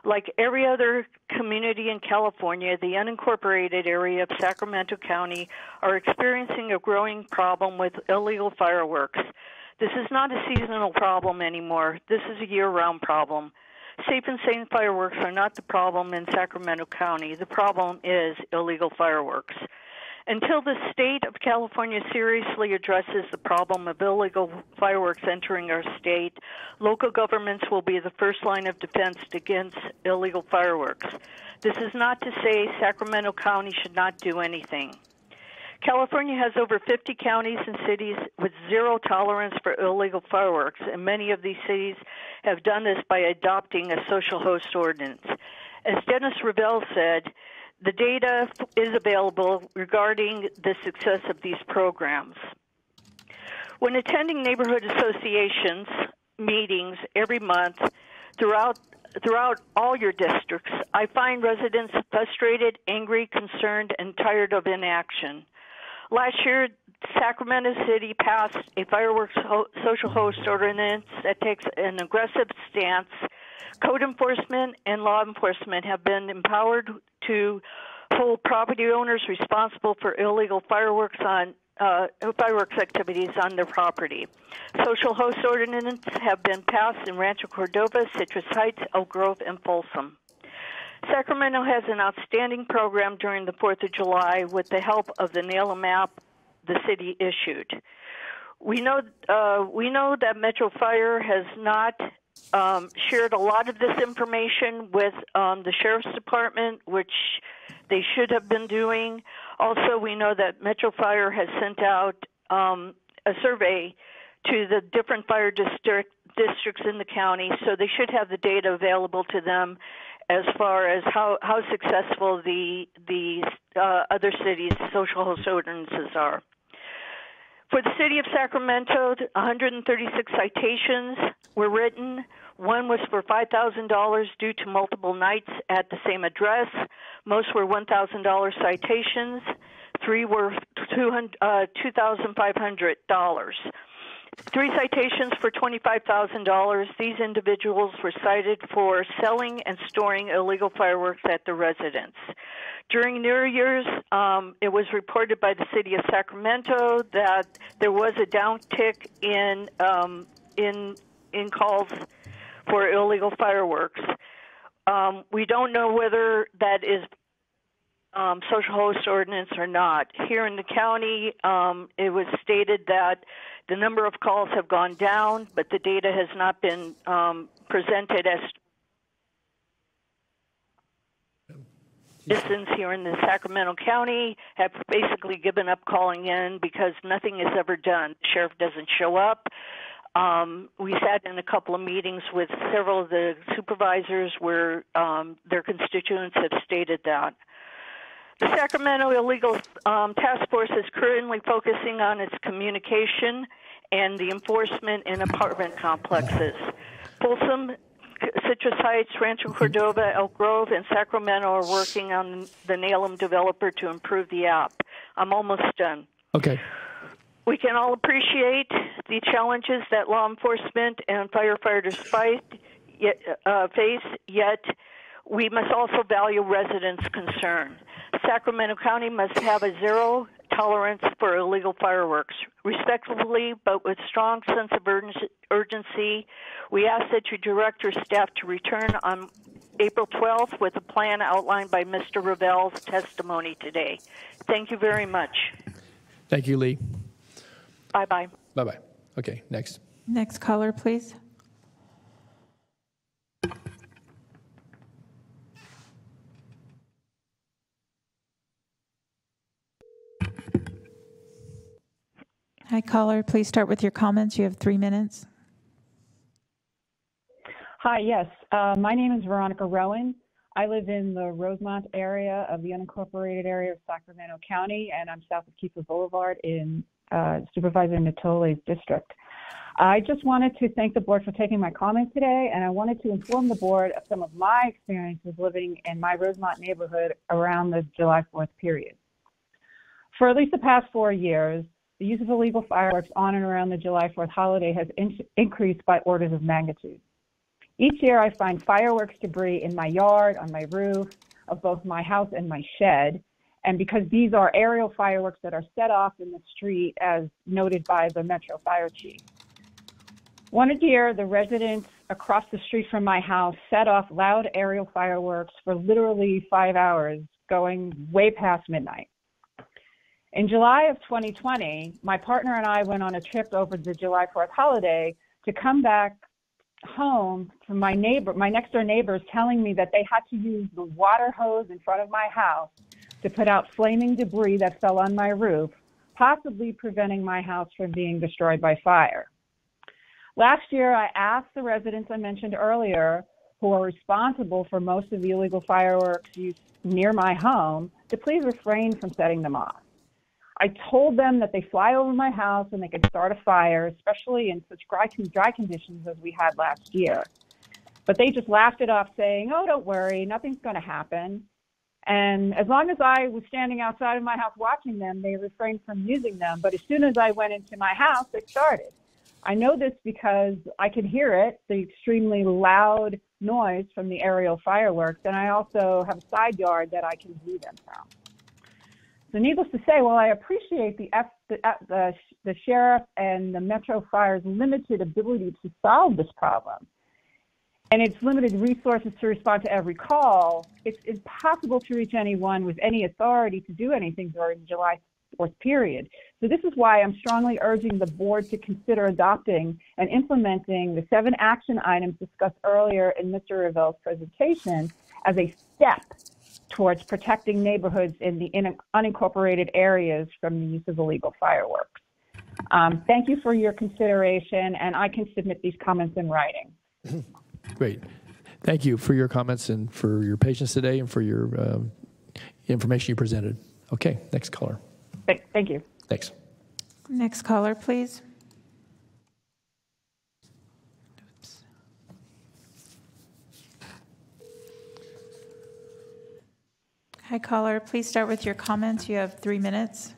Like every other community in California, the unincorporated area of Sacramento County are experiencing a growing problem with illegal fireworks. This is not a seasonal problem anymore. This is a year-round problem. Safe and sane fireworks are not the problem in Sacramento County. The problem is illegal fireworks. Until the state of California seriously addresses the problem of illegal fireworks entering our state, local governments will be the first line of defense against illegal fireworks. This is not to say Sacramento County should not do anything. California has over 50 counties and cities with zero tolerance for illegal fireworks, and many of these cities have done this by adopting a social host ordinance. As Dennis Revelle said, the data is available regarding the success of these programs. When attending neighborhood associations meetings every month throughout all your districts, I find residents frustrated, angry, concerned, and tired of inaction. Last year, Sacramento City passed a fireworks social host ordinance that takes an aggressive stance. Code enforcement and law enforcement have been empowered to hold property owners responsible for illegal fireworks activities on their property. Social host ordinances have been passed in Rancho Cordova, Citrus Heights, Elk Grove, and Folsom. Sacramento has an outstanding program during the 4th of July with the help of the Nail a Map the city issued. We know that Metro Fire has not shared a lot of this information with the Sheriff's Department, which they should have been doing. Also, we know that Metro Fire has sent out a survey to the different fire districts in the county, so they should have the data available to them as far as how successful the other cities' social host ordinances are. For the city of Sacramento, 136 citations were written. One was for $5,000 due to multiple nights at the same address. Most were $1,000 citations. 3 were $2,500. 3 citations for $25,000. These individuals were cited for selling and storing illegal fireworks at their residence. During New Year's, it was reported by the city of Sacramento that there was a downtick in calls for illegal fireworks. We don't know whether that is social host ordinance or not. Here in the county, it was stated that the number of calls have gone down, but the data has not been presented as citizens here in the Sacramento County have basically given up calling in because nothing is ever done. The sheriff doesn't show up. We sat in a couple of meetings with several of the supervisors where their constituents have stated that. The Sacramento Illegal Task Force is currently focusing on its communication and the enforcement in apartment complexes. Folsom, Citrus Heights, Rancho Cordova, Elk Grove, and Sacramento are working on the NALM developer to improve the app. I'm almost done. Okay. We can all appreciate the challenges that law enforcement and firefighters face, yet we must also value residents' concern. Sacramento County must have a zero tolerance for illegal fireworks. Respectfully, but with strong sense of urgency, we ask that you direct your staff to return on April 12th with a plan outlined by Mr. Revell's testimony today. Thank you very much. Thank you, Lee. Bye-bye. Bye-bye. Okay, next. Next caller, please. Hi, caller. Please start with your comments. You have 3 minutes. Hi, yes. My name is Veronica Rowan. I live in the Rosemont area of the unincorporated area of Sacramento County, and I'm south of Keeper Boulevard in Supervisor Natoli's district. I just wanted to thank the board for taking my comment today, and I wanted to inform the board of some of my experiences living in my Rosemont neighborhood around the July 4th period. For at least the past 4 years, the use of illegal fireworks on and around the July 4th holiday has increased by orders of magnitude. Each year I find fireworks debris in my yard, on my roof, of both my house and my shed. And because these are aerial fireworks that are set off in the street as noted by the Metro Fire Chief. One year, the residents across the street from my house set off loud aerial fireworks for literally 5 hours, going way past midnight. In July of 2020, my partner and I went on a trip over the July 4th holiday to come back home from my next door neighbors telling me that they had to use the water hose in front of my house to put out flaming debris that fell on my roof, possibly preventing my house from being destroyed by fire. Last year, I asked the residents I mentioned earlier, who are responsible for most of the illegal fireworks used near my home, to please refrain from setting them off. I told them that they fly over my house and they could start a fire, especially in such dry conditions as we had last year. But they just laughed it off, saying, "Oh, don't worry, nothing's going to happen." And as long as I was standing outside of my house watching them, they refrained from using them. But as soon as I went into my house, they started. I know this because I can hear it, the extremely loud noise from the aerial fireworks, and I also have a side yard that I can view them from. So needless to say, while I appreciate the sheriff and the Metro Fire's limited ability to solve this problem, and its limited resources to respond to every call, it's impossible to reach anyone with any authority to do anything during the July 4th period. So this is why I'm strongly urging the board to consider adopting and implementing the 7 action items discussed earlier in Mr. Revell's presentation as a step towards protecting neighborhoods in the unincorporated areas from the use of illegal fireworks. Thank you for your consideration, and I can submit these comments in writing. Great. Thank you for your comments and for your patience today and for your information you presented. Okay, next caller. Thank you. Thanks. Next caller, please. Hi, caller. Please start with your comments. You have 3 minutes.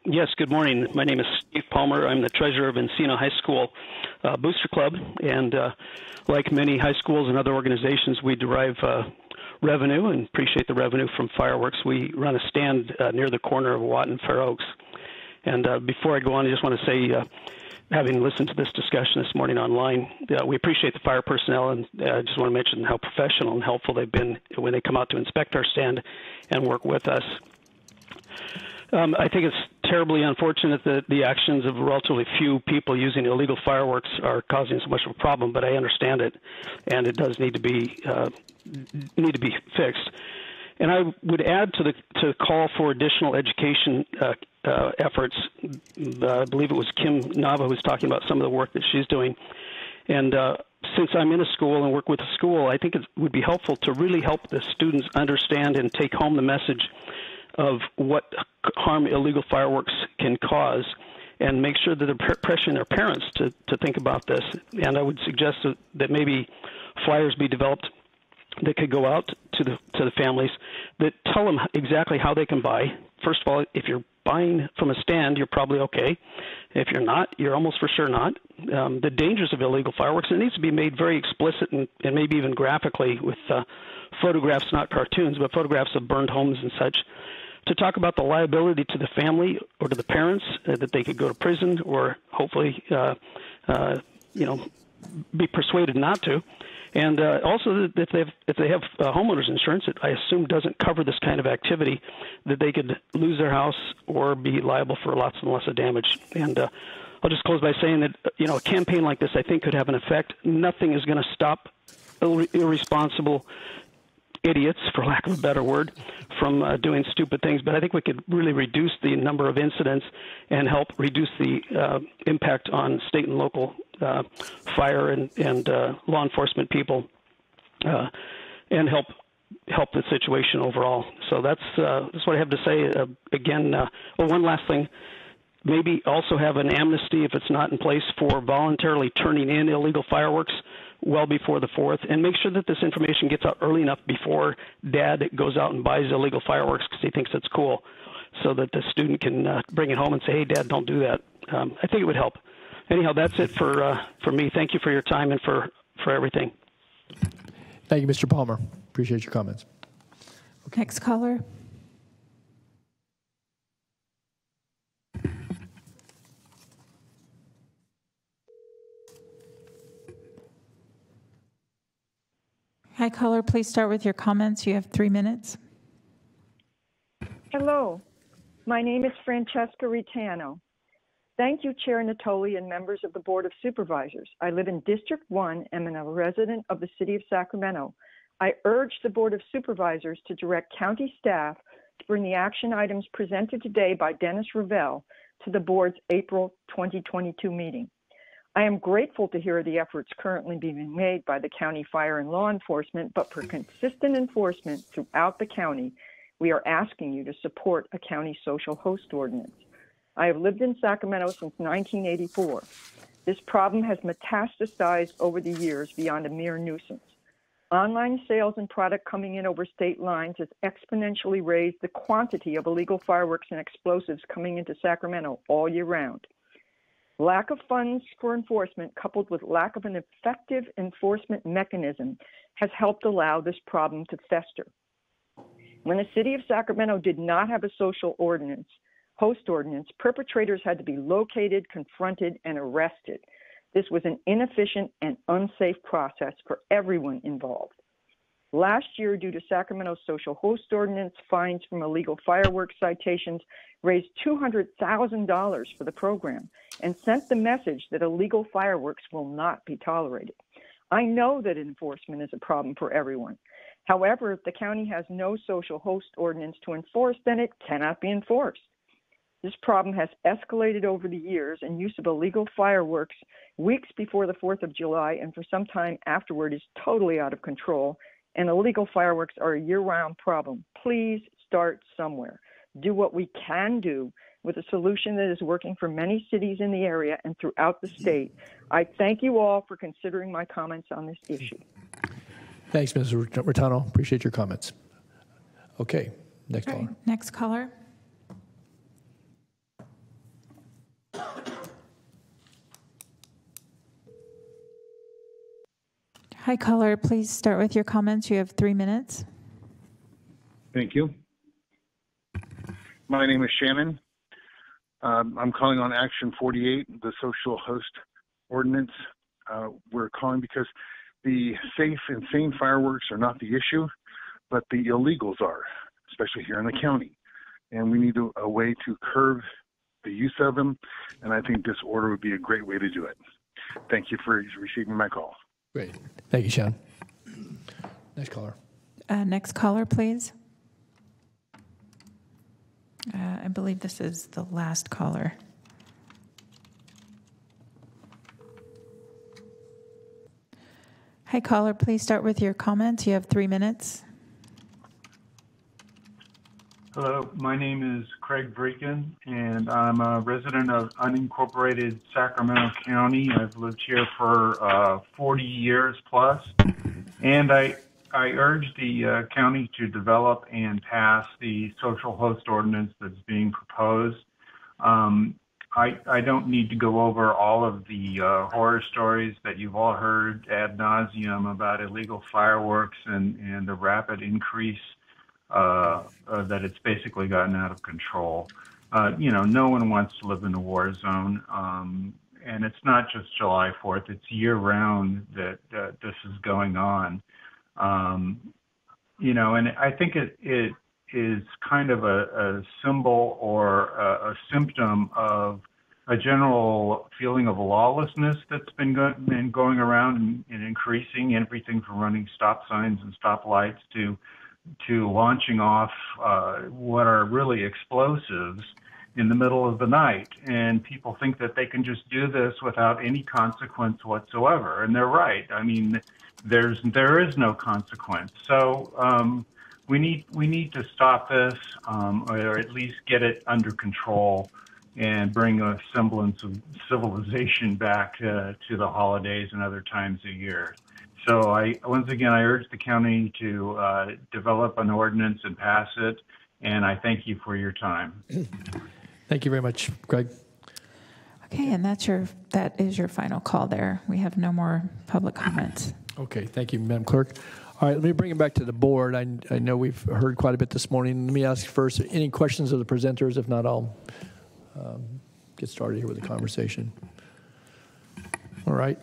Yes, good morning. My name is Steve Palmer. I'm the treasurer of Encino High School Booster Club, and like many high schools and other organizations, we derive revenue and appreciate the revenue from fireworks. We run a stand near the corner of Watt and Fair Oaks. And before I go on, I just want to say having listened to this discussion this morning online. We appreciate the fire personnel, and I just want to mention how professional and helpful they've been when they come out to inspect our stand and work with us. I think it's terribly unfortunate that the actions of relatively few people using illegal fireworks are causing so much of a problem, but I understand it, and it does need to be fixed. And I would add to call for additional education efforts. I believe it was Kim Nava who was talking about some of the work that she's doing. And since I'm in a school and work with a school, I think it would be helpful to really help the students understand and take home the message of what harm illegal fireworks can cause, and make sure that they're pressuring their parents to think about this. And I would suggest that maybe flyers be developed that could go out to the families that tell them exactly how they can buy. First of all, if you're buying from a stand, you're probably okay. If you're not, you're almost for sure not. The dangers of illegal fireworks, it needs to be made very explicit and maybe even graphically with photographs, not cartoons, but photographs of burned homes and such, to talk about the liability to the family or to the parents, that they could go to prison or hopefully, be persuaded not to. And also, if they have homeowners insurance, it, I assume, doesn't cover this kind of activity, that they could lose their house or be liable for lots and lots of damage. And I'll just close by saying that a campaign like this, I think, could have an effect. Nothing is going to stop irresponsible idiots, for lack of a better word, from doing stupid things. But I think we could really reduce the number of incidents and help reduce the impact on state and local fire and law enforcement people, and help the situation overall. So that's what I have to say. Again, one last thing. Maybe also have an amnesty, if it's not in place, for voluntarily turning in illegal fireworks well before the 4th, and make sure that this information gets out early enough before Dad goes out and buys illegal fireworks because he thinks it's cool, so that the student can bring it home and say, hey, Dad, don't do that. I think it would help. Anyhow, that's it for me. Thank you for your time and for everything. Thank you, Mr. Palmer. Appreciate your comments. Next caller. Hi, caller. Please start with your comments. You have 3 minutes. Hello. My name is Francesca Ritano. Thank you, Chair Natoli and members of the Board of Supervisors. I live in District 1 and am a resident of the City of Sacramento. I urge the Board of Supervisors to direct county staff to bring the action items presented today by Dennis Revelle to the Board's April 2022 meeting. I am grateful to hear the efforts currently being made by the county fire and law enforcement, but for consistent enforcement throughout the county, we are asking you to support a county social host ordinance. I have lived in Sacramento since 1984. This problem has metastasized over the years beyond a mere nuisance. Online sales and product coming in over state lines has exponentially raised the quantity of illegal fireworks and explosives coming into Sacramento all year round. Lack of funds for enforcement, coupled with lack of an effective enforcement mechanism, has helped allow this problem to fester. When the City of Sacramento did not have a social host ordinance, perpetrators had to be located, confronted, and arrested. This was an inefficient and unsafe process for everyone involved. Last year, due to Sacramento's social host ordinance, fines from illegal fireworks citations raised $200,000 for the program and sent the message that illegal fireworks will not be tolerated. I know that enforcement is a problem for everyone. However, if the county has no social host ordinance to enforce, then it cannot be enforced. This problem has escalated over the years, and use of illegal fireworks weeks before the 4th of July and for some time afterward is totally out of control, and illegal fireworks are a year-round problem. Please start somewhere. Do what we can do with a solution that is working for many cities in the area and throughout the state. I thank you all for considering my comments on this issue. Thanks, Ms. Ritano. Appreciate your comments. Okay, next caller. Right, next caller. Hi, caller. Please start with your comments. You have 3 minutes. Thank you. My name is Shannon. I'm calling on Action 48, the social host ordinance. We're calling because the safe and sane fireworks are not the issue, but the illegals are, especially here in the county. And we need a way to curb the use of them, and I think this order would be a great way to do it. Thank you for receiving my call. Great. Thank you, Sean. Next caller. Next caller, please. I believe this is the last caller. Hi, caller. Please start with your comments. You have 3 minutes. Hello, my name is Craig Breakin, and I'm a resident of unincorporated Sacramento County. I've lived here for 40 years plus, and I urge the county to develop and pass the social host ordinance that's being proposed. I don't need to go over all of the horror stories that you've all heard ad nauseum about illegal fireworks and the rapid increase that it's basically gotten out of control. No one wants to live in a war zone, and it's not just July 4th, it's year-round that this is going on. And I think it is kind of a symbol or a symptom of a general feeling of lawlessness that's been going around and increasing, everything from running stop signs and stoplights to launching off what are really explosives in the middle of the night. And people think that they can just do this without any consequence whatsoever. And they're right. I mean, there is no consequence. So we need to stop this, or at least get it under control and bring a semblance of civilization back to the holidays and other times of year. So once again, I urge the county to develop an ordinance and pass it, and I thank you for your time. Thank you very much, Greg. Okay, and that is your final call there. We have no more public comments. Okay, thank you, Madam Clerk. All right, let me bring it back to the board. I know we've heard quite a bit this morning. Let me ask first, any questions of the presenters? If not, I'll get started here with the conversation. All right.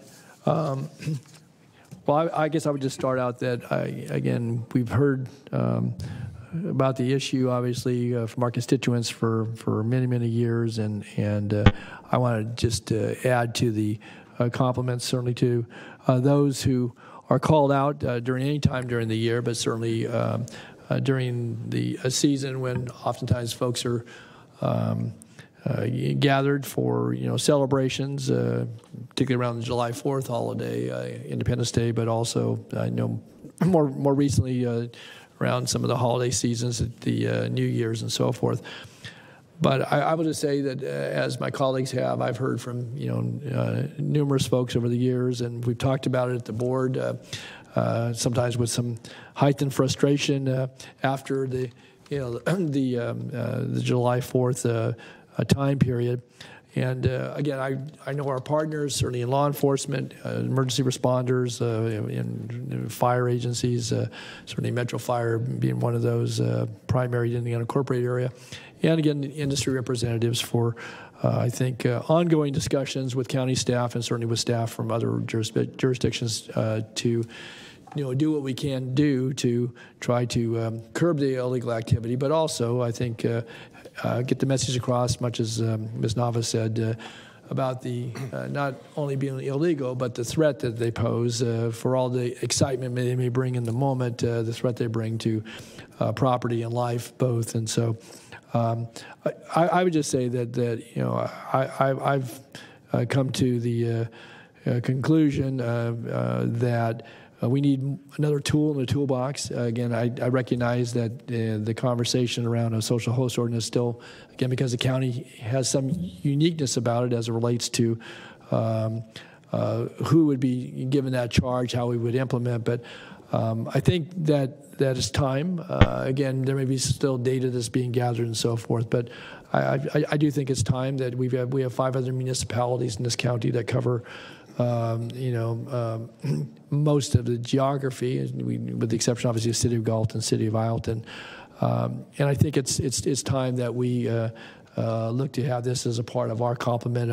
Well, I guess I would just start out that, again, we've heard about the issue, obviously, from our constituents for many, many years, and I want to just add to the compliments, certainly to those who are called out during any time during the year, but certainly during the season when oftentimes folks are gathered for celebrations, particularly around the July 4th holiday, Independence Day, but also I know more recently around some of the holiday seasons, the New Year's and so forth. But I will just say that as my colleagues have, I've heard from numerous folks over the years, and we've talked about it at the board, sometimes with some heightened frustration after the July 4th time period. And again, I know our partners, certainly in law enforcement, emergency responders, in fire agencies, certainly Metro Fire being one of those primary in the unincorporated area, and again, industry representatives for, I think, ongoing discussions with county staff and certainly with staff from other jurisdictions to do what we can do to try to curb the illegal activity, but also, I think, get the message across, much as Ms. Nava said, about the not only being illegal, but the threat that they pose for all the excitement they may bring in the moment, the threat they bring to property and life both. And so I would just say that I've come to the conclusion that we need another tool in the toolbox. Again, I recognize that the conversation around a social host ordinance still, again, because the county has some uniqueness about it as it relates to who would be given that charge, how we would implement. But I think that is time. Again, there may be still data that's being gathered and so forth, but I do think it's time that we have 5 other municipalities in this county that cover most of the geography, with the exception, obviously, of City of Galt and City of Ileton. And I think it's time that we look to have this as a part of our complement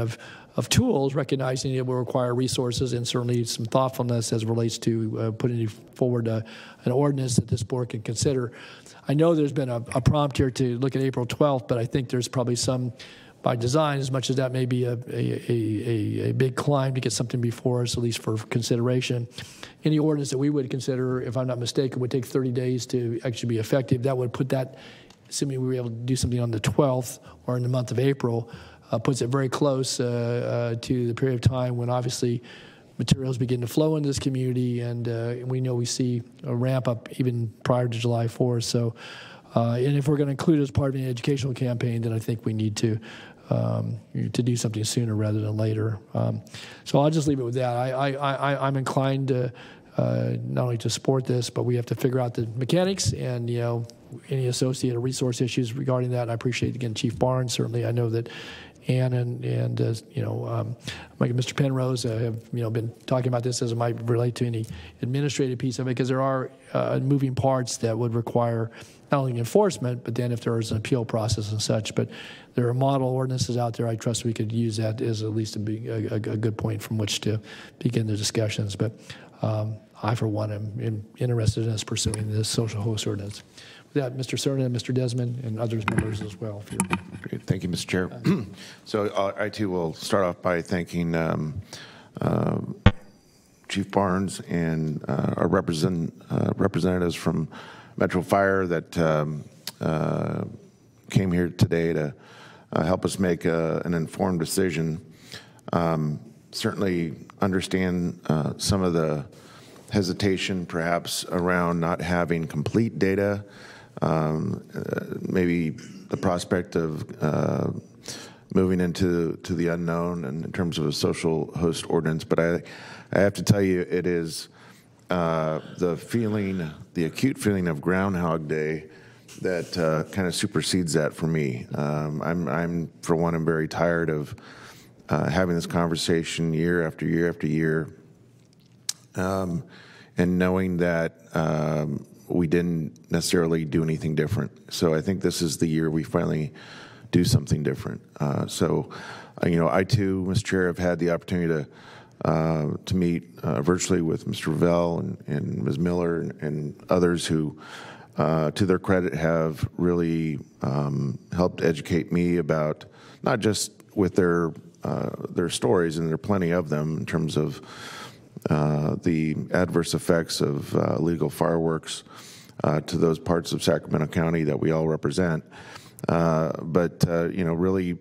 of tools, recognizing it will require resources and certainly some thoughtfulness as it relates to putting forward an ordinance that this board can consider. I know there's been a prompt here to look at April 12th, but I think there's probably some, by design, as much as that may be a big climb to get something before us, at least for consideration. Any ordinance that we would consider, if I'm not mistaken, would take 30 days to actually be effective. That would put that, assuming we were able to do something on the 12th or in the month of April, puts it very close to the period of time when obviously materials begin to flow into this community, and we know we see a ramp up even prior to July 4th. So, and if we're going to include it as part of an educational campaign, then I think we need to do something sooner rather than later. So I'll just leave it with that. I'm inclined to not only to support this, but we have to figure out the mechanics and any associated resource issues regarding that. I appreciate again Chief Barnes. Certainly, I know that Ann and Mr. Penrose have been talking about this as it might relate to any administrative piece of it, because there are moving parts that would require not only enforcement, but then if there is an appeal process and such. But there are model ordinances out there. I trust we could use that as at least a good point from which to begin the discussions. But I, for one, am interested in us pursuing this social host ordinance. With that, Mr. Cerna, Mr. Desmond, and others members as well. Great. Thank you, Mr. Chair. So I, too, will start off by thanking Chief Barnes and our representatives from Metro Fire that came here today to help us make an informed decision. Certainly understand some of the hesitation perhaps around not having complete data, maybe the prospect of moving into the unknown and in terms of a social host ordinance. But I have to tell you, it is the acute feeling of Groundhog Day that kind of supersedes that for me. I'm for one, I'm very tired of having this conversation year after year after year, and knowing that we didn't necessarily do anything different. So I think this is the year we finally do something different. I too, Mr. Chair, have had the opportunity to meet virtually with Mr. Revelle and Ms. Miller and others who, to their credit, have really helped educate me about not just with their stories, and there are plenty of them in terms of the adverse effects of illegal fireworks to those parts of Sacramento County that we all represent, but really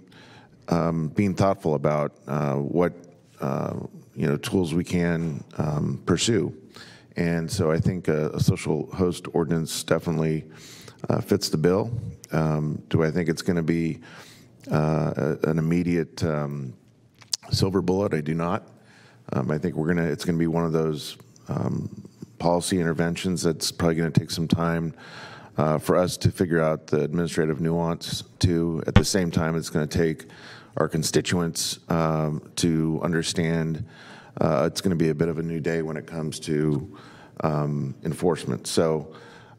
being thoughtful about what tools we can pursue. And so I think a social host ordinance definitely fits the bill. Do I think it's going to be an immediate silver bullet? I do not. I think it's going to be one of those policy interventions that's probably going to take some time for us to figure out the administrative nuance to. At the same time, it's going to take our constituents to understand it's going to be a bit of a new day when it comes to enforcement. So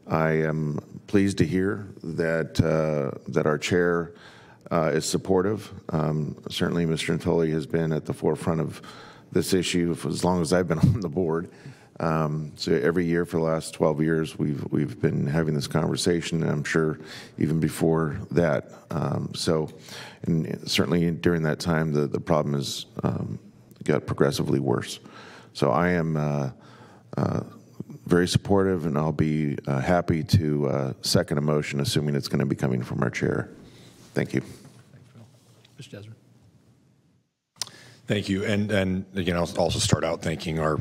I am pleased to hear that our chair is supportive. Certainly, Mr. Natoli has been at the forefront of this issue for as long as I've been on the board. So every year for the last 12 years, we've been having this conversation, and I'm sure even before that. And certainly during that time, the problem has got progressively worse. So I am very supportive, and I'll be happy to second a motion, assuming it's going to be coming from our chair. Thank you. Mr. Desmond. Thank you. And again, I'll also start out thanking our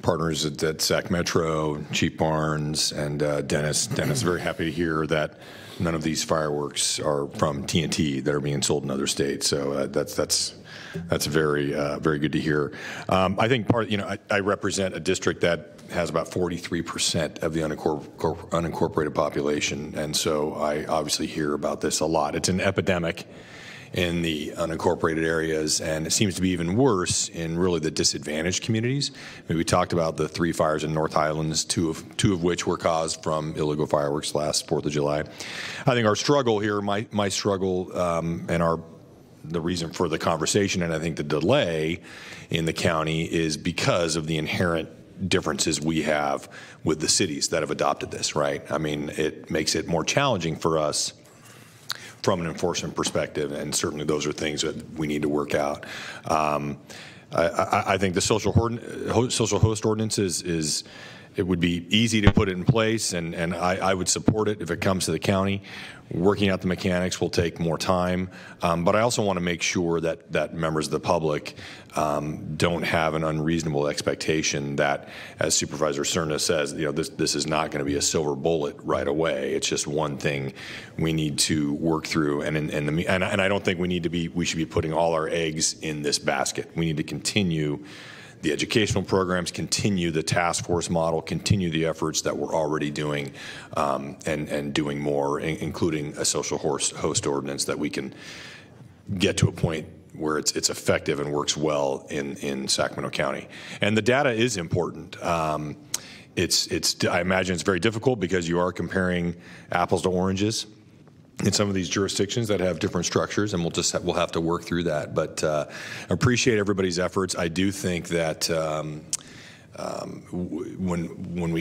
partners at Sac Metro, Chief Barnes, and Dennis. Dennis, very happy to hear that none of these fireworks are from TNT that are being sold in other states. So that's very good to hear. I think I represent a district that has about 43% of the unincorporated population, and so I obviously hear about this a lot. It's an epidemic in the unincorporated areas, and it seems to be even worse in really the disadvantaged communities. I mean, we talked about the 3 fires in North Highlands, two of which were caused from illegal fireworks last 4th of July. I think our struggle here, my struggle, and the reason for the conversation, and I think the delay in the county, is because of the inherent differences we have with the cities that have adopted this, right? I mean, it makes it more challenging for us from an enforcement perspective, and certainly those are things that we need to work out. I think the social host ordinance is it would be easy to put it in place, and I would support it if it comes to the county. Working out the mechanics will take more time, but I also want to make sure that members of the public don't have an unreasonable expectation that, as Supervisor Cerna says, this is not going to be a silver bullet right away. It's just one thing we need to work through, and I don't think we should be putting all our eggs in this basket. We need to continue the educational programs, continue the task force model, continue the efforts that we're already doing, and doing more, including a social host ordinance that we can get to a point where it's effective and works well in Sacramento County. And the data is important. I imagine it's very difficult because you are comparing apples to oranges in some of these jurisdictions that have different structures, and we'll have to work through that. But appreciate everybody's efforts. I do think that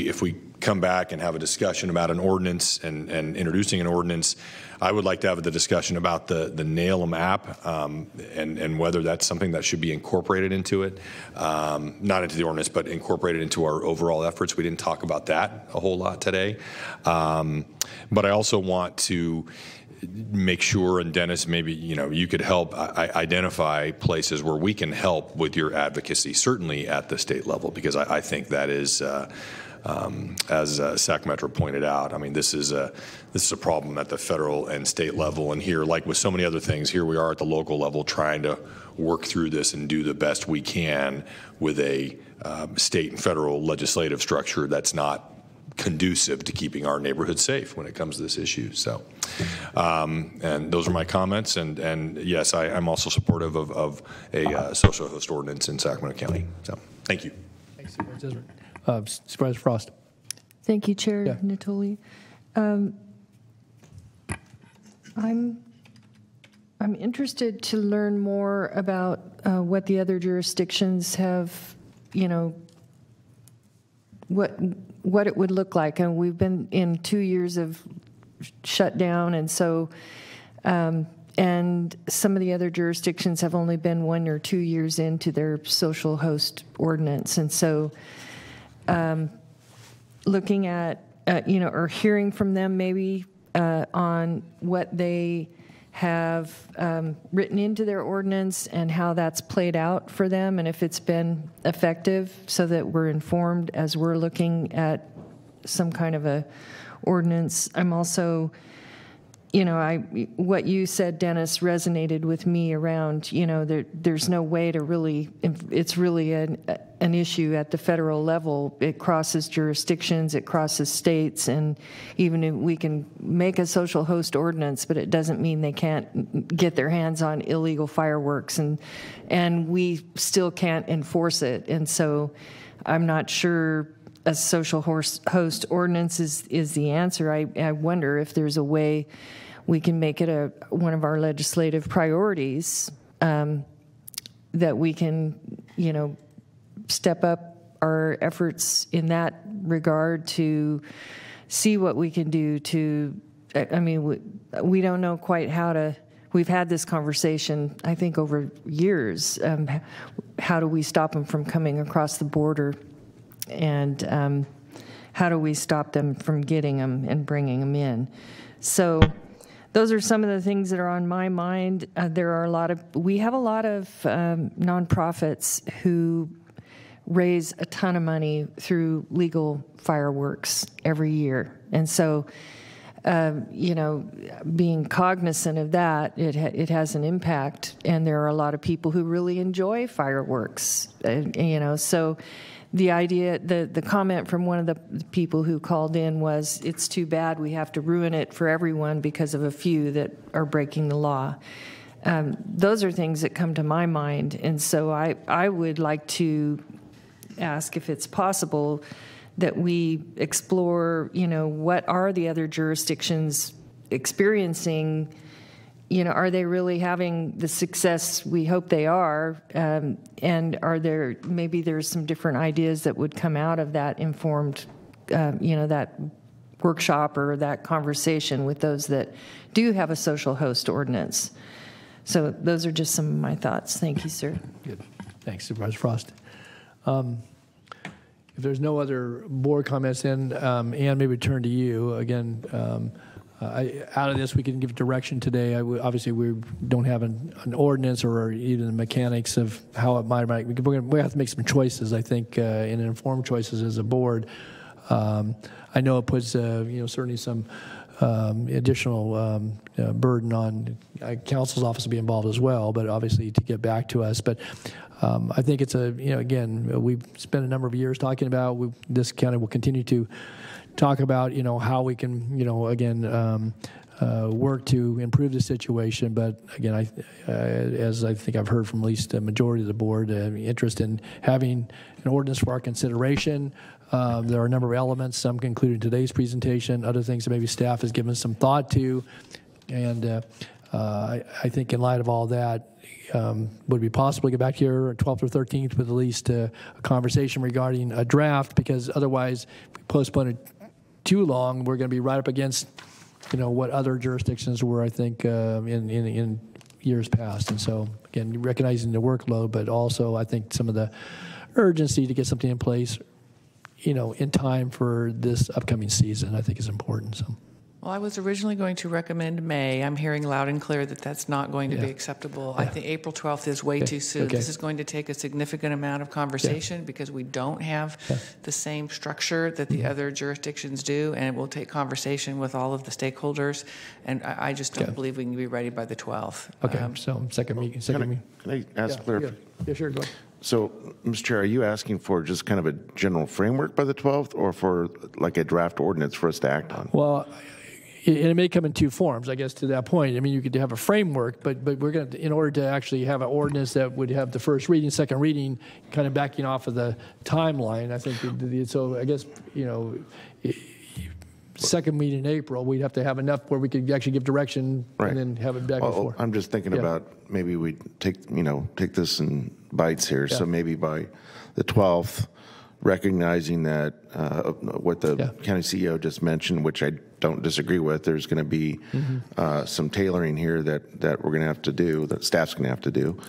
if we come back and have a discussion about an ordinance and introducing an ordinance, I would like to have the discussion about the NALM app and whether that's something that should be incorporated into it, not into the ordinance, but incorporated into our overall efforts. We didn't talk about that a whole lot today. But I also want to make sure, and Dennis, maybe you could help identify places where we can help with your advocacy, certainly at the state level, because I think that is, as Sacramento pointed out, I mean, this is a problem at the federal and state level, and here, like with so many other things, here we are at the local level trying to work through this and do the best we can with a state and federal legislative structure that's not conducive to keeping our neighborhood safe when it comes to this issue. So, and those are my comments. And yes, I'm also supportive of a social host ordinance in Sacramento County. So, thank you. Thanks, Supervisor. Supervisor Frost. Thank you, Chair Natoli. I'm interested to learn more about what the other jurisdictions have, what it would look like. And we've been in 2 years of shutdown, and so and some of the other jurisdictions have only been 1 or 2 years into their social host ordinance. And so looking at or hearing from them maybe on what they have written into their ordinance and how that's played out for them, and if it's been effective, so that we're informed as we're looking at some kind of a ordinance. I'm also, what you said, Dennis, resonated with me around, there's no way to really, it's really an issue at the federal level. It crosses jurisdictions, it crosses states, and even if we can make a social host ordinance, but it doesn't mean they can't get their hands on illegal fireworks, and we still can't enforce it. And so I'm not sure a social host ordinance is the answer. I wonder if there's a way we can make it one of our legislative priorities, that we can, step up our efforts in that regard to see what we can do to, we don't know quite how to, we've had this conversation, I think, over years. How do we stop them from coming across the border? And how do we stop them from getting them and bringing them in? So those are some of the things that are on my mind. We have a lot of nonprofits who raise a ton of money through legal fireworks every year. And so, being cognizant of that, it has an impact. And there are a lot of people who really enjoy fireworks, so the idea, the comment from one of the people who called in was, it's too bad we have to ruin it for everyone because of a few that are breaking the law. Those are things that come to my mind. And so I would like to ask if it's possible that we explore, what are the other jurisdictions experiencing? Are they really having the success we hope they are? And maybe there's some different ideas that would come out of that informed, that workshop or that conversation with those that do have a social host ordinance. So those are just some of my thoughts. Thank you, sir. Good. Thanks, Supervisor Frost. If there's no other board comments, then Ann, maybe turn to you again. Out of this, we can give direction today. Obviously, we don't have an ordinance or even the mechanics of how it might. We have to make some choices, I think, and informed choices as a board. I know it puts, certainly some additional burden on council's office to be involved as well, but obviously to get back to us. But I think it's again, we've spent a number of years talking about, this county will continue to talk about, how we can, again, work to improve the situation. But again, as I think I've heard from at least a majority of the board, interest in having an ordinance for our consideration. There are a number of elements, some included in today's presentation, other things that maybe staff has given some thought to. And I think in light of all that, would it be possible to get back here on 12th or 13th with at least a conversation regarding a draft? Because otherwise, if we postpone it too long, we're going to be right up against, what other jurisdictions were, I think, in years past. And so, again, recognizing the workload, but also I think some of the urgency to get something in place, in time for this upcoming season, I think is important. So. Well, I was originally going to recommend May. I'm hearing loud and clear that that's not going to be acceptable. I think April 12th is way too soon. This is going to take a significant amount of conversation because we don't have the same structure that the other jurisdictions do, and it will take conversation with all of the stakeholders, and I just don't believe we can be ready by the 12th. Okay, so second meeting. Can I ask clarification? Yeah, sure, go ahead. So, Mr. Chair, are you asking for just kind of a general framework by the 12th or for like a draft ordinance for us to act on? Well, it may come in two forms, I guess, to that point. I mean, you could have a framework, but we're going to, in order to actually have an ordinance that would have the first reading, second reading, kind of backing off of the timeline, I think. So I guess, second meeting in April, we'd have to have enough where we could actually give direction and then have it back and forth. I'm just thinking about maybe we take this in bites here. So maybe by the 12th, recognizing that what the county CEO just mentioned, which I don't disagree with, there's going to be some tailoring here that we're going to have to do, that staff's going to have to do.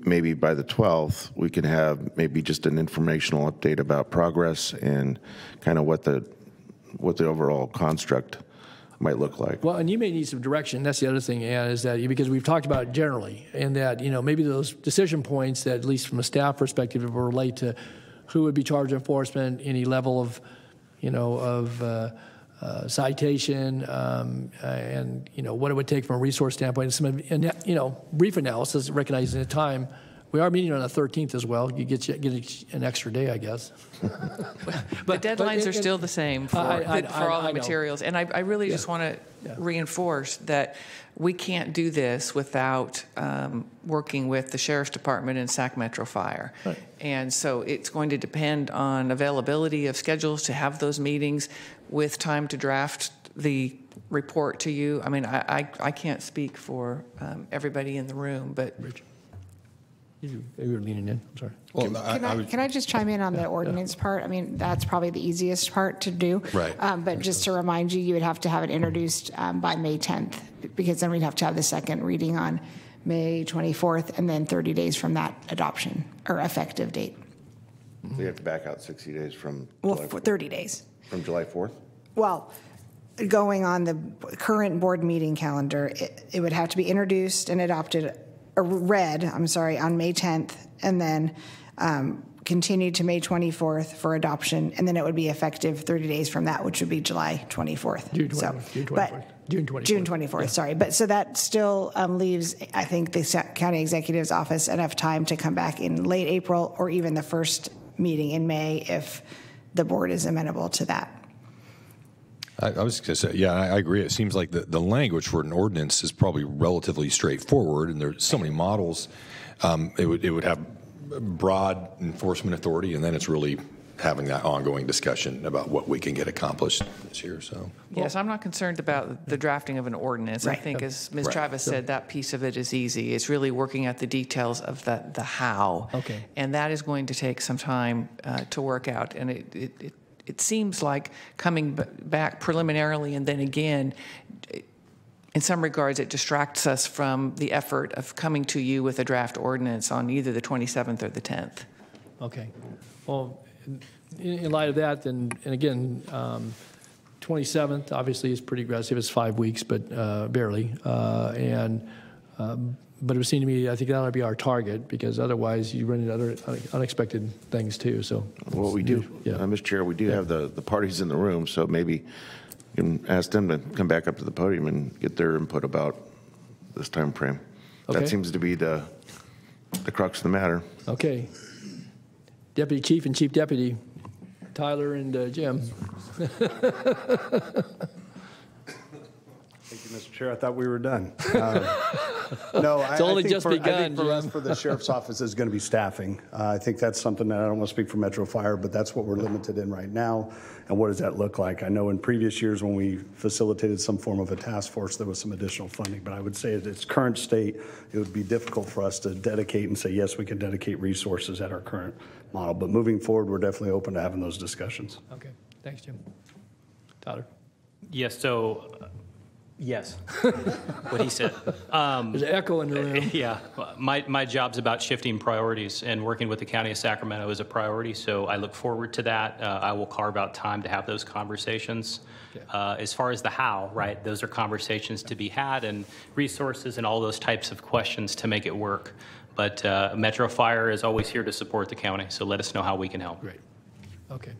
Maybe by the 12th, we can have maybe just an informational update about progress and kind of what the overall construct might look like. Well, and you may need some direction. That's the other thing, Ann, is that because we've talked about it generally, and that maybe those decision points that, at least from a staff perspective, will relate to who would be charged enforcement, any level of, citation, and what it would take from a resource standpoint. And some, brief analysis, recognizing the time. We are meeting on the 13th as well. You get an extra day, I guess. But deadlines are still the same for all the materials. And I really just want to reinforce that we can't do this without working with the Sheriff's Department and Sac Metro Fire. Right. And so it's going to depend on availability of schedules to have those meetings with time to draft the report to you. I mean, I can't speak for everybody in the room, but... Rich. You were leaning in. I'm sorry. Well, can I just chime in on the ordinance part? I mean, that's probably the easiest part to do. Right. But just to remind you, you would have to have it introduced by May 10th, because then we'd have to have the second reading on May 24th, and then 30 days from that adoption or effective date. So you have to back out 60 days from July 4th. 30 days. From July 4th? Well, going on the current board meeting calendar, it would have to be introduced and adopted read, on May 10th, and then continue to May 24th for adoption, and then it would be effective 30 days from that, which would be July 24th. June 24th. June 24th, sorry. But so that still leaves, I think, the county executive's office enough time to come back in late April or even the first meeting in May if the board is amenable to that. I was going to say, yeah, I agree. It seems like the language for an ordinance is probably relatively straightforward, and there's so many models. It would have broad enforcement authority, and then it's really having that ongoing discussion about what we can get accomplished this year. So yes, I'm not concerned about the drafting of an ordinance. Right. I think, as Ms. Right. Travis said, that piece of it is easy. It's really working at the details of the how. Okay. And that is going to take some time to work out. And it seems like coming back preliminarily and then again, in some regards, it distracts us from the effort of coming to you with a draft ordinance on either the 27th or the 10th. Okay. Well, in light of that, then, and again, 27th obviously is pretty aggressive. It's 5 weeks, but barely. But it would seem to me, I think that ought to be our target, because otherwise you run into other unexpected things too. So, well, we do, Mr. Chair, we do have the parties in the room, so maybe you can ask them to come back up to the podium and get their input about this time frame. Okay. That seems to be the crux of the matter. Okay. Deputy Chief and Chief Deputy, Tyler and Jim. Thank you, Mr. Chair. I thought we were done. No, It's only I think just begun, I think for us, Jim. for the Sheriff's Office, is going to be staffing. I think that's something that I don't want to speak for Metro Fire, but that's what we're limited in right now. And what does that look like? I know in previous years when we facilitated some form of a task force, there was some additional funding. But I would say at its current state, it would be difficult for us to dedicate and say, yes, we can dedicate resources at our current model. But moving forward, we're definitely open to having those discussions. Okay. Thanks, Jim. Tyler. Yes, so, yes, what he said. There's an echo in the room. Yeah, my job's about shifting priorities, and working with the County of Sacramento is a priority, so I look forward to that. I will carve out time to have those conversations. As far as the how, right, those are conversations to be had, and resources and all those types of questions to make it work. But Metro Fire is always here to support the county, so let us know how we can help. Great. Okay.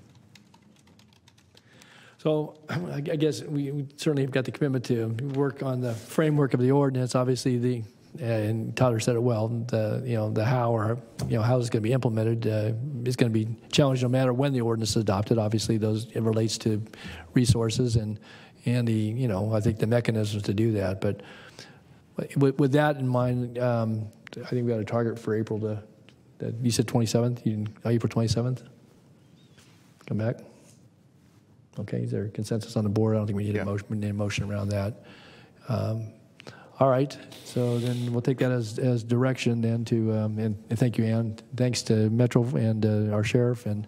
So I guess we certainly have got the commitment to work on the framework of the ordinance. Obviously, and Tyler said it well, the how, or how it's going to be implemented is going to be challenged no matter when the ordinance is adopted. Obviously, it relates to resources and the I think the mechanisms to do that. But with that in mind, I think we got a target for April you said 27th. April 27th. Come back. Okay, is there consensus on the board? I don't think we need a motion. We need a motion around that. All right, so then we'll take that as direction then to, and thank you, Ann. Thanks to Metro and our sheriff and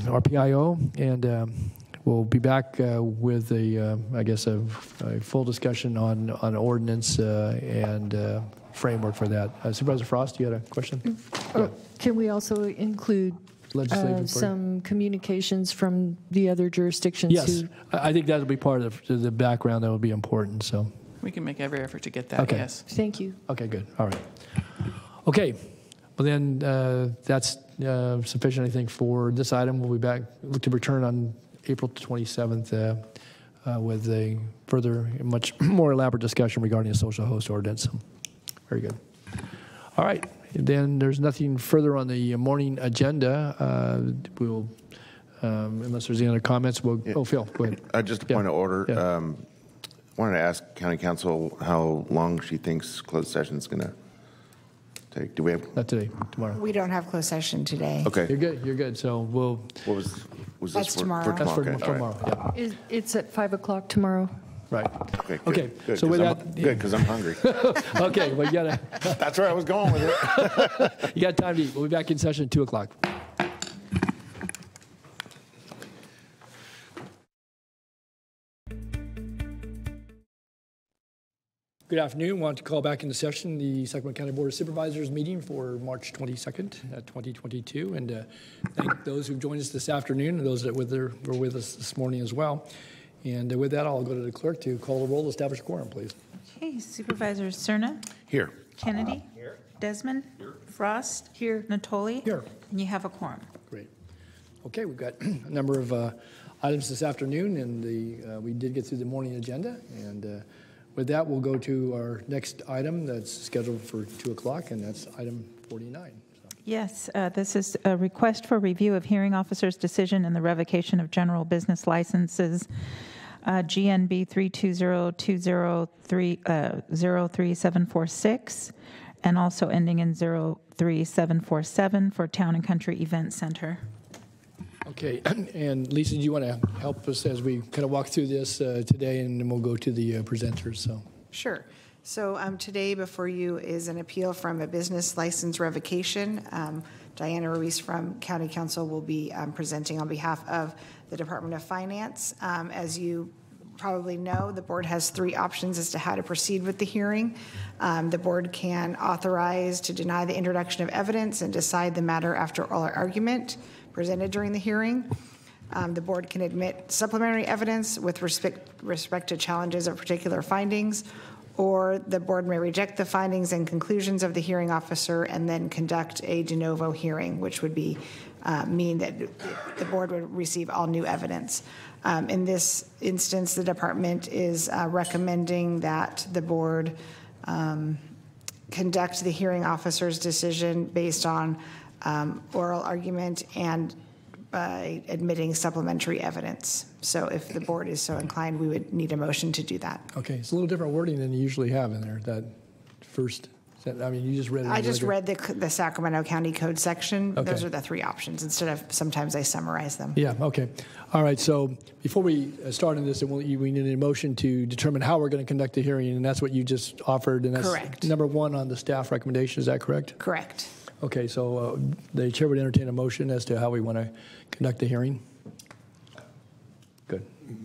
our PIO, and we'll be back with a full discussion on ordinance and framework for that. Supervisor Frost, you had a question? Can we also include some communications from the other jurisdictions? Yes, I think that'll be part of the background that will be important. So we can make every effort to get that. Okay. Yes. Thank you. Okay, good. All right. Okay. Well, then that's sufficient, I think, for this item. We'll be back. Look to return on April 27th with a further, much more elaborate discussion regarding a social host ordinance. Very good. All right. Then there's nothing further on the morning agenda. We'll, unless there's any other comments, we'll. Oh, Phil, go ahead. Just a point of order. I wanted to ask County Counsel how long she thinks closed session is going to take. Do we have? Not today. Tomorrow. We don't have closed session today. Okay. You're good. You're good. So we'll. What was That's this for? tomorrow. For That's for Okay. tomorrow. All right. Yeah. It's at 5 o'clock tomorrow. Right. Okay. Good. Okay. Good, So with that, good, because I'm hungry. Okay. Well, you gotta. That's where I was going with it. You got time to eat. We'll be back in session at 2 o'clock. Good afternoon. I want to call back into session the Sacramento County Board of Supervisors meeting for March 22nd, 2022, and thank those who've joined us this afternoon and those that were with us this morning as well. And with that, I'll go to the clerk to call the roll, establish a quorum, please. Okay, Supervisors Cerna, Here. Kennedy, Desmond, Frost, here, Natoli. Here. And you have a quorum. Great. Okay, we've got a number of items this afternoon, and we did get through the morning agenda. And with that, we'll go to our next item that's scheduled for 2 o'clock, and that's item 49. So, Yes, this is a request for review of hearing officer's decision in the revocation of general business licenses, GNB 32020303746, and also ending in 03747 for Town and Country Event Center. Okay, and Lisa, do you want to help us as we kind of walk through this today, and then we'll go to the presenters? So. Sure. So today before you is an appeal from a business license revocation. Diana Ruiz from County Council will be presenting on behalf of the Department of Finance. As you probably know, the board has 3 options as to how to proceed with the hearing. The board can authorize to deny the introduction of evidence and decide the matter after oral argument presented during the hearing. The board can admit supplementary evidence with respect to challenges of particular findings, or the board may reject the findings and conclusions of the hearing officer and then conduct a de novo hearing, which would be mean that the board would receive all new evidence. In this instance, the department is recommending that the board conduct the hearing officer's decision based on oral argument and by admitting supplementary evidence. So if the board is so inclined, we would need a motion to do that. Okay, it's a little different wording than you usually have in there, that first, I mean, you just read it. I just read the Sacramento County Code section. Okay. Those are the 3 options. Instead of, sometimes I summarize them. Yeah, okay. All right, so before we start on this, we need a motion to determine how we're going to conduct the hearing, and that's what you just offered, and that's correct. Number 1 on the staff recommendation, is that correct? Correct. Okay, so the chair would entertain a motion as to how we want to conduct the hearing. Good.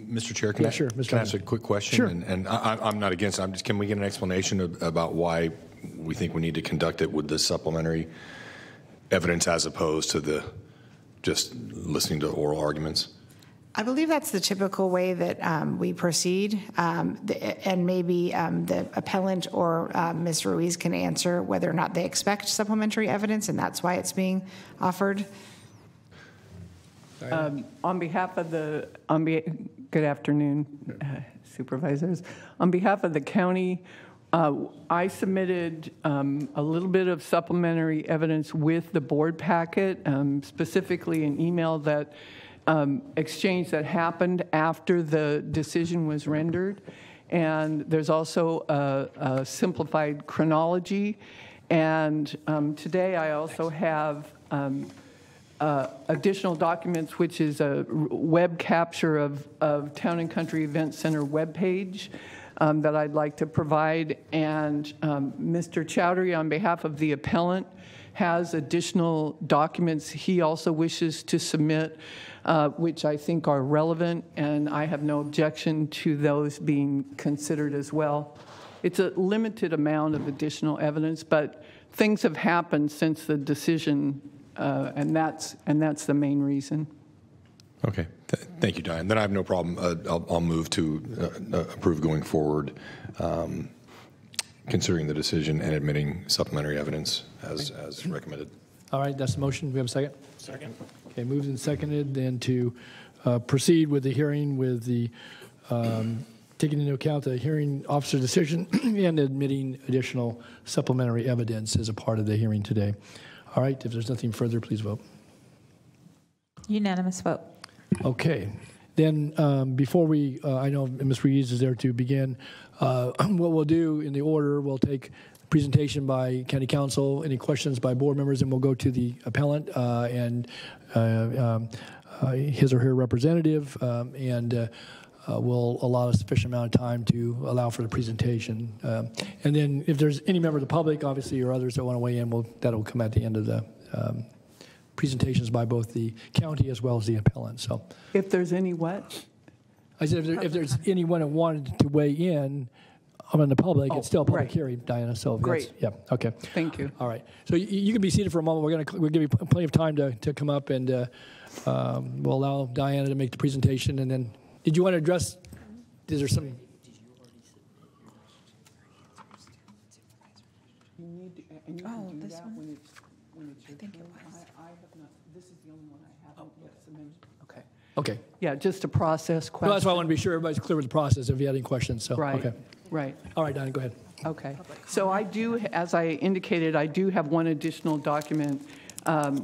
Mr. Chair, can I ask a quick question? Sure. And I'm not against it. Can we get an explanation about why we think we need to conduct it with the supplementary evidence as opposed to just listening to oral arguments? I believe that's the typical way that we proceed, and maybe the appellant or Ms. Ruiz can answer whether or not they expect supplementary evidence, and that's why it's being offered. On behalf of the, good afternoon, supervisors. On behalf of the county, I submitted a little bit of supplementary evidence with the board packet, specifically an email that exchange that happened after the decision was rendered. And there's also a simplified chronology. And today I also have additional documents, which is a web capture of Town and Country Event Center webpage that I'd like to provide. And Mr. Chowdhury, on behalf of the appellant, has additional documents he also wishes to submit, which I think are relevant, and I have no objection to those being considered as well. It's a limited amount of additional evidence, but things have happened since the decision, and that's the main reason. Okay, thank you, Diane. Then I have no problem. I'll move to approve going forward, considering the decision and admitting supplementary evidence as recommended. All right, that's the motion. We have a second? Second. Okay, moved and seconded then to proceed with the hearing with the taking into account the hearing officer decision and admitting additional supplementary evidence as a part of the hearing today. All right, if there's nothing further, please vote. Unanimous vote. Okay. Then before we, I know Ms. Ruiz is there to begin, what we'll do in the order, we'll take presentation by County Council, any questions by board members, and we'll go to the appellant and his or her representative, and we'll allow a sufficient amount of time to allow for the presentation. And then if there's any member of the public, obviously, or others that want to weigh in, that'll come at the end of the presentations by both the county as well as the appellant. So, if there's any what? I said if there's anyone that wanted to weigh in on the public, it's still a public hearing, Diana. So great. Yeah. Okay. Thank you. All right. So you can be seated for a moment. We'll give you plenty of time to come up, and we'll allow Diana to make the presentation. And then, did you want to address? Is there something? Oh, this one. I think it was. I have not. This is the only one I haven't yet submitted. Okay. Okay. Yeah, just a process question. Well, that's why I want to be sure everybody's clear with the process if you had any questions. So, right. Okay. Right. All right, Diana, go ahead. Okay. So I do, as I indicated, I do have one additional document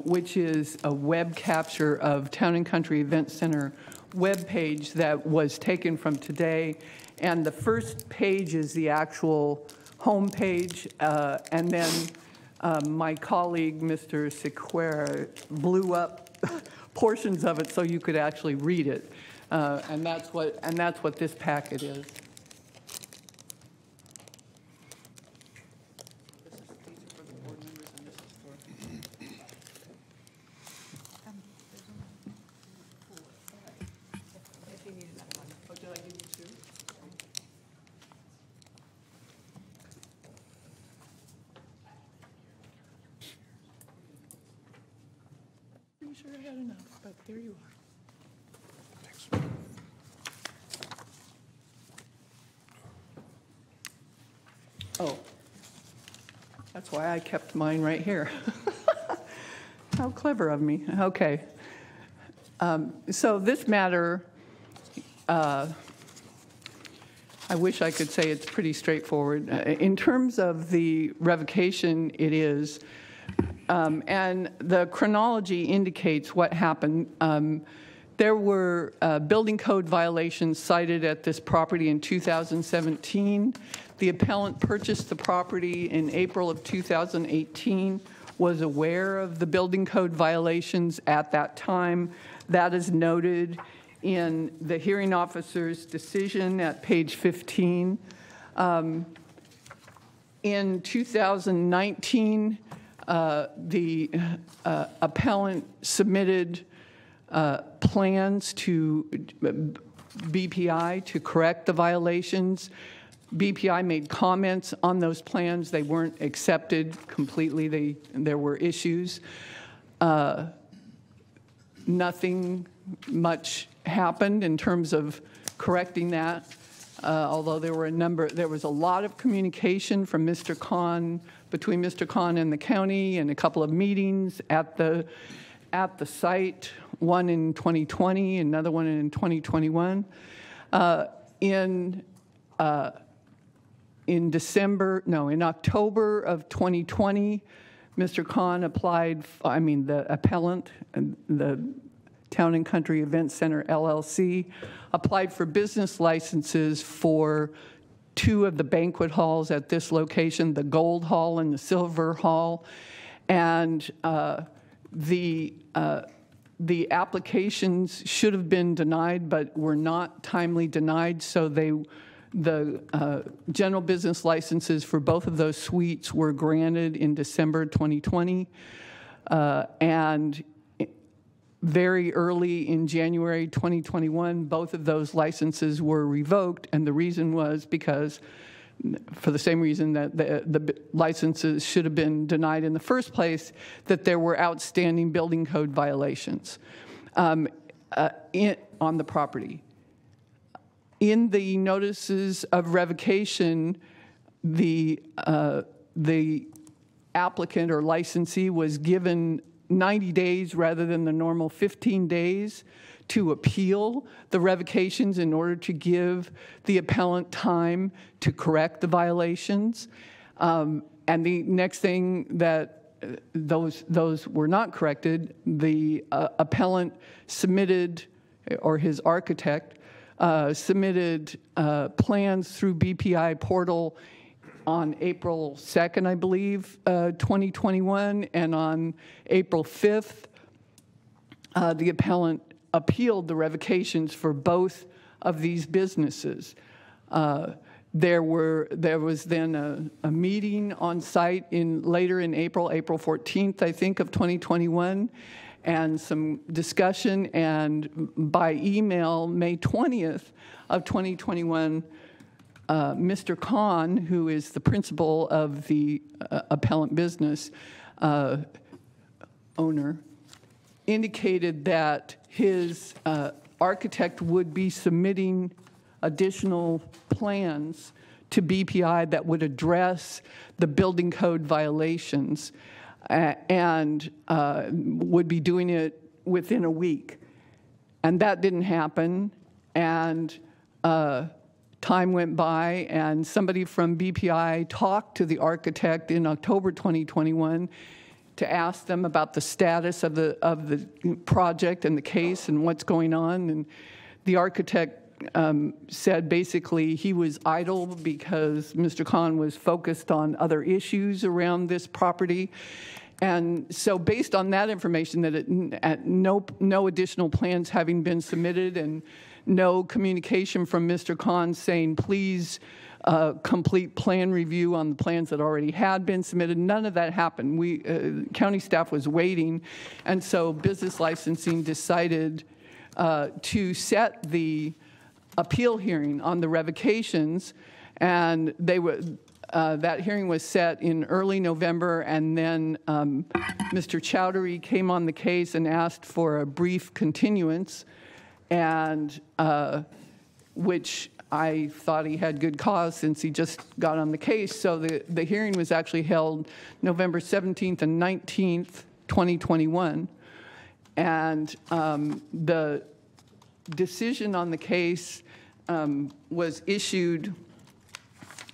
which is a web capture of Town and Country Event Center web page that was taken from today. And the first page is the actual home page, and then my colleague, Mr. Sequeira, blew up portions of it so you could actually read it, and that's what this packet is. Pretty sure I had enough, but there you are. Oh, that's why I kept mine right here. How clever of me. Okay. So this matter, I wish I could say it's pretty straightforward. In terms of the revocation, it is. And the chronology indicates what happened. There were building code violations cited at this property in 2017. The appellant purchased the property in April of 2018, was aware of the building code violations at that time. That is noted in the hearing officer's decision at page 15. In 2019, the appellant submitted plans to BPI to correct the violations. BPI made comments on those plans. They weren't accepted completely. There were issues. Nothing much happened in terms of correcting that, although there was a lot of communication from Mr. Kahn, between Mr. Kahn and the county, and a couple of meetings at the site, one in 2020, another one in 2021. In October of 2020, Mr. Kahn applied, the appellant, the Town and Country Event Center, LLC, applied for business licenses for 2 of the banquet halls at this location, the Gold Hall and the Silver Hall. And the applications should have been denied, but were not timely denied, so the general business licenses for both of those suites were granted in December 2020. And very early in January 2021, both of those licenses were revoked, and the reason was because, for the same reason that the licenses should have been denied in the first place, that there were outstanding building code violations on the property. In the notices of revocation, the applicant or licensee was given 90 days rather than the normal 15 days to appeal the revocations in order to give the appellant time to correct the violations. And the next thing that those were not corrected, the appellant submitted, or his architect, submitted plans through BPI portal on April 2nd, I believe, 2021, and on April 5th, the appellant appealed the revocations for both of these businesses. There was then a meeting on site later in April 14th, I think, of 2021, and some discussion, and by email, May 20th of 2021, Mr. Kahn, who is the principal of the appellant business owner, indicated that his architect would be submitting additional plans to BPI that would address the building code violations and would be doing it within a week. And that didn't happen, and time went by, and somebody from BPI talked to the architect in October 2021 to ask them about the status of the project and the case and what's going on. And the architect said basically he was idle because Mr. Khan was focused on other issues around this property. And so based on that information, that no additional plans having been submitted and no communication from Mr. Khan saying, please complete plan review on the plans that already had been submitted, none of that happened. County staff was waiting, and so business licensing decided to set the appeal hearing on the revocations, and that hearing was set in early November, and then Mr. Chowdhury came on the case and asked for a brief continuance, and which I thought he had good cause since he just got on the case. So the hearing was actually held November 17th and 19th, 2021, and the decision on the case was issued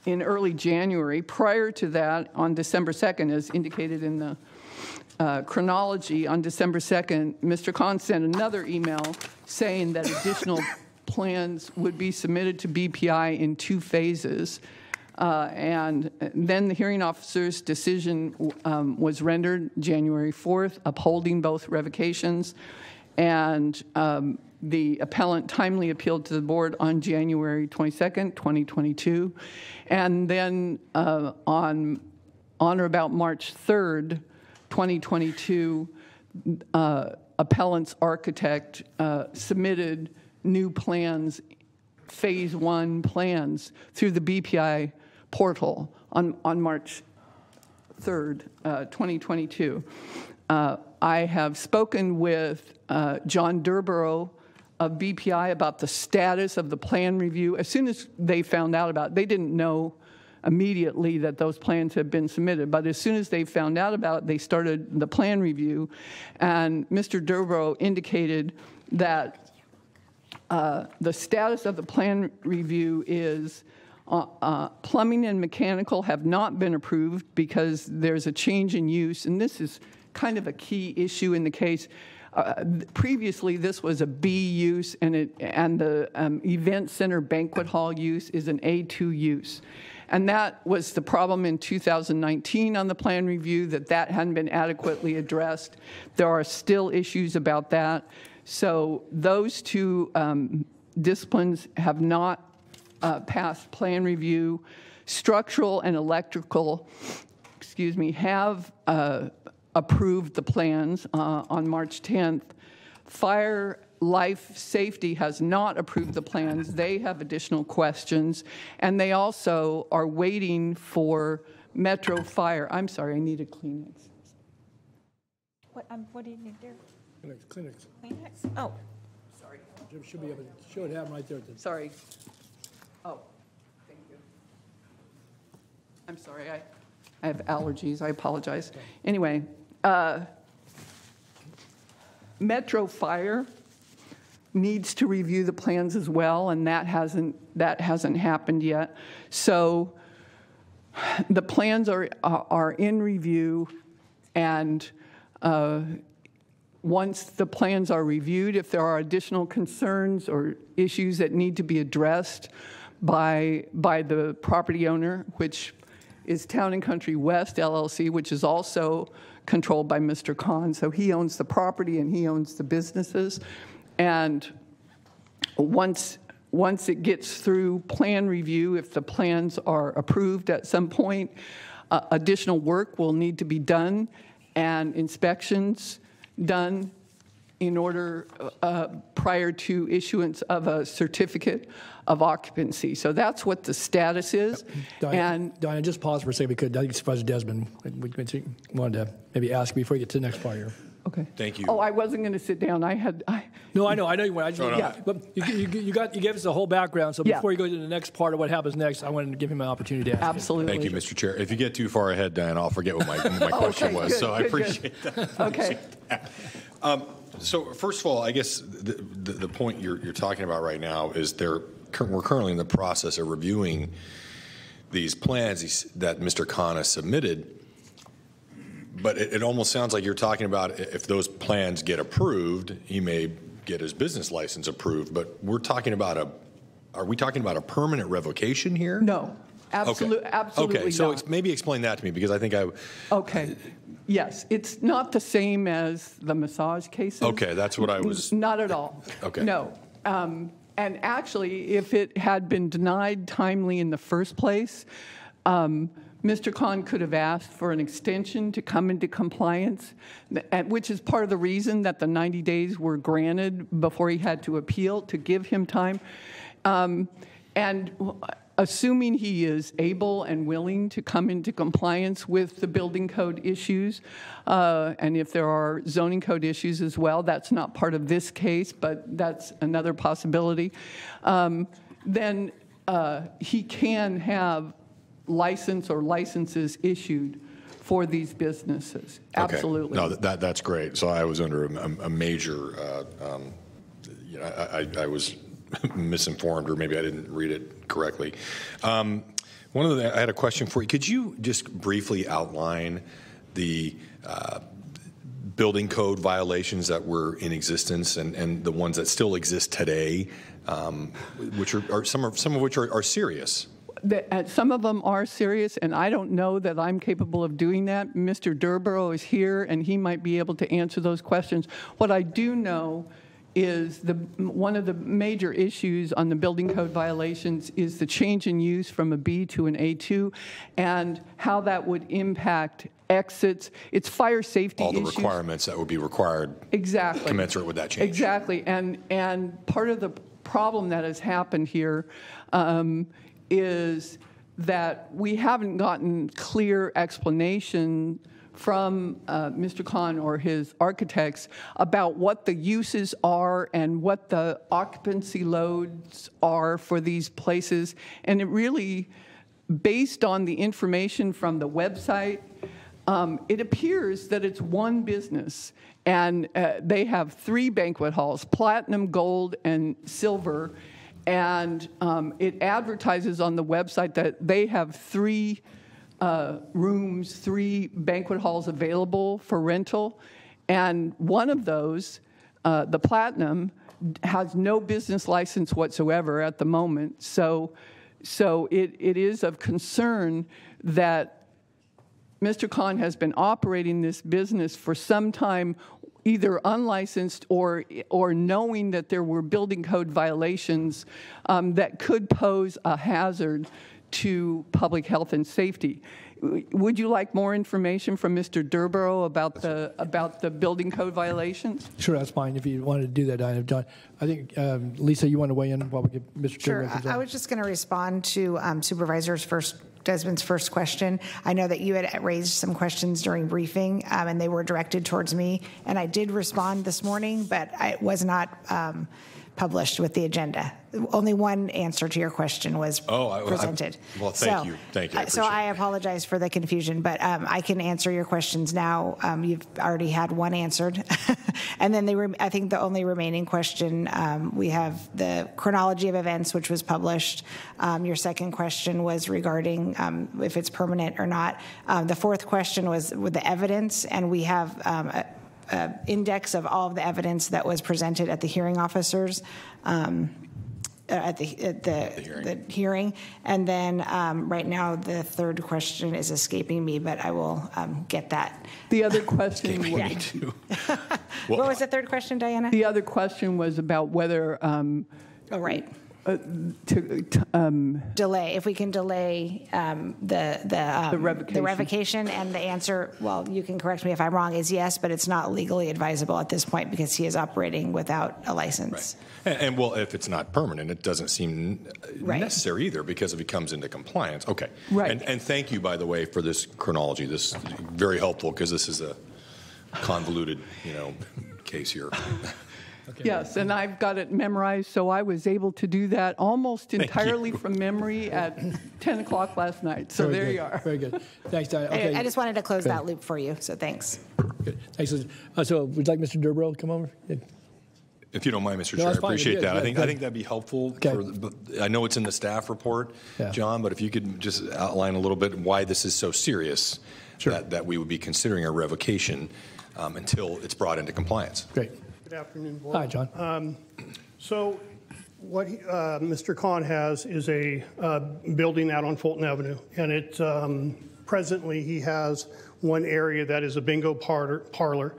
in early January. Prior to that, on December 2nd, as indicated in the chronology, on December 2nd, Mr. Khan sent another email saying that additional plans would be submitted to BPI in 2 phases. And then the hearing officer's decision was rendered January 4th, upholding both revocations. And the appellant timely appealed to the board on January 22nd, 2022. And then on or about March 3rd, 2022, appellant's architect submitted new plans, phase 1 plans, through the BPI portal on March 3rd, 2022. I have spoken with John Durborough of BPI about the status of the plan review. As soon as they found out about it, they didn't know immediately that those plans had been submitted, but as soon as they found out about it, they started the plan review, and Mr. Durborough indicated that the status of the plan review is plumbing and mechanical have not been approved because there's a change in use, and this is kind of a key issue in the case. Previously, this was a B use, and the event center banquet hall use is an A2 use. And that was the problem in 2019 on the plan review, that hadn't been adequately addressed. There are still issues about that. So those 2 disciplines have not passed plan review. Structural and electrical, have approved the plans on March 10th. Fire, life, safety has not approved the plans. They have additional questions, and they also are waiting for Metro Fire. I'm sorry, I need a Kleenex. What do you need there? Kleenex. Kleenex? Oh. Sorry. Jim should be able to show it have them right there. Sorry. Oh, thank you. I'm sorry, I have allergies, I apologize. Anyway, Metro Fire needs to review the plans as well, and that hasn't happened yet. So the plans are in review, and once the plans are reviewed, if there are additional concerns or issues that need to be addressed by the property owner, which is Town and Country West LLC, which is also controlled by Mr. Khan. So he owns the property and he owns the businesses. And once it gets through plan review, if the plans are approved at some point, additional work will need to be done and inspections done in order prior to issuance of a certificate of occupancy. So that's what the status is. Diana, just pause for a second because I think Supervisor Desmond wanted to maybe ask before you get to the next part here. Okay. Thank you. Oh, I wasn't going to sit down. No, I know you went. But you gave us the whole background. So before you go to the next part of what happens next, I wanted to give him an opportunity to ask. Absolutely. Thank you, Mr. Chair. If you get too far ahead, Diane, I'll forget what my question was. Good, so I appreciate that. Okay. So first of all, I guess the point you're talking about right now is we're currently in the process of reviewing these plans that Mr. Khan has submitted. But it almost sounds like you're talking about if those plans get approved, he may get his business license approved. But we're talking about are we talking about a permanent revocation here? No, absolutely Okay, so not. maybe explain that to me, because I think Okay. Yes, it's not the same as the massage cases. Okay, that's what I was. Not at all. Okay. No. And actually, if it had been denied timely in the first place, Mr. Khan could have asked for an extension to come into compliance, which is part of the reason that the 90 days were granted before he had to appeal, to give him time. And assuming he is able and willing to come into compliance with the building code issues, and if there are zoning code issues as well, that's not part of this case, but that's another possibility, then he can have license or licenses issued for these businesses. Absolutely. Okay. No, that's great. So I was under a major, I was misinformed, or maybe I didn't read it correctly. I had a question for you. Could you just briefly outline the building code violations that were in existence and the ones that still exist today, which are some of which are serious? Some of them are serious, and I don't know that I'm capable of doing that. Mr. Durborough is here, and he might be able to answer those questions. What I do know is one of the major issues on the building code violations is the change in use from a B to an A2, and how that would impact exits. It's fire safety issues. All the requirements that would be required. Exactly. Commensurate with that change. Exactly. And part of the problem that has happened here is that we haven't gotten clear explanation from Mr. Khan or his architects about what the uses are and what the occupancy loads are for these places. And it really, based on the information from the website, it appears that it's one business, and they have 3 banquet halls, platinum, gold, and silver. And it advertises on the website that they have 3 rooms, 3 banquet halls available for rental. And one of those, the Platinum, has no business license whatsoever at the moment. So it is of concern that Mr. Khan has been operating this business for some time, either unlicensed or knowing that there were building code violations that could pose a hazard to public health and safety. Would you like more information from Mr. Durborough about the building code violations? Sure, that's fine. If you wanted to do that, John. I think, Lisa, you want to weigh in while we get Mr. Sure. Durborough? I was just going to respond to Desmond's first question. I know that you had raised some questions during briefing, and they were directed towards me, and I did respond this morning, but it was not published with the agenda. Only one answer to your question was presented. Well, thank you. Thank you. So I apologize for the confusion, but I can answer your questions now. You've already had one answered. And then I think the only remaining question, we have the chronology of events, which was published. Your second question was regarding if it's permanent or not. The fourth question was with the evidence, and we have index of all of the evidence that was presented at the hearing officers at the hearing. And then right now the third question is escaping me, but I will get that. The other question what was the third question, Diana? The other question was about whether right. Delay. If we can delay the revocation, and the answer, well, you can correct me if I'm wrong, is yes, but it's not legally advisable at this point because he is operating without a license. Right. And well, if it's not permanent, it doesn't seem necessary either, because if he comes into compliance. Okay. Right. And thank you, by the way, for this chronology. This is very helpful because this is a convoluted, case here. Okay. Yes, and I've got it memorized, so I was able to do that almost entirely from memory at 10 o'clock last night. So there you are. Very good. Thanks, Diana. Okay. I just wanted to close that loop for you, so thanks. Good. Thanks. So would you like Mr. Durborough to come over? If you don't mind, Mr. No, Chair, I that's fine. appreciate Good, that. good, I think that'd be helpful. Okay. I know it's in the staff report, John, but if you could just outline a little bit why this is so serious that we would be considering a revocation until it's brought into compliance. Great. Good afternoon, Board. Hi, John. So what Mr. Kahn has is a building out on Fulton Avenue, and it presently he has one area that is a bingo parlor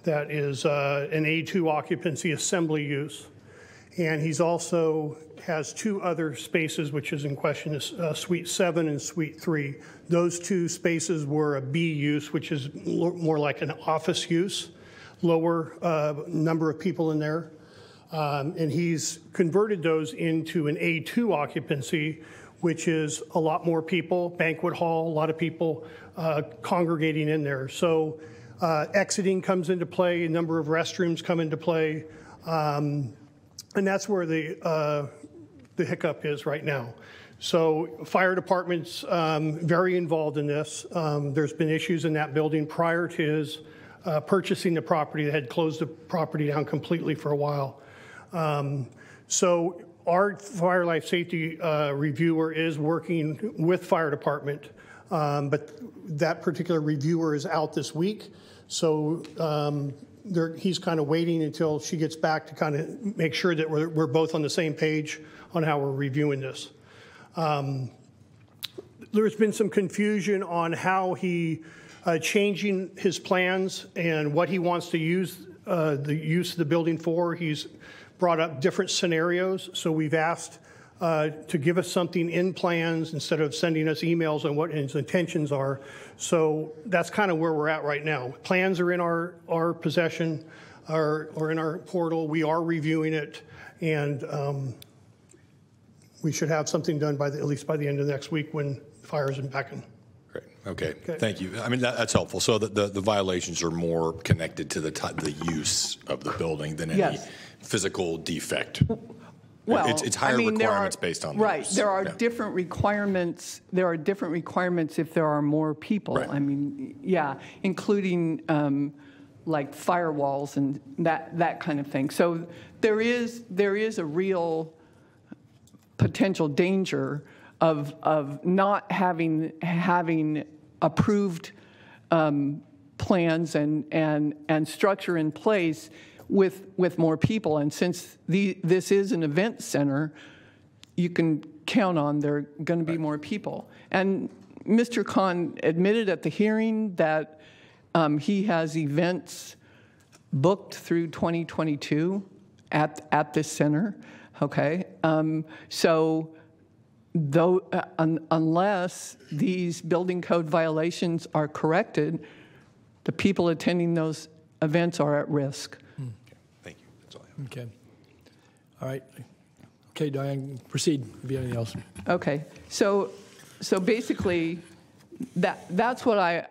that is an A2 occupancy assembly use. And he's also has two other spaces, which is in question, is Suite 7 and Suite 3. Those two spaces were a B use, which is more like an office use, lower number of people in there. And he's converted those into an A2 occupancy, which is a lot more people, banquet hall, a lot of people congregating in there. So exiting comes into play, a number of restrooms come into play, and that's where the hiccup is right now. So fire department's very involved in this. There's been issues in that building prior to his purchasing the property. They had closed the property down completely for a while. So our fire life safety reviewer is working with fire department, but that particular reviewer is out this week. So he's kind of waiting until she gets back to kind of make sure that we're both on the same page on how we're reviewing this. There's been some confusion on how he changing his plans and what he wants to use the use of the building for. He's brought up different scenarios, so we've asked to give us something in plans instead of sending us emails on what his intentions are. So that's kind of where we're at right now. Plans are in our possession, or in our portal. We are reviewing it, and we should have something done by at least by the end of next week when the fire is back in. Great. Okay. Thank you. I mean, that's helpful. So the violations are more connected to the use of the building than any physical defect. Well, it's higher requirements based on right. use. There are different requirements. There are different requirements if there are more people. Right. I mean, including like firewalls and that kind of thing. So there is a real potential danger of not having approved plans and structure in place with more people. And since this is an event center, you can count on there are going to be more people. And Mr. Kahn admitted at the hearing that he has events booked through 2022 at this center. Okay, so though unless these building code violations are corrected, the people attending those events are at risk. Thank you. That's all I have. Okay. All right. Okay, Diane, proceed if you have anything else. Okay. So basically, that's what I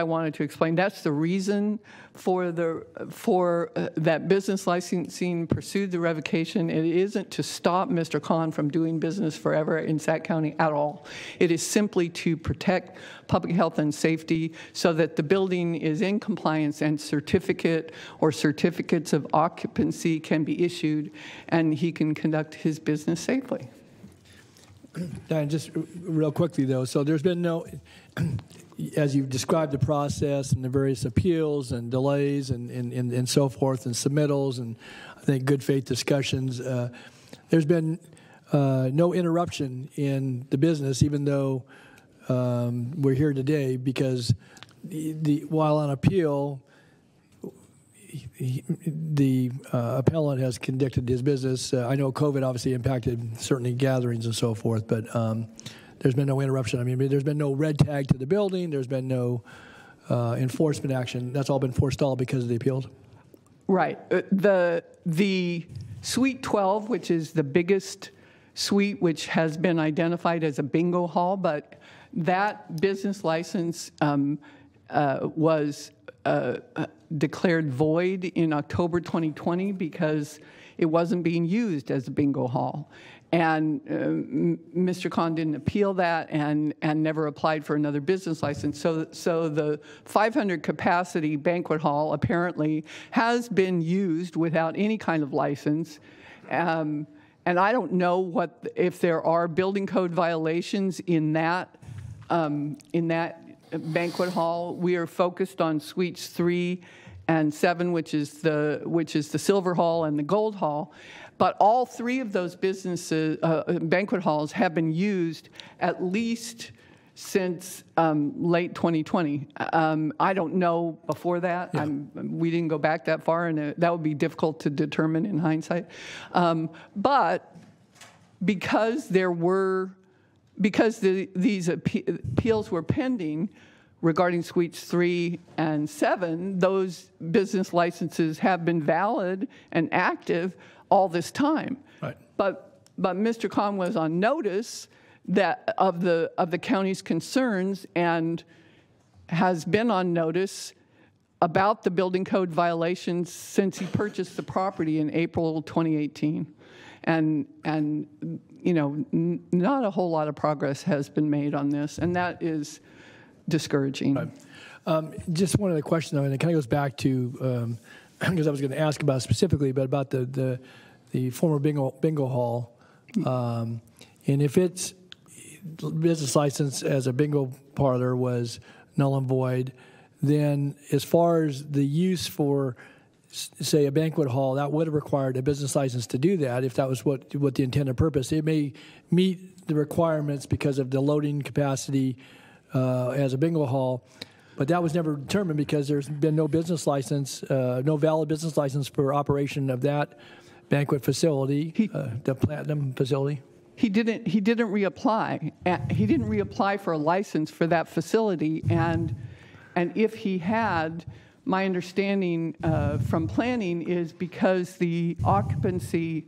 wanted to explain. That's the reason for that business licensing pursued the revocation. It isn't to stop Mr. Kahn from doing business forever in Sac County at all. It is simply to protect public health and safety so that the building is in compliance and certificate or certificates of occupancy can be issued and he can conduct his business safely. Dan, just real quickly, though, so there's been no, as you've described the process and the various appeals and delays and so forth and submittals and I think good faith discussions, there's been no interruption in the business, even though we're here today, because while on appeal, the appellant has conducted his business. I know COVID obviously impacted certainly gatherings and so forth, but there's been no interruption. I mean, there's been no red tag to the building. There's been no enforcement action. That's all been forestalled because of the appeals. Right. The Suite 12, which is the biggest suite, which has been identified as a bingo hall, but that business license was declared void in October 2020 because it wasn't being used as a bingo hall. And Mr. Kahn didn't appeal that and never applied for another business license. So the 500 capacity banquet hall apparently has been used without any kind of license. And I don't know if there are building code violations in that banquet hall. We are focused on suites 3 and 7, which is the silver hall and the gold hall. But all 3 of those banquet halls have been used at least since late 2020. I don't know before that. Yeah. We didn't go back that far, and that would be difficult to determine in hindsight. But because these appeals were pending regarding suites 3 and 7, those business licenses have been valid and active all this time. Right. But Mr. Kahn was on notice that of the county's concerns and has been on notice about the building code violations since he purchased the property in April 2018. And you know, not a whole lot of progress has been made on this, and that is discouraging. Right. Just one other question, though, and it kind of goes back to, because I was going to ask about specifically, but about the former bingo hall, and if its business license as a bingo parlor was null and void, then as far as the use for, say, a banquet hall, that would have required a business license to do that if that was what the intended purpose. It may meet the requirements because of the loading capacity as a bingo hall, but that was never determined because there's been no business license, no valid business license for operation of that banquet facility, the Platinum facility. He didn't reapply. He didn't reapply for a license for that facility, and if he had, my understanding from planning is because the occupancy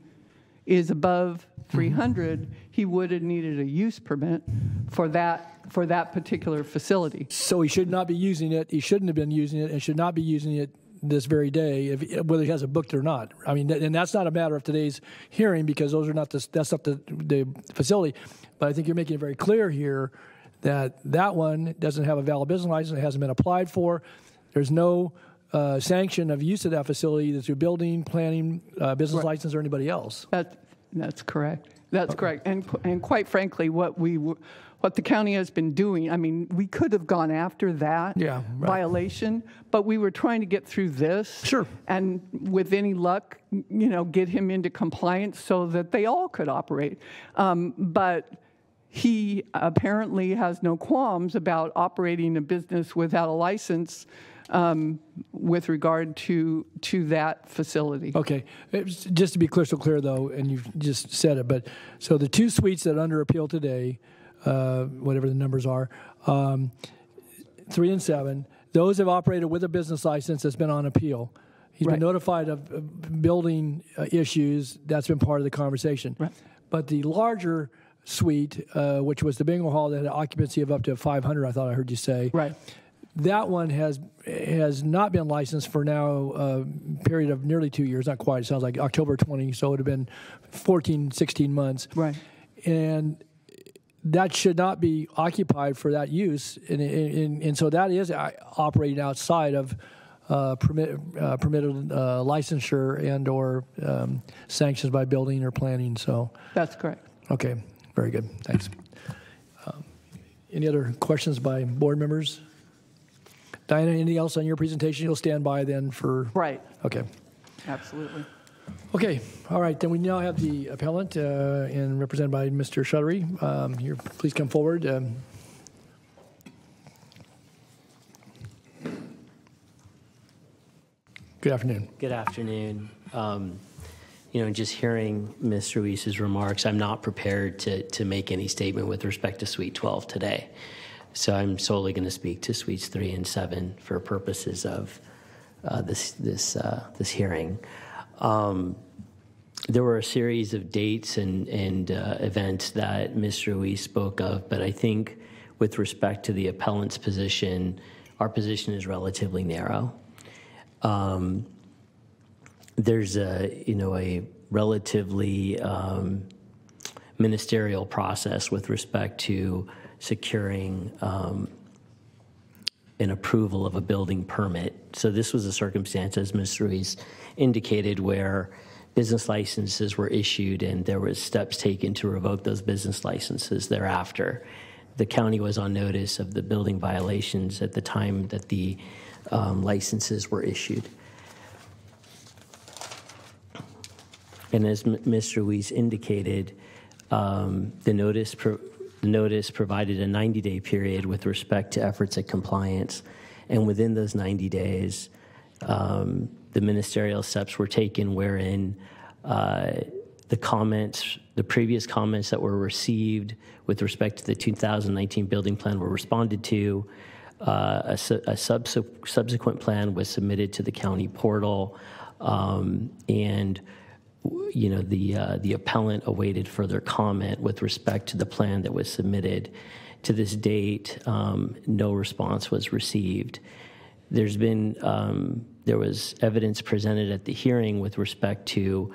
is above 300, he would have needed a use permit for that particular facility. So he should not be using it. He shouldn't have been using it, and should not be using it this very day, whether he has it booked or not. I mean, and that's not a matter of today's hearing because those are not that's not the facility. But I think you're making it very clear here that that one doesn't have a valid business license. It hasn't been applied for. There's no sanction of use of that facility either through building, planning, business license, or anybody else. That's correct. That's correct. And quite frankly, what the county has been doing, I mean, we could have gone after that violation, but we were trying to get through this. Sure. And with any luck, you know, get him into compliance so that they all could operate. But he apparently has no qualms about operating a business without a license with regard to that facility. Okay. Just to be crystal clear, though, and you've just said it, but so the 2 suites that are under appeal today, whatever the numbers are, 3 and 7, those have operated with a business license that's been on appeal. He's been notified of building issues. That's been part of the conversation. Right. But the larger suite, which was the bingo hall that had an occupancy of up to 500, I thought I heard you say. Right. That one has not been licensed for now a period of nearly 2 years, not quite. It sounds like October 20, so it would have been 14, 16 months. Right. And that should not be occupied for that use. And so that is operating outside of permitted licensure and or sanctions by building or planning. So that's correct. Okay, very good. Thanks. Any other questions by board members? Diana, anything else on your presentation? You'll stand by then for... Right. Okay. Absolutely. Okay. All right. Then we now have the appellant and represented by Mr. Shuttery. Please come forward. Good afternoon. Good afternoon. You know, just hearing Ms. Ruiz's remarks, I'm not prepared to make any statement with respect to Suite 12 today. So I'm solely going to speak to Suites 3 and 7 for purposes of this hearing. There were a series of dates and events that Ms. Ruiz spoke of, but I think with respect to the appellant's position our position is relatively narrow. There's a relatively ministerial process with respect to securing an approval of a building permit. So this was a circumstance, as Ms. Ruiz indicated, where business licenses were issued and there was steps taken to revoke those business licenses thereafter. The county was on notice of the building violations at the time that the licenses were issued. And as Ms. Ruiz indicated, the notice provided a 90-day period with respect to efforts at compliance, and within those 90 days, the ministerial steps were taken wherein the previous comments that were received with respect to the 2019 building plan were responded to. A subsequent plan was submitted to the county portal, and the appellant awaited further comment with respect to the plan that was submitted. To this date, no response was received. There was evidence presented at the hearing with respect to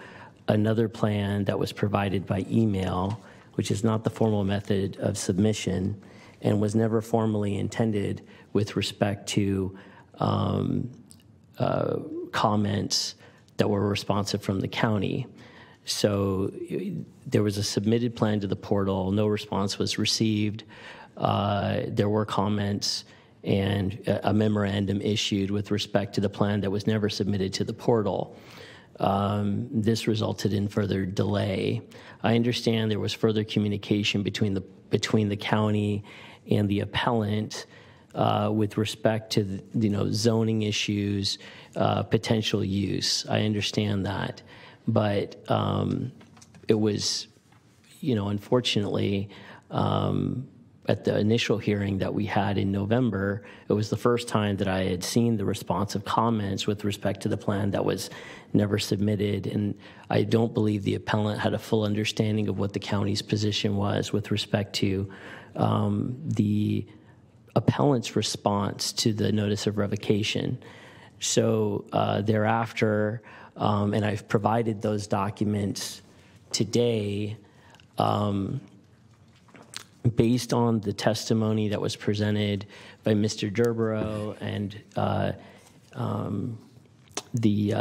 another plan that was provided by email, which is not the formal method of submission and was never formally intended with respect to comments that were responsive from the county. So there was a submitted plan to the portal, no response was received. There were comments and a memorandum issued with respect to the plan that was never submitted to the portal. This resulted in further delay. I understand there was further communication between the county and the appellant with respect to zoning issues, potential use. I understand that, but it was, unfortunately, at the initial hearing that we had in November, it was the first time that I had seen the responsive comments with respect to the plan that was never submitted, and I don't believe the appellant had a full understanding of what the county's position was with respect to the appellant's response to the notice of revocation. So thereafter, and I've provided those documents today, based on the testimony that was presented by Mr. Gerbero and the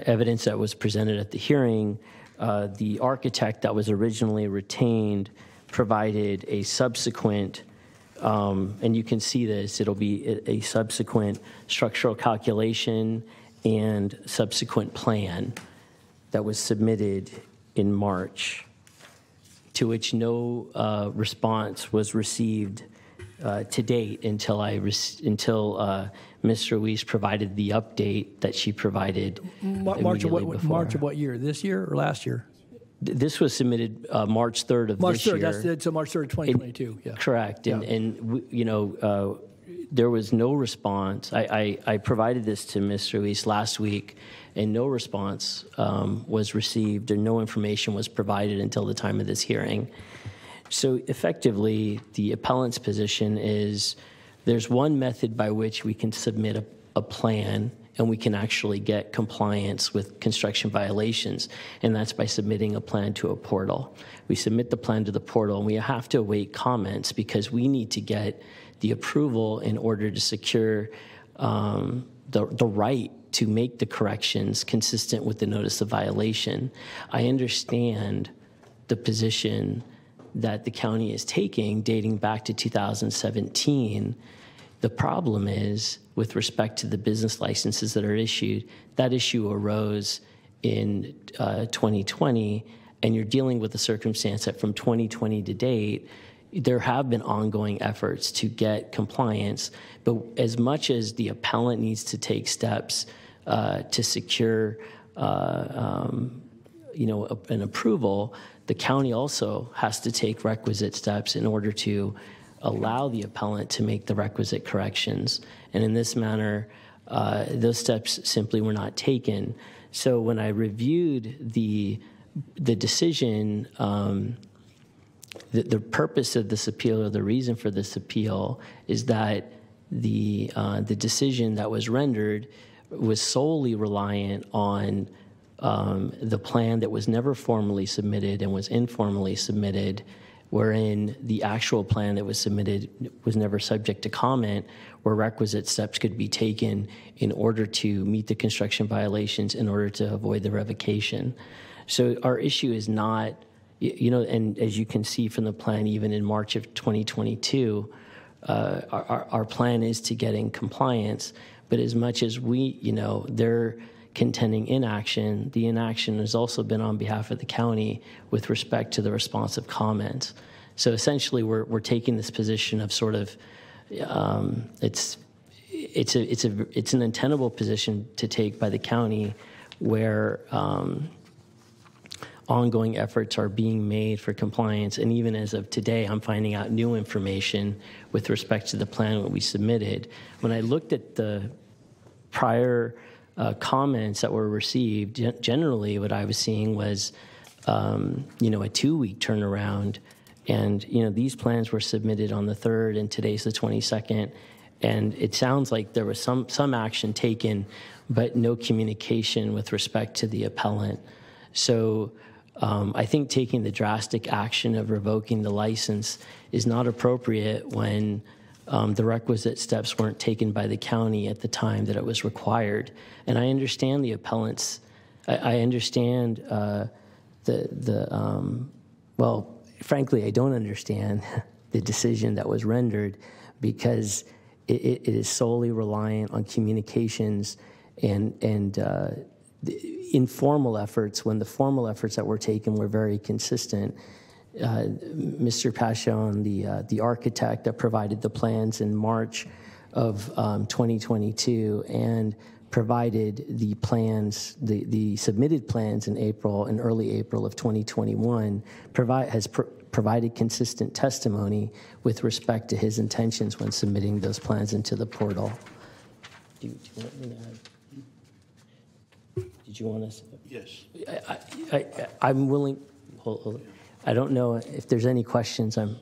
evidence that was presented at the hearing, the architect that was originally retained provided a subsequent, and you can see this, it'll be a subsequent structural calculation and subsequent plan that was submitted in March, to which no response was received to date until Ms. Ruiz provided the update that she provided March of what year? This year or last year? This was submitted March 3rd of this year. March 3rd, so March 3rd, 2022. Yeah. Correct. Yeah. And there was no response. I provided this to Ms. Ruiz last week, and no response was received, or no information was provided until the time of this hearing. So effectively, the appellant's position is there's one method by which we can submit a plan and we can actually get compliance with construction violations, and that's by submitting a plan to a portal. We submit the plan to the portal, and we have to await comments because we need to get the approval in order to secure the right to make the corrections consistent with the notice of violation. I understand the position that the county is taking dating back to 2017. The problem is, with respect to the business licenses that are issued, that issue arose in 2020, and you're dealing with the circumstance that from 2020 to date, there have been ongoing efforts to get compliance, but as much as the appellant needs to take steps to secure an approval, the county also has to take requisite steps in order to allow the appellant to make the requisite corrections. And in this manner, those steps simply were not taken. So when I reviewed the decision, the purpose of this appeal, or the reason for this appeal, is that the decision that was rendered was solely reliant on the plan that was never formally submitted and was informally submitted, wherein the actual plan that was submitted was never subject to comment, where requisite steps could be taken in order to meet the construction violations in order to avoid the revocation. So our issue is not, and as you can see from the plan, even in March of 2022, our plan is to get in compliance. But as much as they're contending inaction, the inaction has also been on behalf of the county with respect to the responsive comments. So essentially, we're taking this position of sort of it's an untenable position to take by the county, where ongoing efforts are being made for compliance. And even as of today, I'm finding out new information with respect to the plan that we submitted. When I looked at the prior comments that were received, generally what I was seeing was, a 2-week turnaround. And, these plans were submitted on the 3rd, and today's the 22nd. And it sounds like there was some action taken, but no communication with respect to the appellant. So I think taking the drastic action of revoking the license is not appropriate when the requisite steps weren't taken by the county at the time that it was required. And I understand the appellants. I understand well, frankly, I don't understand the decision that was rendered, because it is solely reliant on communications and informal efforts, when the formal efforts that were taken were very consistent. Mr. Pashon, the architect that provided the plans in March of 2022 and provided the plans, the submitted plans in early April of 2021, has provided consistent testimony with respect to his intentions when submitting those plans into the portal. Do you want me to add? Did you want us? Yes. I'm willing. Hold. I don't know if there's any questions. I'm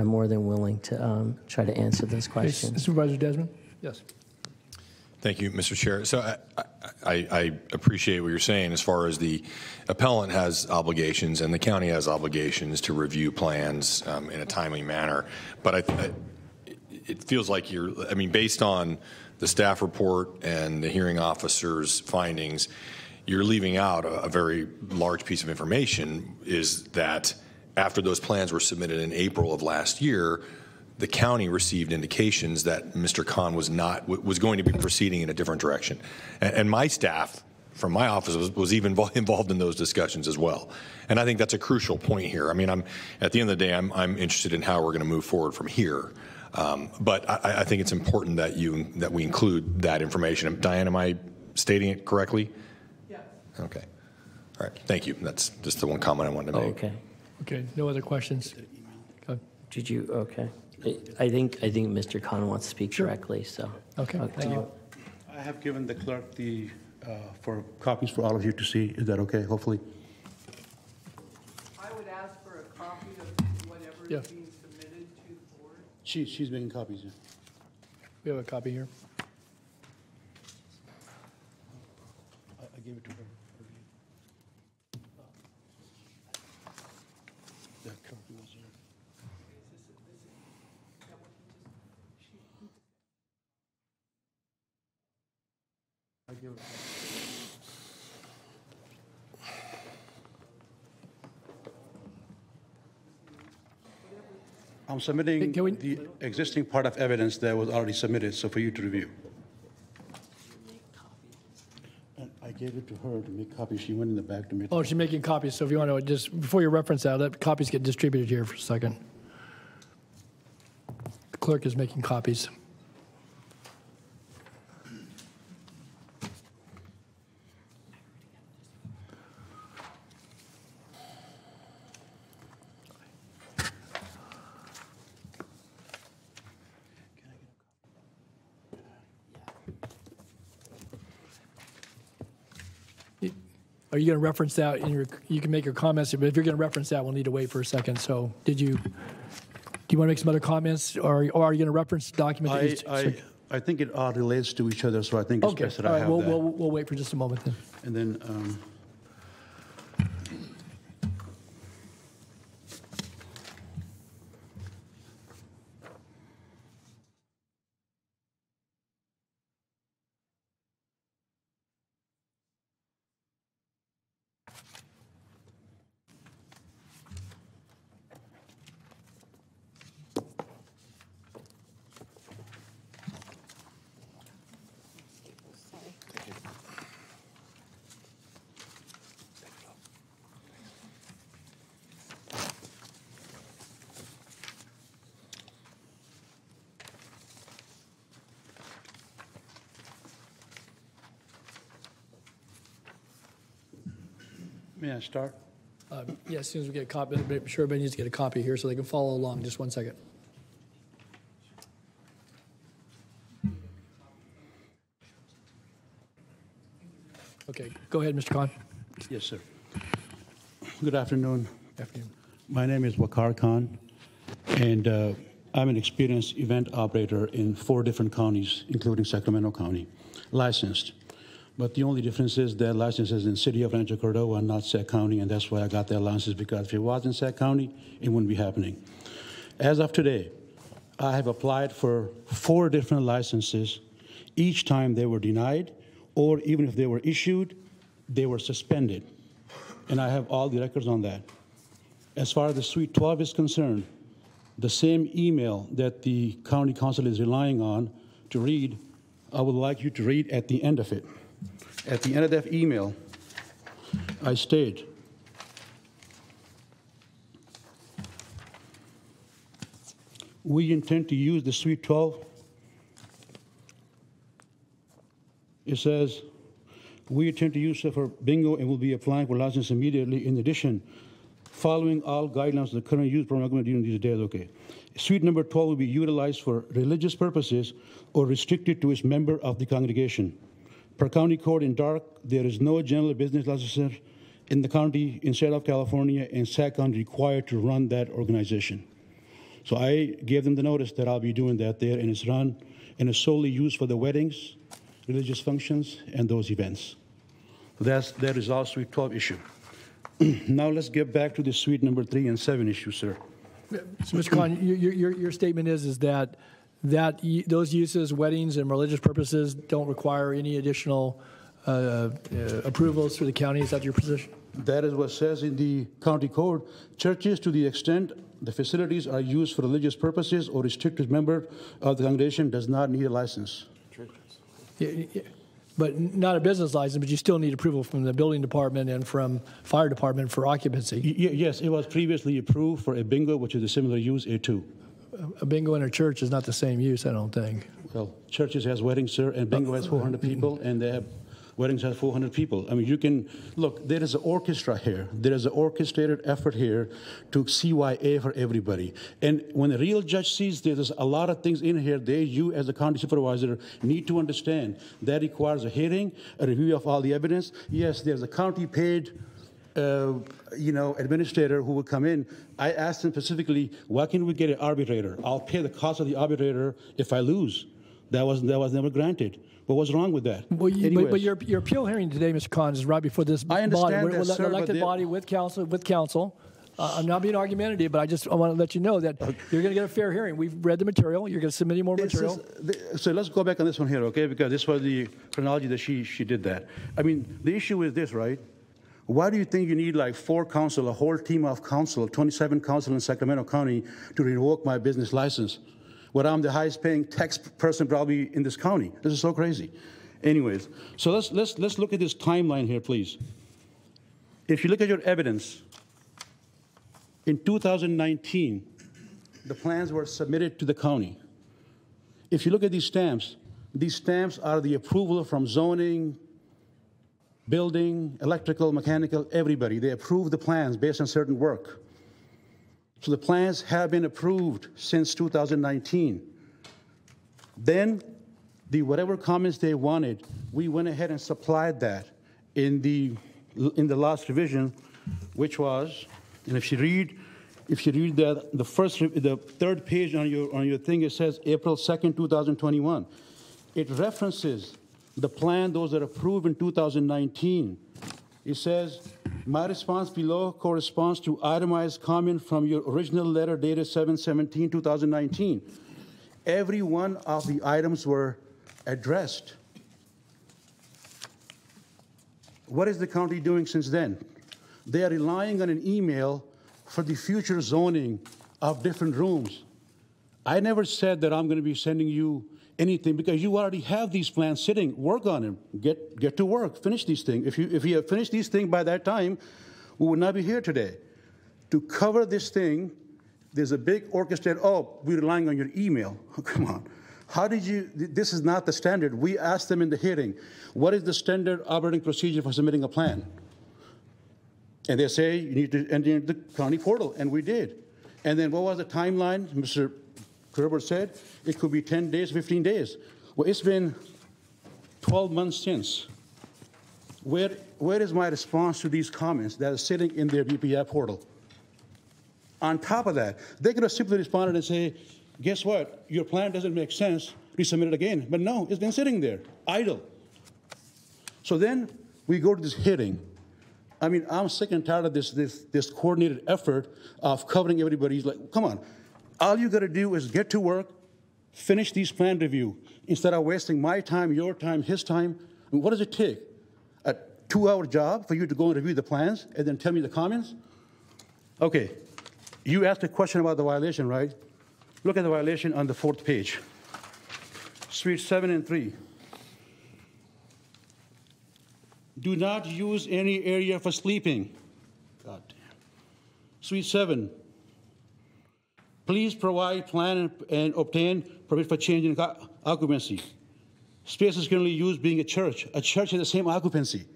more than willing to try to answer those questions. Supervisor Desmond? Yes. Thank you, Mr. Chair. So I appreciate what you're saying as far as the appellant has obligations and the county has obligations to review plans in a timely manner. But it feels like based on the staff report and the hearing officer's findings, you're leaving out a very large piece of information, is that after those plans were submitted in April of last year, the county received indications that Mr. Khan was going to be proceeding in a different direction. And my staff from my office was even involved in those discussions as well. And I think that's a crucial point here. I mean, at the end of the day, I'm interested in how we're going to move forward from here. But I think it's important that we include that information. Diane, am I stating it correctly? Yeah. Okay. All right. Thank you. That's just the one comment I wanted to make. Okay. Okay. No other questions? Did you? Okay. I think Mr. Khan wants to speak directly. So. Okay. Thank you. I have given the clerk for copies for all of you to see. Is that okay? Hopefully. I would ask for a copy of whatever is being submitted to the board. She's making copies. Yeah. We have a copy here. I gave it to her. The clerk was here. I give it. I'm submitting the existing part of evidence that was already submitted, so for you to review. And I gave it to her to make copies. She went in the back to make. Oh, she's making copies. So if you want to just, before you reference that, let copies get distributed here for a second. The clerk is making copies. Are you going to reference that in your? You can make your comments, but if you're going to reference that, we'll need to wait for a second. So, did you Do you want to make some other comments, or are you going to reference the document? I think it all relates to each other, so I think it's Okay. best that All I right. have that. We'll wait for just a moment then. And then, may I start? Yeah, as soon as we get a copy, make sure everybody needs to get a copy here so they can follow along. Just 1 second. Okay, go ahead, Mr. Khan. Yes, sir. Good afternoon. Afternoon. My name is Waqar Khan, and I'm an experienced event operator in 4 different counties, including Sacramento County, licensed. But the only difference is that license is in City of Rancho Cordova, not Sac County, and that's why I got that license, because if it was in Sac County, it wouldn't be happening. As of today, I have applied for 4 different licenses. Each time they were denied, or even if they were issued, they were suspended. And I have all the records on that. As far as the Suite 12 is concerned, the same email that the county council is relying on to read, I would like you to read at the end of it. At the end of that email, I state, we intend to use the Suite 12. It says, we intend to use it for bingo and will be applying for license immediately. In addition, following all guidelines of the current use program during these days, okay. Suite number 12 will be utilized for religious purposes or restricted to its member of the congregation. Per county code in dark, there is no general business licensor in the county, in state of California, and Sac County required to run that organization. So I gave them the notice that I'll be doing that there, and it's run and is solely used for the weddings, religious functions, and those events. That is our Suite 12 issue. Now let's get back to the Suite number 3 and 7 issue, sir. So, Mr. Khan, your statement is that those uses, weddings and religious purposes, don't require any additional approvals through the county. Is that your position? That is what says in the county code. Churches, to the extent the facilities are used for religious purposes or restricted member of the congregation, does not need a license. Yeah. But not a business license, but you still need approval from the building department and from fire department for occupancy. Yes, it was previously approved for a bingo, which is a similar use, A2. A bingo in a church is not the same use, I don't think. Well, churches has weddings, sir, and bingo has 400 people, and they have weddings has 400 people. I mean, you can, look, there is an orchestra here. There is an orchestrated effort here to CYA for everybody. And when a real judge sees there's a lot of things in here, you as a county supervisor need to understand. That requires a hearing, a review of all the evidence. Yes, there's a county paid administrator who will come in. I asked him specifically, why can't we get an arbitrator? I'll pay the cost of the arbitrator if I lose. That was never granted. But what's wrong with that? Well, but your appeal hearing today, Mr. Khan, is right before this I understand body, that, sir, elected body with council. I'm not being argumentative, but I want to let you know that you're going to get a fair hearing. We've read the material. You're going to submit any more material. So let's go back on this one here, okay? Because this was the chronology that she did that. I mean, the issue is this, right? Why do you think you need like 4 council, a whole team of council, 27 council in Sacramento County to revoke my business license? When I'm the highest paying tax person probably in this county. This is so crazy. Anyways, so let's look at this timeline here, please. If you look at your evidence, in 2019, the plans were submitted to the county. If you look at these stamps are the approval from zoning, building, electrical, mechanical, everybody. They approve the plans based on certain work. So the plans have been approved since 2019. Then, whatever comments they wanted, we went ahead and supplied that in the last revision, which was, and if you read if you read that, the third page on your thing, it says April 2nd, 2021. It references the plan, those that are approved in 2019. It says, my response below corresponds to itemized comment from your original letter dated 7/17/2019. Every one of the items were addressed. What is the county doing since then? They are relying on an email for the future zoning of different rooms. I never said that I'm going to be sending you anything because you already have these plans sitting. Work on them. Get to work. Finish these things. If you have finished these things by that time, we would not be here today. To cover this thing, there's a big orchestrated, oh, we're relying on your email. Oh, come on. How did you, this is not the standard. We asked them in the hearing, what is the standard operating procedure for submitting a plan? And they say, you need to enter into the county portal, and we did. And then what was the timeline? Mr. Kerber said it could be 10 days, 15 days. Well, it's been 12 months since. Where is my response to these comments that are sitting in their BPI portal? On top of that, they could have simply responded and say, guess what? Your plan doesn't make sense. Resubmit it again. But no, it's been sitting there, idle. So then we go to this hearing. I mean, I'm sick and tired of this coordinated effort of covering everybody's, like, come on. All you got to do is get to work, finish these plan review, instead of wasting my time, your time, his time. I mean, what does it take? A 2-hour job for you to go and review the plans and then tell me the comments? Okay, you asked a question about the violation, right? Look at the violation on the 4th page. Suite 7 and 3. Do not use any area for sleeping. God damn. Suite 7. Please provide plan and obtain permit for change in occupancy. Space is currently used being a church. A church has the same occupancy.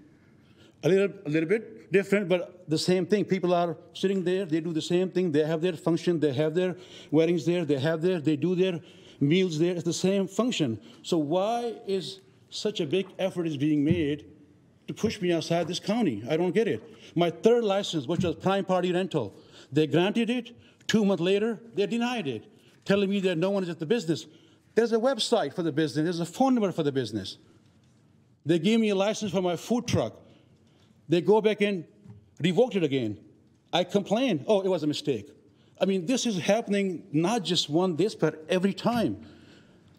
A little bit different, but the same thing. People are sitting there, they do the same thing. They have their function, they have their weddings there, they do their meals there. It's the same function. So why is such a big effort is being made to push me outside this county? I don't get it. My 3rd license, which was prime party rental, they granted it. 2 months later, they denied it, telling me that no one is at the business. There's a website for the business. There's a phone number for the business. They gave me a license for my food truck. They go back and revoked it again. I complained. Oh, it was a mistake. I mean, this is happening not just but every time.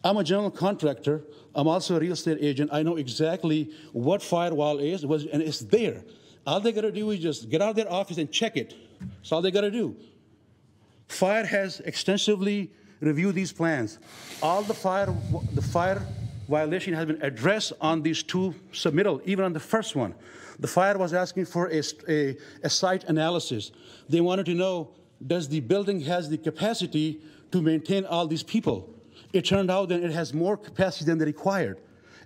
I'm a general contractor. I'm also a real estate agent. I know exactly what firewall is, and it's there. All they got to do is just get out of their office and check it. That's all they got to do. Fire has extensively reviewed these plans. All the fire violation has been addressed on these 2 submittals, even on the first one. The fire was asking for a site analysis. They wanted to know, does the building has the capacity to maintain all these people? It turned out that it has more capacity than they required.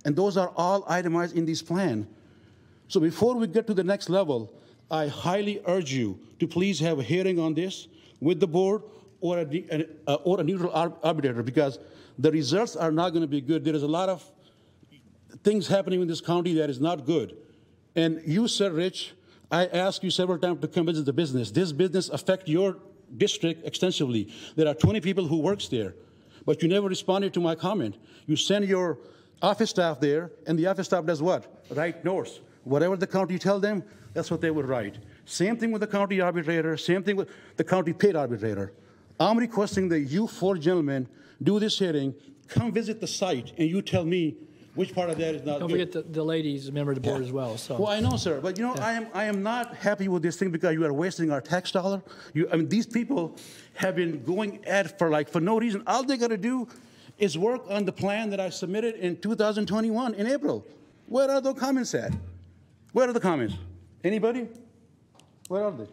And those are all itemized in this plan. So before we get to the next level, I highly urge you to please have a hearing on this with the board or a neutral arbitrator, because the results are not going to be good. There is a lot of things happening in this county that is not good. And you, Sir Rich, I asked you several times to come visit the business. This business affects your district extensively. There are 20 people who works there, but you never responded to my comment. You send your office staff there, and the office staff does what? Write notes. Whatever the county tell them, that's what they would write. Same thing with the county arbitrator, same thing with the county paid arbitrator. I'm requesting that you 4 gentlemen do this hearing, come visit the site, and you tell me which part of that is not good. Don't forget the lady's a member of the board as well. So. Well, I know, sir, but you know, I am not happy with this thing because you are wasting our tax dollar. I mean, these people have been going at for no reason. All they got to do is work on the plan that I submitted in 2021 in April. Where are those comments at? Where are the comments? Anybody? Where are they?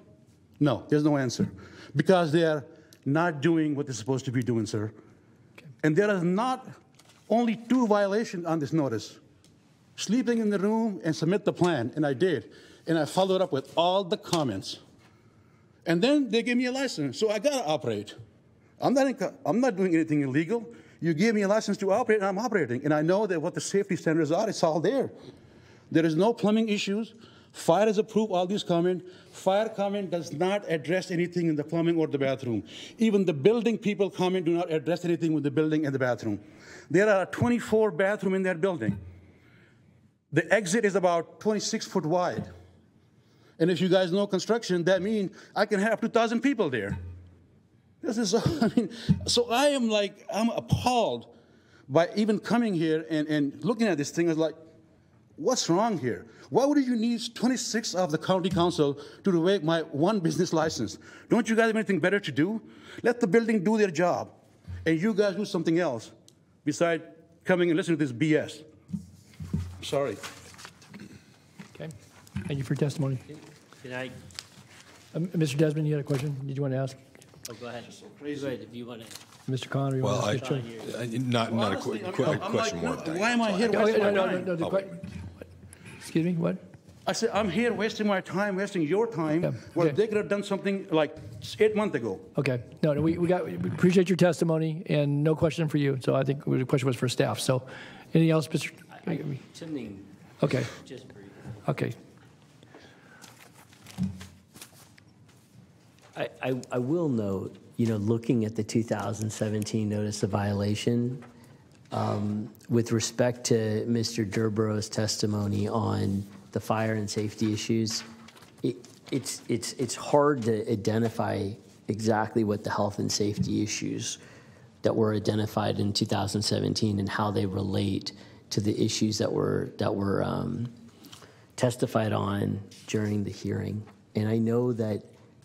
No, there's no answer. Because they are not doing what they're supposed to be doing, sir. Okay. And there are not only 2 violations on this notice. Sleeping in the room and submit the plan, and I did. And I followed up with all the comments. And then they gave me a license, so I got to operate. I'm not doing anything illegal. You gave me a license to operate, and I'm operating. And I know that what the safety standards are, it's all there. There is no plumbing issues. Fire has approved all these comments. Fire comment does not address anything in the plumbing or the bathroom. Even the building people comment do not address anything with the building and the bathroom. There are 24 bathrooms in that building. The exit is about 26 foot wide. And if you guys know construction, that means I can have 2,000 people there. This is, so I'm appalled by even coming here and looking at this thing. As like, what's wrong here? Why would you need 26 of the county council to revoke my one business license? Don't you guys have anything better to do? Let the building do their job, and you guys do something else besides coming and listening to this BS. Sorry. Okay. Thank you for your testimony. Can I? Mr. Desmond, you had a question? Did you want to ask? Oh, go ahead. Go ahead if you want to. Mr. Conner, you well, want to not a question more. Why am I here wasting my time? Excuse me, what? I said, I'm here wasting my time, wasting your time, where they could have done something like 8 months ago. Okay. No, we appreciate your testimony, and no question for you. So I think the question was for staff. So anything else, Mr.? Something. Okay. Just brief. Okay. I will note, looking at the 2017 notice of violation, with respect to Mr. Durborough's testimony on the fire and safety issues, it's hard to identify exactly what the health and safety issues that were identified in 2017 and how they relate to the issues that were testified on during the hearing. And I know that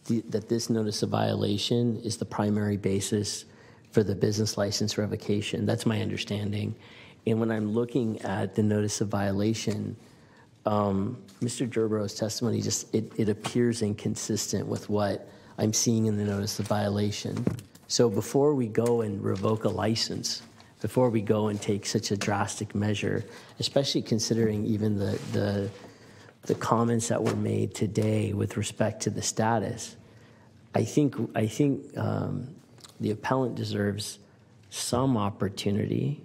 that this notice of violation is the primary basis for the business license revocation. That's my understanding. And when I'm looking at the notice of violation, Mr. Durborough's testimony it appears inconsistent with what I'm seeing in the notice of violation. So before we go and revoke a license, before we go and take such a drastic measure, especially considering even the comments that were made today with respect to the status, I think the appellant deserves some opportunity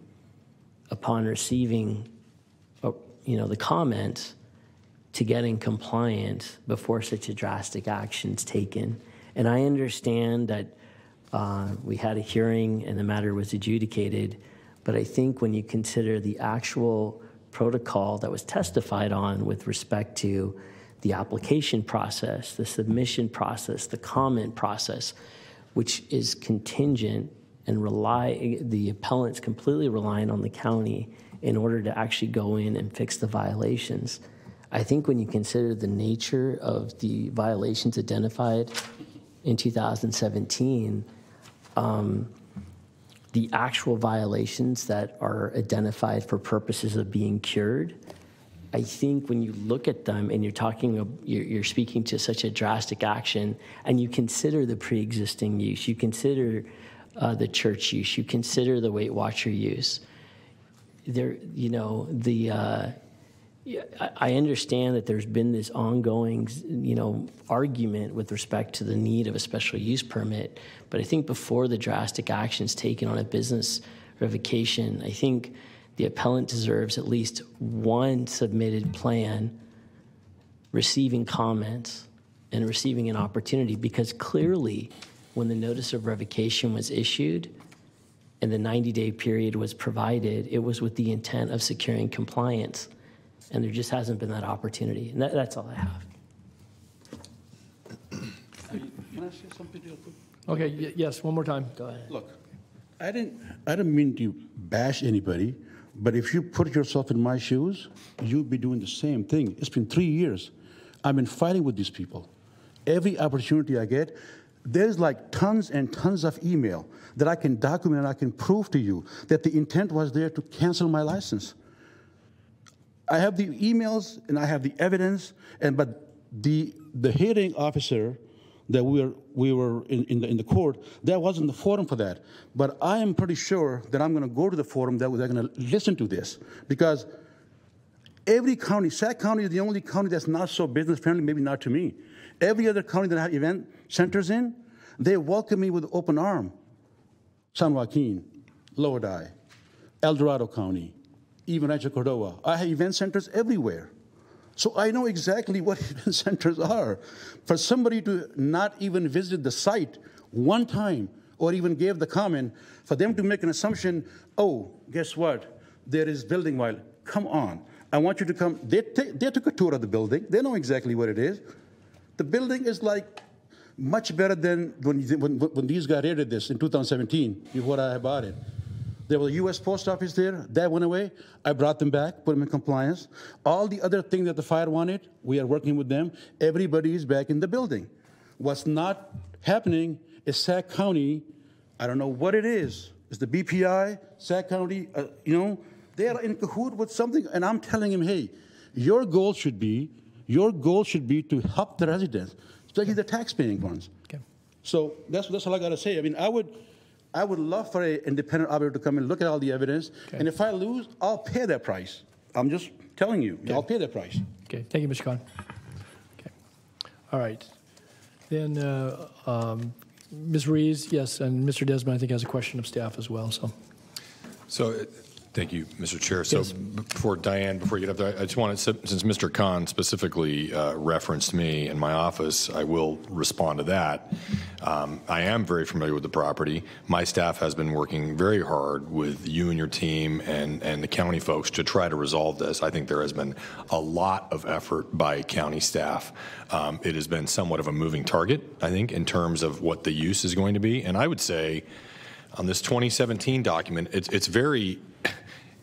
upon receiving, the comments to get in compliance before such a drastic action is taken. And I understand that we had a hearing and the matter was adjudicated, but I think when you consider the actual protocol that was testified on with respect to the application process, the submission process, the comment process, which is contingent and the appellant's completely relying on the county in order to actually go in and fix the violations. I think when you consider the nature of the violations identified in 2017, the actual violations that are identified for purposes of being cured, I think when you look at them and you're speaking to such a drastic action, and you consider the pre-existing use, you consider the church use, you consider the Weight Watcher use. I understand that there's been this ongoing, argument with respect to the need of a special use permit, but I think before the drastic actions taken on a business revocation, I think the appellant deserves at least one submitted plan, receiving comments, and receiving an opportunity, because clearly when the notice of revocation was issued and the 90-day period was provided, it was with the intent of securing compliance, and there just hasn't been that opportunity. And that's all I have. Can I say something real quick? Okay, yes, one more time. Go ahead. Look, I didn't mean to bash anybody, but if you put yourself in my shoes, you'd be doing the same thing. It's been 3 years. I've been fighting with these people. Every opportunity I get, there's like tons and tons of email that I can document and I can prove to you that the intent was there to cancel my license. I have the emails and I have the evidence, but the hearing officer that we were in the court, that wasn't the forum for that. But I am pretty sure that I'm going to go to the forum that they're going to listen to this, because every county, Sac County is the only county that's not so business friendly, maybe not to me. Every other county that I have event centers in, they welcome me with open arm. San Joaquin, Lodi, El Dorado County, even Rancho Cordova. I have event centers everywhere. So I know exactly what event centers are. For somebody to not even visit the site one time or even give the comment, for them to make an assumption, oh, guess what? There is building violence. Come on. I want you to come. They took a tour of the building. They know exactly what it is. The building is like much better than when these guys raided this in 2017, before I bought it. There was a U.S. Post Office there. That went away. I brought them back, put them in compliance. All the other things that the fire wanted, we are working with them. Everybody is back in the building. What's not happening is Sac County, I don't know what it is. It's the BPI, Sac County, they are in cahoot with something, and I'm telling him, hey, your goal should be to help the residents, especially the tax-paying ones. Okay. So that's all I got to say. I mean, I would love for an independent auditor to come and look at all the evidence, and if I lose, I'll pay that price. I'm just telling you, I'll pay that price. Okay, thank you, Mr. Khan. Okay, all right. Then Ms. Rees, yes, and Mr. Desmond, I think, has a question of staff as well. So thank you, Mr. Chair. So before you get up there, I just wanted, since Mr. Khan specifically referenced me in my office, I will respond to that. I am very familiar with the property. My staff has been working very hard with you and your team and the county folks to try to resolve this. I think there has been a lot of effort by county staff. It has been somewhat of a moving target, I think, in terms of what the use is going to be. And I would say on this 2017 document, it's very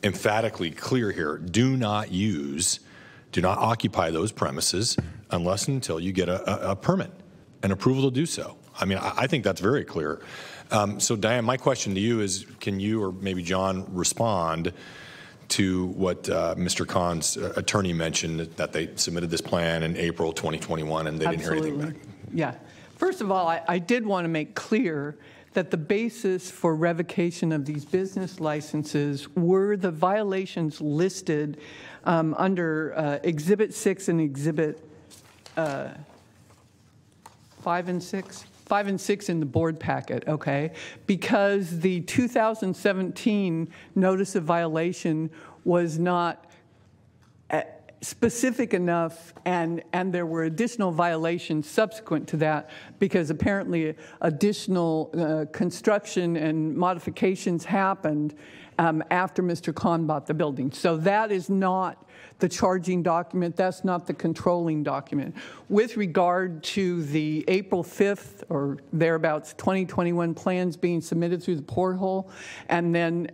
emphatically clear here. Do not occupy those premises unless and until you get a permit, an approval to do so. I mean, I think that's very clear. So Diane, my question to you is, can you or maybe John respond to what Mr. Khan's attorney mentioned, that they submitted this plan in April 2021 and they didn't hear anything back? Yeah. First of all, I did want to make clear that the basis for revocation of these business licenses were the violations listed under Exhibit 6 and Exhibit 5 and 6? 5 and 6 in the board packet, okay? Because the 2017 notice of violation was not specific enough, and there were additional violations subsequent to that, because apparently additional construction and modifications happened after Mr. Khan bought the building. So that is not the charging document. That's not the controlling document. With regard to the April 5th or thereabouts 2021 plans being submitted through the portal, and then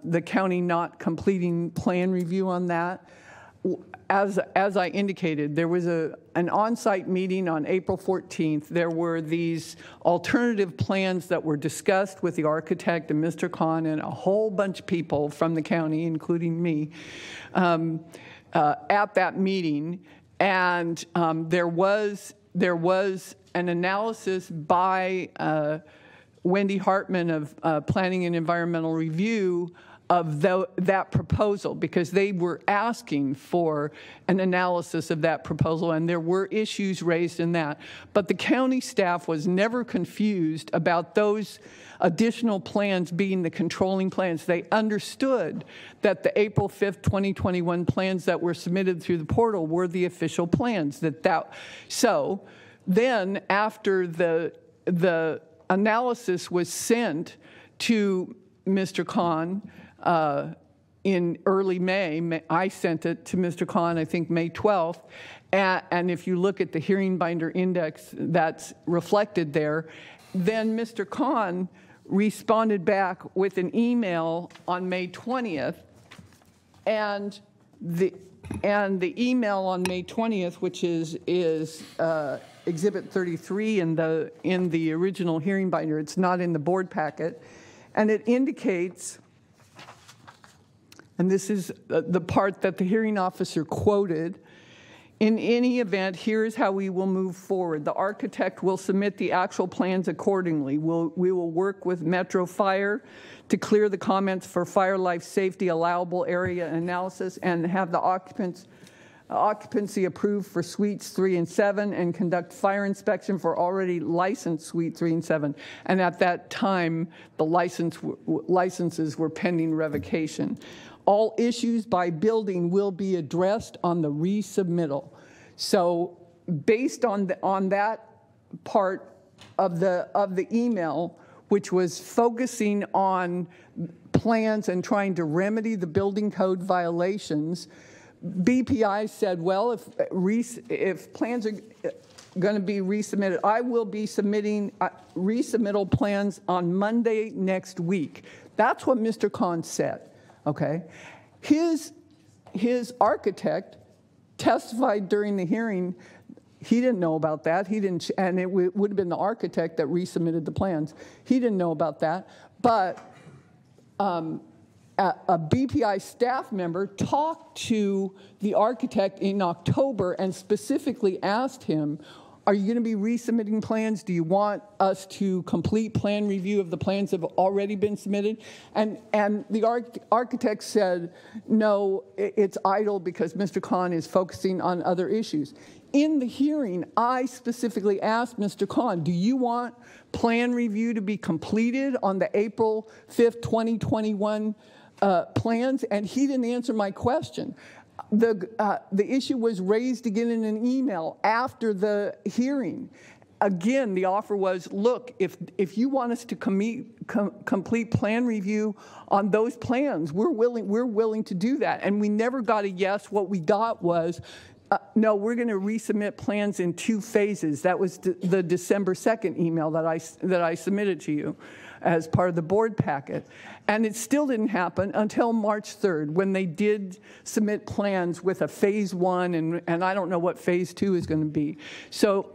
the county not completing plan review on that. As I indicated, there was an on-site meeting on April 14th. There were these alternative plans that were discussed with the architect and Mr. Khan and a whole bunch of people from the county, including me, at that meeting. And there was an analysis by Wendy Hartman of Planning and Environmental Review of that proposal, because they were asking for an analysis of that proposal, and there were issues raised in that. But the county staff was never confused about those additional plans being the controlling plans. They understood that the April 5th, 2021 plans that were submitted through the portal were the official plans. So then after the analysis was sent to Mr. Khan in early May. I sent it to Mr. Khan, I think, May 12th. And if you look at the hearing binder index that's reflected there, then Mr. Khan responded back with an email on May 20th. And the email on May 20th, which is Exhibit 33 in the original hearing binder, it's not in the board packet, and it indicates, and this is the part that the hearing officer quoted, in any event, here is how we will move forward. The architect will submit the actual plans accordingly. We will work with Metro Fire to clear the comments for fire life safety allowable area analysis and have the occupancy approved for suites 3 and 7 and conduct fire inspection for already licensed suite 3 and 7. And at that time, the licenses were pending revocation. all issues by building will be addressed on the resubmittal. So based on that part of the email, which was focusing on plans and trying to remedy the building code violations, BPI said, well, if plans are going to be resubmitted, I will be submitting resubmittal plans on Monday next week. That's what Mr. Kahn said, okay? His architect testified during the hearing. He didn't know about that. He didn't, and it would have been the architect that resubmitted the plans. He didn't know about that, but a BPI staff member talked to the architect in October and specifically asked him, are you going to be resubmitting plans? Do you want us to complete plan review of the plans that have already been submitted? And the architect said, no, it's idle because Mr. Kahn is focusing on other issues. In the hearing, I specifically asked Mr. Kahn, do you want plan review to be completed on the April 5th, 2021 plans? And he didn't answer my question. The issue was raised again in an email after the hearing. Again, the offer was, look, if you want us to complete plan review on those plans, we're willing to do that. And we never got a yes. What we got was, no, we're going to resubmit plans in 2 phases. That was the December 2nd email that I submitted to you as part of the board packet. And it still didn't happen until March 3rd, when they did submit plans with a phase 1, and I don't know what phase 2 is going to be. So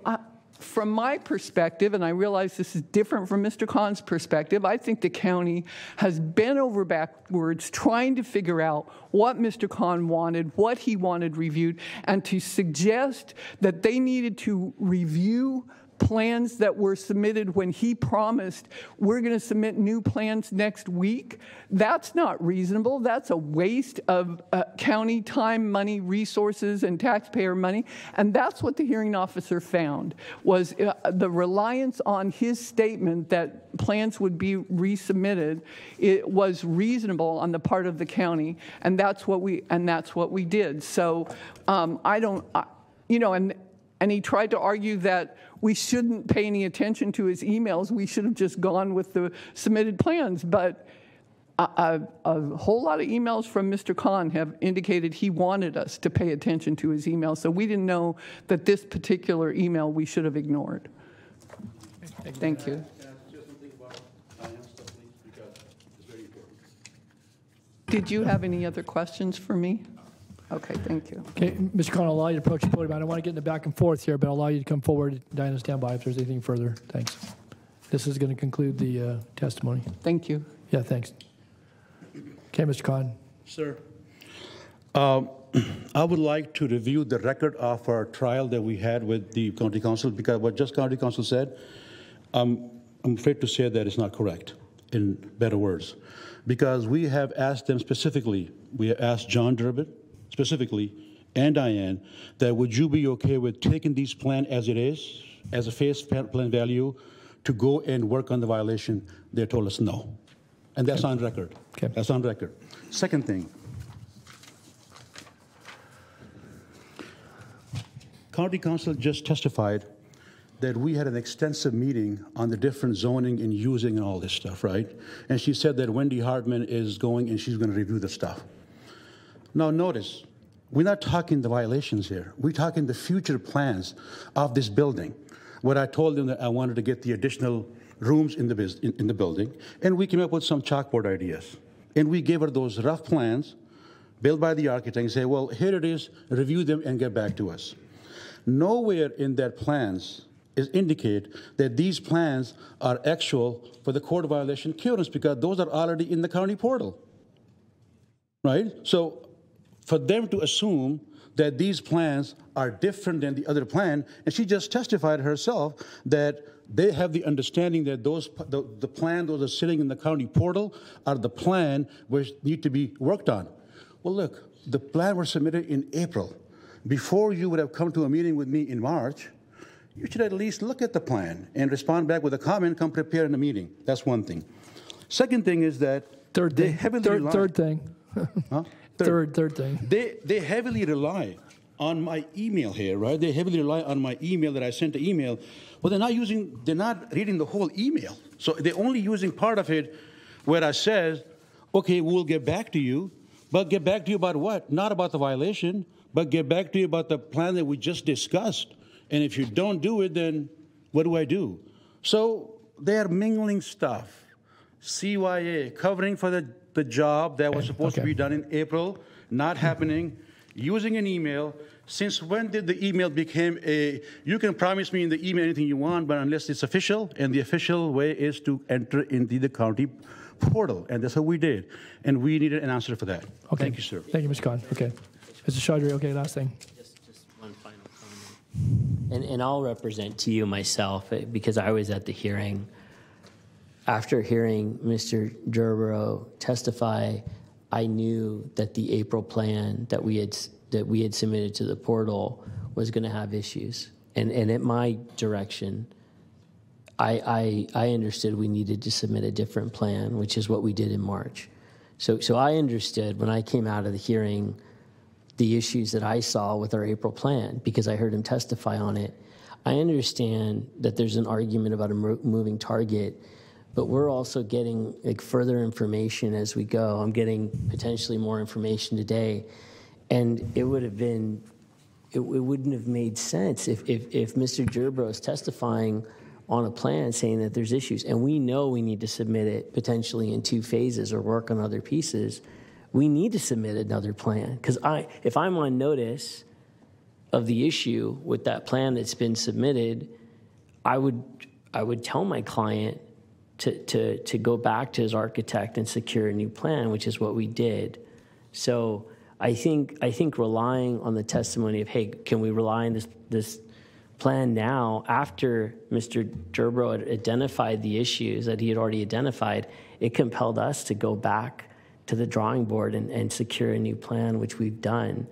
from my perspective, and I realize this is different from Mr. Kahn's perspective, I think the county has bent over backwards trying to figure out what Mr. Kahn wanted, what he wanted reviewed, and to suggest that they needed to review plans that were submitted when he promised we're going to submit new plans next week. That's not reasonable. That's a waste of county time, money, resources, and taxpayer money. And that's what the hearing officer found, was the reliance on his statement that plans would be resubmitted. It was reasonable on the part of the county, and that's what we did. So and he tried to argue that we shouldn't pay any attention to his emails. We should have just gone with the submitted plans. But a whole lot of emails from Mr. Kahn have indicated he wanted us to pay attention to his emails. So we didn't know that this particular email we should have ignored. Thank you. Did you have any other questions for me? Okay, thank you. Okay, Mr. Kahn, I'll allow you to approach the podium. I don't want to get in the back and forth here, but I'll allow you to come forward. Diana, stand by if there's anything further. Thanks. This is going to conclude the testimony. Thank you. Yeah, thanks. Okay, Mr. Kahn. Sir, I would like to review the record of our trial that we had with the county council, because what just county council said, I'm afraid to say that it's not correct, in better words, because we have asked them specifically. We have asked John Durbin specifically, and Diane, that would you be okay with taking these plan as it is, as a face plan value, to go and work on the violation? They told us no. And that's on record. Okay. That's on record. Second thing, county council just testified that we had an extensive meeting on the different zoning and using and all this stuff, right? And she said that Wendy Hartman is going and she's going to review the stuff. Now notice, we're not talking the violations here. We're talking the future plans of this building. What I told them that I wanted to get the additional rooms in the building, and we came up with some chalkboard ideas. And we gave her those rough plans built by the architect and say, well, here it is, review them and get back to us. Nowhere in that plans is indicate that these plans are actual for the code violation clearance, because those are already in the county portal, right? So for them to assume that these plans are different than the other plan, and she just testified herself that they have the understanding that the plan those are sitting in the county portal are the plan which need to be worked on. Well, look, the plan was submitted in April. Before you would have come to a meeting with me in March, you should at least look at the plan and respond back with a comment, come prepare in a meeting. That's one thing. Second thing is that third thing. Huh? Third thing. They heavily rely on my email here, right? They heavily rely on my email that I sent the email. Well, they're not reading the whole email. So they're only using part of it where I says, okay, we'll get back to you, but get back to you about what? Not about the violation, but get back to you about the plan that we just discussed. And if you don't do it, then what do I do? So they're mingling stuff. CYA, covering for the job that was supposed to be done in April, not happening, using an email. Since when did the email become you can promise me in the email anything you want, but unless it's official, and the official way is to enter into the county portal, and that's what we did. And we needed an answer for that. Okay. Thank you, sir. Thank you, Mr. Khan. Okay. Mr. Chaudhry, okay, last thing. Just one final comment. And I'll represent to you myself because I was at the hearing. After hearing Mr. Gerbero testify, I knew that the April plan that we had submitted to the portal was going to have issues. And at my direction, I understood we needed to submit a different plan, which is what we did in March. So I understood when I came out of the hearing the issues that I saw with our April plan because I heard him testify on it. I understand that there's an argument about a moving target, but we're also getting further information as we go. I'm getting potentially more information today, and it wouldn't have made sense if Mr. Gerbero is testifying on a plan saying that there's issues, and we know we need to submit it potentially in 2 phases or work on other pieces. We need to submit another plan because if I'm on notice of the issue with that plan that's been submitted, I would tell my client to go back to his architect and secure a new plan, which is what we did. So I think relying on the testimony of, hey, can we rely on this plan now after Mr. Gerbero had identified the issues that he had already identified, it compelled us to go back to the drawing board and secure a new plan, which we've done.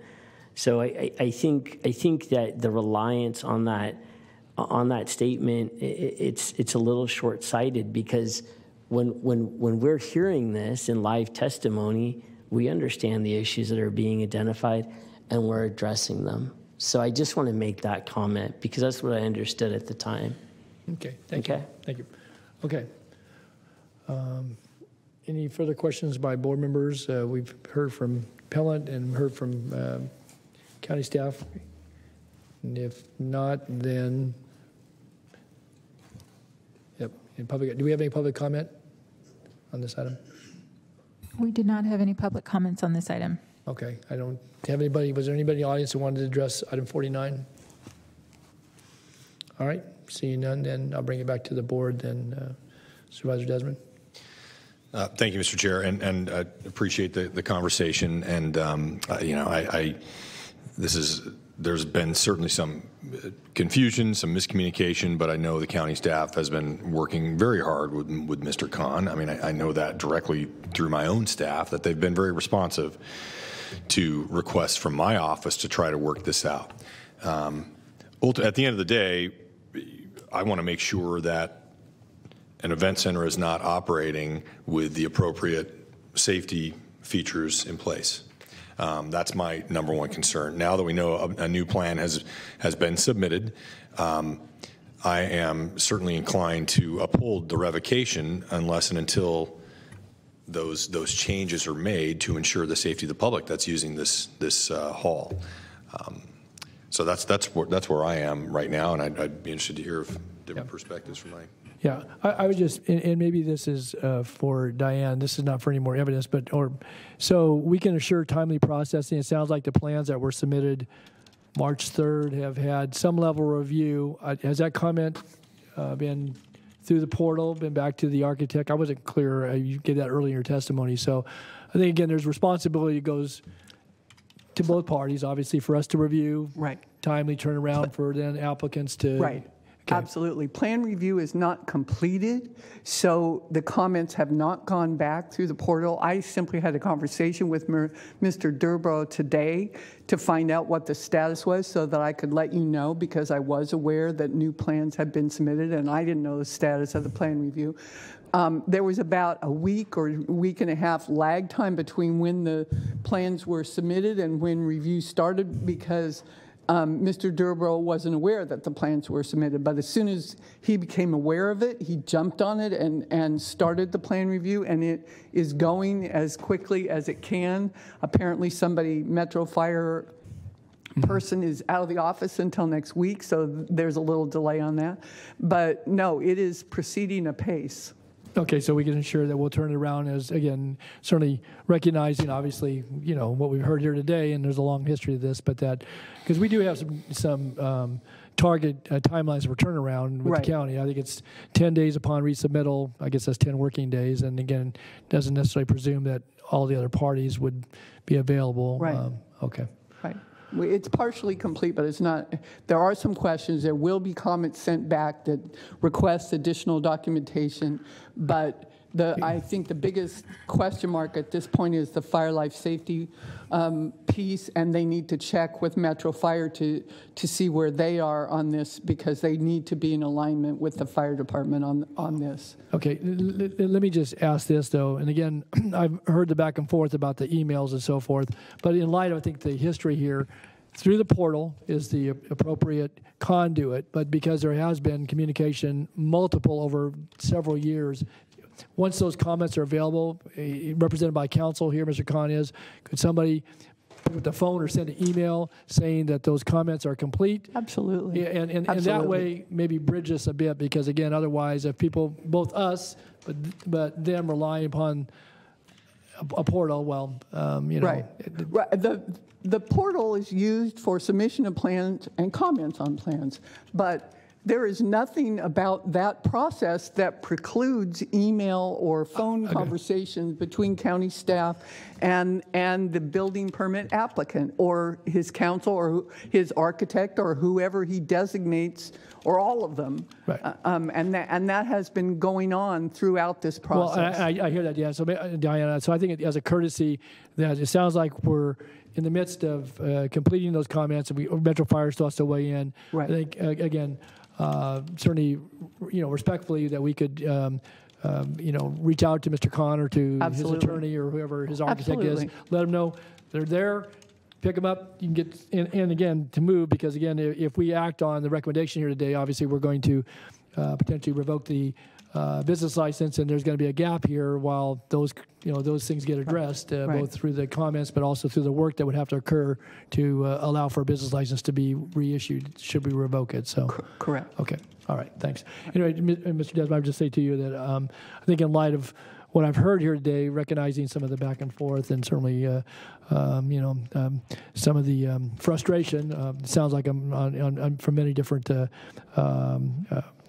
So I think that the reliance on that statement, it's a little short-sighted because when we're hearing this in live testimony, we understand the issues that are being identified and we're addressing them. So I just want to make that comment because that's what I understood at the time. Okay, thank you. Thank you. Okay. Any further questions by board members? We've heard from appellant and heard from county staff. And if not, then, yep. In public, do we have any public comment on this item? We did not have any public comments on this item. Okay, I don't have anybody. Was there anybody in the audience who wanted to address item 49? All right, seeing none, then I'll bring it back to the board. Then Supervisor Desmond. Thank you, Mr. Chair, and I appreciate the conversation. And there's been certainly some confusion, some miscommunication, but I know the county staff has been working very hard with Mr. Khan. I mean, I know that directly through my own staff that they've been very responsive to requests from my office to try to work this out. At the end of the day, I want to make sure that an event center is not operating with the appropriate safety features in place. That's my number one concern. Now that we know a new plan has been submitted, I am certainly inclined to uphold the revocation unless and until those changes are made to ensure the safety of the public that's using this hall. So that's where I am right now, and I'd be interested to hear different perspectives from my. Yeah, I would just, and maybe this is for Diane, this is not for any more evidence, so we can assure timely processing. It sounds like the plans that were submitted March 3rd have had some level of review. Has that comment been through the portal, been back to the architect? I wasn't clear. You gave that earlier in your testimony. So I think, again, there's responsibility that goes to both parties, obviously, for us to review. Right. Timely turnaround for then applicants to Absolutely. Plan review is not completed, so the comments have not gone back through the portal. I simply had a conversation with Mr. Durbrow today to find out what the status was so that I could let you know, because I was aware that new plans had been submitted and I didn't know the status of the plan review. There was about a week or week and a half lag time between when the plans were submitted and when review started, because Mr. Durbrow wasn't aware that the plans were submitted. But as soon as he became aware of it, he jumped on it and started the plan review, and it is going as quickly as it can. Apparently somebody, Metro Fire person, is out of the office until next week, so there's a little delay on that. But no, it is proceeding apace. Okay, so we can ensure that we'll turn it around as, again, certainly recognizing, obviously, you know, what we've heard here today, and there's a long history of this, but that, because we do have some target timelines for turnaround with the county. I think it's 10 days upon resubmittal. I guess that's 10 working days, and again, doesn't necessarily presume that all the other parties would be available. Right. Okay. Right. It's partially complete, but it's not. There are some questions. There will be comments sent back that request additional documentation, but I think the biggest question mark at this point is the fire life safety piece, and they need to check with Metro Fire to see where they are on this, because they need to be in alignment with the fire department on this. Okay, let me just ask this, though, and again, I've heard the back and forth about the emails and so forth, but in light of, I think, the history here, through the portal is the appropriate conduit, but because there has been communication multiple over several years, once those comments are available, represented by counsel here, Mr. Khan is, could somebody pick up the phone or send an email saying that those comments are complete? Absolutely. And that way maybe bridge us a bit, because again, otherwise if people, both us, but them relying upon a portal, well, you know. Right. The portal is used for submission of plans and comments on plans, but there is nothing about that process that precludes email or phone conversations between county staff and the building permit applicant, or his counsel, or his architect, or whoever he designates, or all of them. Right. And that has been going on throughout this process. Well, I hear that, yeah. So, Diana, so I think as a courtesy, that it sounds like we're in the midst of completing those comments, and Metro Fire still has to weigh in. Right. I think, again, certainly, you know, respectfully, that we could, you know, reach out to Mr. Khan or to his attorney or whoever his architect is, let them know they're there, pick them up, you can get, and again, to move, because again, if we act on the recommendation here today, obviously we're going to potentially revoke the business license, and there's going to be a gap here while those, you know, those things get addressed, both through the comments, but also through the work that would have to occur to allow for a business license to be reissued should we revoke it. So correct. Okay. All right. Thanks. Anyway, Mr. Desmond, I would just say to you that I think in light of what I've heard here today, recognizing some of the back and forth and certainly, you know, some of the frustration, it sounds like I'm from many different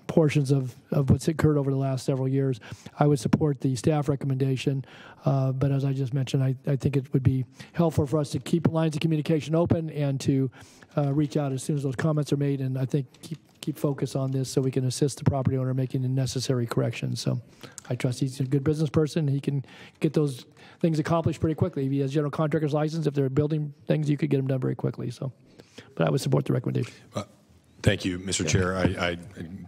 portions of what's occurred over the last several years. I would support the staff recommendation, but as I just mentioned, I think it would be helpful for us to keep lines of communication open and to reach out as soon as those comments are made, and I think keep focus on this so we can assist the property owner making the necessary corrections. So I trust he's a good business person. He can get those things accomplished pretty quickly. If he has general contractor's license, if they're building things, you could get them done very quickly. So, but I would support the recommendation. Thank you, Mr. Chair. I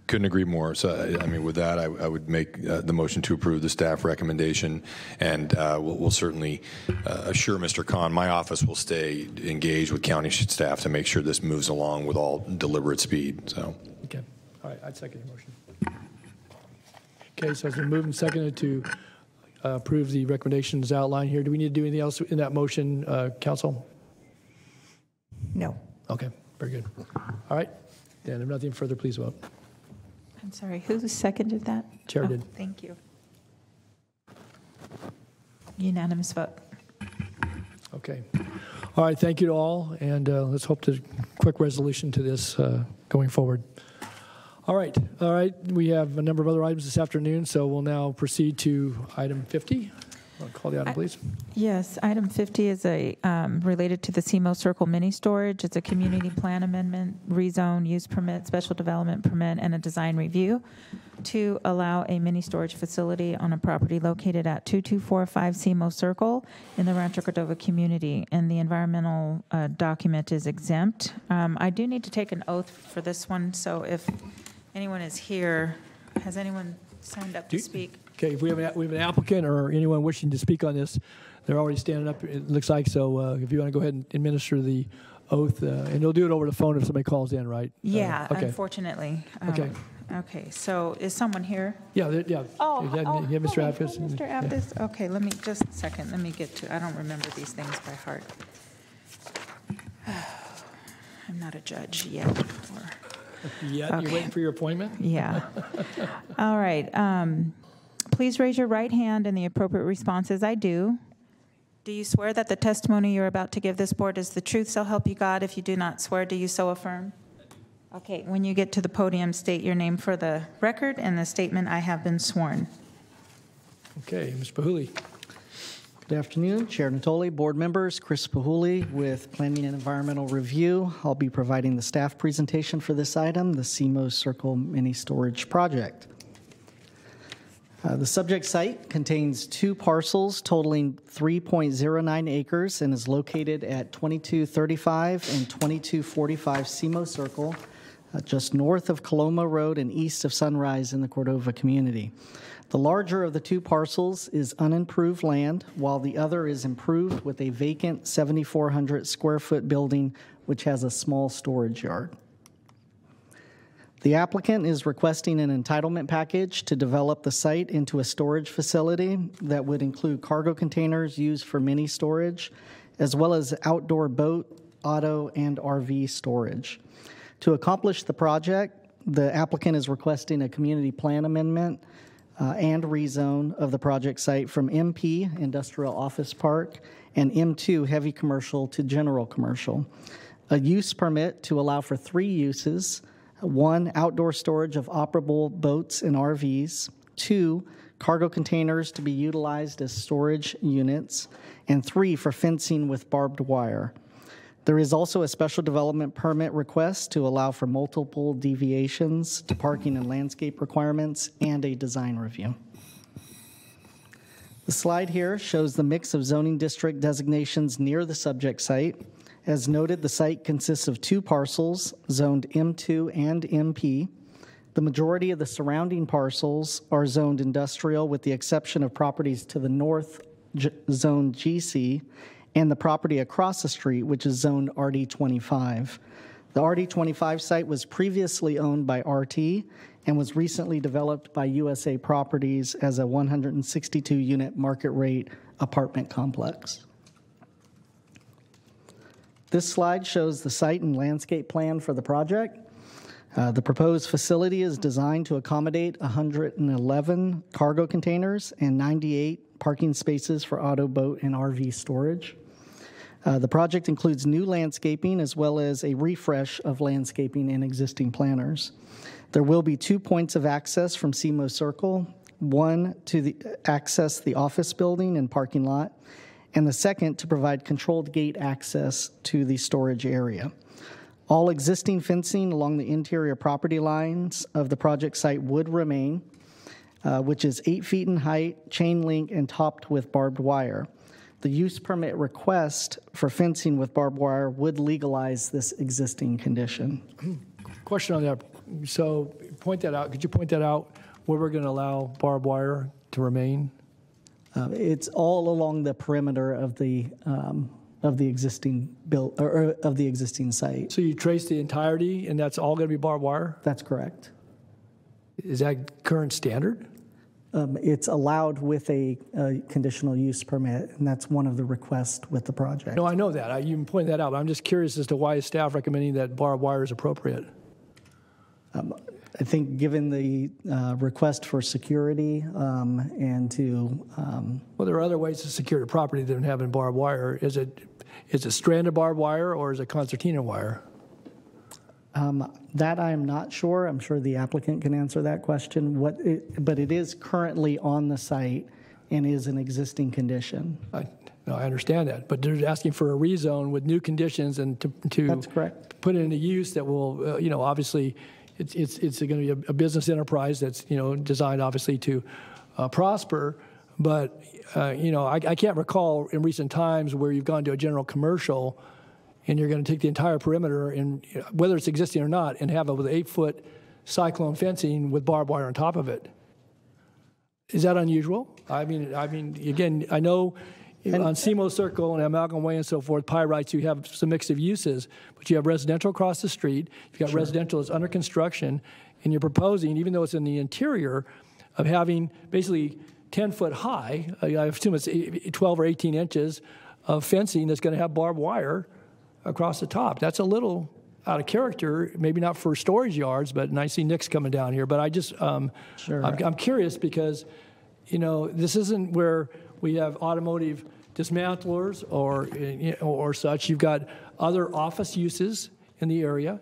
couldn't agree more. So, I mean, with that, I would make the motion to approve the staff recommendation, and we'll certainly assure Mr. Khan, my office will stay engaged with county staff to make sure this moves along with all deliberate speed. So. Okay. All right. I'd second your motion. Okay. So it's been moved and seconded to approve the recommendations outlined here. Do we need to do anything else in that motion, Council? No. Okay. Very good. All right. Dan, if nothing further, please vote. I'm sorry, who seconded that? Chair did. Thank you. Unanimous vote. Okay. All right, thank you to all, and let's hope to quick resolution to this going forward. All right, we have a number of other items this afternoon, so we'll now proceed to item 50 Call the item, please. Yes, item 50 is related to the SEMO Circle mini storage. It's a community plan amendment, rezone, use permit, special development permit, and a design review to allow a mini storage facility on a property located at 2245 SEMO Circle in the Rancho Cordova community. And the environmental document is exempt. I do need to take an oath for this one, so if anyone is here, has anyone signed up to speak? Okay, if we have an applicant or anyone wishing to speak on this, they're already standing up, it looks like. So if you want to go ahead and administer the oath, and you'll do it over the phone if somebody calls in, right? Yeah, okay. Unfortunately. Okay. Okay, so is someone here? Yeah. Oh, yeah, Mr. Aptis. Mr. Aptis. Yeah. Okay, let me just a second. Let me get to. I don't remember these things by heart. I'm not a judge yet. Yet? Okay. You're waiting for your appointment? Yeah. All right. Please raise your right hand, and the appropriate response is I do. Do you swear that the testimony you're about to give this board is the truth, so help you God? If you do not swear, do you so affirm? Okay, when you get to the podium, state your name for the record and the statement, I have been sworn. Okay, Ms. Pahuli. Good afternoon, Chair Natoli, board members, Chris Pahuli with Planning and Environmental Review. I'll be providing the staff presentation for this item, the SEMO Circle Mini Storage Project. The subject site contains 2 parcels totaling 3.09 acres and is located at 2235 and 2245 SEMO Circle, just north of Coloma Road and east of Sunrise in the Cordova community. The larger of the 2 parcels is unimproved land, while the other is improved with a vacant 7,400 square foot building which has a small storage yard. The applicant is requesting an entitlement package to develop the site into a storage facility that would include cargo containers used for mini storage, as well as outdoor boat, auto, and RV storage. To accomplish the project, the applicant is requesting a community plan amendment and rezone of the project site from MP, Industrial Office Park, and M2, Heavy Commercial, to General Commercial. A use permit to allow for 3 uses: 1, outdoor storage of operable boats and RVs; 2, cargo containers to be utilized as storage units; and 3, for fencing with barbed wire. There is also a special development permit request to allow for multiple deviations to parking and landscape requirements and a design review. The slide here shows the mix of zoning district designations near the subject site. As noted, the site consists of 2 parcels, zoned M2 and MP. The majority of the surrounding parcels are zoned industrial, with the exception of properties to the north, zoned GC, and the property across the street, which is zoned RD25. The RD25 site was previously owned by RT and was recently developed by USA Properties as a 162-unit market rate apartment complex. This slide shows the site and landscape plan for the project. The proposed facility is designed to accommodate 111 cargo containers and 98 parking spaces for auto, boat, and RV storage. The project includes new landscaping as well as a refresh of landscaping in existing planters. There will be 2 points of access from SEMO Circle, one to access the office building and parking lot, and the second to provide controlled gate access to the storage area. All existing fencing along the interior property lines of the project site would remain, which is 8 feet in height, chain link, and topped with barbed wire. The use permit request for fencing with barbed wire would legalize this existing condition. Question on that. So point that out. Could you point that out where we're going to allow barbed wire to remain? It's all along the perimeter of the existing of the existing site. So you trace the entirety, and that's all going to be barbed wire? That's correct. Is that current standard? It's allowed with a conditional use permit, and that's one of the requests with the project. No, I know that. You pointed that out, but I'm just curious as to why is staff recommending that barbed wire is appropriate? I think given the request for security and to... well, there are other ways to secure the property than having barbed wire. Is it stranded barbed wire or is it concertina wire? That I am not sure. I'm sure the applicant can answer that question. But it is currently on the site and is an existing condition. No, I understand that, but they're asking for a rezone with new conditions and to That's correct. Put it into use that will, obviously, it's going to be a business enterprise that's, designed obviously to prosper. But, I can't recall in recent times where you've gone to a general commercial and you're going to take the entire perimeter, and whether it's existing or not, and have it with 8-foot cyclone fencing with barbed wire on top of it. Is that unusual? I mean, again, I know on SEMO Circle and Amalgam Way and so forth, Pyrites, you have some mix of uses, but you have residential across the street, you've got residential that's under construction, and you're proposing, even though it's in the interior, of having basically 10-foot high, I assume it's 12 or 18 inches of fencing that's going to have barbed wire across the top. That's a little out of character, maybe not for storage yards, and I see Nick's coming down here, but I just, I'm curious because, this isn't where we have automotive dismantlers or such. You've got other office uses in the area,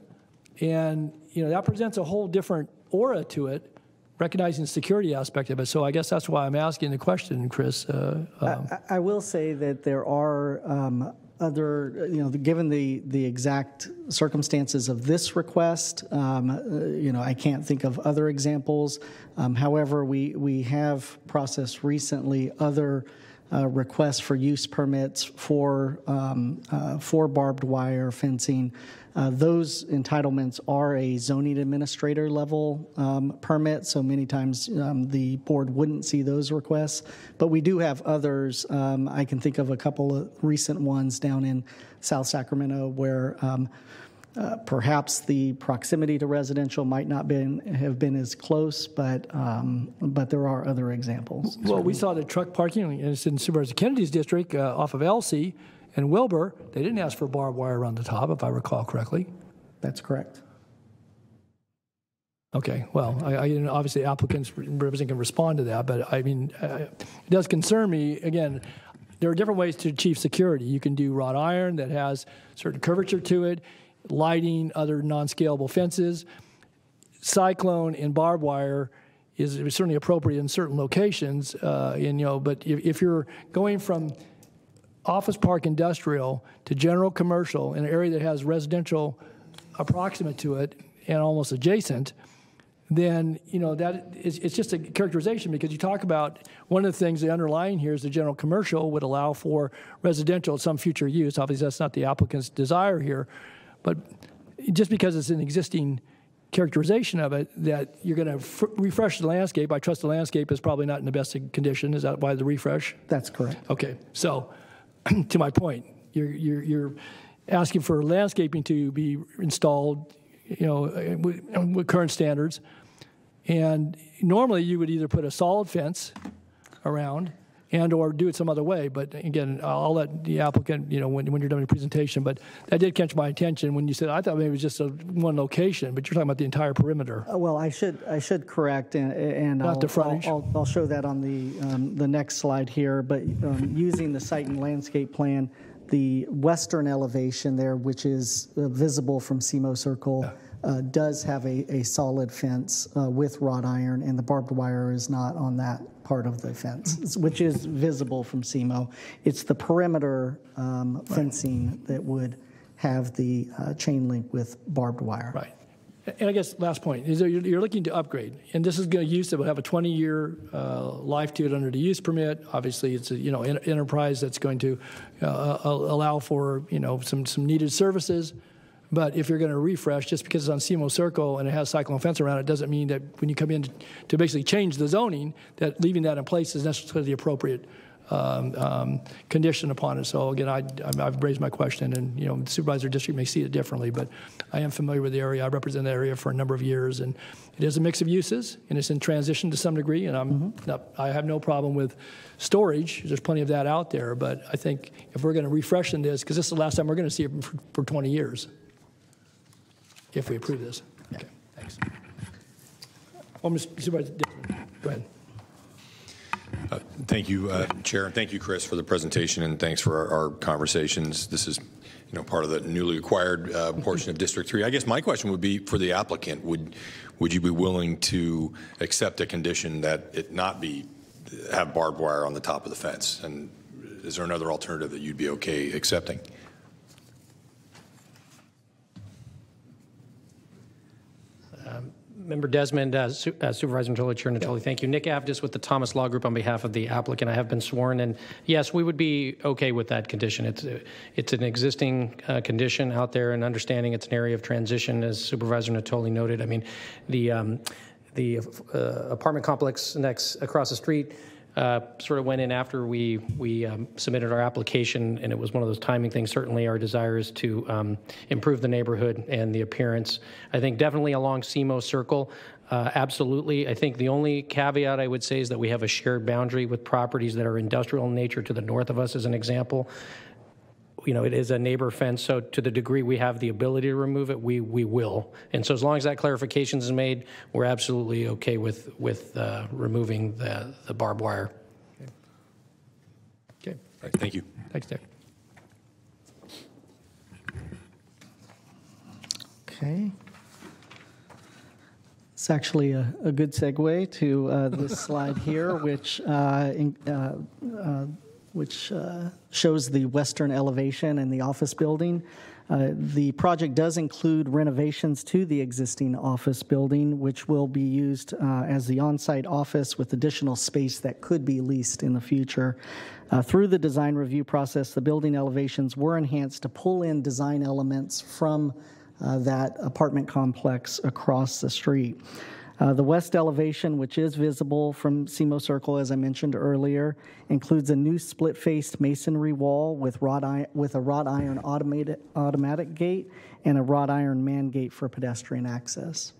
and that presents a whole different aura to it, recognizing the security aspect of it. So I guess that's why I'm asking the question, Chris. I will say that there are other, given the exact circumstances of this request, I can't think of other examples. However, we have processed recently other requests for use permits for barbed wire fencing. Those entitlements are a zoning administrator level permit, so many times the board wouldn't see those requests. But we do have others. I can think of a couple of recent ones down in South Sacramento where perhaps the proximity to residential might not have been as close, but there are other examples. Well, we saw the truck parking, and it's in Supervisor Kennedy's district off of Elsie and Wilbur. They didn't ask for barbed wire around the top, if I recall correctly. That's correct. Okay, well, obviously applicants representing can respond to that, but it does concern me. Again, there are different ways to achieve security. You can do wrought iron that has certain curvature to it, lighting, other non-scalable fences. Cyclone and barbed wire is certainly appropriate in certain locations, but if you're going from office park industrial to general commercial in an area that has residential approximate to it and almost adjacent, then it's just a characterization, because you talk about one of the things the underlying here is the general commercial would allow for residential at some future use. Obviously, that's not the applicant's desire here, but just because it's an existing characterization of it, that you're going to refresh the landscape. I trust the landscape is probably not in the best condition. Is that why the refresh? That's correct. Okay, so to my point, you're asking for landscaping to be installed, with current standards, and normally you would either put a solid fence around and or do it some other way. But again, I'll let the applicant, when you're done your presentation. But that did catch my attention when you said, I thought maybe it was just one location, but you're talking about the entire perimeter. Well, I should correct, and not the frontage. I'll show that on the next slide here. But using the site and landscape plan, the western elevation there, which is visible from SEMO Circle, does have a solid fence with wrought iron, and the barbed wire is not on that part of the fence, which is visible from SEMO. It's the perimeter fencing that would have the chain link with barbed wire. Right. And I guess last point is that you're looking to upgrade, and this is going to use that will have a 20-year life to it under the use permit. Obviously, it's an enterprise that's going to allow for some needed services. But if you're going to refresh, just because it's on SEMO Circle and it has cyclone fence around it, doesn't mean that when you come in to basically change the zoning, that leaving that in place is necessarily the appropriate condition upon it. So again, I've raised my question, and the supervisor district may see it differently, but I am familiar with the area. I represent the area for a number of years, and it is a mix of uses, and it's in transition to some degree. And I have no problem with storage. There's plenty of that out there, but I think if we're going to refresh in this, because this is the last time we're going to see it for 20 years. If we approve this. Okay, thanks. Mr. Supervisor, go ahead. Thank you, Chair, and thank you, Chris, for the presentation, and thanks for our conversations. This is, part of the newly acquired portion of District 3. I guess my question would be for the applicant: would you be willing to accept a condition that it not be have barbed wire on the top of the fence? And is there another alternative that you'd be okay accepting? Member Desmond, Supervisor Natoli, Chair Natoli, thank you. Nick Avdis with the Thomas Law Group on behalf of the applicant. I have been sworn, and yes, we would be okay with that condition. It's an existing condition out there, and understanding it's an area of transition, as Supervisor Natoli noted. I mean, the apartment complex next across the street sort of went in after we submitted our application, and it was one of those timing things. Certainly our desire is to improve the neighborhood and the appearance. I think definitely along SEMO Circle, absolutely. I think the only caveat I would say is that we have a shared boundary with properties that are industrial in nature to the north of us, as an example. You know, it is a neighbor fence, so to the degree we have the ability to remove it, we will. And so as long as that clarification is made, we're absolutely okay with removing the barbed wire. Okay. All right, thank you. Thanks, Dick. Okay. It's actually a good segue to this slide here, which shows the western elevation and the office building. The project does include renovations to the existing office building, which will be used as the on-site office with additional space that could be leased in the future. Through the design review process, the building elevations were enhanced to pull in design elements from that apartment complex across the street. The west elevation, which is visible from SEMO Circle, as I mentioned earlier, includes a new split-faced masonry wall with a wrought iron automatic gate and a wrought iron man gate for pedestrian access.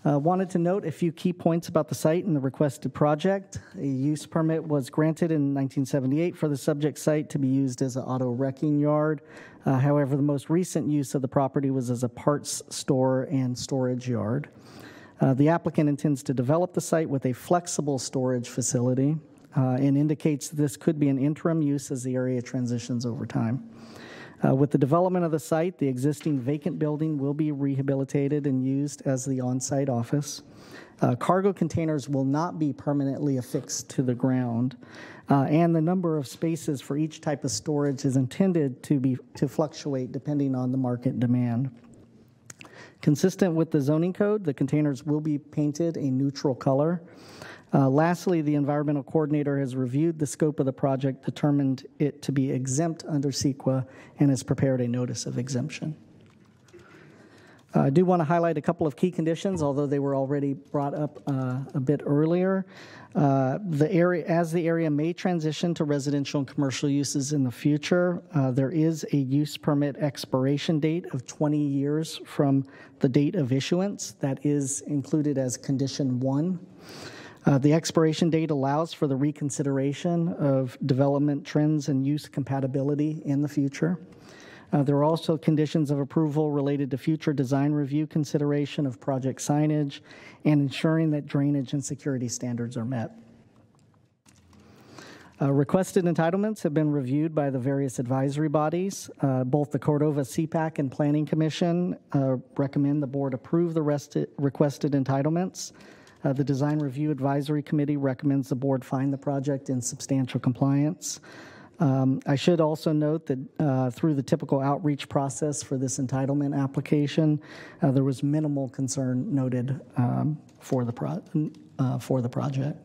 Wanted to note a few key points about the site and the requested project. A use permit was granted in 1978 for the subject site to be used as an auto wrecking yard. However, the most recent use of the property was as a parts store and storage yard. The applicant intends to develop the site with a flexible storage facility and indicates this could be an interim use as the area transitions over time. With the development of the site, the existing vacant building will be rehabilitated and used as the on-site office. Cargo containers will not be permanently affixed to the ground, and the number of spaces for each type of storage is intended to fluctuate depending on the market demand. Consistent with the zoning code, the containers will be painted a neutral color. Lastly, the environmental coordinator has reviewed the scope of the project, determined it to be exempt under CEQA, and has prepared a notice of exemption. I do want to highlight a couple of key conditions, although they were already brought up a bit earlier. As the area may transition to residential and commercial uses in the future, there is a use permit expiration date of 20 years from the date of issuance that is included as condition 1. The expiration date allows for the reconsideration of development trends and use compatibility in the future. There are also conditions of approval related to future design review consideration of project signage and ensuring that drainage and security standards are met. Requested entitlements have been reviewed by the various advisory bodies. Both the Cordova CPAC and Planning Commission recommend the board approve the requested entitlements. The Design Review Advisory Committee recommends the board find the project in substantial compliance. I should also note that through the typical outreach process for this entitlement application, there was minimal concern noted for the project.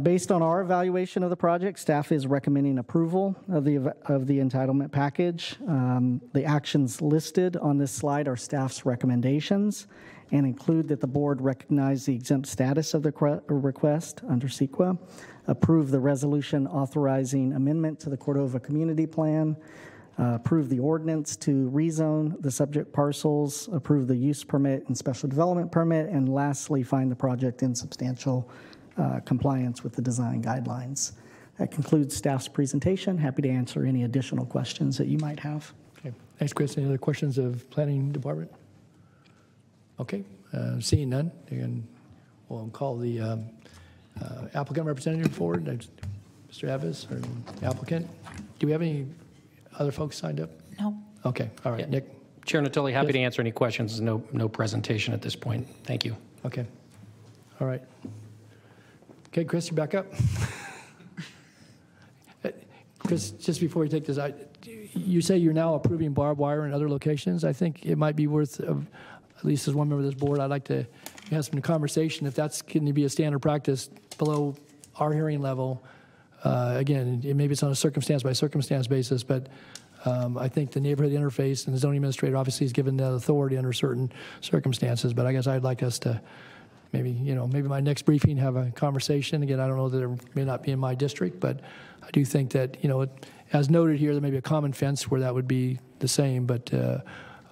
Based on our evaluation of the project, staff is recommending approval of the entitlement package. The actions listed on this slide are staff's recommendations and include that the board recognize the exempt status of the request under CEQA, approve the resolution authorizing amendment to the Cordova Community Plan, approve the ordinance to rezone the subject parcels, approve the use permit and special development permit, and lastly, find the project in substantial compliance with the design guidelines. That concludes staff's presentation. Happy to answer any additional questions that you might have. Okay. Thanks, Chris. Any other questions of Planning Department? Okay. Seeing none, again, we'll call the applicant representative forward. Mr. Avis, or applicant. Do we have any other folks signed up? No. Okay. All right. Yeah. Nick. Chair Natoli, happy to answer any questions. No presentation at this point. Thank you. Okay. All right. Okay, Chris, you back up. Chris, just before we take this, you say you're now approving barbed wire in other locations. I think it might be worth, at least as one member of this board, I'd like to have some conversation if that's going to be a standard practice below our hearing level. Again, maybe it's on a circumstance by circumstance basis, but I think the neighborhood interface and the zoning administrator obviously is given that authority under certain circumstances. But I guess I'd like us to maybe my next briefing have a conversation. Again, I don't know that it may not be in my district, but I do think that, as noted here, there may be a common fence where that would be the same. But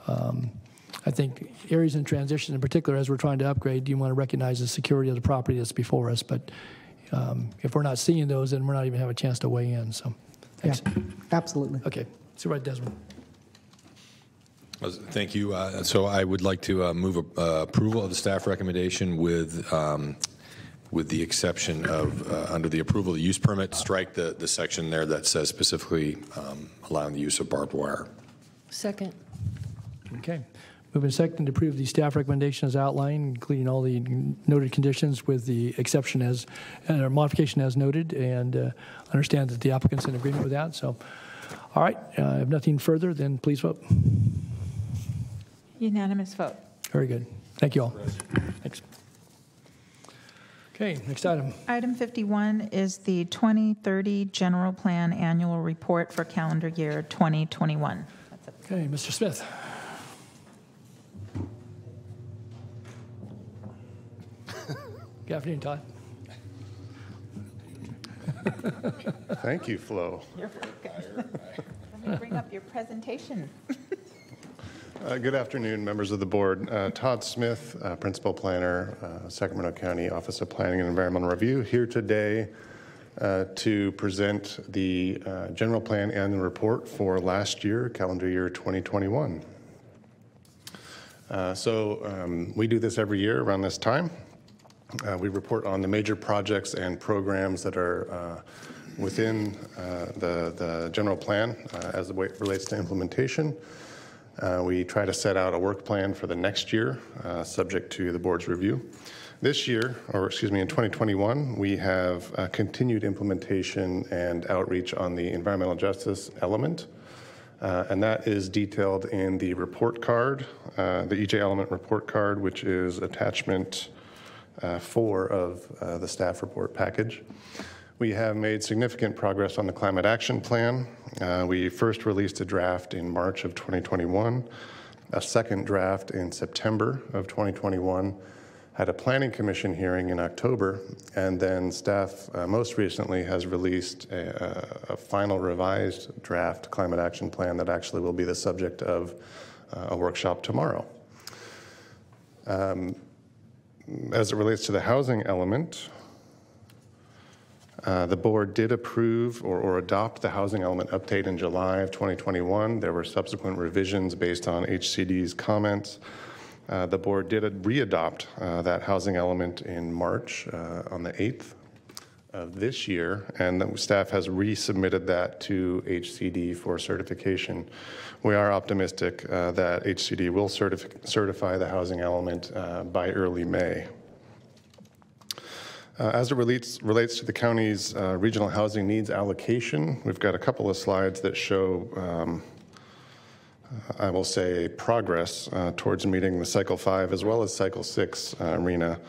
I think areas in transition in particular, as we're trying to upgrade, you want to recognize the security of the property that's before us. But if we're not seeing those, then we're not even have a chance to weigh in. So, thanks. Yeah, absolutely. Okay. Supervisor Desmond. Thank you. So I would like to move approval of the staff recommendation with the exception of under the approval of the use permit, strike the section there that says specifically allowing the use of barbed wire. Second. Okay. Moving second to approve the staff recommendation as outlined, including all the noted conditions with the exception as or modification as noted, and understand that the applicant's in agreement with that. So, all right. If nothing further, then please vote. Unanimous vote. Very good. Thank you all. Thanks. Okay, next item. Item 51 is the 2030 General Plan Annual Report for calendar year 2021. That's it. Okay, Mr. Smith. Good afternoon, Todd. Thank you, Flo. You're welcome. Let me bring up your presentation. Good afternoon, members of the board. Todd Smith, Principal Planner, Sacramento County Office of Planning and Environmental Review, here today to present the General Plan Annual Report for last year, calendar year 2021. We do this every year around this time. We report on the major projects and programs that are within the general plan as it relates to implementation. We try to set out a work plan for the next year, subject to the board's review. This year, in 2021, we have continued implementation and outreach on the environmental justice element, and that is detailed in the report card, the EJ element report card, which is attachment 4 of the staff report package. We have made significant progress on the climate action plan. We first released a draft in March of 2021, a second draft in September of 2021, had a planning commission hearing in October, and then staff most recently has released a final revised draft climate action plan that actually will be the subject of a workshop tomorrow. As it relates to the housing element, the board did approve or adopt the housing element update in July of 2021. There were subsequent revisions based on HCD's comments. The board did readopt that housing element in March on the 8th of this year, and the staff has resubmitted that to HCD for certification. We are optimistic that HCD will certify the housing element by early May. As it relates to the county's regional housing needs allocation, we've got a couple of slides that show, I will say, progress towards meeting the Cycle 5 as well as Cycle 6 RENA.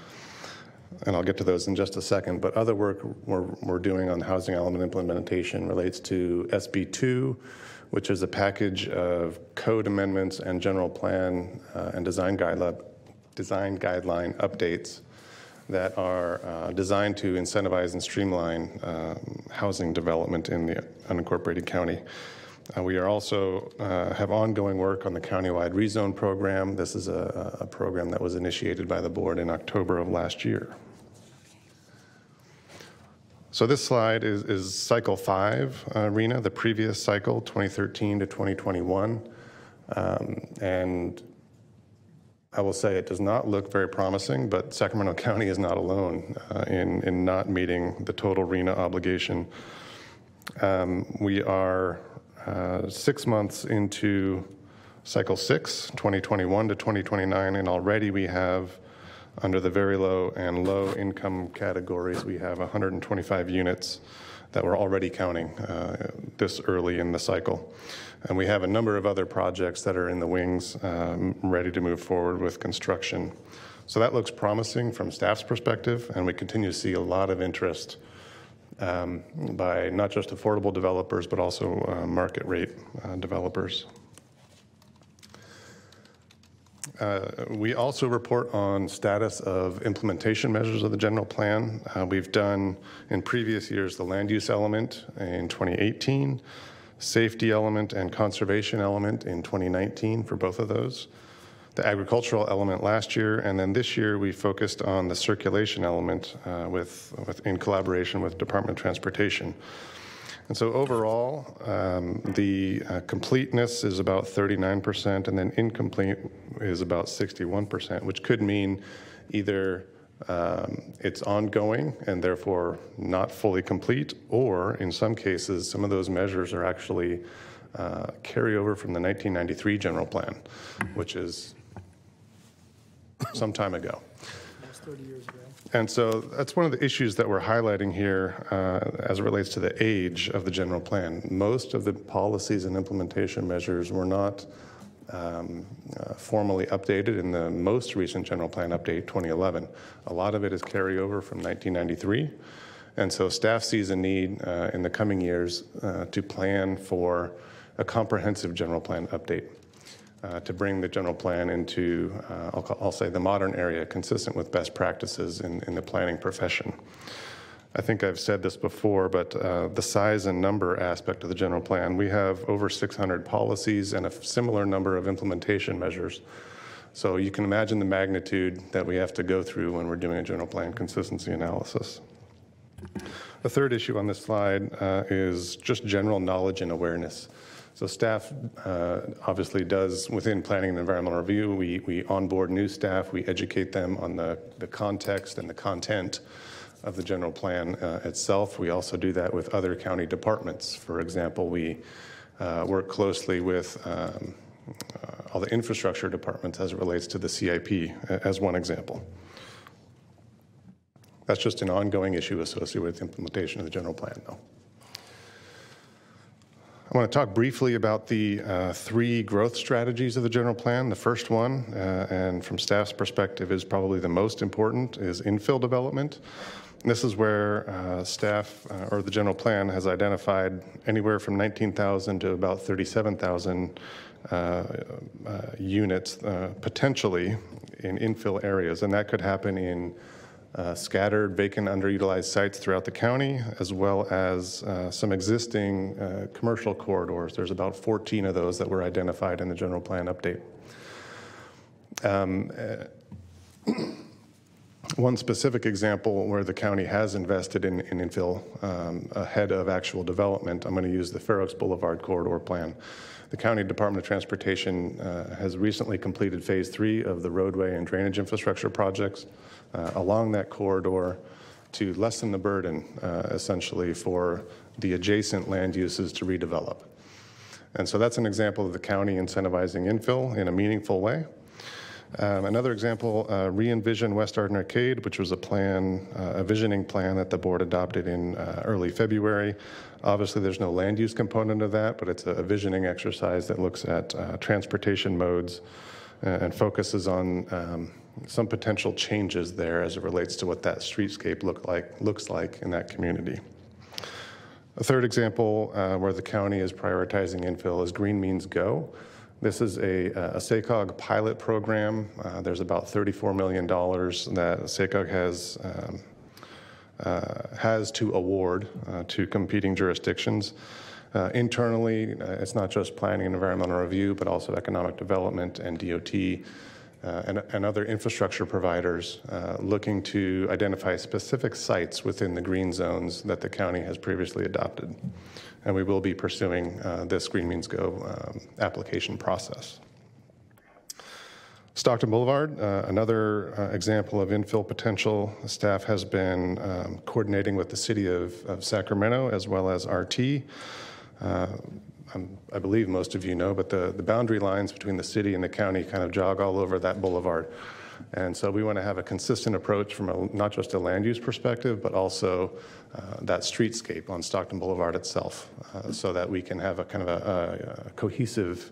And I'll get to those in just a second. But other work we're doing on housing element implementation relates to SB 2, which is a package of code amendments and general plan and design guideline updates that are designed to incentivize and streamline housing development in the unincorporated county. We are also have ongoing work on the countywide rezone program. This is a program that was initiated by the board in October of last year. So this slide is Cycle 5 RENA, the previous cycle, 2013 to 2021. And I will say it does not look very promising, but Sacramento County is not alone in not meeting the total RENA obligation. We are 6 months into Cycle 6, 2021 to 2029, and already we have Under the very low and low income categories, we have 125 units that we're already counting this early in the cycle. And we have a number of other projects that are in the wings, ready to move forward with construction. So that looks promising from staff's perspective, and we continue to see a lot of interest by not just affordable developers, but also market rate developers. We also report on status of implementation measures of the general plan. We've done in previous years the land use element in 2018, safety element and conservation element in 2019 for both of those, the agricultural element last year, and then this year we focused on the circulation element in collaboration with Department of Transportation. And so overall, the completeness is about 39%, and then incomplete is about 61%, which could mean either it's ongoing and therefore not fully complete, or in some cases, some of those measures are actually carryover from the 1993 general plan, which is some time ago. That's 30 years ago. And so that's one of the issues that we're highlighting here as it relates to the age of the general plan. Most of the policies and implementation measures were not formally updated in the most recent general plan update, 2011. A lot of it is carryover from 1993. And so staff sees a need in the coming years to plan for a comprehensive general plan update. To bring the general plan into, I'll say, the modern area, consistent with best practices in the planning profession. I think I've said this before, but the size and number aspect of the general plan, we have over 600 policies and a similar number of implementation measures. So you can imagine the magnitude that we have to go through when we're doing a general plan consistency analysis. The third issue on this slide is just general knowledge and awareness. So staff obviously does, within planning and environmental review, we onboard new staff, we educate them on the context and the content of the general plan itself. We also do that with other county departments. For example, we work closely with all the infrastructure departments as it relates to the CIP, as one example. That's just an ongoing issue associated with implementation of the general plan, though. I want to talk briefly about the three growth strategies of the general plan. The first one, and from staff's perspective, is probably the most important, is infill development. And this is where staff, or the general plan, has identified anywhere from 19,000 to about 37,000 units potentially in infill areas. And that could happen in scattered, vacant, underutilized sites throughout the county, as well as some existing commercial corridors. There's about 14 of those that were identified in the general plan update. One specific example where the county has invested in infill ahead of actual development, I'm going to use the Fair Oaks Boulevard corridor plan. The County Department of Transportation has recently completed phase 3 of the roadway and drainage infrastructure projects along that corridor to lessen the burden, essentially, for the adjacent land uses to redevelop. And so that's an example of the county incentivizing infill in a meaningful way. Another example, Re-Envision West Arden Arcade, which was a visioning plan that the board adopted in early February. Obviously, there's no land use component of that, but it's a visioning exercise that looks at transportation modes and focuses on some potential changes there as it relates to what that streetscape looks like in that community. A third example where the county is prioritizing infill is Green Means Go. This is a SACOG pilot program. There's about $34 million that SACOG has to award to competing jurisdictions. Internally, it's not just planning and environmental review, but also economic development and DOT and other infrastructure providers looking to identify specific sites within the green zones that the county has previously adopted. And we will be pursuing this Green Means Go application process. Stockton Boulevard, another example of infill potential. Staff has been coordinating with the city of Sacramento as well as RT. I believe most of you know, but the boundary lines between the city and the county kind of jog all over that boulevard. And so we want to have a consistent approach from not just a land use perspective, but also that streetscape on Stockton Boulevard itself, so that we can have a kind of a cohesive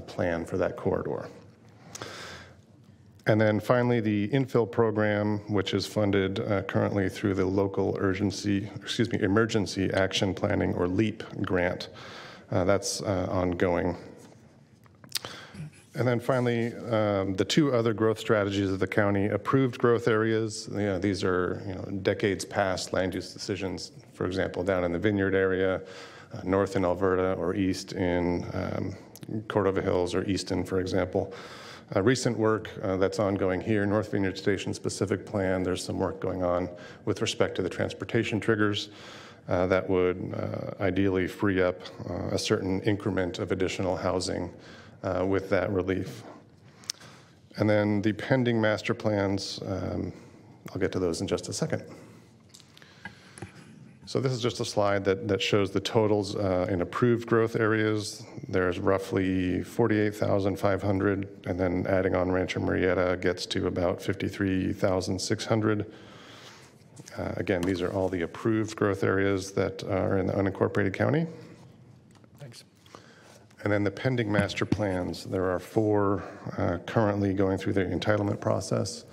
plan for that corridor. And then finally, the infill program, which is funded currently through the local emergency action planning, or LEAP grant. That's ongoing. And then finally, the two other growth strategies of the county: approved growth areas. These are decades past land use decisions, for example, down in the Vineyard area, north in Alberta, or east in Cordova Hills or Easton, for example. Recent work that's ongoing here, North Vineyard Station specific plan. There's some work going on with respect to the transportation triggers that would ideally free up a certain increment of additional housing with that relief. And then the pending master plans, I'll get to those in just a second. So this is just a slide that shows the totals in approved growth areas. There's roughly 48,500, and then adding on Rancho Murrieta gets to about 53,600. Again, these are all the approved growth areas that are in the unincorporated county. Thanks. And then the pending master plans, there are 4 currently going through the entitlement process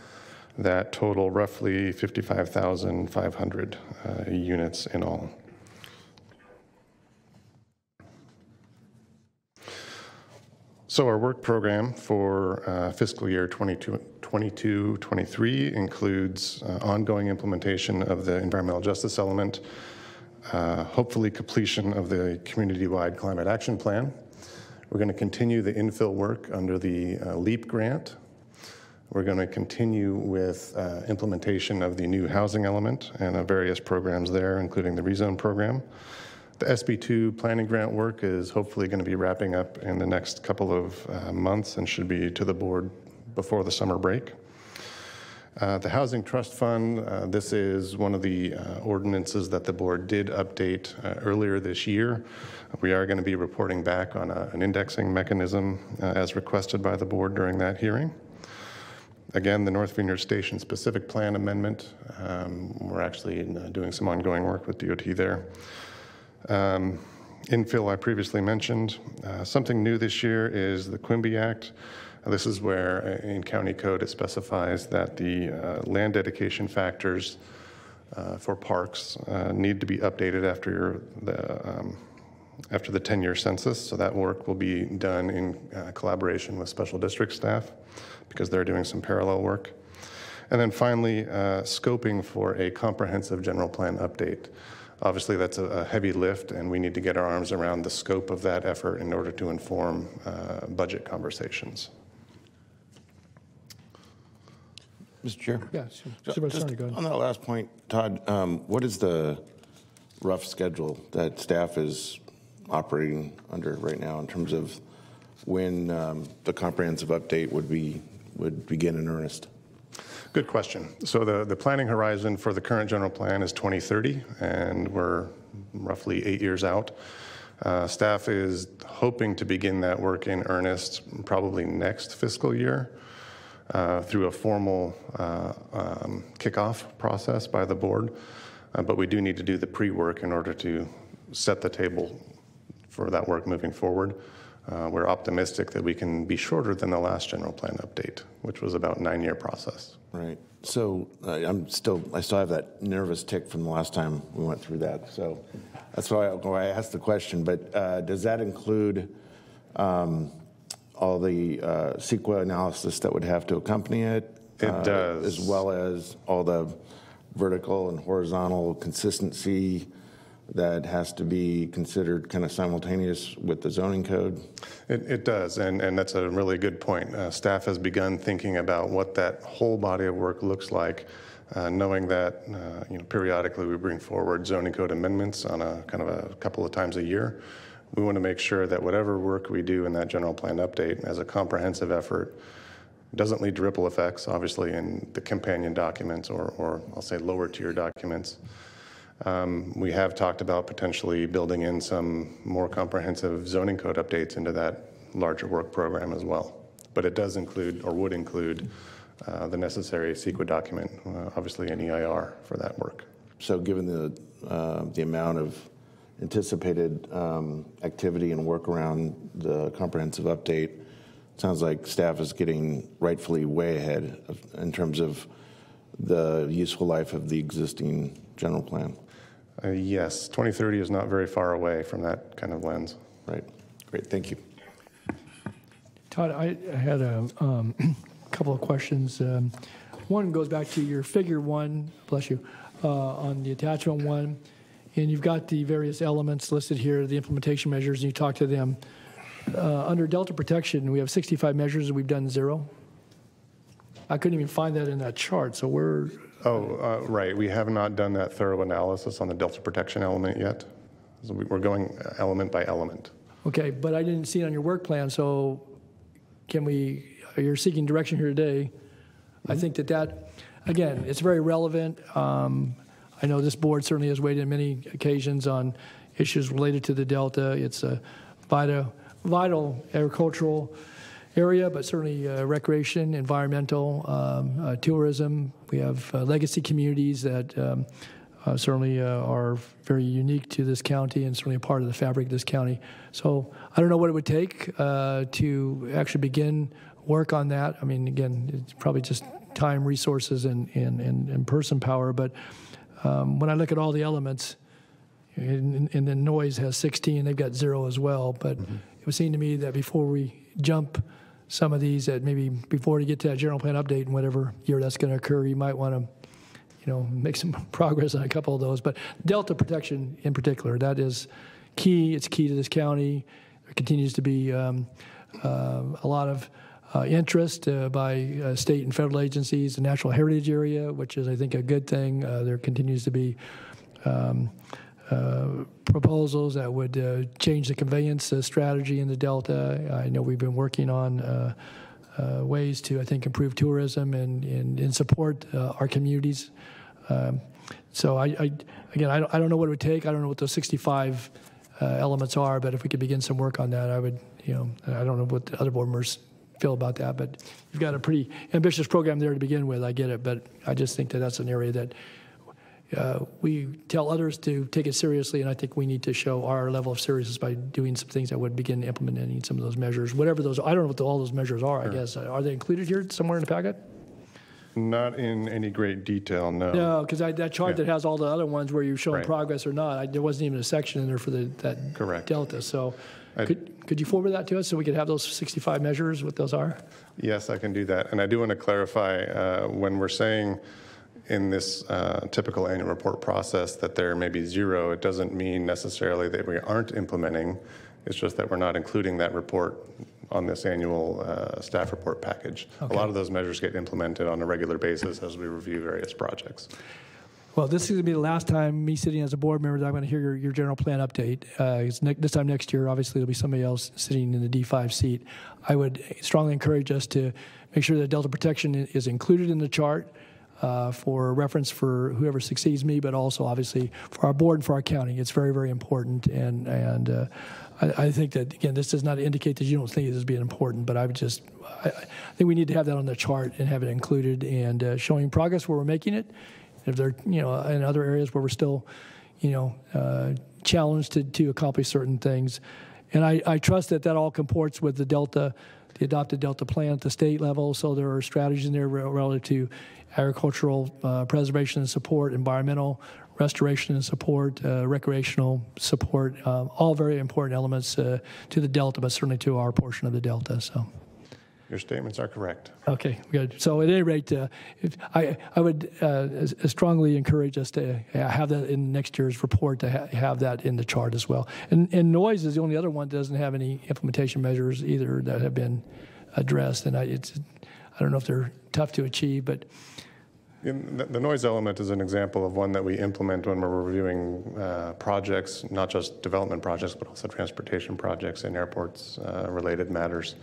that total roughly 55,500 units in all. So our work program for fiscal year 22-23 includes ongoing implementation of the environmental justice element, hopefully completion of the community-wide climate action plan. We're going to continue the infill work under the LEAP grant. We're going to continue with implementation of the new housing element and various programs there, including the rezone program. The SB2 planning grant work is hopefully going to be wrapping up in the next couple of months and should be to the board before the summer break. The Housing Trust Fund, this is one of the ordinances that the board did update earlier this year. We are going to be reporting back on an indexing mechanism as requested by the board during that hearing. Again, the North Vineyard Station specific plan amendment, we're actually doing some ongoing work with DOT there. Infill, I previously mentioned. Something new this year is the Quimby Act. This is where in county code it specifies that the land dedication factors for parks need to be updated after the 10-year census. So that work will be done in collaboration with special district staff, because they're doing some parallel work. And then finally, scoping for a comprehensive general plan update. Obviously, that's a heavy lift, and we need to get our arms around the scope of that effort in order to inform budget conversations. Mr. Chair? Yeah, Just on that last point, Todd, what is the rough schedule that staff is operating under right now in terms of when the comprehensive update would begin in earnest? Good question. So the planning horizon for the current general plan is 2030, and we're roughly 8 years out. Staff is hoping to begin that work in earnest probably next fiscal year through a formal kickoff process by the board. But we do need to do the pre-work in order to set the table for that work moving forward. We're optimistic that we can be shorter than the last general plan update, which was about a 9-year process. Right. So I still have that nervous tick from the last time we went through that. So that's why I asked the question. But does that include all the CEQA analysis that would have to accompany it? It does. As well as all the vertical and horizontal consistency that has to be considered kind of simultaneous with the zoning code? It does, and that's a really good point. Staff has begun thinking about what that whole body of work looks like, knowing that periodically we bring forward zoning code amendments on a kind of a couple of times a year. We want to make sure that whatever work we do in that general plan update as a comprehensive effort doesn't lead to ripple effects, obviously, in the companion documents or I'll say lower tier documents. We have talked about potentially building in some more comprehensive zoning code updates into that larger work program as well. But it does include, or would include, the necessary CEQA document, obviously an EIR for that work. So given the amount of anticipated activity and work around the comprehensive update, it sounds like staff is getting rightfully way ahead in terms of the useful life of the existing general plan. Yes, 2030 is not very far away from that kind of lens. Right. Great. Thank you. Todd, I had a couple of questions. One goes back to your figure 1, bless you, on the attachment 1, and you've got the various elements listed here, the implementation measures, and you talk to them. Under Delta protection, we have 65 measures and we've done 0. I couldn't even find that in that chart, so we're... Right. We have not done that thorough analysis on the Delta protection element yet. So we're going element by element. Okay, but I didn't see it on your work plan, so can we, you're seeking direction here today. I think that, again, it's very relevant. I know this board certainly has weighed in many occasions on issues related to the Delta. It's a vital agricultural area, but certainly recreation, environmental, tourism. We have legacy communities that certainly are very unique to this county and certainly a part of the fabric of this county. So I don't know what it would take to actually begin work on that. I mean, again, it's probably just time, resources, and person power. But when I look at all the elements, and the noise has 16, they've got 0 as well. But it would seem to me that before we jump some of these, that maybe before we get to that general plan update in whatever year that's going to occur, you might want to, make some progress on a couple of those. But Delta protection in particular, that is key. It's key to this county. There continues to be a lot of interest by state and federal agencies, the Natural Heritage Area, which is, I think, a good thing. There continues to be proposals that would change the conveyance strategy in the Delta. I know we've been working on ways to, I think, improve tourism and support our communities. So I don't know what it would take. I don't know what those 65 elements are, but if we could begin some work on that, I would, I don't know what the other board members feel about that, but you've got a pretty ambitious program there to begin with. I get it, but I just think that that's an area that we tell others to take it seriously, and I think we need to show our level of seriousness by doing some things that would begin implementing some of those measures, whatever those. I don't know what all those measures are. Sure. I guess are they included here somewhere in the packet? Not in any great detail, no. No, because that chart that has all the other ones where you're showing progress or not, there wasn't even a section in there for that Correct. Delta. So could you forward that to us so we could have those 65 measures, what those are? Yes, I can do that. And I do want to clarify, when we're saying in this typical annual report process that there may be 0, it doesn't mean necessarily that we aren't implementing. It's just that we're not including that report on this annual staff report package. Okay. A lot of those measures get implemented on a regular basis as we review various projects. Well, this is going to be the last time me sitting as a board member that I'm going to hear your general plan update. This time next year, obviously, there'll be somebody else sitting in the D5 seat. I would strongly encourage us to make sure that Delta protection is included in the chart for reference for whoever succeeds me, but also, obviously, for our board and for our county. It's very, very important. And I think that, again, this does not indicate that you don't think it is being important, but I think we need to have that on the chart and have it included and showing progress where we're making it. If there are, in other areas where we're still, challenged to accomplish certain things. And I trust that all comports with the adopted Delta plan at the state level. So there are strategies in there relative to agricultural preservation and support, environmental restoration and support, recreational support, all very important elements to the Delta, but certainly to our portion of the Delta. So. Your statements are correct. Okay, good. So at any rate, I would strongly encourage us to have that in next year's report, to have that in the chart as well. And noise is the only other one that doesn't have any implementation measures either that have been addressed. And I don't know if they're tough to achieve, but. The noise element is an example of one that we implement when we're reviewing projects, not just development projects, but also transportation projects and airports related matters.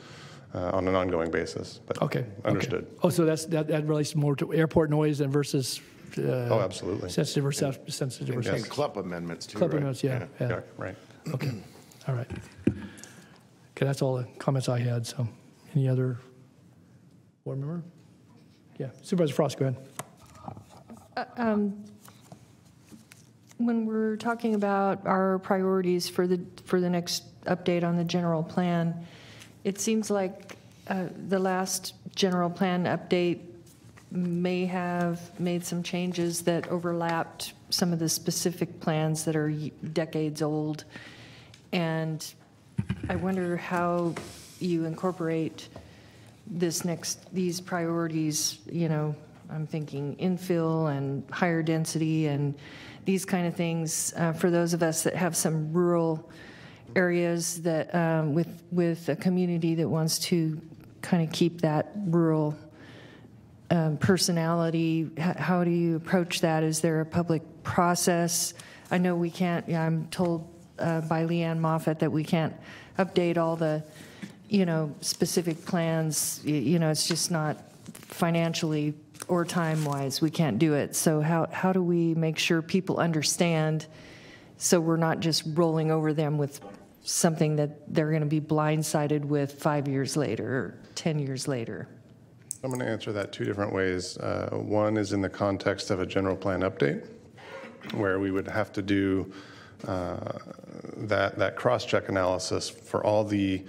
on an ongoing basis. But okay. Understood. Okay. Oh, so that relates more to airport noise and versus oh, absolutely. Sensitive or sensitive or and CLUP amendments too. CLUP right? amendments, yeah. Right. Okay. All right. Okay, that's all the comments I had. So, any other board member? Yeah, Supervisor Frost, go ahead. When we're talking about our priorities for the next update on the general plan, it seems like the last general plan update may have made some changes that overlapped some of the specific plans that are decades old. And I wonder how you incorporate these priorities, I'm thinking infill and higher density and these kind of things for those of us that have some rural areas that with a community that wants to kind of keep that rural personality. How do you approach that? Is there a public process? I know we can't, I'm told by Leanne Moffett that we can't update all the, specific plans. It's just not financially or time-wise, we can't do it. So how do we make sure people understand so we're not just rolling over them with something that they're going to be blindsided with 5 years later or 10 years later? I'm going to answer that two different ways. One is in the context of a general plan update, where we would have to do that cross-check analysis for all the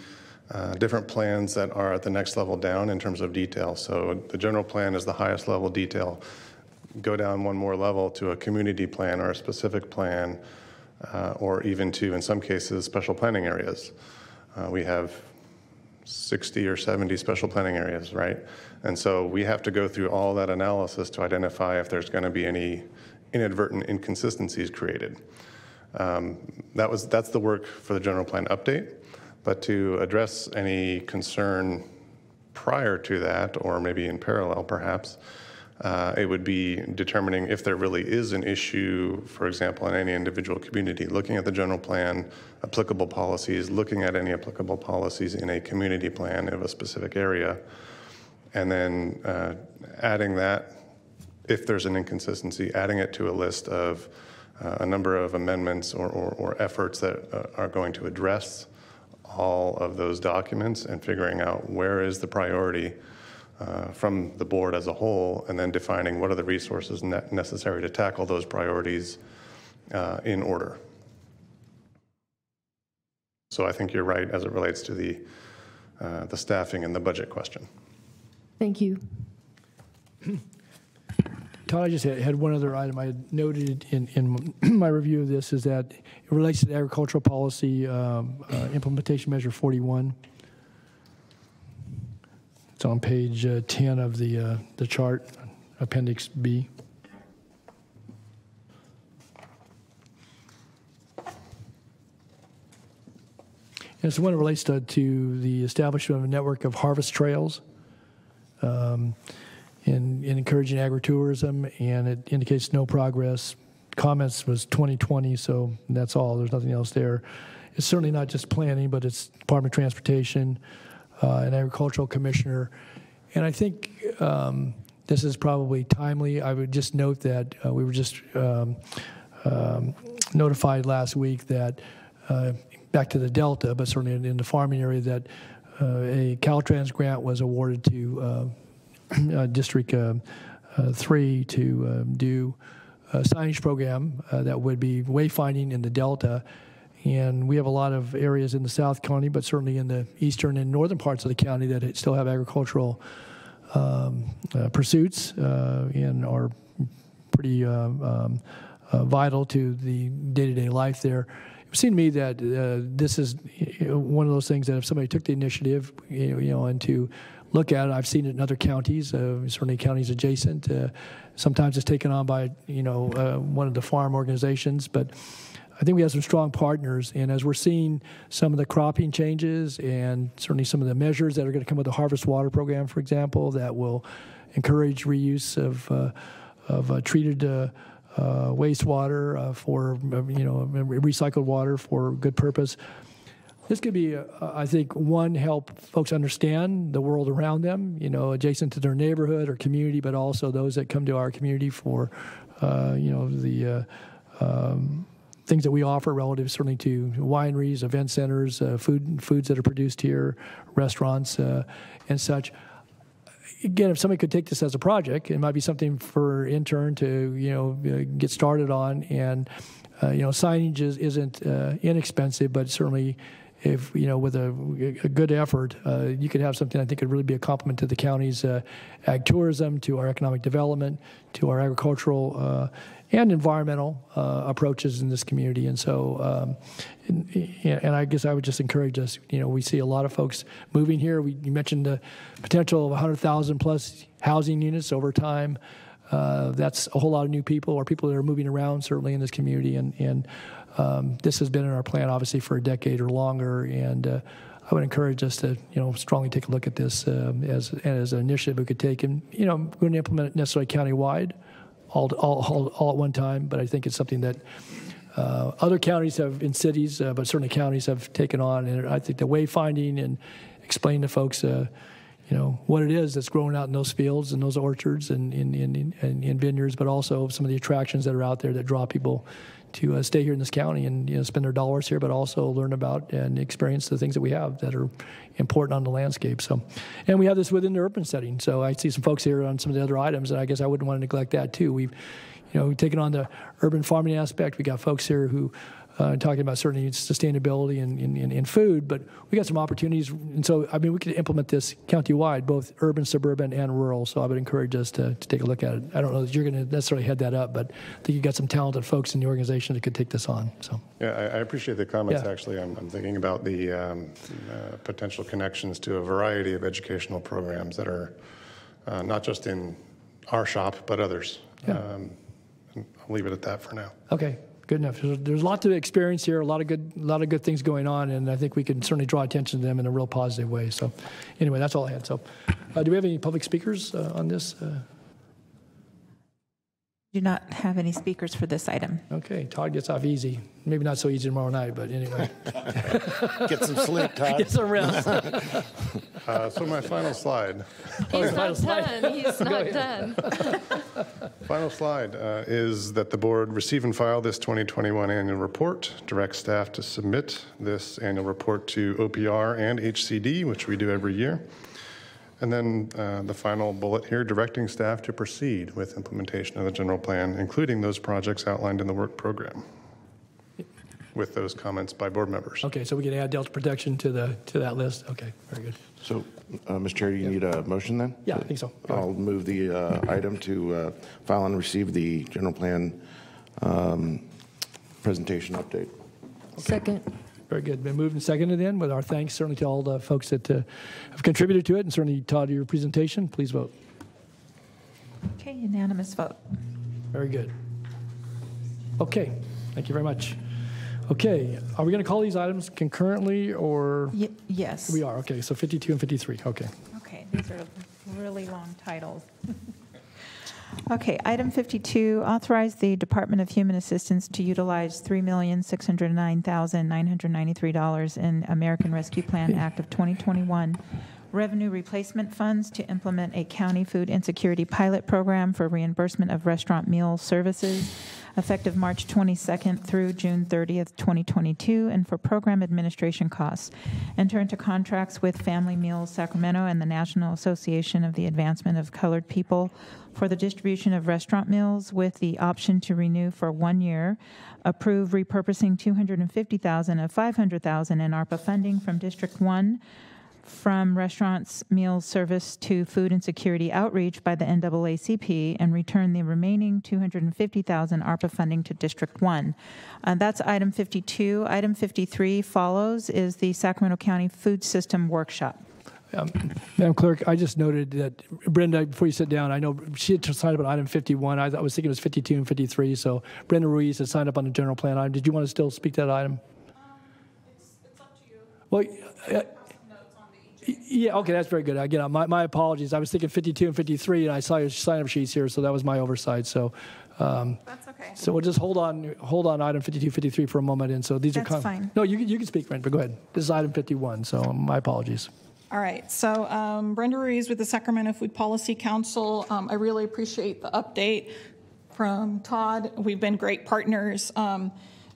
different plans that are at the next level down in terms of detail. So the general plan is the highest level detail. Go down one more level to a community plan or a specific plan, or even to, in some cases, special planning areas. We have 60 or 70 special planning areas, right? And so we have to go through all that analysis to identify if there's going to be any inadvertent inconsistencies created. That's the work for the general plan update. But to address any concern prior to that, or maybe in parallel perhaps, it would be determining if there really is an issue, for example, in any individual community, looking at the general plan, applicable policies, looking at any applicable policies in a community plan of a specific area, and then adding that, if there's an inconsistency, adding it to a list of a number of amendments or efforts that are going to address all of those documents and figuring out where is the priority from the board as a whole, and then defining what are the resources necessary to tackle those priorities in order. So I think you're right as it relates to the staffing and the budget question. Thank you. Todd, I just had one other item I had noted in my review of this, is that it relates to the agricultural policy implementation measure 41. It's on page 10 of the chart, Appendix B. And it's the one that relates to the establishment of a network of harvest trails in encouraging agritourism, and it indicates no progress. Comments was 2020, so that's all. There's nothing else there. It's certainly not just planning, but it's Department of Transportation, an agricultural commissioner. And I think this is probably timely. I would just note that we were just notified last week that, back to the Delta, but certainly in the farming area, that a Caltrans grant was awarded to District 3 to do a signage program that would be wayfinding in the Delta. And we have a lot of areas in the South County, but certainly in the eastern and northern parts of the county that still have agricultural pursuits and are pretty vital to the day-to-day life there. It seemed to me that this is one of those things that if somebody took the initiative, and to look at it, I've seen it in other counties, certainly counties adjacent. Sometimes it's taken on by one of the farm organizations, but I think we have some strong partners, and as we're seeing some of the cropping changes and certainly some of the measures that are going to come with the Harvest Water Program, for example, that will encourage reuse of treated wastewater for recycled water for good purpose. This could be, I think, one, help folks understand the world around them, adjacent to their neighborhood or community, but also those that come to our community for, the things that we offer relative certainly to wineries, event centers, foods that are produced here, restaurants, and such. Again, if somebody could take this as a project, it might be something for intern to, get started on. And, signage isn't inexpensive, but certainly if, with a good effort, you could have something I think could really be a compliment to the county's ag tourism, to our economic development, to our agricultural and environmental approaches in this community. And so, and I guess I would just encourage us, we see a lot of folks moving here. You mentioned the potential of 100,000 plus housing units over time. That's a whole lot of new people or people that are moving around certainly in this community. And this has been in our plan obviously for a decade or longer. And I would encourage us to, strongly take a look at this as an initiative we could take. And, we wouldn't implement it necessarily countywide all at one time, but I think it's something that other counties have in cities, but certainly counties have taken on. And I think the wayfinding and explaining to folks, what it is that's growing out in those fields and those orchards and in vineyards, but also some of the attractions that are out there that draw people to stay here in this county and spend their dollars here, but also learn about and experience the things that we have that are important on the landscape. So, and we have this within the urban setting. So I see some folks here on some of the other items, and I guess I wouldn't want to neglect that too. We've taken on the urban farming aspect. We got folks here who talking about certainly sustainability in food, but we got some opportunities. And so, we could implement this countywide, both urban, suburban, and rural. So I would encourage us to take a look at it. I don't know that you're going to necessarily head that up, but I think you've got some talented folks in the organization that could take this on. So yeah, I appreciate the comments. Yeah. Actually, I'm thinking about the potential connections to a variety of educational programs that are not just in our shop, but others. Yeah. I'll leave it at that for now. Okay. Good enough. There's a lot to experience here, a lot of good things going on, and I think we can certainly draw attention to them in a real positive way. So, anyway, that's all I had. So, do we have any public speakers on this? Do not have any speakers for this item. Okay, Todd gets off easy. Maybe not so easy tomorrow night, but anyway. Get some sleep, Todd. Get some rest. So my final slide. He's not done. He's not done. Final slide is that the board receive and file this 2021 annual report, direct staff to submit this annual report to OPR and HCD, which we do every year. And then the final bullet here, directing staff to proceed with implementation of the general plan, including those projects outlined in the work program, with those comments by board members. Okay, so we can add Delta Protection to that list. Okay, very good. So, Mr. Chair, do you need a motion then? Yeah, I think so. I'll move the item to file and receive the general plan presentation update. Okay. Second. Very good. Been moved and seconded in with our thanks certainly to all the folks that have contributed to it, and certainly Todd, your presentation. Please vote. Okay, unanimous vote. Very good. Okay, thank you very much. Okay, are we going to call these items concurrently or? Yes. We are. Okay, so 52 and 53. Okay. Okay, these are really long titles. Okay, item 52, authorize the Department of Human Assistance to utilize $3,609,993 in American Rescue Plan Act of 2021 revenue replacement funds to implement a county food insecurity pilot program for reimbursement of restaurant meal services effective March 22nd through June 30th, 2022, and for program administration costs. Enter into contracts with Family Meals Sacramento and the National Association of the Advancement of Colored People for the distribution of restaurant meals with the option to renew for 1 year. Approve repurposing $250,000 of $500,000 in ARPA funding from District 1 from restaurants meals service to food insecurity outreach by the NAACP and return the remaining $250,000 ARPA funding to District 1. That's item 52. Item 53 follows is the Sacramento County Food System Workshop. Madam Clerk, I just noted that Brenda, before you sit down, I know she had signed up on item 51. I was thinking it was 52 and 53. So Brenda Ruiz had signed up on the general plan item. Did you want to still speak to that item? It's up to you. Well, yeah, okay, that's very good. Again, my apologies. I was thinking 52 and 53, and I saw your sign-up sheets here, so that was my oversight. So That's okay. So we'll just hold on item 52, 53 for a moment. And so these That's are fine. No, you can speak, Brent, but go ahead. This is item 51, so my apologies. All right, so Brenda Ruiz with the Sacramento Food Policy Council. I really appreciate the update from Todd. We've been great partners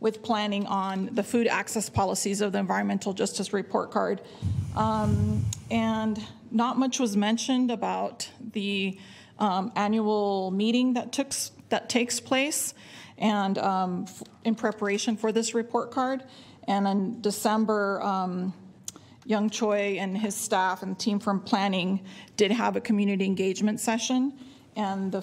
with planning on the food access policies of the Environmental Justice Report Card. And not much was mentioned about the annual meeting that takes place and in preparation for this report card. And in December, Young Choi and his staff and team from planning did have a community engagement session, and the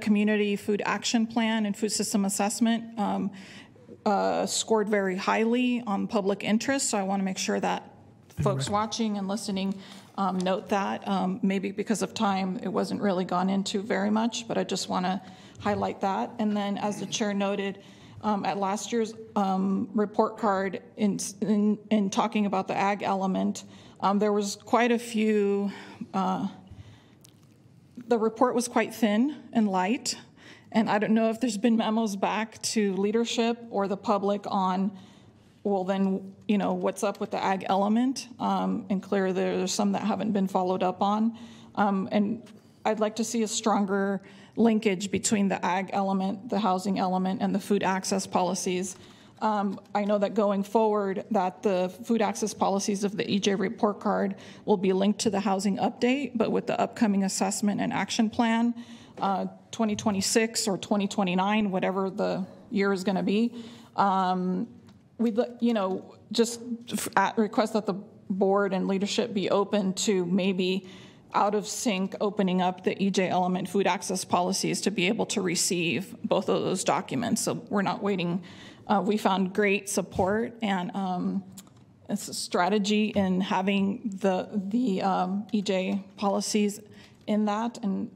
community food action plan and food system assessment scored very highly on public interest. So I want to make sure that folks watching and listening note that. Maybe because of time, it wasn't really gone into very much, but I just want to highlight that. And then, as the chair noted, at last year's report card, in talking about the ag element, there was quite a few. The report was quite thin and light, and I don't know if there's been memos back to leadership or the public on, well, then, what's up with the ag element? And clearly there's some that haven't been followed up on. And I'd like to see a stronger linkage between the ag element, the housing element, and the food access policies. I know that going forward that the food access policies of the EJ report card will be linked to the housing update, but with the upcoming assessment and action plan, 2026 or 2029, whatever the year is going to be, we'd, just request that the board and leadership be open to maybe out of sync opening up the EJ element food access policies to be able to receive both of those documents. So we're not waiting. We found great support and it's a strategy in having the EJ policies in that, and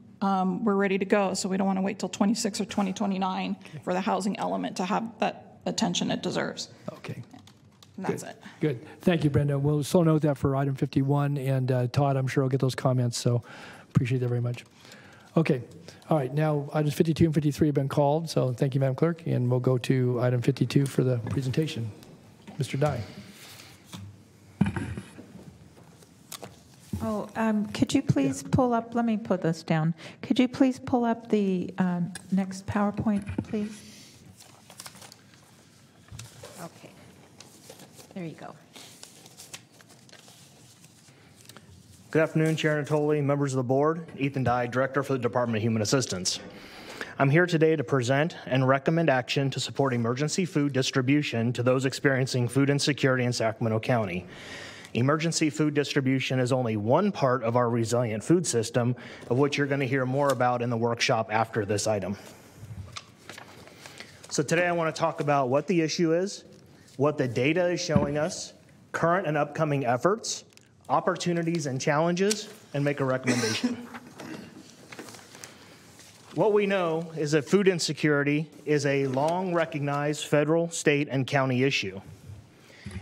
we're ready to go. So we don't want to wait till 26 or 2029 for the housing element to have that attention it deserves. Okay. And that's it. Good. Thank you, Brenda. We'll still note that for item 51, and Todd, I'm sure will get those comments, so appreciate that very much. Okay. All right. Now, items 52 and 53 have been called, so thank you, Madam Clerk, and we'll go to item 52 for the presentation. Mr. Dye. Oh, could you please pull up, let me put this down. Could you please pull up the next PowerPoint, please? Okay. There you go. Good afternoon, Chair Natoli, members of the board. Ethan Dye, Director for the Department of Human Assistance. I'm here today to present and recommend action to support emergency food distribution to those experiencing food insecurity in Sacramento County. Emergency food distribution is only one part of our resilient food system, of which you're going to hear more about in the workshop after this item. So today I want to talk about what the issue is, what the data is showing us, current and upcoming efforts, opportunities and challenges, and make a recommendation. What we know is that food insecurity is a long recognized federal, state, and county issue.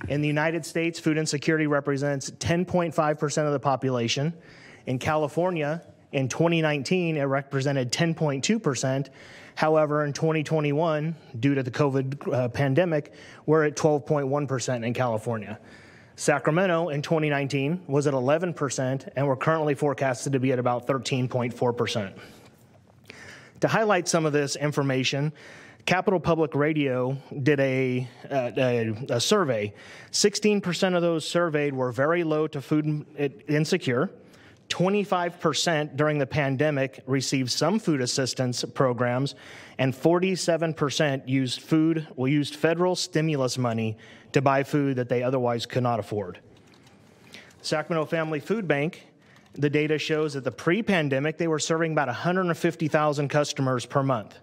In the United States, food insecurity represents 10.5% of the population. In California, in 2019, it represented 10.2%. However, in 2021, due to the COVID pandemic, we're at 12.1% in California. Sacramento in 2019 was at 11%, and we're currently forecasted to be at about 13.4%. To highlight some of this information, Capital Public Radio did a survey. 16% of those surveyed were very low to food insecure. 25% during the pandemic received some food assistance programs, and 47% used federal stimulus money to buy food that they otherwise could not afford. Sacramento Family Food Bank, the data shows that the pre-pandemic, they were serving about 150,000 customers per month.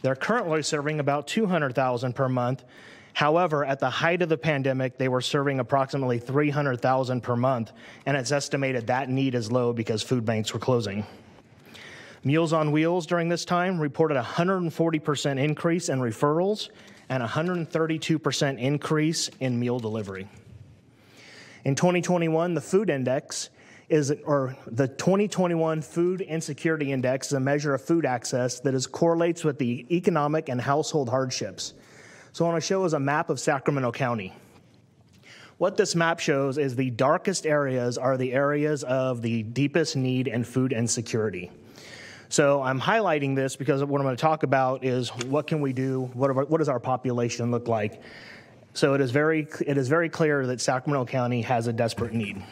They're currently serving about 200,000 per month. However, at the height of the pandemic, they were serving approximately 300,000 per month, and it's estimated that need is low because food banks were closing. Meals on Wheels during this time reported a 140% increase in referrals and a 132% increase in meal delivery. In 2021, the Food Index the 2021 Food Insecurity Index is a measure of food access that correlates with the economic and household hardships. So what I want to show is a map of Sacramento County. What this map shows is the darkest areas are the areas of the deepest need and food insecurity. So I'm highlighting this because what I'm going to talk about is what can we do, what does our population look like. So it is very clear that Sacramento County has a desperate need.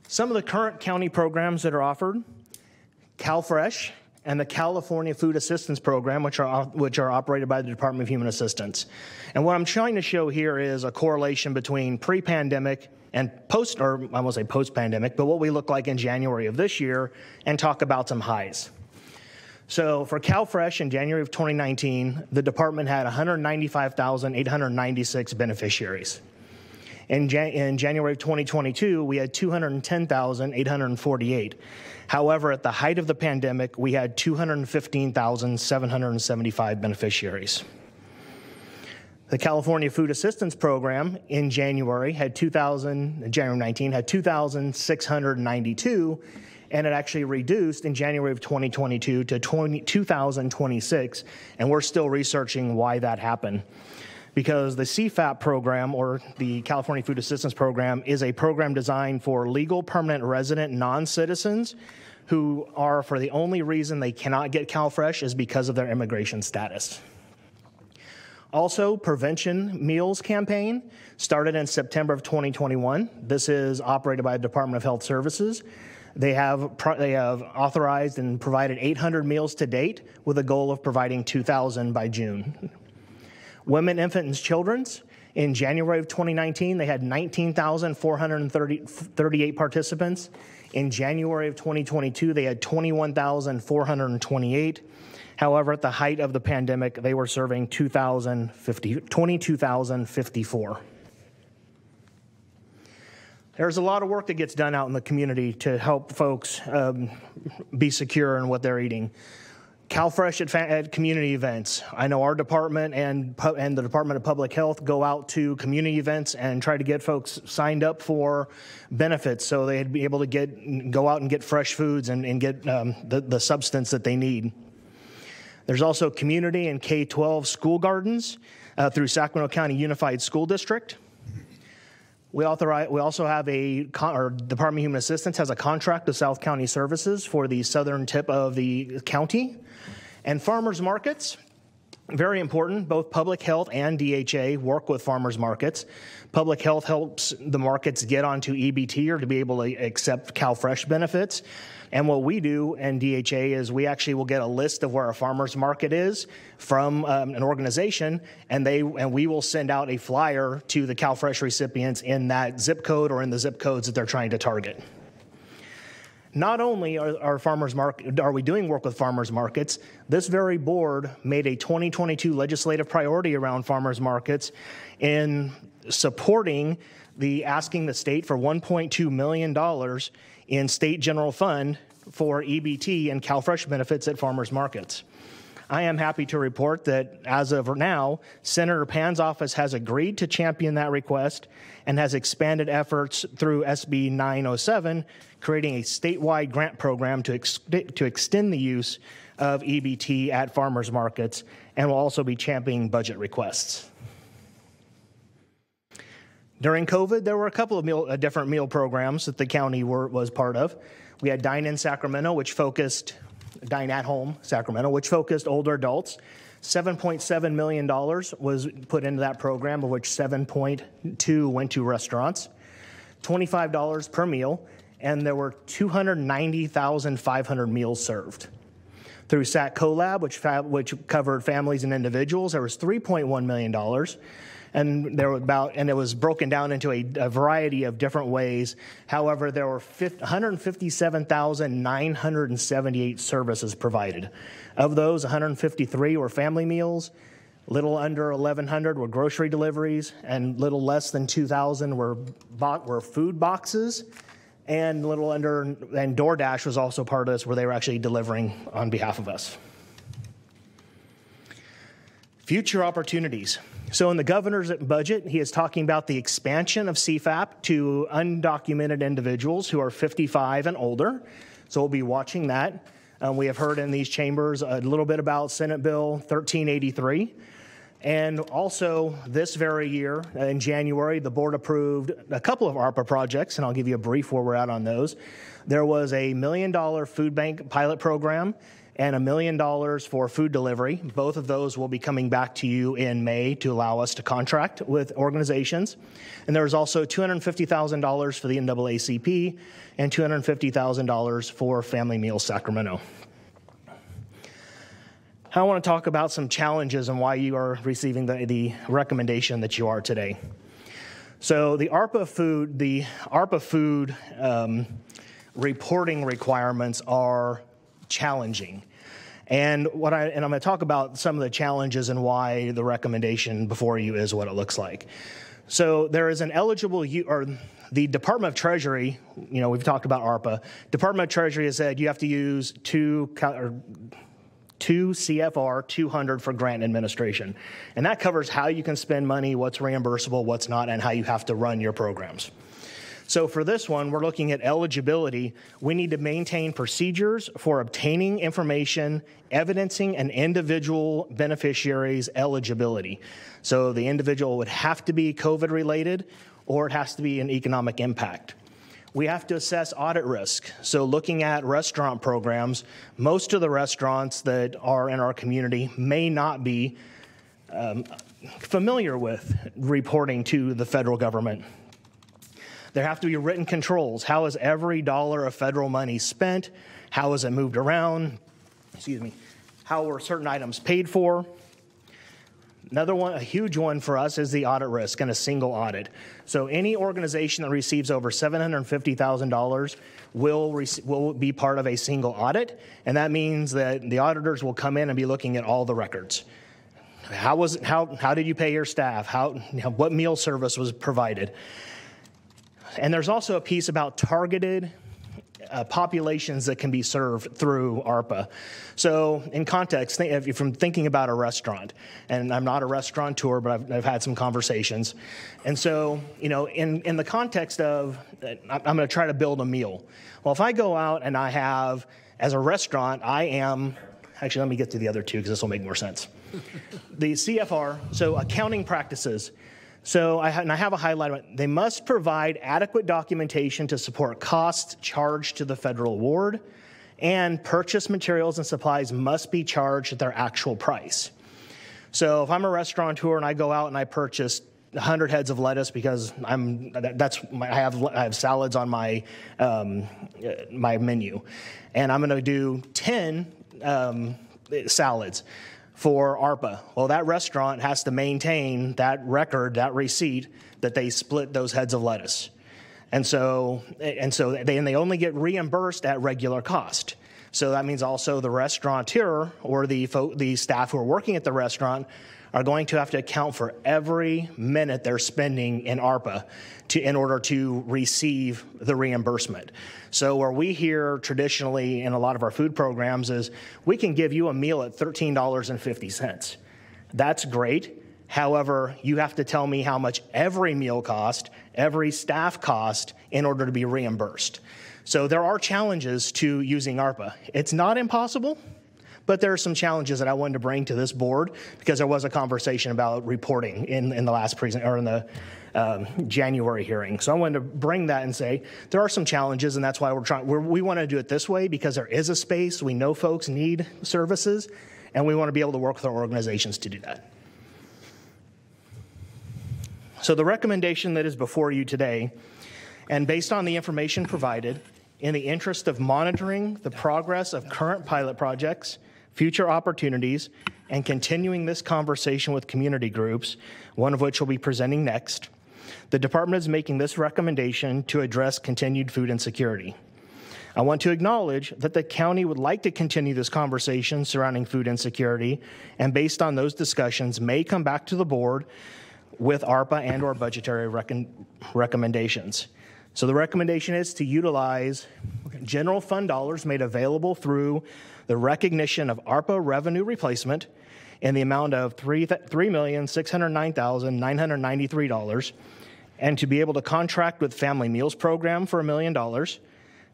Some of the current county programs that are offered, CalFresh and the California Food Assistance Program, which are operated by the Department of Human Assistance. And what I'm trying to show here is a correlation between pre-pandemic and I won't say post-pandemic, but what we look like in January of this year, and talk about some highs. So for CalFresh in January of 2019, the department had 195,896 beneficiaries. In January of 2022, we had 210,848. However, at the height of the pandemic, we had 215,775 beneficiaries. The California Food Assistance Program in January 19 had 2,692, and it actually reduced in January of 2022 to 2,026, and we're still researching why that happened. Because the CFAP program, or the California Food Assistance Program, is a program designed for legal permanent resident non-citizens who are, for the only reason they cannot get CalFresh is because of their immigration status. Also, Prevention Meals campaign started in September of 2021. This is operated by the Department of Health Services. They have authorized and provided 800 meals to date with a goal of providing 2,000 by June. Women, Infant, and Children's, in January of 2019, they had 19,438 participants. In January of 2022, they had 21,428. However, at the height of the pandemic, they were serving 22,054. There's a lot of work that gets done out in the community to help folks be secure in what they're eating. CalFresh at community events. I know our department and the Department of Public Health go out to community events and try to get folks signed up for benefits so they'd be able to go out and get fresh foods and get the substance that they need. There's also community and K-12 school gardens through Sacramento County Unified School District. We also have our Department of Human Assistance has a contract with South County Services for the southern tip of the county. And farmers markets, very important. Both public health and DHA work with farmers markets. Public health helps the markets get onto EBT or to be able to accept CalFresh benefits. And what we do in DHA is we actually will get a list of where a farmer's market is from an organization, and we will send out a flyer to the CalFresh recipients in that zip code or in the zip codes that they're trying to target. Not only are we doing work with farmers markets, this very board made a 2022 legislative priority around farmers markets in supporting asking the state for $1.2 million in state general fund for EBT and CalFresh benefits at farmers markets. I am happy to report that as of now, Senator Pan's office has agreed to champion that request and has expanded efforts through SB 907, creating a statewide grant program to extend the use of EBT at farmers markets, and will also be championing budget requests. During COVID, there were a couple of different meal programs that the county was part of. We had Dine at Home Sacramento, which focused older adults. $7.7 million was put into that program, of which 7.2 went to restaurants. $25 per meal, and there were 290,500 meals served. Through SAC CoLab, which covered families and individuals, there was $3.1 million. And it was broken down into a variety of different ways. However, there were 157,978 services provided. Of those, 153 were family meals, little under 1,100 were grocery deliveries, and little less than 2,000 were food boxes, and DoorDash was also part of this, where they were actually delivering on behalf of us. Future opportunities. So in the governor's budget, he is talking about the expansion of CFAP to undocumented individuals who are 55 and older. So we'll be watching that. We have heard in these chambers a little bit about Senate Bill 1383. And also this very year, in January, the board approved a couple of ARPA projects, and I'll give you a brief where we're at on those. There was a $1 million food bank pilot program and $1 million for food delivery. Both of those will be coming back to you in May to allow us to contract with organizations. And there was also $250,000 for the NAACP and $250,000 for Family Meals Sacramento. I want to talk about some challenges and why you are receiving the recommendation that you are today. So the ARPA food reporting requirements are challenging. And I'm going to talk about some of the challenges and why the recommendation before you is what it looks like. So there is an eligible, or the Department of Treasury, we've talked about ARPA. Department of Treasury has said you have to use 2 CFR 200 for grant administration. And that covers how you can spend money, what's reimbursable, what's not, and how you have to run your programs. So for this one, we're looking at eligibility. We need to maintain procedures for obtaining information, evidencing an individual beneficiary's eligibility. So the individual would have to be COVID related, or it has to be an economic impact. We have to assess audit risk. So looking at restaurant programs, most of the restaurants that are in our community may not be familiar with reporting to the federal government. There have to be written controls. How is every dollar of federal money spent? How is it moved around? How were certain items paid for? Another one, a huge one for us, is the audit risk and a single audit. So any organization that receives over $750,000 will be part of a single audit, and that means that the auditors will come in and be looking at all the records. How did you pay your staff? What meal service was provided? And there's also a piece about targeted populations that can be served through ARPA. So in context, if I'm thinking about a restaurant, and I'm not a restaurateur, but I've had some conversations. And so, in the context of, I'm going to try to build a meal. Well, if I go out and I have, as a restaurant, actually, let me get to the other two because this will make more sense. The CFR, so accounting practices. So I have a highlight. They must provide adequate documentation to support costs charged to the federal award, and purchased materials and supplies must be charged at their actual price. So if I'm a restaurateur and I go out and I purchase 100 heads of lettuce because I have salads on my my menu, and I'm going to do 10 salads for ARPA. Well, that restaurant has to maintain that record, that receipt, that they split those heads of lettuce. And so they only get reimbursed at regular cost. So that means also the restaurateur or the staff who are working at the restaurant are going to have to account for every minute they're spending in ARPA in order to receive the reimbursement. So where we hear traditionally in a lot of our food programs is we can give you a meal at $13.50. That's great. However, you have to tell me how much every meal cost, every staff cost in order to be reimbursed. So there are challenges to using ARPA. It's not impossible, but there are some challenges that I wanted to bring to this board because there was a conversation about reporting in the last in the January hearing. So I wanted to bring that and say there are some challenges, and that's why we want to do it this way, because there is a space. We know folks need services, and we want to be able to work with our organizations to do that. So the recommendation that is before you today, and based on the information provided, in the interest of monitoring the progress of current pilot projects, future opportunities, and continuing this conversation with community groups, one of which will be presenting next, the department is making this recommendation to address continued food insecurity. I want to acknowledge that the county would like to continue this conversation surrounding food insecurity, and based on those discussions, may come back to the board with ARPA and or budgetary recommendations. So the recommendation is to utilize general fund dollars made available through the recognition of ARPA revenue replacement in the amount of $3,609,993, and to be able to contract with Family Meals Program for $1 million,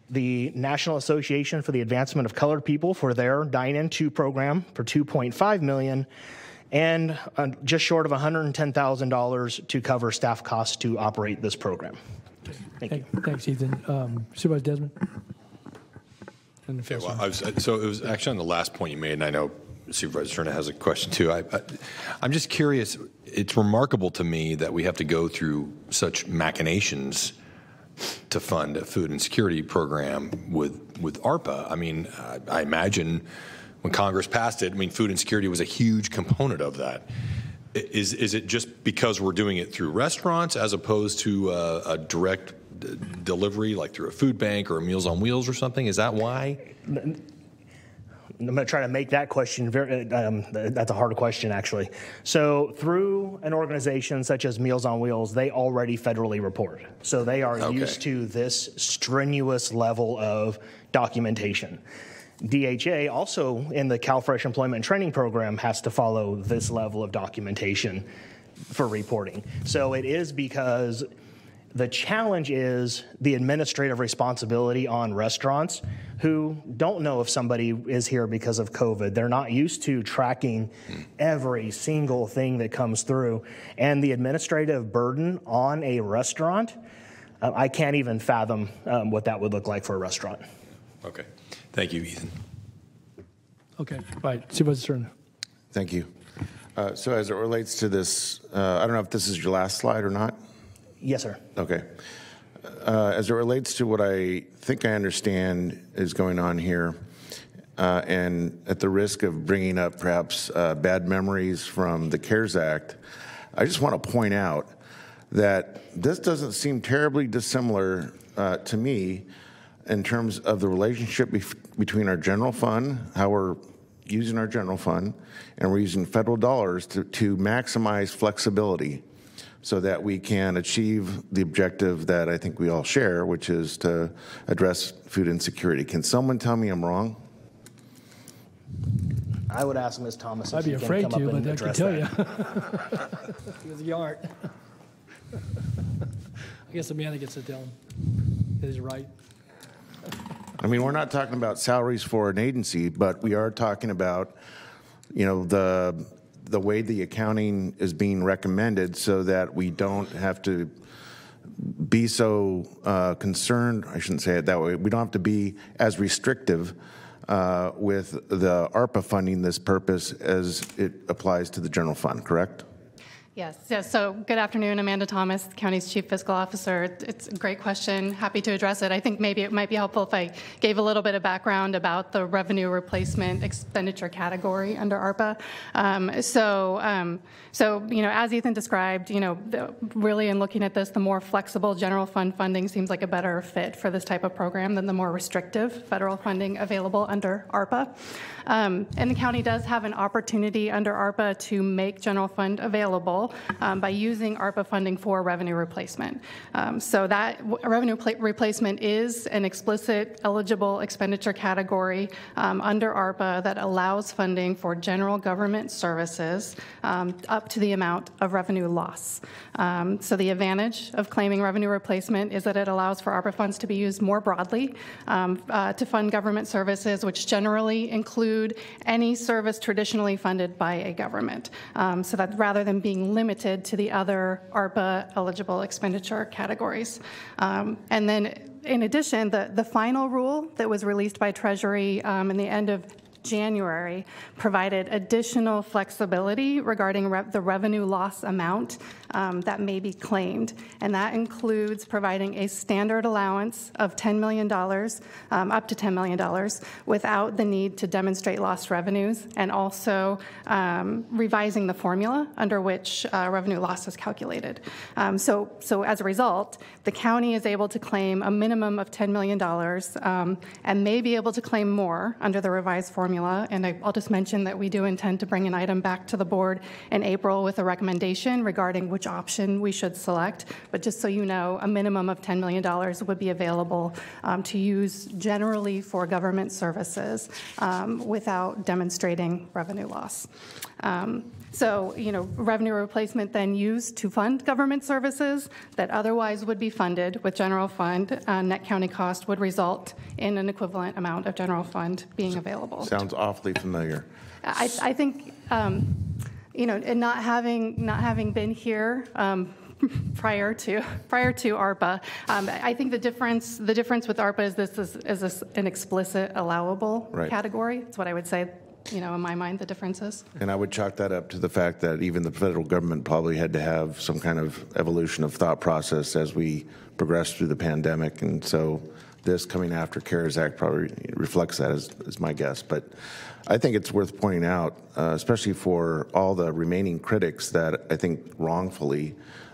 the National Association for the Advancement of Colored People for their Dine-In 2 program for $2.5 million, and just short of $110,000 to cover staff costs to operate this program. Thank you. Thanks, Ethan. Supervisor Desmond? Yeah, well, so it was actually on the last point you made, and I know Supervisor Cerna has a question too. I'm just curious. It's remarkable to me that we have to go through such machinations to fund a food insecurity program with ARPA. I mean, I imagine when Congress passed it, I mean, food insecurity was a huge component of that. Is it just because we're doing it through restaurants as opposed to a direct delivery, like through a food bank or a Meals on Wheels or something? Is that why? I'm going to try to make that question very, that's a hard question, actually. So through an organization such as Meals on Wheels, they already federally report. So they are used to this strenuous level of documentation. DHA also in the CalFresh Employment and Training Program has to follow this level of documentation for reporting. So it is because the challenge is the administrative responsibility on restaurants who don't know if somebody is here because of COVID. They're not used to tracking every single thing that comes through. And the administrative burden on a restaurant, I can't even fathom what that would look like for a restaurant. Okay. Thank you, Ethan. Okay. All right. Supervisor Cerna. Thank you. So as it relates to this, I don't know if this is your last slide or not. Yes, sir. Okay. As it relates to what I think I understand is going on here, and at the risk of bringing up perhaps bad memories from the CARES Act, I just want to point out that this doesn't seem terribly dissimilar to me in terms of the relationship between our general fund, how we're using our general fund, and we're using federal dollars to maximize flexibility so that we can achieve the objective that I think we all share, which is to address food insecurity. Can someone tell me I'm wrong? I would ask Ms. Thomas if I'd be she can afraid come to, up and but I can address tell that. you. Because you aren't. I guess the man that gets to tell him is right. I mean, we're not talking about salaries for an agency, but we are talking about, you know, the way the accounting is being recommended so that we don't have to be so concerned. I shouldn't say it that way. We don't have to be as restrictive with the ARPA funding this purpose as it applies to the general fund, correct? Yes. So good afternoon, Amanda Thomas, the county's Chief Fiscal Officer. It's a great question. Happy to address it. I think maybe it might be helpful if I gave a little bit of background about the revenue replacement expenditure category under ARPA. So you know, as Ethan described, you know, really in looking at this, the more flexible general fund funding seems like a better fit for this type of program than the more restrictive federal funding available under ARPA. And the county does have an opportunity under ARPA to make general fund available by using ARPA funding for revenue replacement. So that revenue replacement is an explicit eligible expenditure category under ARPA that allows funding for general government services up to the amount of revenue loss. So the advantage of claiming revenue replacement is that it allows for ARPA funds to be used more broadly to fund government services, which generally include any service traditionally funded by a government. So that rather than being limited to the other ARPA eligible expenditure categories. And then in addition, the final rule that was released by Treasury in the end of January provided additional flexibility regarding the revenue loss amount that may be claimed. And that includes providing a standard allowance of $10 million, up to $10 million, without the need to demonstrate lost revenues, and also revising the formula under which revenue loss is calculated. So as a result, the county is able to claim a minimum of $10 million and may be able to claim more under the revised formula formula. And I'll just mention that we do intend to bring an item back to the board in April with a recommendation regarding which option we should select. But just so you know, a minimum of $10 million would be available to use generally for government services without demonstrating revenue loss. So, revenue replacement then used to fund government services that otherwise would be funded with general fund. Net county cost would result in an equivalent amount of general fund being available. Sounds awfully familiar. I think, and not having been here prior to ARPA, I think the difference with ARPA is this is an explicit allowable category. That's what I would say. In my mind, the difference is. And I would chalk that up to the fact that even the federal government probably had to have some kind of evolution of thought process as we progressed through the pandemic. And so this coming after CARES Act probably reflects that, is my guess. But I think it's worth pointing out, especially for all the remaining critics that I think wrongfully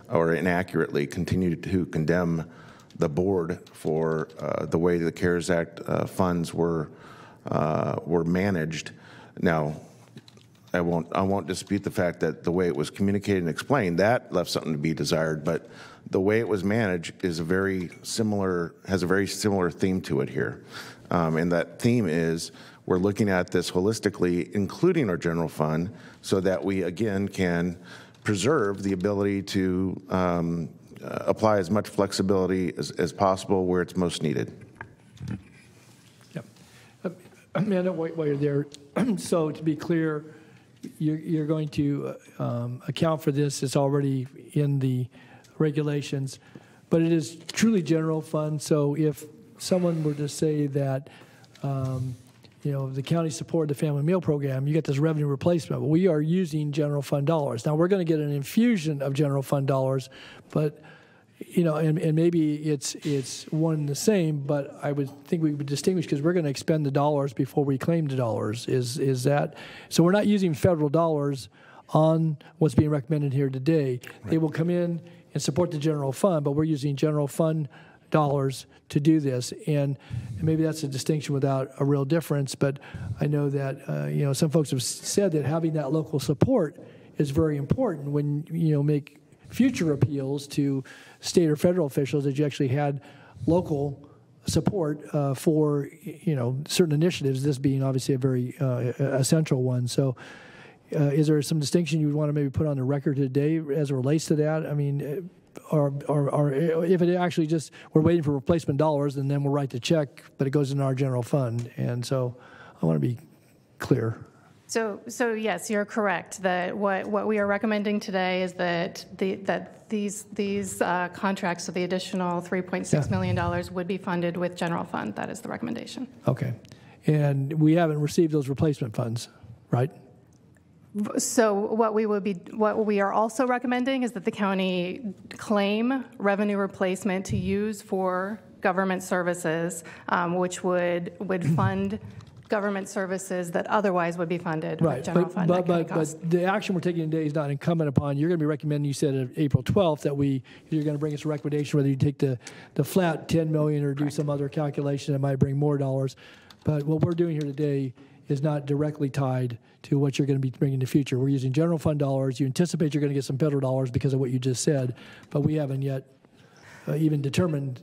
or inaccurately continue to condemn the board for the way the CARES Act funds were managed. Now, I won't dispute the fact that the way it was communicated and explained, that left something to be desired, but the way it was managed is has a very similar theme to it here. And that theme is we're looking at this holistically, including our general fund, so that we, again, can preserve the ability to apply as much flexibility as possible where it's most needed. Amanda, while you're there, so to be clear, you're going to account for this. It's already in the regulations, but it is truly general fund. So if someone were to say that, the county supported the family meal program, you get this revenue replacement. We are using general fund dollars. Now we're going to get an infusion of general fund dollars, but and maybe it's one and the same, but I would think we would distinguish because we're going to expend the dollars before we claim the dollars. Is that so? We're not using federal dollars on what's being recommended here today. Right. They will come in and support the general fund, but we're using general fund dollars to do this, and maybe that's a distinction without a real difference. But I know that some folks have said that having that local support is very important when make future appeals to state or federal officials that you actually had local support for certain initiatives, this being obviously a very essential one. So is there some distinction you would want to maybe put on the record today as it relates to that? I mean, or if it actually just we're waiting for replacement dollars and then we'll write the check, but it goes in our general fund. And so I want to be clear. So yes, you're correct that what we are recommending today is that these contracts, so the additional $3.6 million would be funded with general fund. That is the recommendation. Okay, and we haven't received those replacement funds, right? So what we are also recommending is that the county claim revenue replacement to use for government services, which would fund government services that otherwise would be funded with general fund. But the action we're taking today is not incumbent upon. You're going to be recommending, you said April 12th, that you're going to bring us a recommendation whether you take the flat $10 million or do some other calculation that might bring more dollars. But what we're doing here today is not directly tied to what you're going to be bringing in the future. We're using general fund dollars. You anticipate you're going to get some federal dollars because of what you just said, but we haven't yet even determined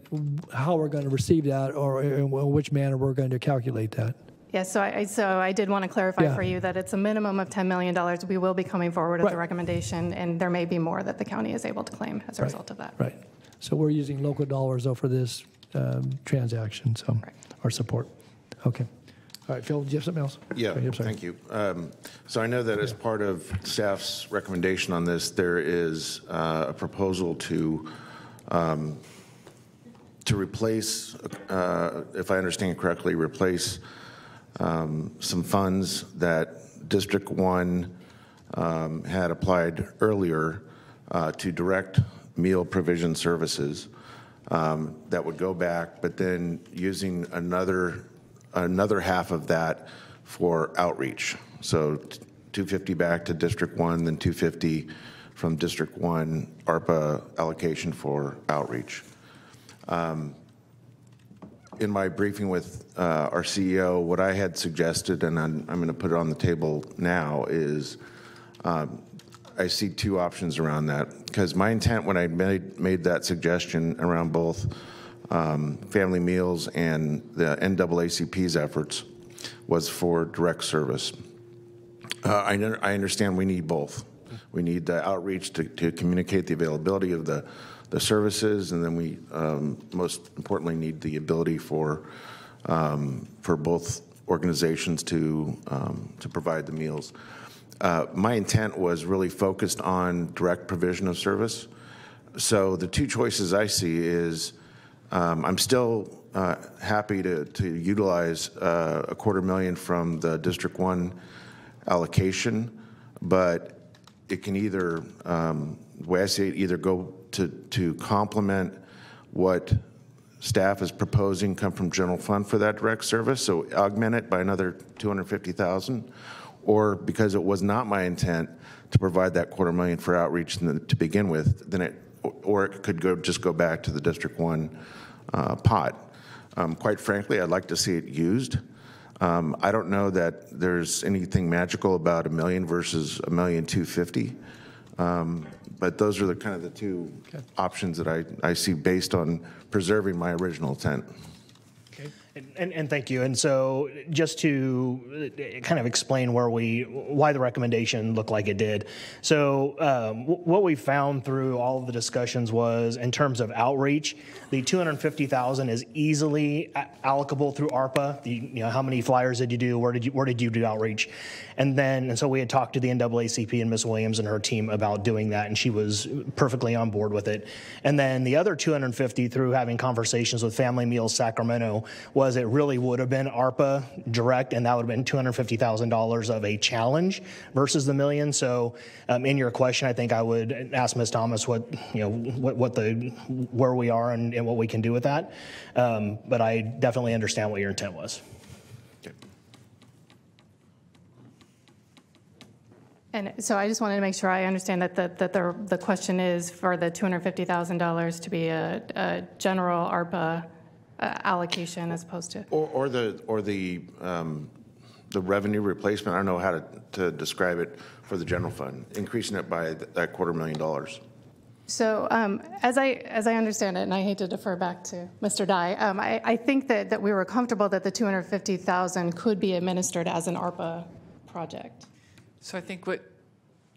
how we're going to receive that or in which manner we're going to calculate that. Yes, so I did want to clarify for you that it's a minimum of $10 million. We will be coming forward with a recommendation, and there may be more that the county is able to claim as a result of that. Right. So we're using local dollars, though, for this transaction, so our support. Okay. All right, Phil, do you have something else? Yeah, thank you. So I know that as part of staff's recommendation on this, there is a proposal to replace, if I understand it correctly, replace some funds that District 1 had applied earlier to direct meal provision services that would go back, but then using another half of that for outreach. So 250 back to District 1, then 250 from District 1 ARPA allocation for outreach. in my briefing with our CEO, what I had suggested, and I'm going to put it on the table now, is I see two options around that. Because my intent when I made that suggestion around both family meals and the NAACP's efforts was for direct service. I understand we need both. We need the outreach to communicate the availability of the services, and then we most importantly need the ability for both organizations to provide the meals. My intent was really focused on direct provision of service. So the two choices I see is I'm still happy to utilize $250,000 from the District 1 allocation, but it can either, the way I see it, either go to complement what staff is proposing come from general fund for that direct service, so augment it by another $250,000, or because it was not my intent to provide that $250,000 for outreach to begin with, then it could just go back to the District 1 pot. Quite frankly, I'd like to see it used. I don't know that there's anything magical about $1 million versus $1,250,000, but those are the kind of the two options that I see based on preserving my original intent. And thank you. And so just to kind of explain why the recommendation looked like it did. So what we found through all of the discussions was, in terms of outreach, the $250,000 is easily allocable through ARPA. How many flyers did you do? Where did you do outreach? And so we had talked to the NAACP and Ms. Williams and her team about doing that, and she was perfectly on board with it. And then the other $250,000, through having conversations with Family Meals Sacramento, was it really would have been ARPA direct, and that would have been $250,000 of a challenge versus the $1 million. So in your question, I think I would ask Ms. Thomas where we are and what we can do with that. But I definitely understand what your intent was. And so I just wanted to make sure I understand that the question is for the $250,000 to be a general ARPA allocation as opposed to or the revenue replacement. I don't know how to describe it for the general fund, increasing it by that $250,000. So as I understand it, and I hate to defer back to Mr. Dye, I think that we were comfortable that the $250,000 could be administered as an ARPA project. So I think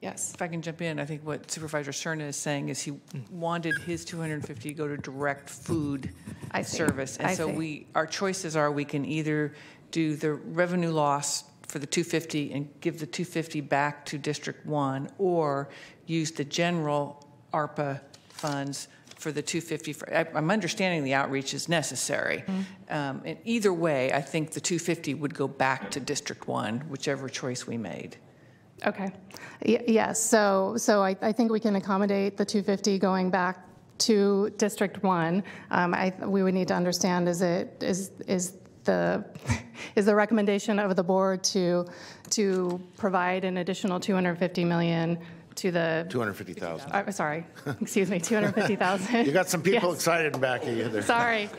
if I can jump in, I think what Supervisor Cerna is saying is he wanted his $250,000 to go to direct food service. And so our choices are, we can either do the revenue loss for the $250,000 and give the $250,000 back to District 1, or use the general ARPA funds for the $250,000. I'm understanding the outreach is necessary. And either way, I think the $250,000 would go back to District 1, whichever choice we made. Okay. Yes. So I think we can accommodate the $250,000 going back to District 1. We would need to understand, is the recommendation of the board to provide an additional $250 million to the $250,000. Sorry, excuse me, $250,000. You got some people exted back at you there. Sorry.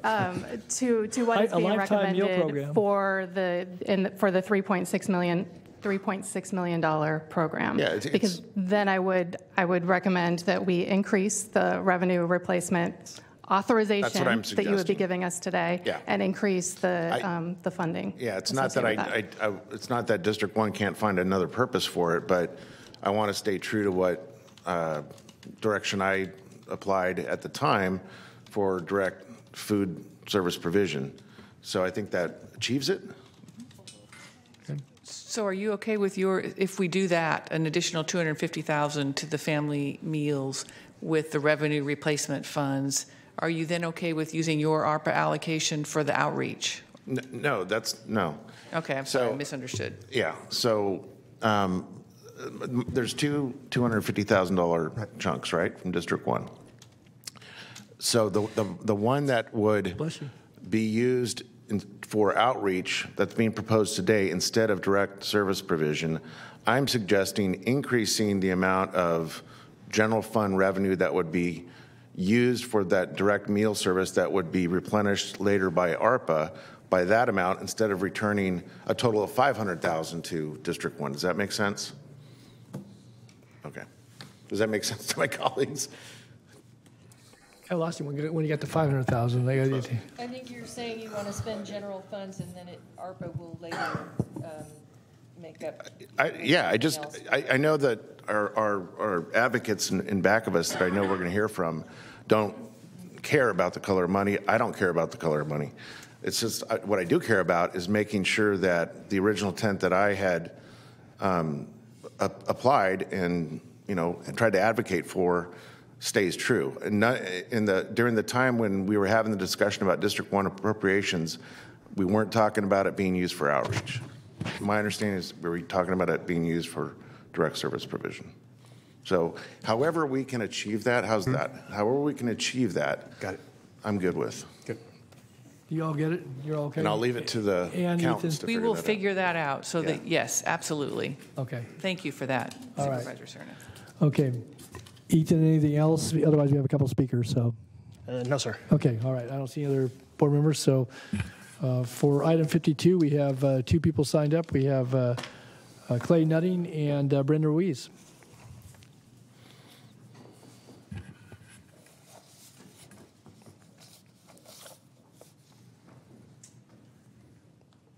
To what is being recommended for the $3.6 million program. Yeah, because then I would recommend that we increase the revenue replacement authorization that you would be giving us today, and increase the funding. Yeah, it's not that it's not that District 1 can't find another purpose for it, but I want to stay true to what direction I applied at the time for direct food service provision. So I think that achieves it. So are you okay with if we do that, an additional $250,000 to the family meals with the revenue replacement funds, are you then okay with using your ARPA allocation for the outreach? No, no. Okay, I'm sorry, I misunderstood. Yeah, so there's two $250,000 chunks, right, from District 1. So the one that would be used for outreach that's being proposed today instead of direct service provision, I'm suggesting increasing the amount of general fund revenue that would be used for that direct meal service that would be replenished later by ARPA by that amount instead of returning a total of $500,000 to District 1. Does that make sense? Okay. Does that make sense to my colleagues? I lost you when you got to 500,000. I think you're saying you want to spend general funds and then ARPA will later make up. I know that our advocates in back of us that I know we're going to hear from don't care about the color of money. I don't care about the color of money. It's just what I do care about is making sure that the original intent that I had applied and tried to advocate for stays true. And during the time when we were having the discussion about District 1 appropriations, we weren't talking about it being used for outreach. My understanding is we were talking about it being used for direct service provision. So however we can achieve that, how's that? However we can achieve that, got it. I'm good with. Good. You all get it? You're okay? And I'll leave it to the accountants to we will figure that out. So that, yes, absolutely. Okay. Thank you for that, all Supervisor Cerna. Okay. Ethan, anything else? Otherwise, we have a couple speakers. So, no, sir. Okay. All right. I don't see any other board members. So, for item 52, we have 2 people signed up. We have Clay Nutting and Brenda Ruiz.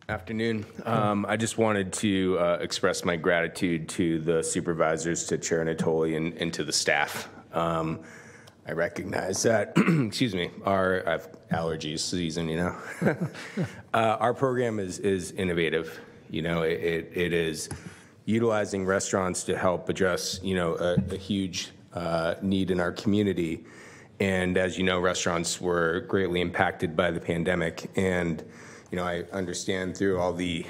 Afternoon. I just wanted to express my gratitude to the supervisors, to Chair Natoli, and to the staff. I recognize that, excuse me, I have allergies season, Our program is innovative. It is utilizing restaurants to help address, a huge need in our community. And as you know, restaurants were greatly impacted by the pandemic. And I understand through all the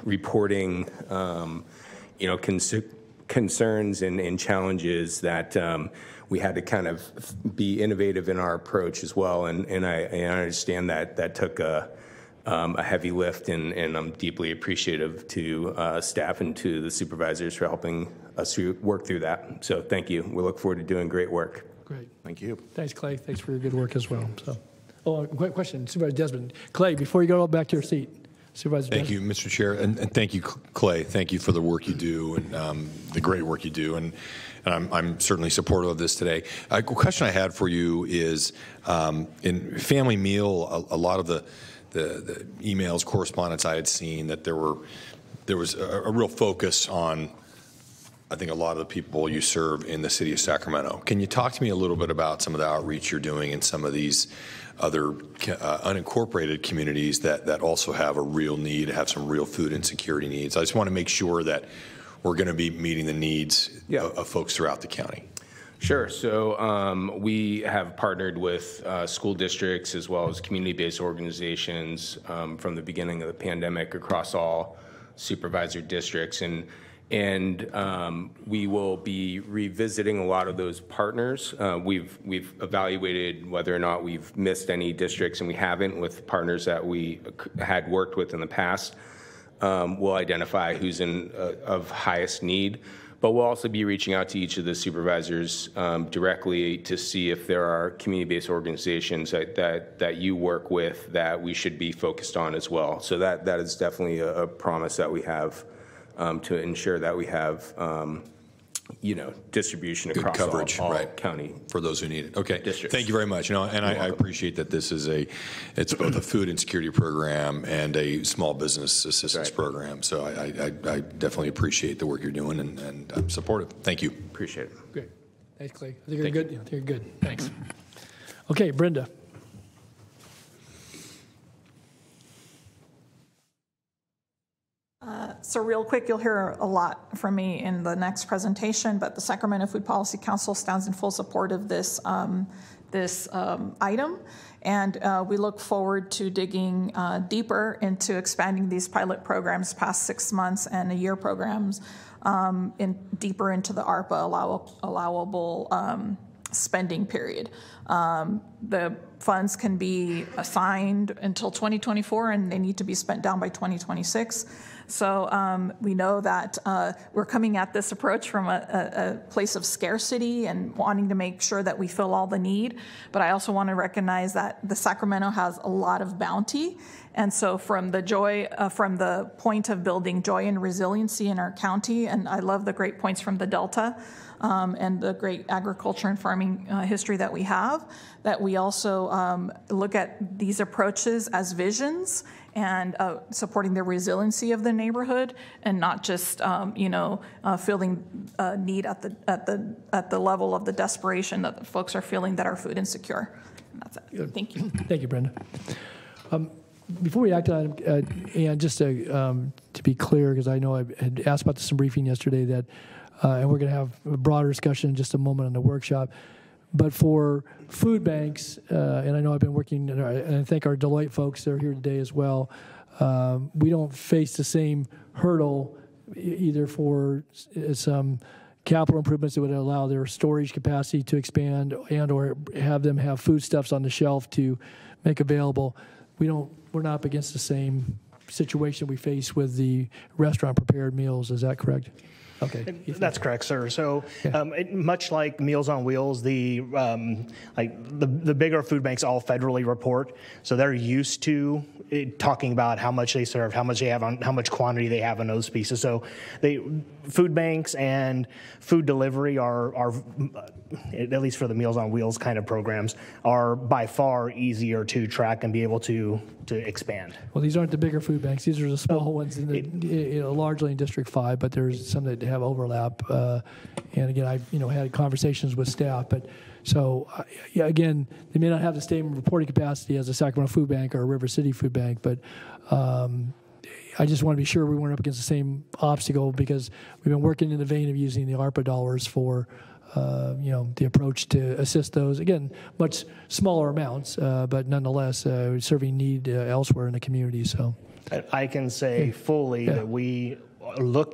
reporting, concerns and challenges that we had to kind of be innovative in our approach as well. And I understand that took a heavy lift, and I'm deeply appreciative to staff and to the supervisors for helping us work through that. So thank you. We look forward to doing great work. Great. Thank you. Thanks, Clay. Thanks for your good work as well. So. Oh, quick question, Supervisor Desmond. Clay, before you go back to your seat, Supervisor Thank you, Mr. Chair, and thank you, Clay. Thank you for the work you do and the great work you do, and I'm certainly supportive of this today. A question I had for you is, in family meal, a lot of the emails, correspondence I had seen that there was a real focus on, I think, a lot of the people you serve in the city of Sacramento. Can you talk to me a little bit about some of the outreach you're doing in some of these other unincorporated communities that also have a real need, have some real food insecurity needs? I just want to make sure that we're going to be meeting the needs of folks throughout the county. Sure. So we have partnered with school districts as well as community-based organizations from the beginning of the pandemic across all supervisor districts. And we will be revisiting a lot of those partners. We've evaluated whether or not we've missed any districts, and we haven't, with partners that we had worked with in the past. We'll identify who's of highest need, but we'll also be reaching out to each of the supervisors directly to see if there are community-based organizations that you work with that we should be focused on as well. So that is definitely a promise that we have. To ensure that we have, distribution good across coverage, all right, county for those who need it. Okay, districts. Thank you very much. And I appreciate that this is it's both a food insecurity program and a small business assistance program. So I definitely appreciate the work you're doing, and I'm supportive. Thank you. Appreciate it. Great. Thanks, Clay. I think you're good. I think you're good. Thanks. Okay, Brenda. So real quick, you'll hear a lot from me in the next presentation, but the Sacramento Food Policy Council stands in full support of this item, and we look forward to digging deeper into expanding these pilot programs past 6 months and a year programs deeper into the ARPA allowable spending period. The funds can be assigned until 2024, and they need to be spent down by 2026. So we know that we're coming at this approach from a place of scarcity and wanting to make sure that we fill all the need. But I also want to recognize that the Sacramento has a lot of bounty. And so from the point of building joy and resiliency in our county, and I love the great points from the Delta and the great agriculture and farming history that we have, that we also look at these approaches as visions and supporting the resiliency of the neighborhood, and not just feeling need at the level of the desperation that the folks are feeling that are food insecure. And that's it. Good. Thank you. Thank you, Brenda. Before we act on it, and just to be clear, because I know I had asked about this in briefing yesterday, that and we're going to have a broader discussion in just a moment on the workshop. But for food banks, and I know I've been working, and I think our Deloitte folks that are here today as well, we don't face the same hurdle either for some capital improvements that would allow their storage capacity to expand and or have them have foodstuffs on the shelf to make available. We're not up against the same situation we face with the restaurant prepared meals. Is that correct? Okay, that's correct, sir. So, much like Meals on Wheels, the bigger food banks all federally report, so they're used to talking about how much they serve, how much they have on, how much quantity they have on those pieces. So, food banks and food delivery are at least for the Meals on Wheels kind of programs, are by far easier to track and be able to expand. Well, these aren't the bigger food banks. These are the small ones, largely in District 5, but there's some that have overlap. And again, I've had conversations with staff, but so again, they may not have the same reporting capacity as a Sacramento Food Bank or a River City Food Bank, but I just want to be sure we weren't up against the same obstacle, because we've been working in the vein of using the ARPA dollars for the approach to assist those, again, much smaller amounts, but nonetheless serving need elsewhere in the community. So I can say fully that we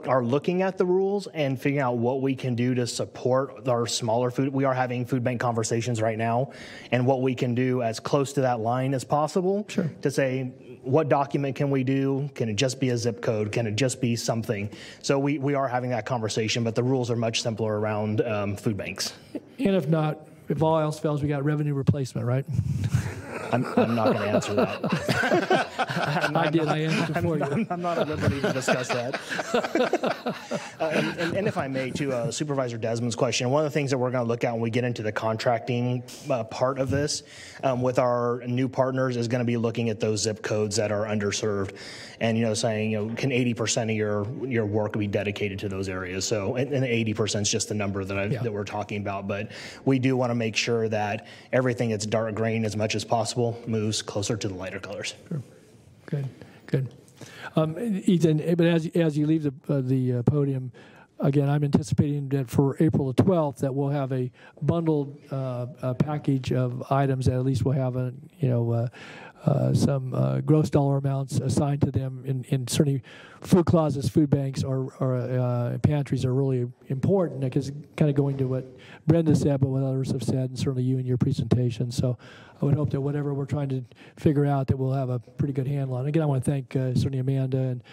are looking at the rules and figuring out what we can do to support our smaller food. We are having food bank conversations right now, and what we can do as close to that line as possible to say, what document can we do? Can it just be a zip code? Can it just be something? So we are having that conversation, but the rules are much simpler around food banks. And if not, if all else fails, we got revenue replacement, right? I'm not going to answer that. I answered for you. I'm not at liberty to discuss that. And if I may, to Supervisor Desmond's question, one of the things that we're going to look at when we get into the contracting part of this with our new partners is going to be looking at those zip codes that are underserved, and saying can 80% of your work be dedicated to those areas? So, and 80% is just the number that we're talking about, but we do want to make sure that everything that's dark green as much as possible moves closer to the lighter colors. Sure. Good. Ethan, but as you leave the podium, again, I'm anticipating that for April the 12th that we'll have a bundled package of items that at least will have some gross dollar amounts assigned to them. In certainly food closets, food banks, or pantries are really important, because kind of going to what Brenda said, but what others have said, and certainly you in your presentation. So I would hope that whatever we're trying to figure out, that we'll have a pretty good handle on. Again, I want to thank certainly Amanda and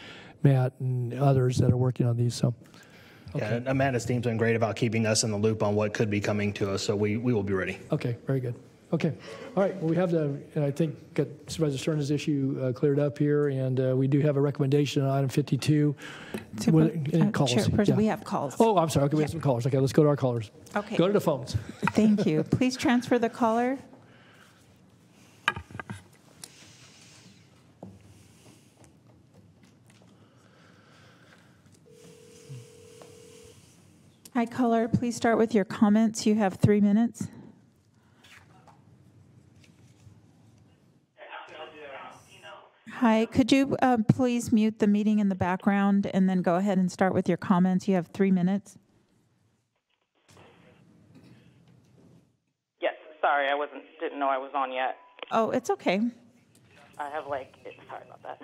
Matt and others that are working on these. So. Okay. Yeah, Amanda's team's been great about keeping us in the loop on what could be coming to us, so we will be ready. Okay, very good. Okay. All right. Well, we have I think, got Supervisor Sterna's issue cleared up here, and we do have a recommendation on item 52. Calls. Chairperson, we have calls. Oh, I'm sorry. Okay, we have some callers. Okay, let's go to our callers. Okay. Go to the phones. Thank you. Please transfer the caller. Hi, caller. Please start with your comments. You have 3 minutes. Hi, could you please mute the meeting in the background and then go ahead and start with your comments? You have 3 minutes. Yes, sorry, didn't know I was on yet. Oh, it's okay. I have sorry about that.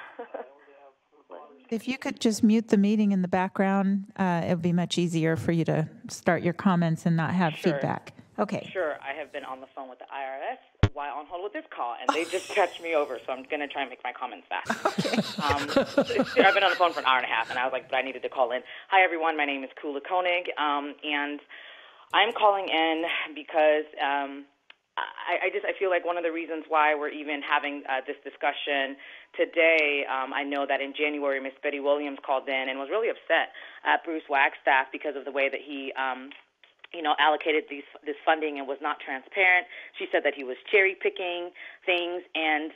If you could just mute the meeting in the background, it would be much easier for you to start your comments and not have feedback. Okay. Sure, I have been on the phone with the IRS while on hold with this call, and they just touched me over, so I'm going to try and make my comments fast. Okay. I've been on the phone for an hour and a half, and I was like, but I needed to call in. Hi, everyone. My name is Kula Koenig, and I'm calling in because I feel like one of the reasons why we're even having this discussion today, I know that in January, Miss Betty Williams called in and was really upset at Bruce Wagstaff because of the way that he allocated this funding and was not transparent. She said that he was cherry picking things, and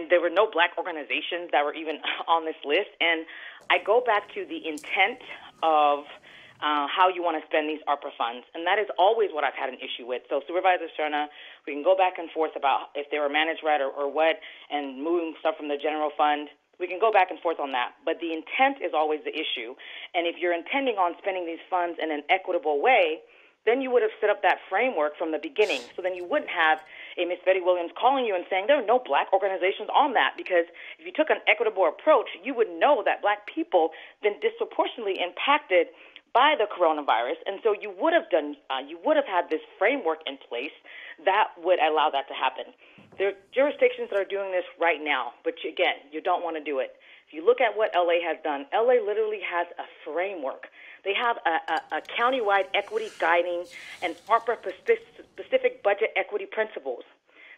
there were no black organizations that were even on this list. And I go back to the intent of how you want to spend these ARPA funds, and that is always what I've had an issue with. So Supervisor Cerna, we can go back and forth about if they were managed right or what, and moving stuff from the general fund. We can go back and forth on that, but the intent is always the issue. And if you're intending on spending these funds in an equitable way, then you would have set up that framework from the beginning. So then you wouldn't have a Miss Betty Williams calling you and saying there are no black organizations on that, because if you took an equitable approach, you would know that black people been disproportionately impacted by the coronavirus, and so you would have had this framework in place that would allow that to happen. There are jurisdictions that are doing this right now, but again, you don't want to do it. If you look at what LA has done, LA literally has a framework. They have a countywide equity guiding and ARPA-specific budget equity principles.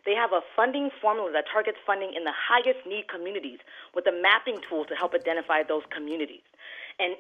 They have a funding formula that targets funding in the highest need communities with a mapping tool to help identify those communities, and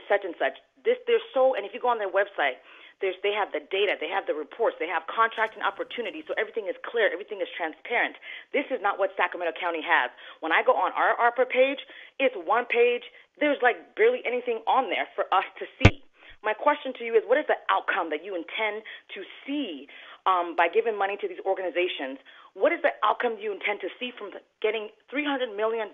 such and such. And if you go on their website, they have the data, they have the reports, they have contracting opportunities, so everything is clear, everything is transparent. This is not what Sacramento County has. When I go on our ARPA page, it's one page. There's like barely anything on there for us to see. My question to you is, what is the outcome that you intend to see by giving money to these organizations? What is the outcome you intend to see from getting $300 million?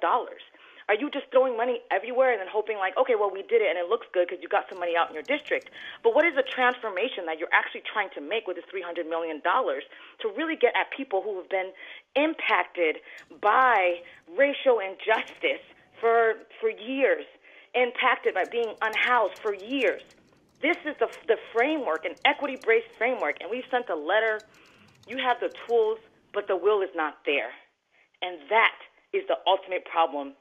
Are you just throwing money everywhere and then hoping like, okay, well, we did it and it looks good because you got some money out in your district? But what is the transformation that you're actually trying to make with this $300 million to really get at people who have been impacted by racial injustice for years, impacted by being unhoused for years? This is the framework, an equity-based framework, and we've sent a letter. You have the tools, but the will is not there. And that is the ultimate problem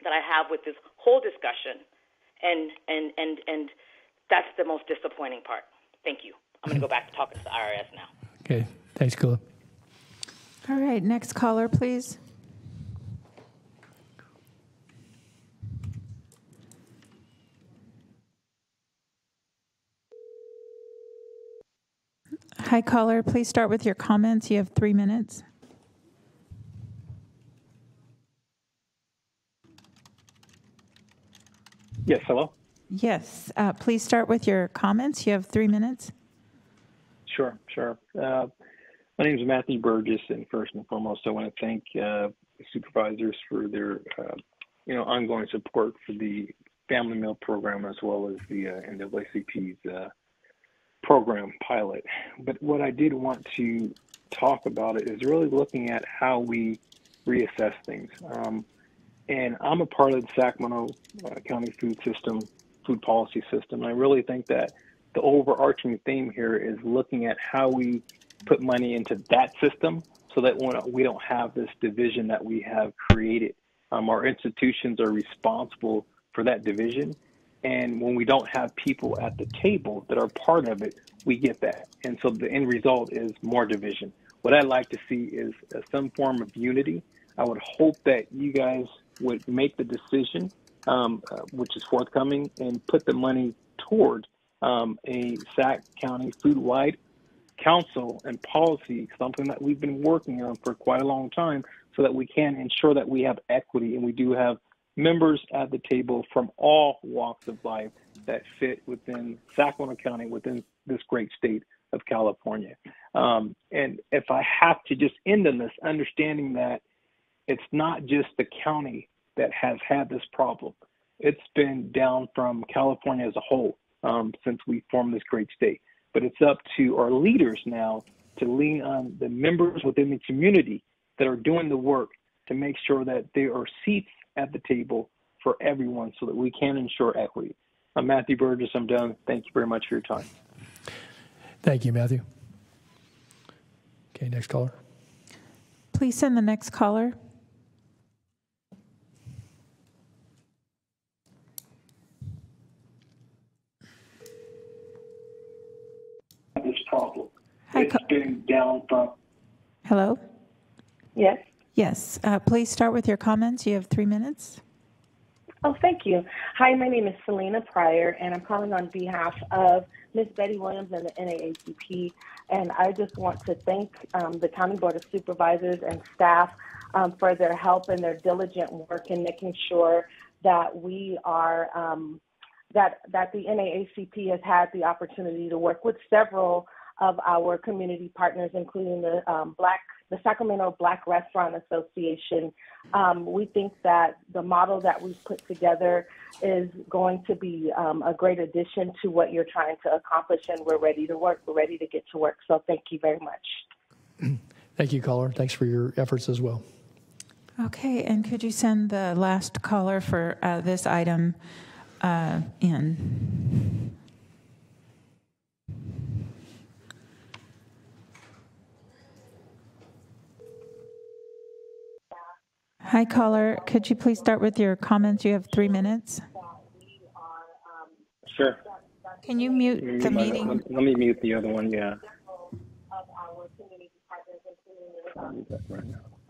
that I have with this whole discussion, and that's the most disappointing part. Thank you. I'm going to go back to talking to the IRS now. Okay, thanks, Kula. All right, next caller, please. Hi, caller, please start with your comments. You have 3 minutes. Yes, hello? Yes, please start with your comments. You have 3 minutes. Sure. My name is Matthew Burgess, and first and foremost, I want to thank the supervisors for their ongoing support for the Family Meal Program as well as the NAACP's program pilot. But what I did want to talk about it is really looking at how we reassess things. And I'm a part of the Sacramento County food policy system. And I really think that the overarching theme here is looking at how we put money into that system so that we don't have this division that we have created. Our institutions are responsible for that division. And when we don't have people at the table that are part of it, we get that. And so the end result is more division. What I'd like to see is some form of unity. I would hope that you guys would make the decision, which is forthcoming, and put the money toward a Sac County food-wide council and policy, something that we've been working on for quite a long time, so that we can ensure that we have equity and we do have members at the table from all walks of life that fit within Sacramento County, within this great state of California. And if I have to just end on this, understanding that it's not just the county that has had this problem. It's been down from California as a whole since we formed this great state. But it's up to our leaders now to lean on the members within the community that are doing the work to make sure that there are seats at the table for everyone so that we can ensure equity. I'm Matthew Burgess. I'm done. Thank you very much for your time. Thank you, Matthew. Okay, next caller. Please send the next caller. This problem. Hi, it's been down from. Hello? Yes. Yes. Please start with your comments. You have 3 minutes. Oh, thank you. Hi, my name is Selena Pryor, and I'm calling on behalf of Ms. Betty Williams and the NAACP. And I just want to thank the County Board of Supervisors and staff for their help and their diligent work in making sure that we are that the NAACP has had the opportunity to work with several of our community partners, including the Sacramento Black Restaurant Association. We think that the model that we've put together is going to be a great addition to what you're trying to accomplish, and we're ready to work. We're ready to get to work. So thank you very much. Thank you, caller. Thanks for your efforts as well. Okay, and could you send the last caller for this item in? Hi, caller. Could you please start with your comments? You have 3 minutes. Sure. Can you mute the meeting? Let me mute the other one, yeah.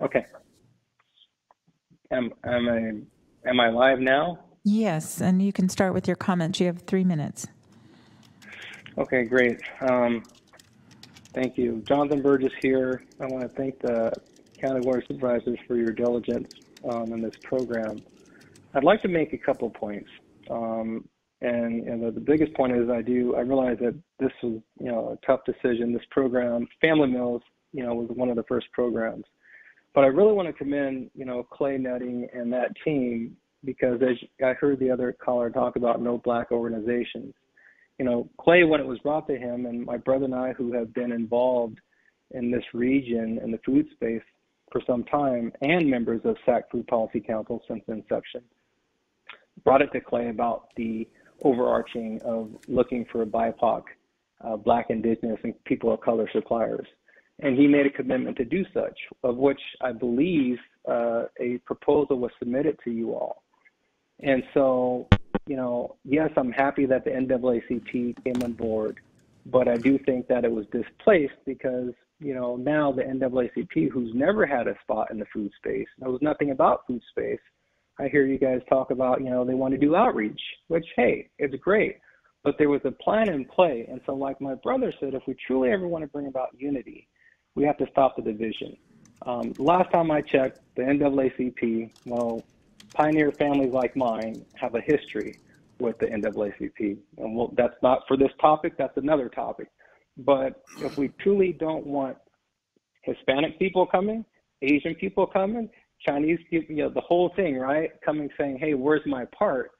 Okay. Am I live now? Yes, and you can start with your comments. You have 3 minutes. Okay, great. Thank you. Jonathan Burgess here. I want to thank the County Board of Supervisors for your diligence in this program. I'd like to make a couple points. And the biggest point is I realize that this was, a tough decision. This program, Family Meals, was one of the first programs. But I really want to commend, Clay Nutting and that team, because as I heard the other caller talk about no Black organizations. Clay, when it was brought to him, and my brother and I, who have been involved in this region in the food space for some time, and members of SAC Food Policy Council since inception, brought it to Clay about the overarching of looking for BIPOC, Black, Indigenous, and people of color suppliers. And he made a commitment to do such, of which I believe a proposal was submitted to you all. And so, yes, I'm happy that the NAACP came on board, but I do think that it was displaced because, now the NAACP, who's never had a spot in the food space, knows nothing about food space. I hear you guys talk about, they want to do outreach, which, hey, it's great. But there was a plan in play. And so like my brother said, if we truly ever want to bring about unity, we have to stop the division. Last time I checked, the NAACP, pioneer families like mine have a history with the NAACP. And that's not for this topic, that's another topic. But if we truly don't want Hispanic people coming, Asian people coming, Chinese people, the whole thing, right, coming saying, hey, where's my part?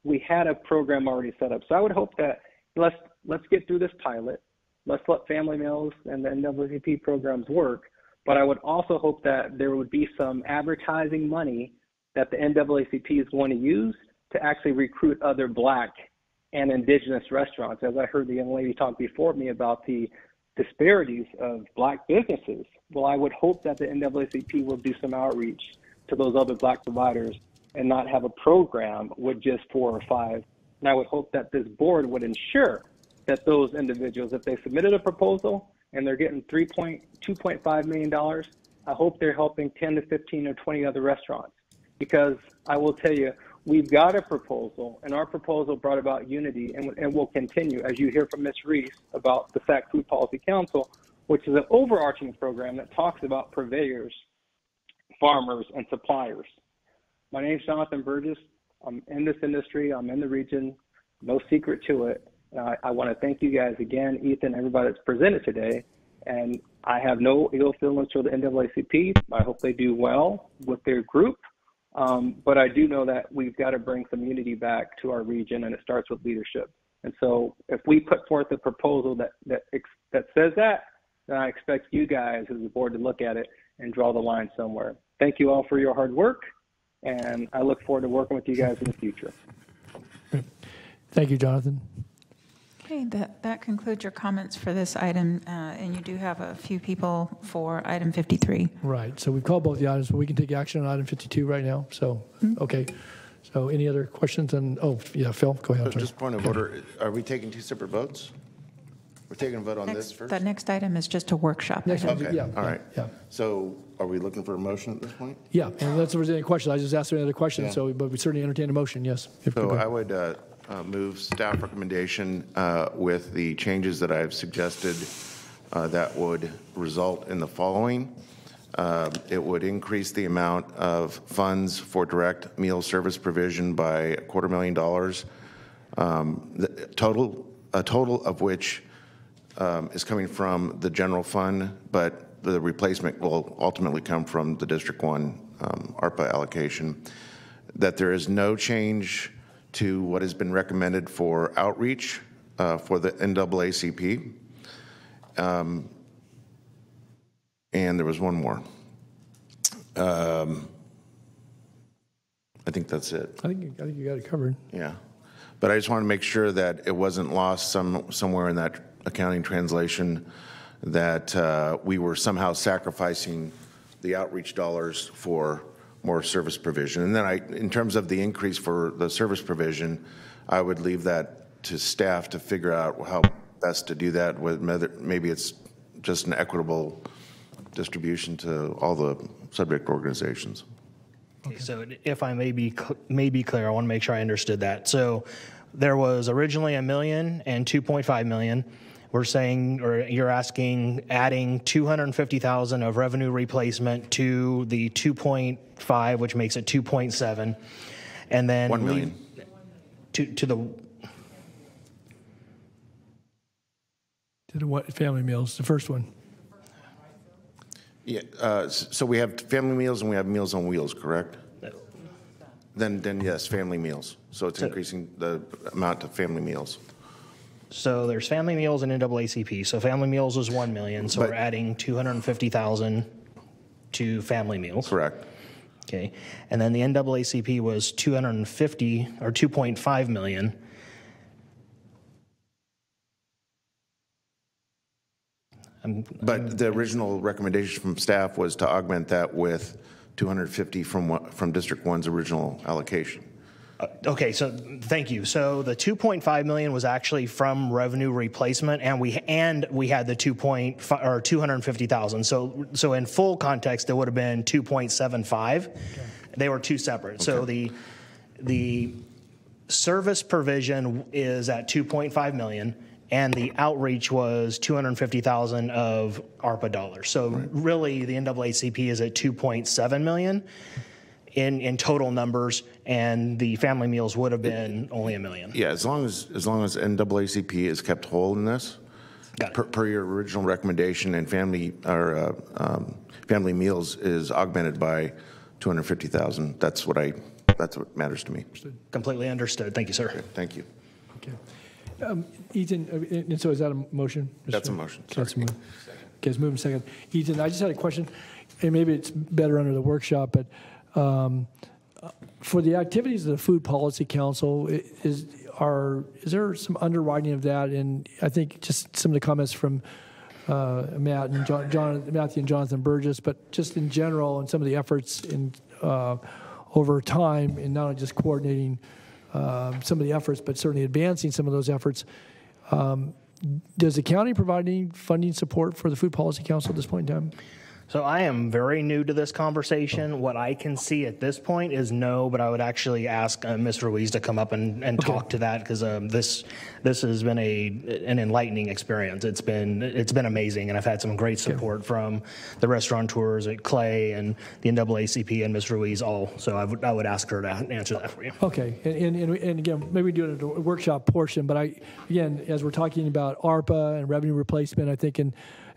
We had a program already set up. So I would hope that let's get through this pilot. Let's let Family Meals and the NAACP programs work. But I would also hope that there would be some advertising money that the NAACP is going to use to actually recruit other Black and Indigenous restaurants. As I heard the young lady talk before me about the disparities of Black businesses. Well, I would hope that the NAACP will do some outreach to those other Black providers and not have a program with just 4 or 5. And I would hope that this board would ensure that those individuals, if they submitted a proposal and they're getting $2.5 million, I hope they're helping 10 to 15 or 20 other restaurants. Because I will tell you, we've got a proposal, and our proposal brought about unity and will continue, as you hear from Ms. Reese about the SAC Food Policy Council, which is an overarching program that talks about purveyors, farmers, and suppliers. My name is Jonathan Burgess. I'm in this industry. I'm in the region. No secret to it. I want to thank you guys again, Ethan, everybody that's presented today. And I have no ill feelings for the NAACP. I hope they do well with their group. But I do know that we've got to bring some unity back to our region, and it starts with leadership. And so if we put forth a proposal that says that, then I expect you guys as the board to look at it and draw the line somewhere. Thank you all for your hard work, and I look forward to working with you guys in the future. Thank you, Jonathan. Okay, that concludes your comments for this item, and you do have a few people for item 53. Right. So we've called both the items, but we can take action on item 52 right now. So, okay. So any other questions? Oh, yeah, Phil, go ahead. Just point of order. Are we taking two separate votes? We're taking a vote on this first? The next item is just a workshop. Okay. Yeah. All right. Yeah. So are we looking for a motion at this point? Yeah. And that's if there's any questions. I just asked any other questions. Yeah. So, but we certainly entertain a motion. Yes. So I would move staff recommendation with the changes that I've suggested that would result in the following. It would increase the amount of funds for direct meal service provision by $250,000. A total of which is coming from the general fund, but the replacement will ultimately come from the District 1 ARPA allocation. That there is no change to what has been recommended for outreach for the NAACP. And there was one more. I think that's it. I think you got it covered. Yeah. But I just want to make sure that it wasn't lost somewhere in that accounting translation that we were somehow sacrificing the outreach dollars for more service provision. And then in terms of the increase for the service provision, I would leave that to staff to figure out how best to do that. Maybe it's just an equitable distribution to all the subject organizations. Okay, so if I may be clear, I want to make sure I understood that. So there was originally $1 million and $2.5 million. We're saying, or you're asking, adding $250,000 of revenue replacement to the 2.5, which makes it 2.7, and then $1 million to the what family meals? The first one. Yeah. So we have family meals and we have Meals on Wheels, correct? Then yes, family meals. So it's increasing the amount of family meals. So there's family meals and NAACP. So family meals was $1 million. So we're adding $250,000 to family meals. Correct. Okay. And then the NAACP was $250 or $2.5 million. But the original recommendation from staff was to augment that with $250 from District 1's original allocation. Okay, so thank you. So the $2.5 million was actually from revenue replacement, and we had the $250,000. So in full context, it would have been 2.75. Okay. They were two separate. Okay. So the service provision is at 2.5 million. And the outreach was $250,000 of ARPA dollars. So really, the NAACP is at $2.7 million in total numbers, and the family meals would have been only $1 million. Yeah, as long as NAACP is kept whole in this, per your original recommendation, and family meals is augmented by $250,000. That's what matters to me. Completely understood. Thank you, sir. Okay, thank you. Okay. Ethan, and so is that a motion? That's a motion. That's a motion. Okay, it's moving second. Ethan, I just had a question, and maybe it's better under the workshop, but for the activities of the Food Policy Council, is there some underwriting of that? And I think just some of the comments from Matthew and Jonathan Burgess, but just in general, and some of the efforts in over time, and not only just coordinating some of the efforts, but certainly advancing some of those efforts. Does the county provide any funding support for the Food Policy Council at this point in time? So I am very new to this conversation. What I can see at this point is no, but I would actually ask Ms. Ruiz to come up and talk to that, because this has been an enlightening experience. It's been amazing, and I've had some great support from the restaurateurs at Clay and the NAACP and Ms. Ruiz all. So I would ask her to answer that for you. Okay, and again, maybe we do it in a workshop portion, but again, as we're talking about ARPA and revenue replacement, I think in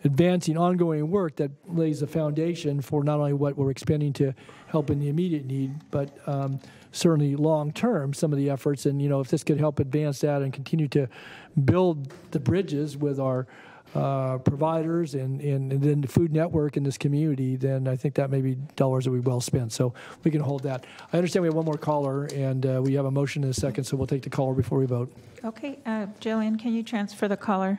advancing ongoing work that lays the foundation for not only what we're expending to help in the immediate need, but certainly long-term, some of the efforts. And, if this could help advance that and continue to build the bridges with our providers and then the Food Network in this community, then I think that may be dollars that we well spent. So we can hold that. I understand we have one more caller, and we have a motion in a second, so we'll take the caller before we vote. Okay, Jillian, can you transfer the caller?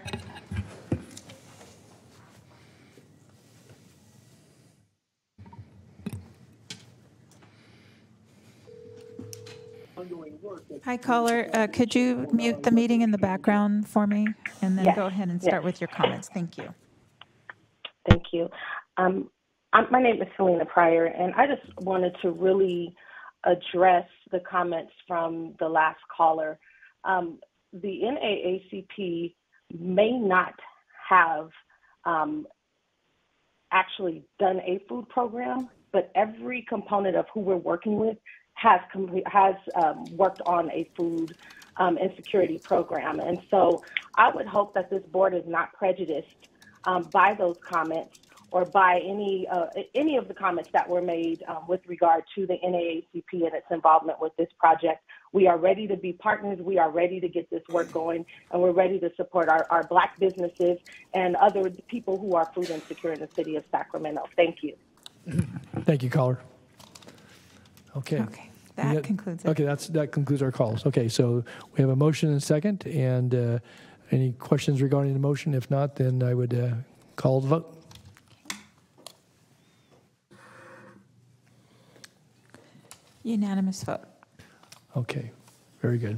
Hi, caller. Could you mute the meeting in the background for me, and then go ahead and start with your comments? Thank you. Thank you. My name is Selena Pryor, and I just wanted to really address the comments from the last caller. The NAACP may not have actually done a food program, but every component of who we're working with has worked on a food insecurity program. And so I would hope that this board is not prejudiced by those comments or by any of the comments that were made with regard to the NAACP and its involvement with this project. We are ready to be partners. We are ready to get this work going, and we're ready to support our Black businesses and other people who are food insecure in the city of Sacramento. Thank you. Thank you, caller. Okay. That concludes it. Okay, that concludes our calls. Okay, so we have a motion and a second, and any questions regarding the motion? If not, then I would call the vote. Unanimous vote. Okay, very good.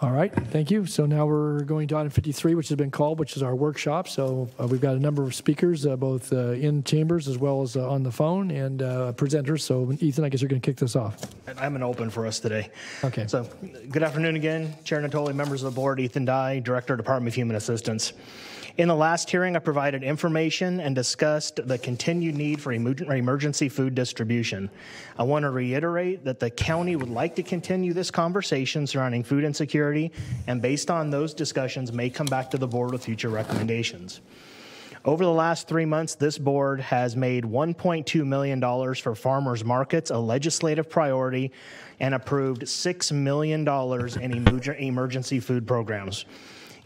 All right, thank you. So now we're going to item 53, which has been called, which is our workshop. So we've got a number of speakers, both in chambers as well as on the phone, and presenters. So Ethan, I guess you're going to kick this off. I'm an open for us today. Okay. So good afternoon again, Chair Natoli, members of the board, Ethan Dye, Director, Department of Human Assistance. In the last hearing, I provided information and discussed the continued need for emergency food distribution. I want to reiterate that the county would like to continue this conversation surrounding food insecurity, and based on those discussions, may come back to the board with future recommendations. Over the last 3 months, this board has made $1.2 million for farmers markets a legislative priority and approved $6 million in emergency food programs.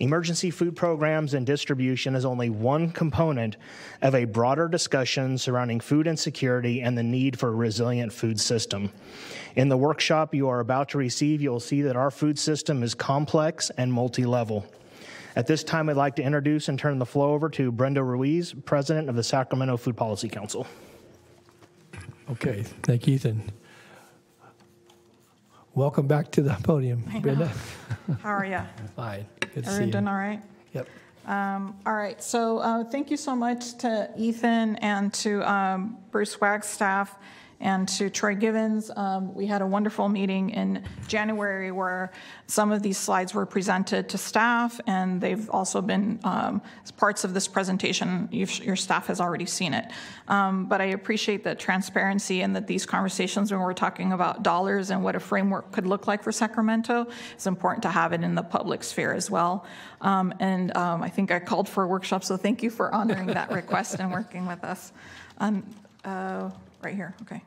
Emergency food programs and distribution is only one component of a broader discussion surrounding food insecurity and the need for a resilient food system. In the workshop you are about to receive, you'll see that our food system is complex and multi-level. At this time, I'd like to introduce and turn the floor over to Brenda Ruiz, President of the Sacramento Food Policy Council. Okay, thank you, Ethan. Welcome back to the podium, Brenda. How are you? Fine. Good to see you. Everyone doing all right? Yep. All right. So thank you so much to Ethan and to Bruce Wagstaff and to Troy Givens. We had a wonderful meeting in January where some of these slides were presented to staff, and they've also been as parts of this presentation. Your staff has already seen it. But I appreciate the transparency and that these conversations, when we're talking about dollars and what a framework could look like for Sacramento, it's important to have it in the public sphere as well. I think I called for a workshop, so thank you for honoring that request and working with us. Right here, okay.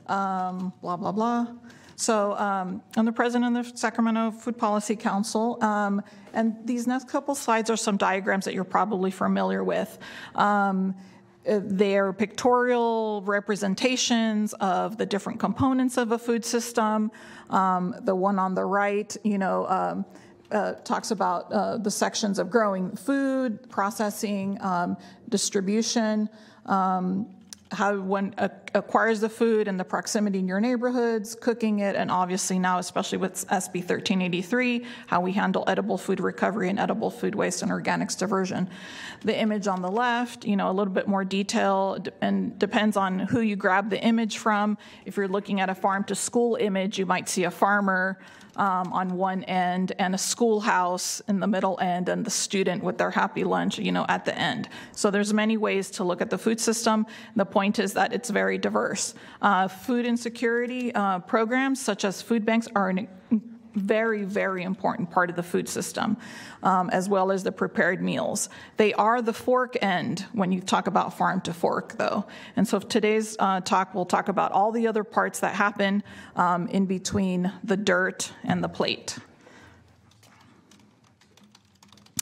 Blah, blah, blah. So I'm the president of the Sacramento Food Policy Council, and these next couple slides are some diagrams that you're probably familiar with. They're pictorial representations of the different components of a food system. The one on the right, talks about the sections of growing food, processing, distribution, how one acquires the food and the proximity in your neighborhoods, cooking it, and obviously now, especially with SB 1383, how we handle edible food recovery and edible food waste and organics diversion. The image on the left, a little bit more detail and depends on who you grab the image from. If you're looking at a farm to school image, you might see a farmer on one end and a schoolhouse in the middle end and the student with their happy lunch, at the end. So there's many ways to look at the food system. The point is that it's very diverse. Food insecurity programs such as food banks are an very, very important part of the food system, as well as the prepared meals. They are the fork end when you talk about farm to fork, though. And so today's talk, we'll talk about all the other parts that happen in between the dirt and the plate.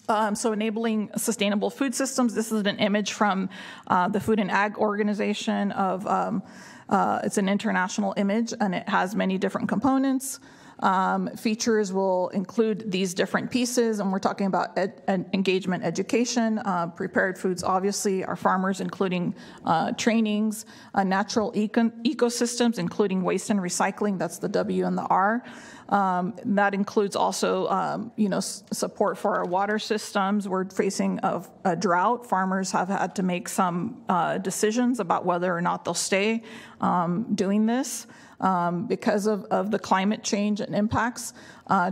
So enabling sustainable food systems. This is an image from the Food and Ag Organization of, it's an international image, and it has many different components. Features will include these different pieces, and we're talking about engagement education, prepared foods, obviously, our farmers, including trainings, natural ecosystems, including waste and recycling, that's the W and the R. That includes also, support for our water systems. We're facing a drought. Farmers have had to make some decisions about whether or not they'll stay doing this. Because of the climate change and impacts,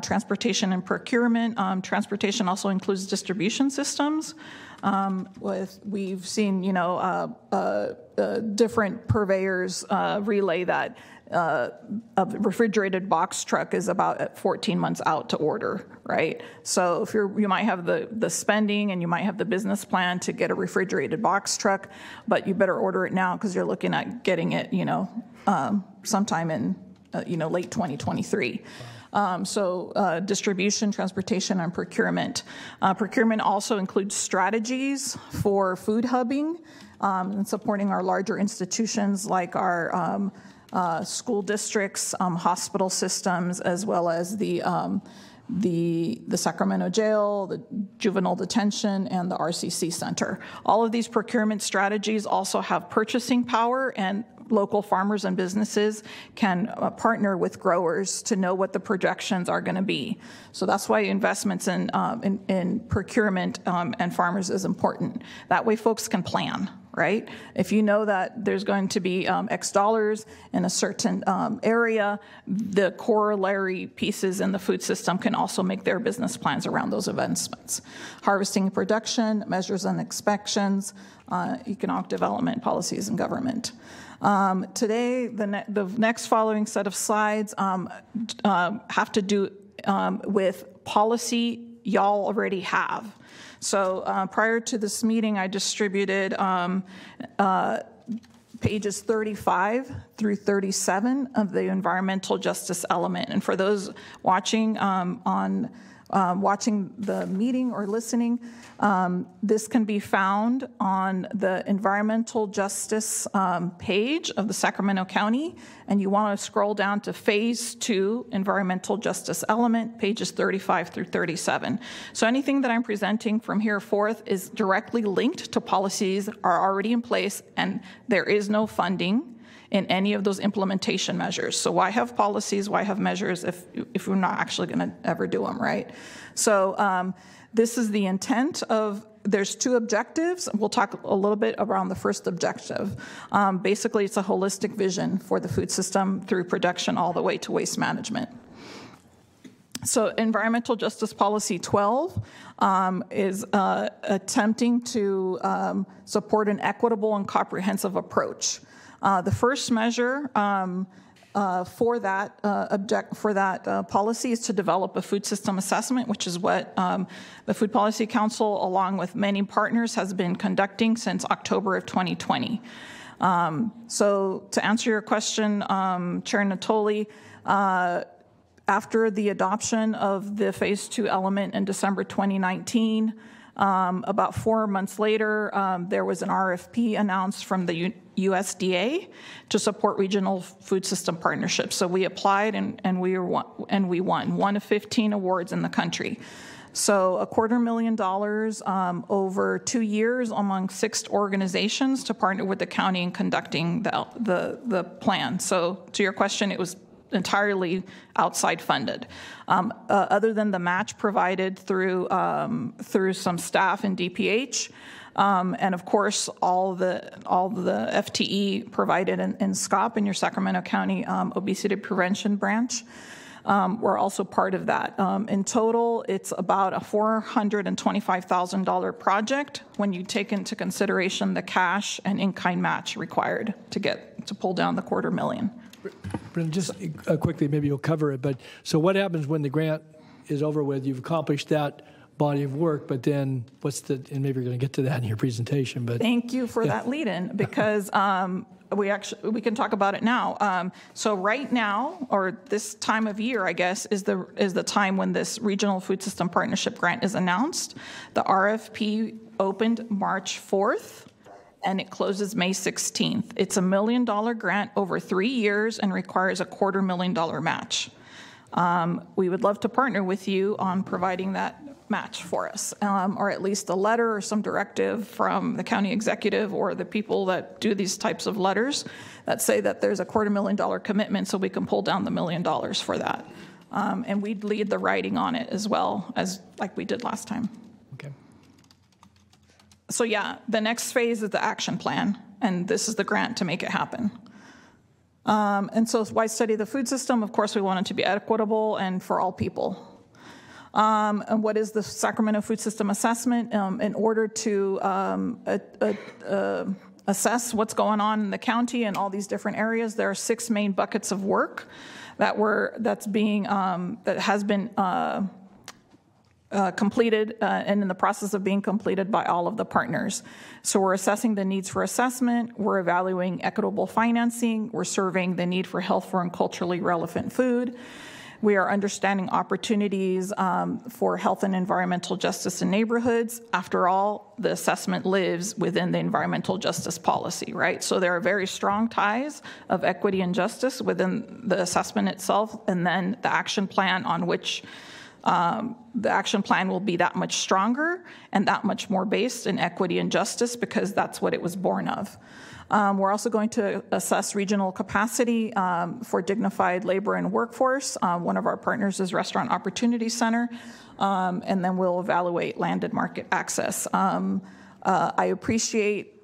transportation and procurement. Transportation also includes distribution systems. We've seen, different purveyors relay that a refrigerated box truck is about 14 months out to order, right? So if you might have the spending and you might have the business plan to get a refrigerated box truck, but you better order it now because you're looking at getting it, sometime in, late 2023. Distribution, transportation, and procurement. Procurement also includes strategies for food hubbing and supporting our larger institutions like our school districts, hospital systems, as well as the Sacramento jail, the juvenile detention, and the RCC center. All of these procurement strategies also have purchasing power, and local farmers and businesses can partner with growers to know what the projections are going to be. So that's why investments in procurement and farmers is important. That way folks can plan, right? If you know that there's going to be X dollars in a certain area, the corollary pieces in the food system can also make their business plans around those investments. Harvesting and production, measures and inspections, economic development, policies, and government. Today, the next following set of slides have to do with policy y'all already have. So prior to this meeting, I distributed pages 35 through 37 of the environmental justice element. And for those watching watching the meeting or listening, this can be found on the environmental justice page of the Sacramento County, and you want to scroll down to phase 2 environmental justice element, pages 35 through 37. So anything that I'm presenting from here forth is directly linked to policies are already in place, and there is no funding in any of those implementation measures. So why have policies, why have measures if we're not actually gonna ever do them, right? So this is the intent of, there's 2 objectives. We'll talk a little bit around the first objective. Basically, it's a holistic vision for the food system through production all the way to waste management. So Environmental Justice Policy 12 is attempting to support an equitable and comprehensive approach. The first measure for that policy is to develop a food system assessment, which is what the Food Policy Council, along with many partners, has been conducting since October of 2020. So to answer your question, Chair Natoli, after the adoption of the Phase 2 element in December 2019, about 4 months later, there was an RFP announced from the USDA to support regional food system partnerships. So we applied and we won one of 15 awards in the country. So $250,000 over 2 years among 6 organizations to partner with the county in conducting the plan. So to your question, it was entirely outside funded. Other than the match provided through some staff in DPH, and of course all the FTE provided in SCOP in your Sacramento County Obesity Prevention Branch. We're also part of that. In total, it's about a $425,000 project when you take into consideration the cash and in-kind match required to pull down the $250,000. Brendan, just quickly, maybe you'll cover it, but so what happens when the grant is over with? You've accomplished that body of work, but then and maybe you're going to get to that in your presentation, but. Thank you for that lead-in, because we can talk about it now. So right now, or this time of year, I guess, is the time when this Regional Food System Partnership Grant is announced. The RFP opened March 4th, and it closes May 16th. It's $1 million grant over 3 years and requires a $250,000 match. We would love to partner with you on providing that match for us, or at least a letter or some directive from the county executive or the people that do these types of letters that say that there's a $250,000 commitment, so we can pull down the $1 million for that. And we'd lead the writing on it as well, as like we did last time. Okay. So yeah, the next phase is the action plan, and this is the grant to make it happen. And so why study the food system? Of course, we want it to be equitable and for all people. And what is the Sacramento Food System Assessment? In order to assess what's going on in the county and all these different areas, there are 6 main buckets of work that has been completed and in the process of being completed by all of the partners. So we're assessing the needs for assessment, we're evaluating equitable financing, we're surveying the need for healthful and culturally relevant food, we are understanding opportunities for health and environmental justice in neighborhoods. After all, the assessment lives within the environmental justice policy, right? So there are very strong ties of equity and justice within the assessment itself, and then the action plan on which the action plan will be that much stronger and that much more based in equity and justice, because that's what it was born of. We're also going to assess regional capacity for dignified labor and workforce. One of our partners is Restaurant Opportunity Center, and then we'll evaluate land and market access. I appreciate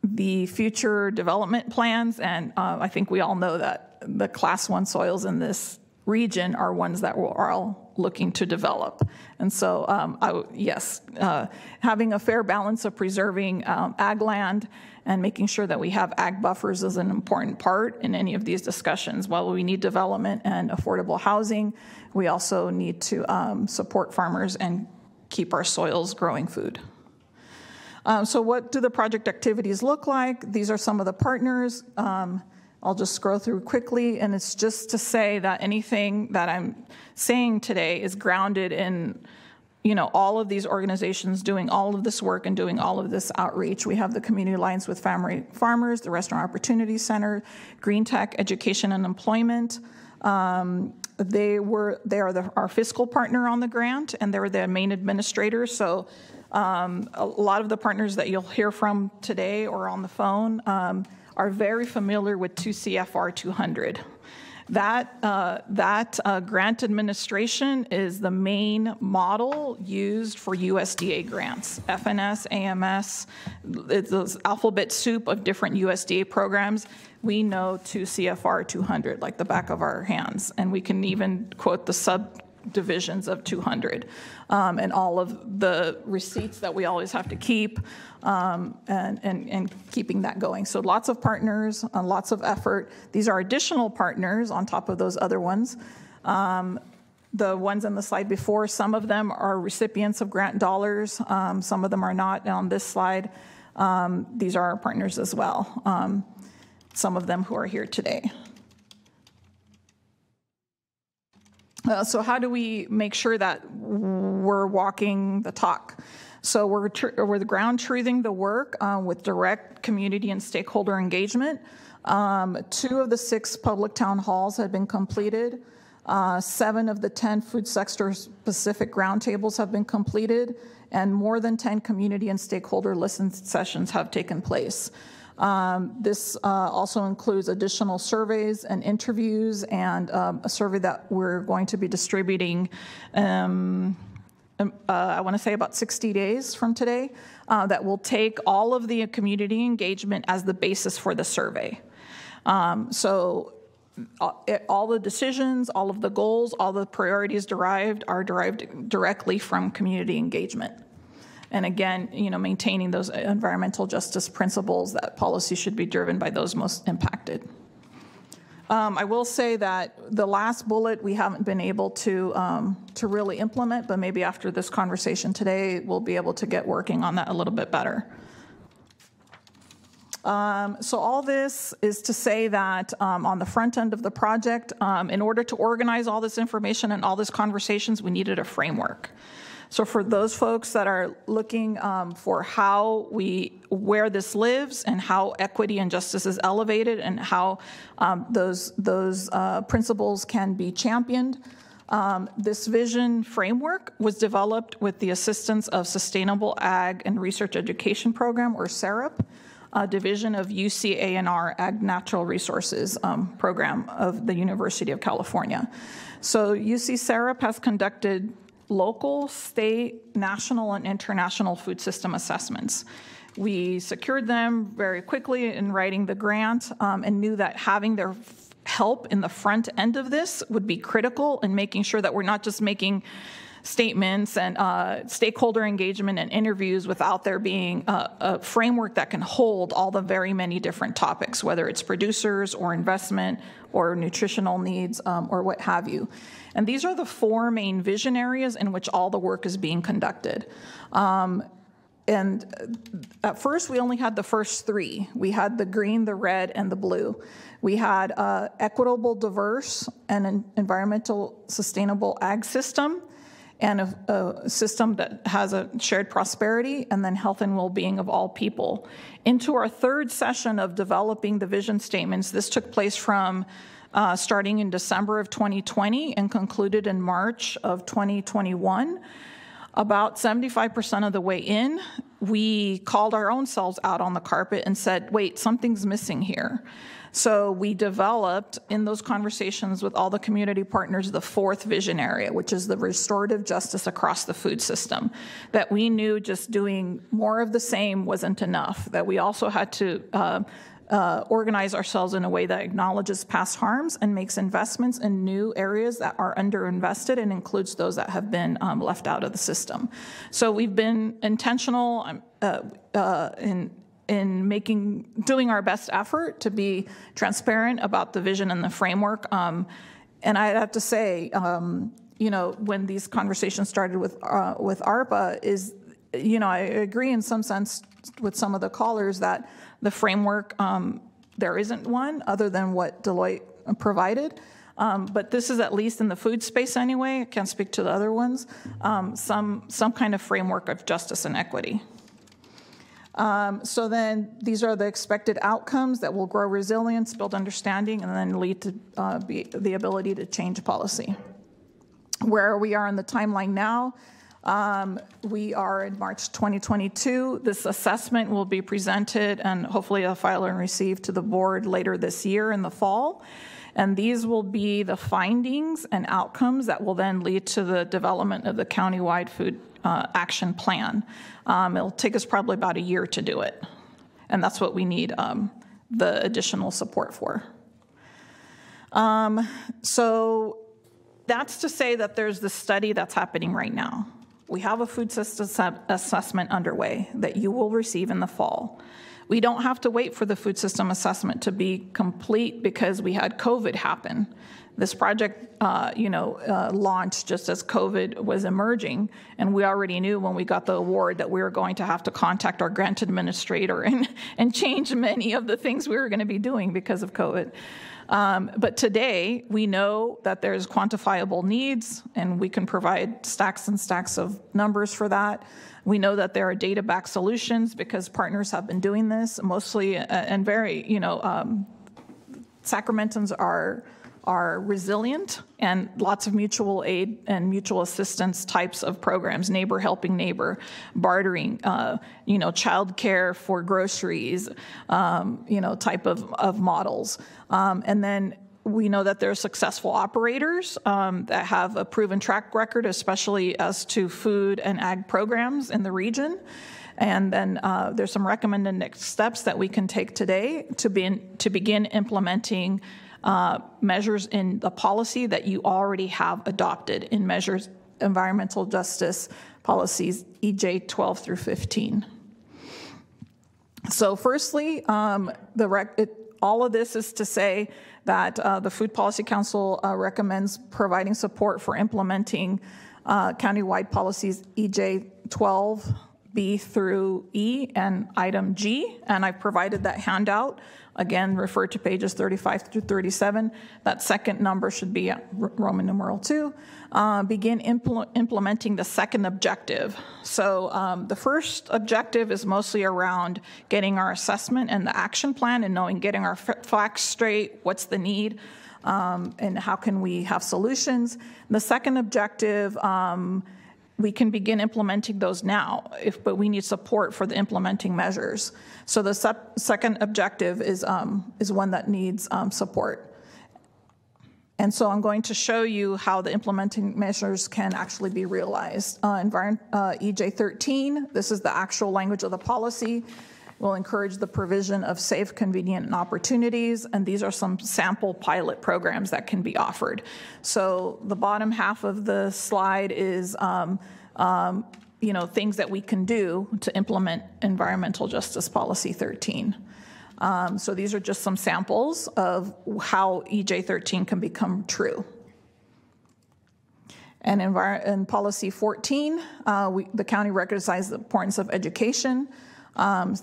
the future development plans, and I think we all know that the Class 1 soils in this region are ones that we're all looking to develop. And so, having a fair balance of preserving ag land and making sure that we have ag buffers is an important part in any of these discussions. While we need development and affordable housing, we also need to support farmers and keep our soils growing food. So what do the project activities look like? These are some of the partners. I'll just scroll through quickly, and it's just to say that anything that I'm saying today is grounded in, all of these organizations doing all of this work and doing all of this outreach. We have the Community Alliance with Family Farmers, the Restaurant Opportunity Center, Green Tech Education and Employment. They are our fiscal partner on the grant, and they're the main administrator. So a lot of the partners that you'll hear from today or on the phone are very familiar with 2 CFR 200. That grant administration is the main model used for USDA grants. FNS, AMS, it's this alphabet soup of different USDA programs. We know 2 CFR 200 like the back of our hands, and we can even quote the subdivisions of 200 and all of the receipts that we always have to keep and keeping that going. So lots of partners, lots of effort. These are additional partners on top of those other ones. The ones on the slide before, some of them are recipients of grant dollars. Some of them are not on this slide. These are our partners as well. Some of them who are here today. So how do we make sure that we're walking the talk? So we're ground truthing the work with direct community and stakeholder engagement. 2 of the 6 public town halls have been completed. 7 of the 10 food sector specific roundtables have been completed, and more than 10 community and stakeholder listen sessions have taken place. This also includes additional surveys and interviews, and a survey that we're going to be distributing, I want to say about 60 days from today, that will take all of the community engagement as the basis for the survey. So all the decisions, all of the goals, all the priorities are derived directly from community engagement. And again, maintaining those environmental justice principles that policy should be driven by those most impacted. I will say that the last bullet we haven't been able to really implement, but maybe after this conversation today, we'll be able to get working on that a little bit better. So all this is to say that on the front end of the project, in order to organize all this information and all these conversations, we needed a framework. So for those folks that are looking for where this lives and how equity and justice is elevated and how those principles can be championed, this vision framework was developed with the assistance of Sustainable Ag and Research Education Program, or SAREP, a division of UCANR Ag Natural Resources program of the University of California. So UC SAREP has conducted local, state, national, and international food system assessments. We secured them very quickly in writing the grant and knew that having their help in the front end of this would be critical in making sure that we're not just making statements and stakeholder engagement and interviews without there being a framework that can hold all the very many different topics, whether it's producers or investment or nutritional needs or what have you. And these are the four main vision areas in which all the work is being conducted. And at first, we only had the first three. We had the green, the red, and the blue. We had equitable, diverse, and an environmental sustainable ag system, and a system that has a shared prosperity, and then health and well-being of all people. Into our third session of developing the vision statements, this took place from starting in December of 2020 and concluded in March of 2021. About 75% of the way in, we called our own selves out on the carpet and said, wait, something's missing here. So we developed, in those conversations with all the community partners, the fourth vision area, which is the restorative justice across the food system, that we knew just doing more of the same wasn't enough, that we also had to organize ourselves in a way that acknowledges past harms and makes investments in new areas that are underinvested and includes those that have been left out of the system. So we've been intentional in doing our best effort to be transparent about the vision and the framework. And I'd have to say, when these conversations started with ARPA, I agree in some sense with some of the callers that the framework, there isn't one other than what Deloitte provided. But this is, at least in the food space anyway, I can't speak to the other ones, some kind of framework of justice and equity. So then these are the expected outcomes that will grow resilience, build understanding, and then lead to the ability to change policy. Where we are in the timeline now, we are in March 2022. This assessment will be presented and hopefully a file and received to the board later this year in the fall. And these will be the findings and outcomes that will then lead to the development of the countywide food action plan. It'll take us probably about a year to do it. And that's what we need the additional support for. So that's to say that there's this study that's happening right now. We have a food system assessment underway that you will receive in the fall. We don't have to wait for the food system assessment to be complete because we had COVID happen. This project, launched just as COVID was emerging, and we already knew when we got the award that we were going to have to contact our grant administrator and change many of the things we were going to be doing because of COVID. But today, we know that there's quantifiable needs, and we can provide stacks and stacks of numbers for that. We know that there are data-backed solutions because partners have been doing this mostly, and very, Sacramentans are resilient, and lots of mutual aid and mutual assistance types of programs, neighbor helping neighbor, bartering, child care for groceries, type of models. And then we know that there are successful operators that have a proven track record, especially as to food and ag programs in the region. And then there's some recommended next steps that we can take today to begin implementing measures in the policy that you already have adopted in measures environmental justice policies EJ 12 through 15. So firstly, all of this is to say that the Food Policy Council recommends providing support for implementing countywide policies EJ 12B through E and item G, and I've provided that handout. Again, refer to pages 35 through 37. That second number should be Roman numeral 2. Begin implementing the second objective. So the first objective is mostly around getting our assessment and the action plan and getting our facts straight, what's the need, and how can we have solutions. The second objective, we can begin implementing those now, but we need support for the implementing measures. So the second objective is one that needs support. And so I'm going to show you how the implementing measures can actually be realized. EJ 13, this is the actual language of the policy, will encourage the provision of safe, convenient, and opportunities, and these are some sample pilot programs that can be offered. So the bottom half of the slide is things that we can do to implement Environmental Justice Policy 13. So these are just some samples of how EJ 13 can become true. And in Policy 14, the county recognizes the importance of education.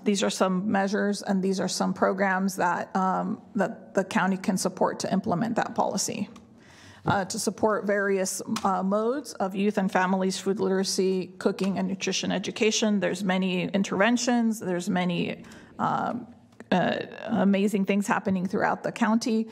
These are some measures and these are some programs that the county can support to implement that policy. To support various modes of youth and families food literacy, cooking, and nutrition education. There's many interventions. There's many amazing things happening throughout the county.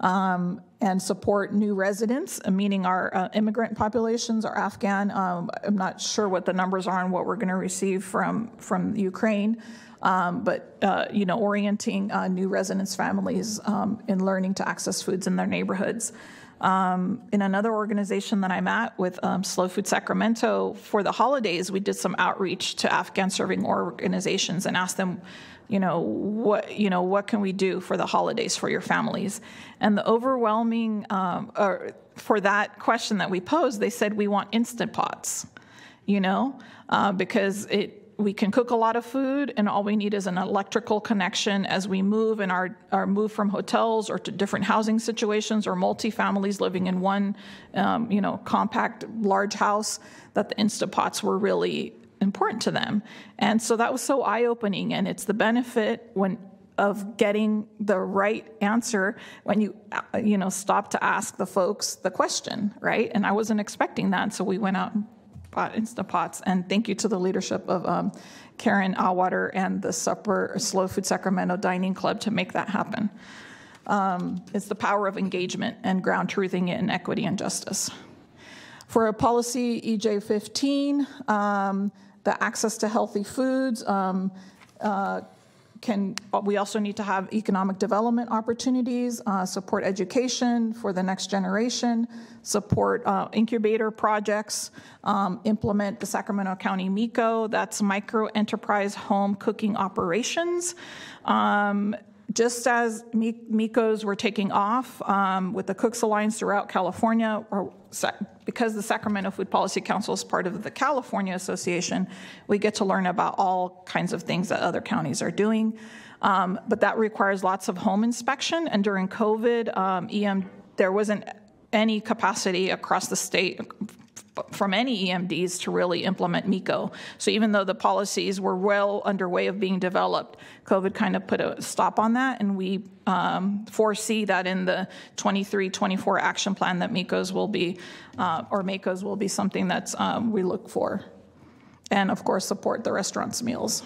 And support new residents, meaning our immigrant populations, our Afghan. I'm not sure what the numbers are and what we're going to receive from Ukraine, but orienting new residents' families in learning to access foods in their neighborhoods. In another organization that I'm at with Slow Food Sacramento, for the holidays, we did some outreach to Afghan serving organizations and asked them, what can we do for the holidays for your families? And the overwhelming, for that question that we posed, they said, we want Instant Pots, because we can cook a lot of food and all we need is an electrical connection as we move in our move from hotels or to different housing situations or multi-families living in one, compact, large house, that the Instant Pots were really important to them. And so that was so eye-opening, and it's the benefit of getting the right answer when you stop to ask the folks the question, right? And I wasn't expecting that, so we went out and bought Instant Pots, and thank you to the leadership of Karen Allwater and the Slow Food Sacramento Dining Club to make that happen. It's the power of engagement and ground truthing it in equity and justice. For a policy EJ 15, the access to healthy foods, we also need to have economic development opportunities, support education for the next generation, support incubator projects, implement the Sacramento County MICO, that's Micro Enterprise Home Cooking Operations. Just as MICOs were taking off with the Cooks Alliance throughout California, because the Sacramento Food Policy Council is part of the California Association, we get to learn about all kinds of things that other counties are doing. But that requires lots of home inspection, and during COVID, there wasn't any capacity across the state from any EMDs to really implement MICO. So even though the policies were well underway of being developed, COVID kind of put a stop on that, and we foresee that in the 23-24 action plan that MICOs will be, or MACOs will be something that's we look for. And of course, support the restaurants' meals.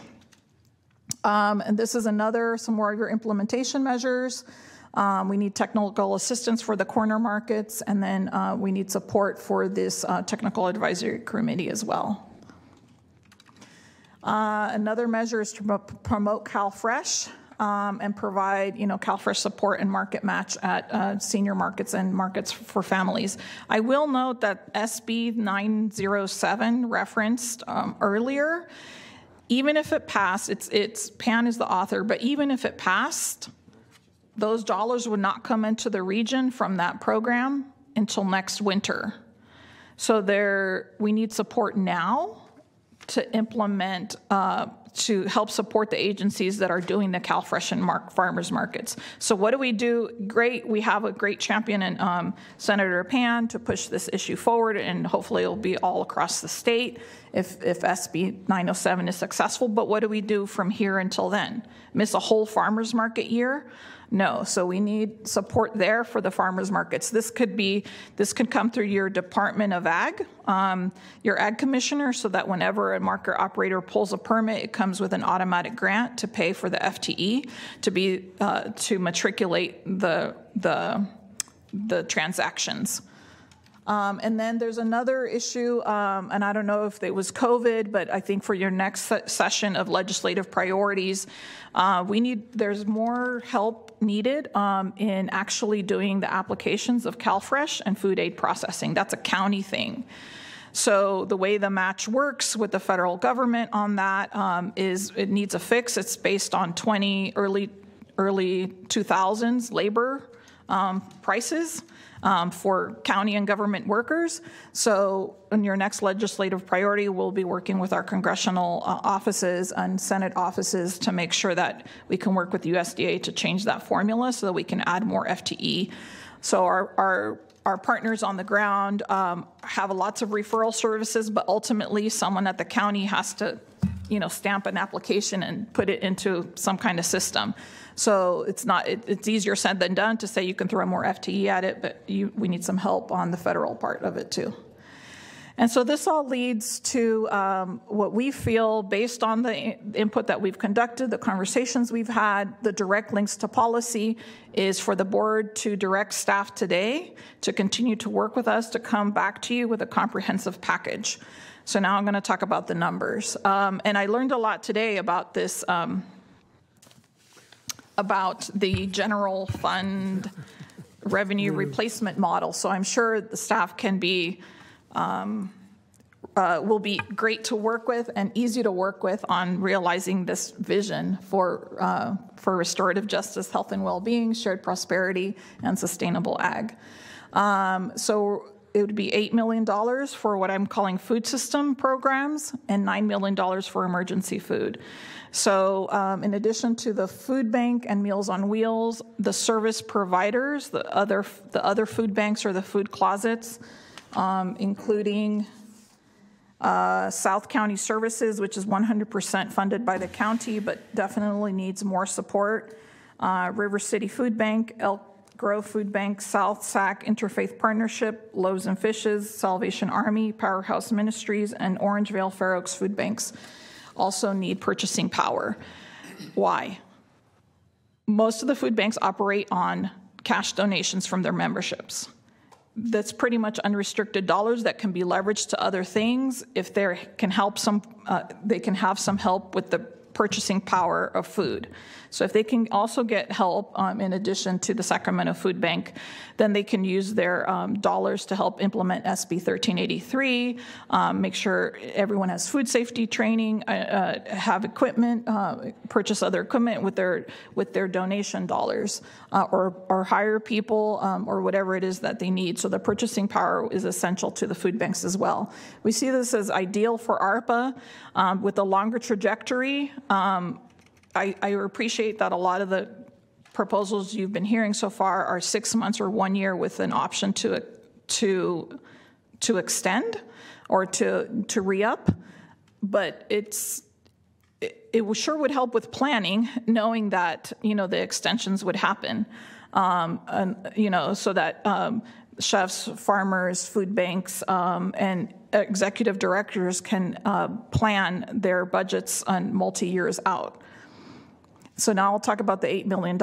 And this is some more of your implementation measures. We need technical assistance for the corner markets, and then we need support for this technical advisory committee as well. Another measure is to promote CalFresh and provide, CalFresh support and market match at senior markets and markets for families. I will note that SB 907 referenced earlier, even if it passed, Pan is the author, but even if it passed, those dollars would not come into the region from that program until next winter. So we need support now to implement, to help support the agencies that are doing the CalFresh and farmers markets. So what do we do? Great, we have a great champion in Senator Pan to push this issue forward, and hopefully it'll be all across the state if SB 907 is successful. But what do we do from here until then? Miss a whole farmers market year? No, so we need support there for the farmers markets. This could come through your Department of Ag, your Ag Commissioner, so that whenever a market operator pulls a permit, it comes with an automatic grant to pay for the FTE to matriculate the transactions. And then there's another issue, and I don't know if it was COVID, but I think for your next session of legislative priorities, there's more help needed in actually doing the applications of CalFresh and food aid processing. That's a county thing. So the way the match works with the federal government on that is it needs a fix. It's based on early 2000s labor prices for county and government workers. So in your next legislative priority, we'll be working with our congressional offices and Senate offices to make sure that we can work with USDA to change that formula so that we can add more FTE. So our partners on the ground have lots of referral services, but ultimately someone at the county has to, stamp an application and put it into some kind of system. So it's easier said than done to say you can throw more FTE at it, but we need some help on the federal part of it too. And so this all leads to what we feel, based on the input that we've conducted, the conversations we've had, the direct links to policy, is for the board to direct staff today to continue to work with us to come back to you with a comprehensive package. So now I'm going to talk about the numbers. And I learned a lot today about this, about the general fund revenue replacement model. So I'm sure the staff can be will be great to work with and easy to work with on realizing this vision for restorative justice, health and well-being, shared prosperity, and sustainable ag. So it would be $8 million for what I'm calling food system programs and $9 million for emergency food. So in addition to the food bank and Meals on Wheels, the service providers, the other food banks or the food closets, including South County Services, which is 100% funded by the county, but definitely needs more support. River City Food Bank, Elk Grove Food Bank, South Sac Interfaith Partnership, Loaves and Fishes, Salvation Army, Powerhouse Ministries, and Orangevale Fair Oaks Food Banks also need purchasing power. Why? Most of the food banks operate on cash donations from their memberships. That's pretty much unrestricted dollars that can be leveraged to other things if they can help they can have some help with the purchasing power of food. So if they can also get help in addition to the Sacramento Food Bank, then they can use their dollars to help implement SB 1383, make sure everyone has food safety training, have equipment, purchase other equipment with their donation dollars, or hire people or whatever it is that they need. So the purchasing power is essential to the food banks as well. We see this as ideal for ARPA with a longer trajectory. I appreciate that a lot of the proposals you've been hearing so far are 6 months or 1 year with an option to extend or to re-up, but it sure would help with planning, knowing that the extensions would happen, so that chefs, farmers, food banks, and executive directors can plan their budgets on multi-years out. So now I'll talk about the $8 million.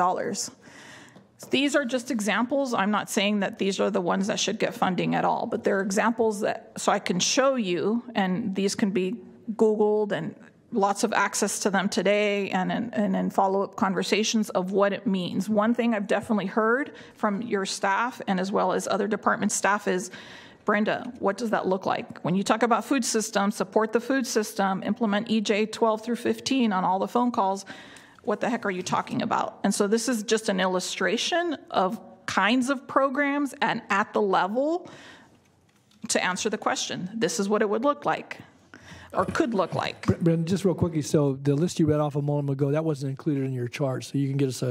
These are just examples. I'm not saying that these are the ones that should get funding at all, but they're examples so I can show you, and these can be Googled and lots of access to them today and in follow-up conversations of what it means. One thing I've definitely heard from your staff and as well as other department staff is, Brenda, what does that look like? When you talk about food system, support the food system, implement EJ 12 through 15 on all the phone calls, what the heck are you talking about? And so this is just an illustration of kinds of programs and at the level to answer the question. This is what it would look like. or could look like. Brendan, just real quickly, so the list you read off a moment ago, that wasn't included in your chart, so you can get us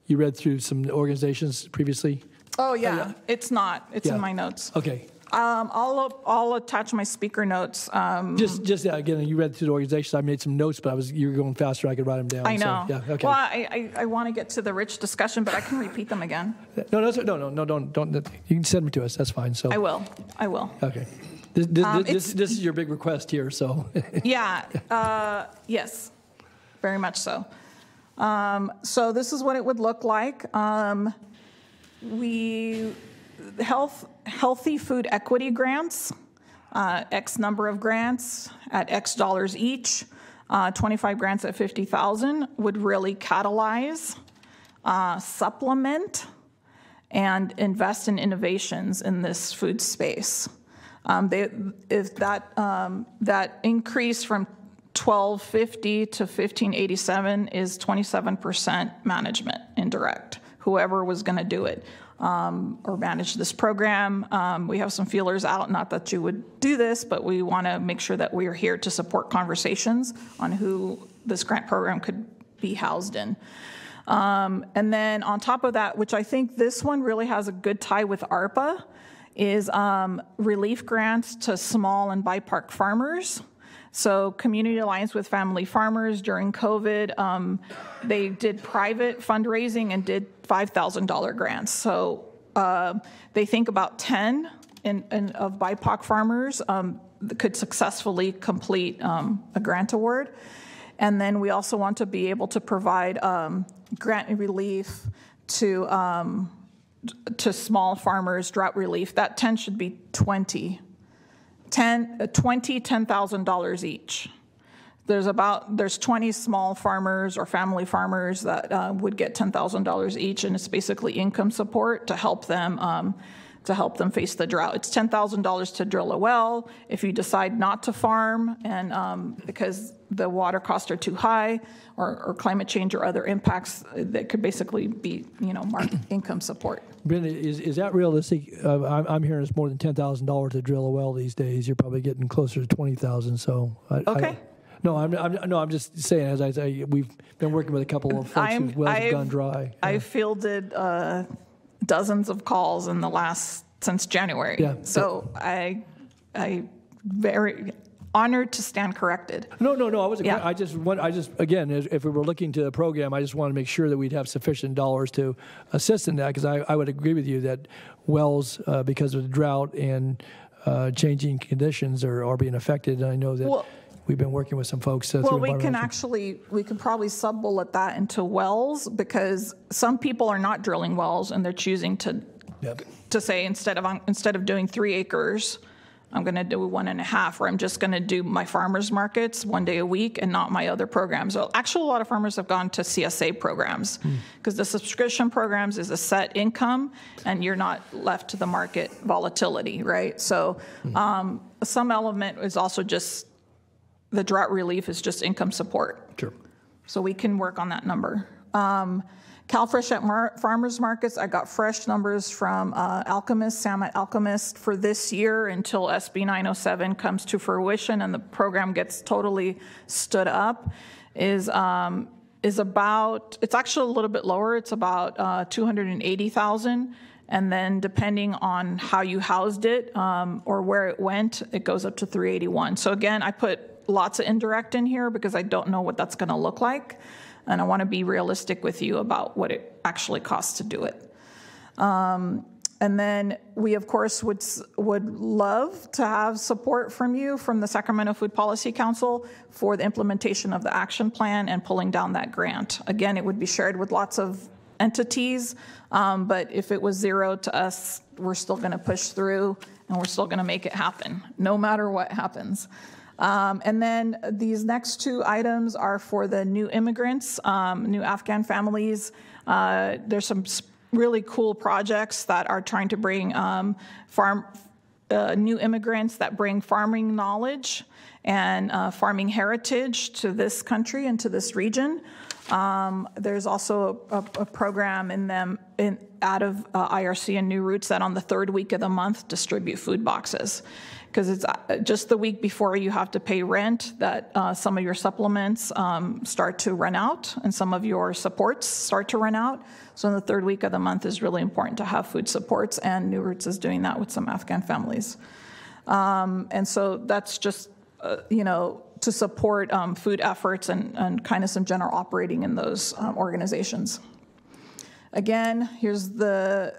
you read through some organizations previously? Oh, yeah, it's not. It's in my notes. Okay. I'll attach my speaker notes. Just again, you read through the organizations. I made some notes, but you were going faster. I could write them down. I know. So, yeah, okay. Well, I want to get to the rich discussion, but I can repeat them again. No, don't. You can send them to us. That's fine. So I will. Okay. This is your big request here. So yeah. Yes. Very much so. So this is what it would look like. Healthy food equity grants, X number of grants at X dollars each, 25 grants at $50,000 would really catalyze, supplement, and invest in innovations in this food space. If that increase from $1,250 to $1,587 is 27% management indirect, whoever was going to do it. Or manage this program. We have some feelers out, not that you would do this, but we want to make sure that we are here to support conversations on who this grant program could be housed in. And then on top of that, which I think this one really has a good tie with ARPA, is relief grants to small and BIPARC farmers. So Community Alliance with Family Farmers during COVID, they did private fundraising and did $5,000 grants. So they think about 10 of BIPOC farmers could successfully complete a grant award. And then we also want to be able to provide grant relief to small farmers, drought relief. That 10 should be 20. $10,000 each. There's 20 small farmers or family farmers that would get $10,000 each, and it's basically income support to help them face the drought. It's $10,000 to drill a well if you decide not to farm, and because the water costs are too high, or climate change or other impacts that could basically be income support. Brenda, is that realistic? I'm hearing it's more than $10,000 to drill a well these days. You're probably getting closer to $20,000. So okay. I'm just saying. As I say, we've been working with a couple of folks whose wells have gone dry. I fielded dozens of calls since January. Yeah. So I very honored to stand corrected. No. I wasn't. Yeah. I just again, if we were looking to a program, I just want to make sure that we'd have sufficient dollars to assist in that, because I would agree with you that wells, because of the drought and changing conditions, are being affected. And I know that we've been working with some folks. We can probably sub-bullet that into wells, because some people are not drilling wells and they're choosing to say instead of doing 3 acres, I'm going to do 1.5, or I'm just going to do my farmers markets 1 day a week and not my other programs. So actually, a lot of farmers have gone to CSA programs, because the subscription programs is a set income and you're not left to the market volatility, right? So some element is also just the drought relief is just income support. Sure. So we can work on that number. CalFresh at farmers markets, I got fresh numbers from Sam at Alchemist for this year until SB 907 comes to fruition and the program gets totally stood up, is about, it's actually a little bit lower. It's about 280,000. And then depending on how you housed it or where it went, it goes up to 381. So again, I put lots of indirect in here because I don't know what that's going to look like. And I want to be realistic with you about what it actually costs to do it. And then we, of course, would love to have support from you, from the Sacramento Food Policy Council, for the implementation of the action plan and pulling down that grant. Again, it would be shared with lots of entities, but if it was zero to us, we're still going to push through and we're still going to make it happen, no matter what happens. And then these next 2 items are for the new immigrants, new Afghan families. There's some really cool projects that are trying to bring new immigrants that bring farming knowledge and farming heritage to this country and to this region. There's also a program out of IRC and New Roots that on the third week of the month distribute food boxes, because it's just the week before you have to pay rent that some of your supplements start to run out and some of your supports start to run out. So in the third week of the month is really important to have food supports, and New Roots is doing that with some Afghan families. And so that's just, to support food efforts and kind of some general operating in those organizations. Again, here's the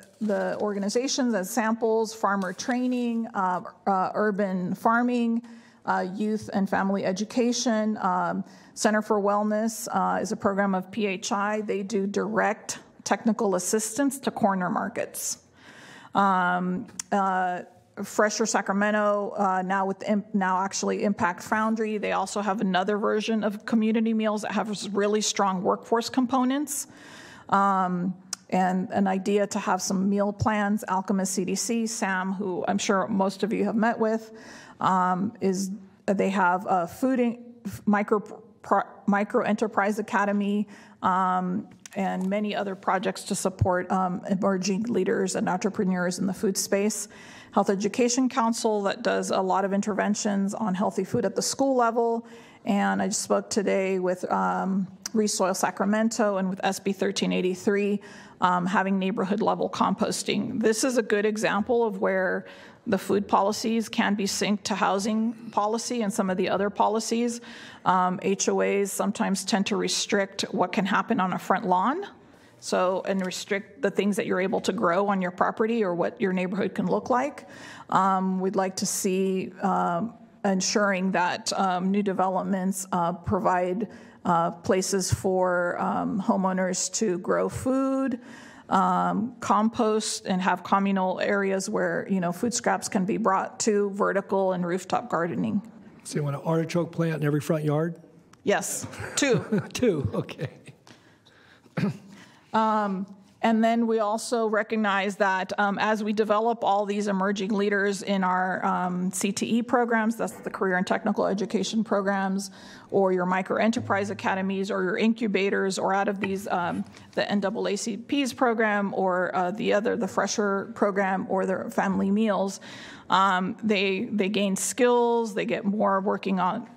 organizations as samples: farmer training, urban farming, youth and family education. Center for Wellness is a program of PHI. They do direct technical assistance to corner markets. Fresher Sacramento, now actually Impact Foundry, they also have another version of community meals that have really strong workforce components. And an idea to have some meal plans. Alchemist CDC, Sam, who I'm sure most of you have met with, they have a micro enterprise academy and many other projects to support emerging leaders and entrepreneurs in the food space. Health Education Council that does a lot of interventions on healthy food at the school level. And I just spoke today with Resoil Sacramento and with SB 1383 having neighborhood level composting. This is a good example of where the food policies can be synced to housing policy and some of the other policies. HOAs sometimes tend to restrict what can happen on a front lawn, and restrict the things that you're able to grow on your property or what your neighborhood can look like. We'd like to see ensuring that new developments provide places for homeowners to grow food, compost, and have communal areas where food scraps can be brought to, vertical and rooftop gardening. So you want an artichoke plant in every front yard? Yes, 2. 2, okay. And then we also recognize that as we develop all these emerging leaders in our CTE programs, that's the career and technical education programs, or your micro enterprise academies, or your incubators, or out of these, the NAACP's program, or the Fresher program, or the family meals, they gain skills, they get more working on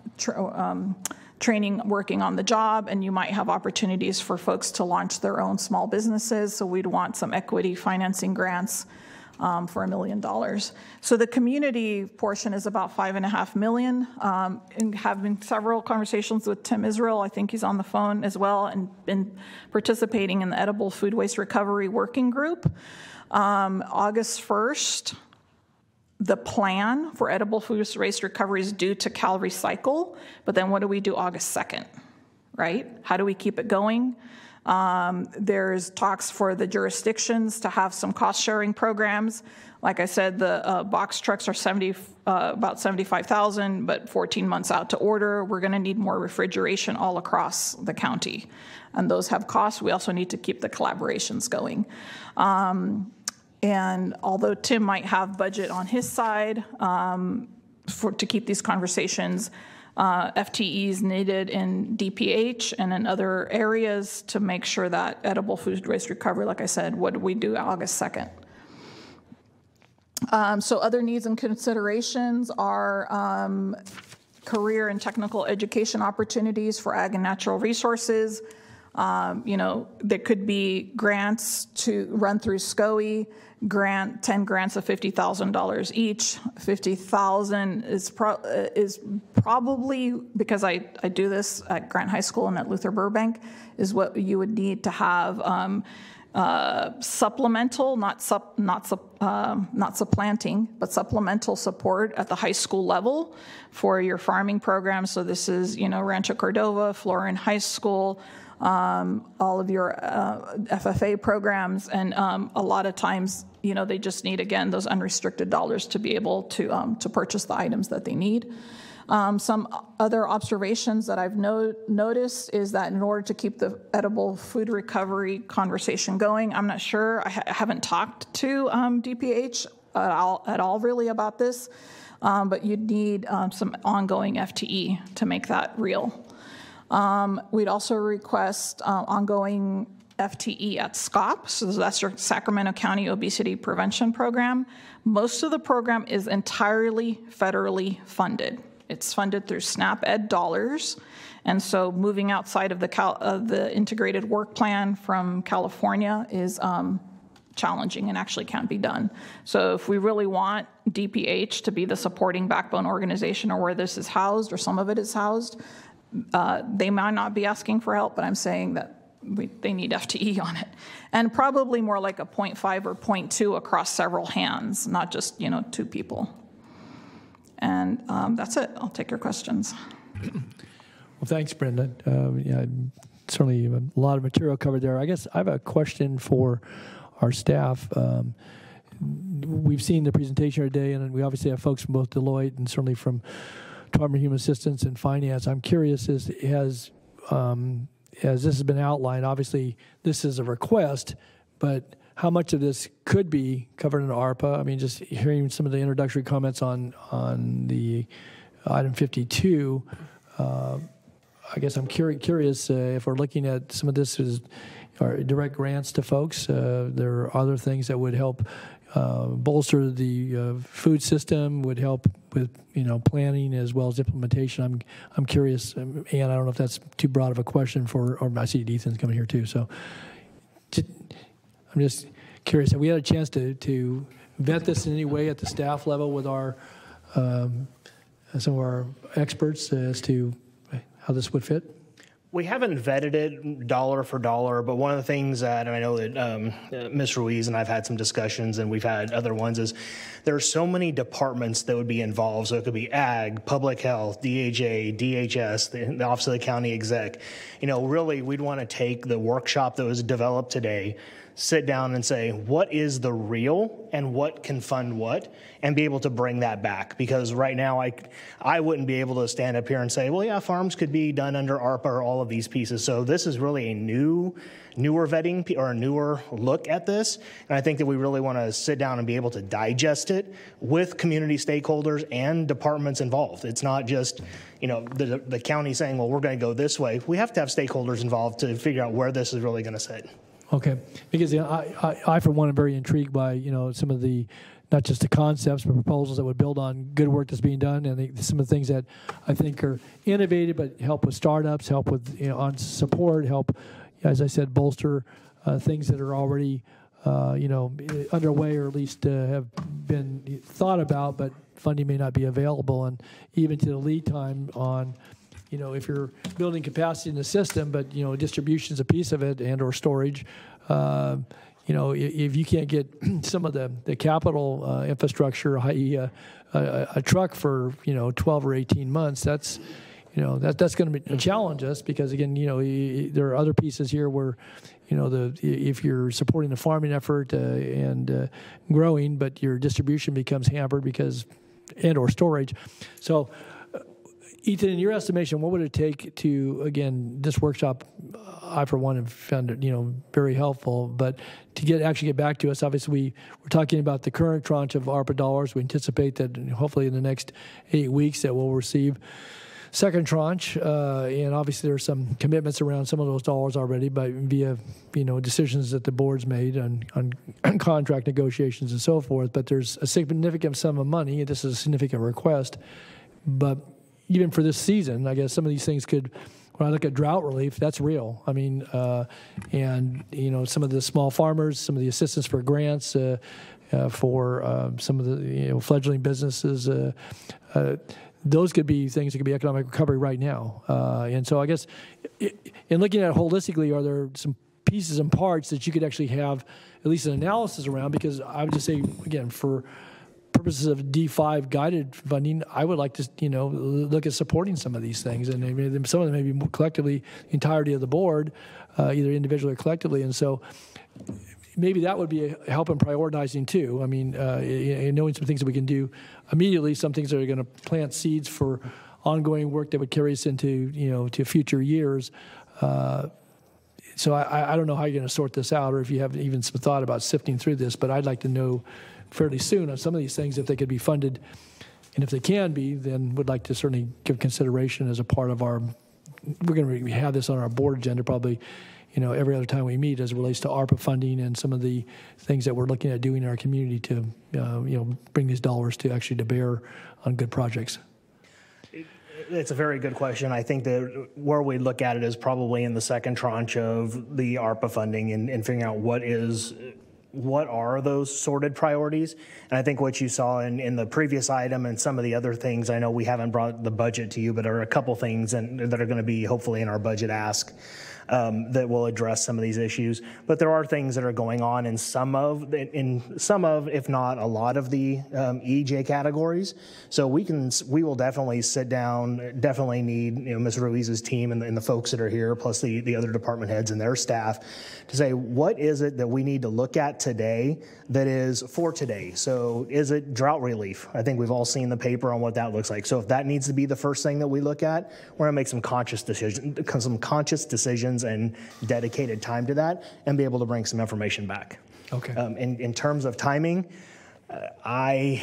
training, working on the job, and you might have opportunities for folks to launch their own small businesses. So we'd want some equity financing grants for $1 million. So the community portion is about $5.5 million. And having several conversations with Tim Israel, I think he's on the phone as well, and been participating in the Edible Food Waste Recovery Working Group. August 1st, the plan for edible food waste recovery is due to Cal Recycle, but then what do we do August 2nd, right? How do we keep it going? There's talks for the jurisdictions to have some cost-sharing programs. Like I said, the box trucks are about $75,000, but 14 months out to order. We're going to need more refrigeration all across the county, and those have costs. We also need to keep the collaborations going. And although Tim might have budget on his side to keep these conversations, FTEs needed in DPH and in other areas to make sure that edible food waste recovery, like I said, what do we do August 2nd? So other needs and considerations are career and technical education opportunities for ag and natural resources. There could be grants to run through SCOE, 10 grants of $50,000 each. $50,000 is probably, because I do this at Grant High School and at Luther Burbank, is what you would need to have supplemental, not supplanting, but supplemental support at the high school level for your farming program. So this is, Rancho Cordova, Florin High School, all of your FFA programs, and a lot of times, they just need, again, those unrestricted dollars to be able to purchase the items that they need. Some other observations that I've noticed is that in order to keep the edible food recovery conversation going, I'm not sure, I haven't talked to DPH at all really about this, but you'd need some ongoing FTE to make that real. We'd also request ongoing FTE at SCOP, so that's your Sacramento County Obesity Prevention Program. Most of the program is entirely federally funded. It's funded through SNAP Ed dollars, and so moving outside of the integrated work plan from California is challenging and actually can't be done. So if we really want DPH to be the supporting backbone organization, or where this is housed or some of it is housed, they might not be asking for help, but I'm saying that they need FTE on it. And probably more like a 0.5 or 0.2 across several hands, not just, 2 people. And that's it. I'll take your questions. Well, thanks, Brenda. Yeah, certainly a lot of material covered there. I guess I have a question for our staff. We've seen the presentation today, and we obviously have folks from both Deloitte and certainly from Department of Human Assistance and Finance. I'm curious, as this has been outlined, obviously this is a request, but how much of this could be covered in ARPA? I mean, just hearing some of the introductory comments on the item 52, I guess I'm curious if we're looking at some of this as direct grants to folks. There are other things that would help bolster the food system, would help with planning as well as implementation. I'm curious, and I don't know if that's too broad of a question or I see Ethan's coming here too. So I'm just curious. Have we had a chance to vet this in any way at the staff level with our some of our experts as to how this would fit? We haven't vetted it dollar for dollar, but one of the things that, and I know that Ms. Ruiz and I've had some discussions, and we've had other ones, is there are so many departments that would be involved. So it could be Ag, Public Health, DHA, DHS, the Office of the County Exec. Really, we'd want to take the workshop that was developed today, sit down and say, what is the real and what can fund what, and be able to bring that back. Because right now, I wouldn't be able to stand up here and say, well, yeah, farms could be done under ARPA or all of these pieces. So this is really a newer vetting or a newer look at this. And I think that we really want to sit down and be able to digest it with community stakeholders and departments involved. It's not just, the county saying, well, we're going to go this way. We have to have stakeholders involved to figure out where this is really going to sit. Okay, because I for one am very intrigued by some of the, not just the concepts but proposals that would build on good work that's being done, and some of the things that I think are innovative but help with startups, help with on support, help, as I said, bolster things that are already underway or at least have been thought about, but funding may not be available, and even to the lead time on. If you're building capacity in the system, but distribution's a piece of it, and or storage, if you can't get some of the capital infrastructure, i.e., a truck for 12 or 18 months, that's going to challenge us, because again, there are other pieces here where if you're supporting the farming effort and growing, but your distribution becomes hampered because and or storage, so. Ethan, in your estimation, what would it take to, again, this workshop, I for one have found it, very helpful, but to actually get back to us, obviously we're talking about the current tranche of ARPA dollars. We anticipate that hopefully in the next 8 weeks that we'll receive second tranche, and obviously there are some commitments around some of those dollars already, but via decisions that the board's made on contract negotiations and so forth. But there's a significant sum of money. This is a significant request, but even for this season, I guess some of these things could, when I look at drought relief, that's real. I mean, and, some of the small farmers, some of the assistance for grants for some of the, fledgling businesses, those could be things that could be economic recovery right now. And so I guess in looking at it holistically, are there some pieces and parts that you could actually have at least an analysis around? Because I would just say, again, for purposes of D5 guided funding, I would like to, look at supporting some of these things, and maybe some of them maybe more collectively, the entirety of the board, either individually or collectively, and so maybe that would be a help in prioritizing too. I mean, knowing some things that we can do immediately, some things that are going to plant seeds for ongoing work that would carry us into, to future years. So I don't know how you're going to sort this out, or if you have even some thought about sifting through this, but I'd like to know fairly soon on some of these things if they could be funded, and if they can be, then would like to certainly give consideration as a part of our we're going to have this on our board agenda probably, every other time we meet as it relates to ARPA funding and some of the things that we're looking at doing in our community to, bring these dollars to actually to bear on good projects. It's a very good question. I think that where we look at it is probably in the second tranche of the ARPA funding and figuring out what are those sorted priorities. And I think what you saw in the previous item and some of the other things, I know we haven't brought the budget to you, but there are a couple things that are going to be hopefully in our budget ask that will address some of these issues. But there are things that are going on in some of, if not a lot of the EJ categories. So we will definitely sit down, definitely need Ms. Ruiz's team and the folks that are here, plus the other department heads and their staff, to say what is it that we need to look at today that is for today. So is it drought relief? I think we've all seen the paper on what that looks like. So if that needs to be the first thing that we look at, we're going to make some conscious decisions and dedicated time to that and be able to bring some information back. Okay. In terms of timing, I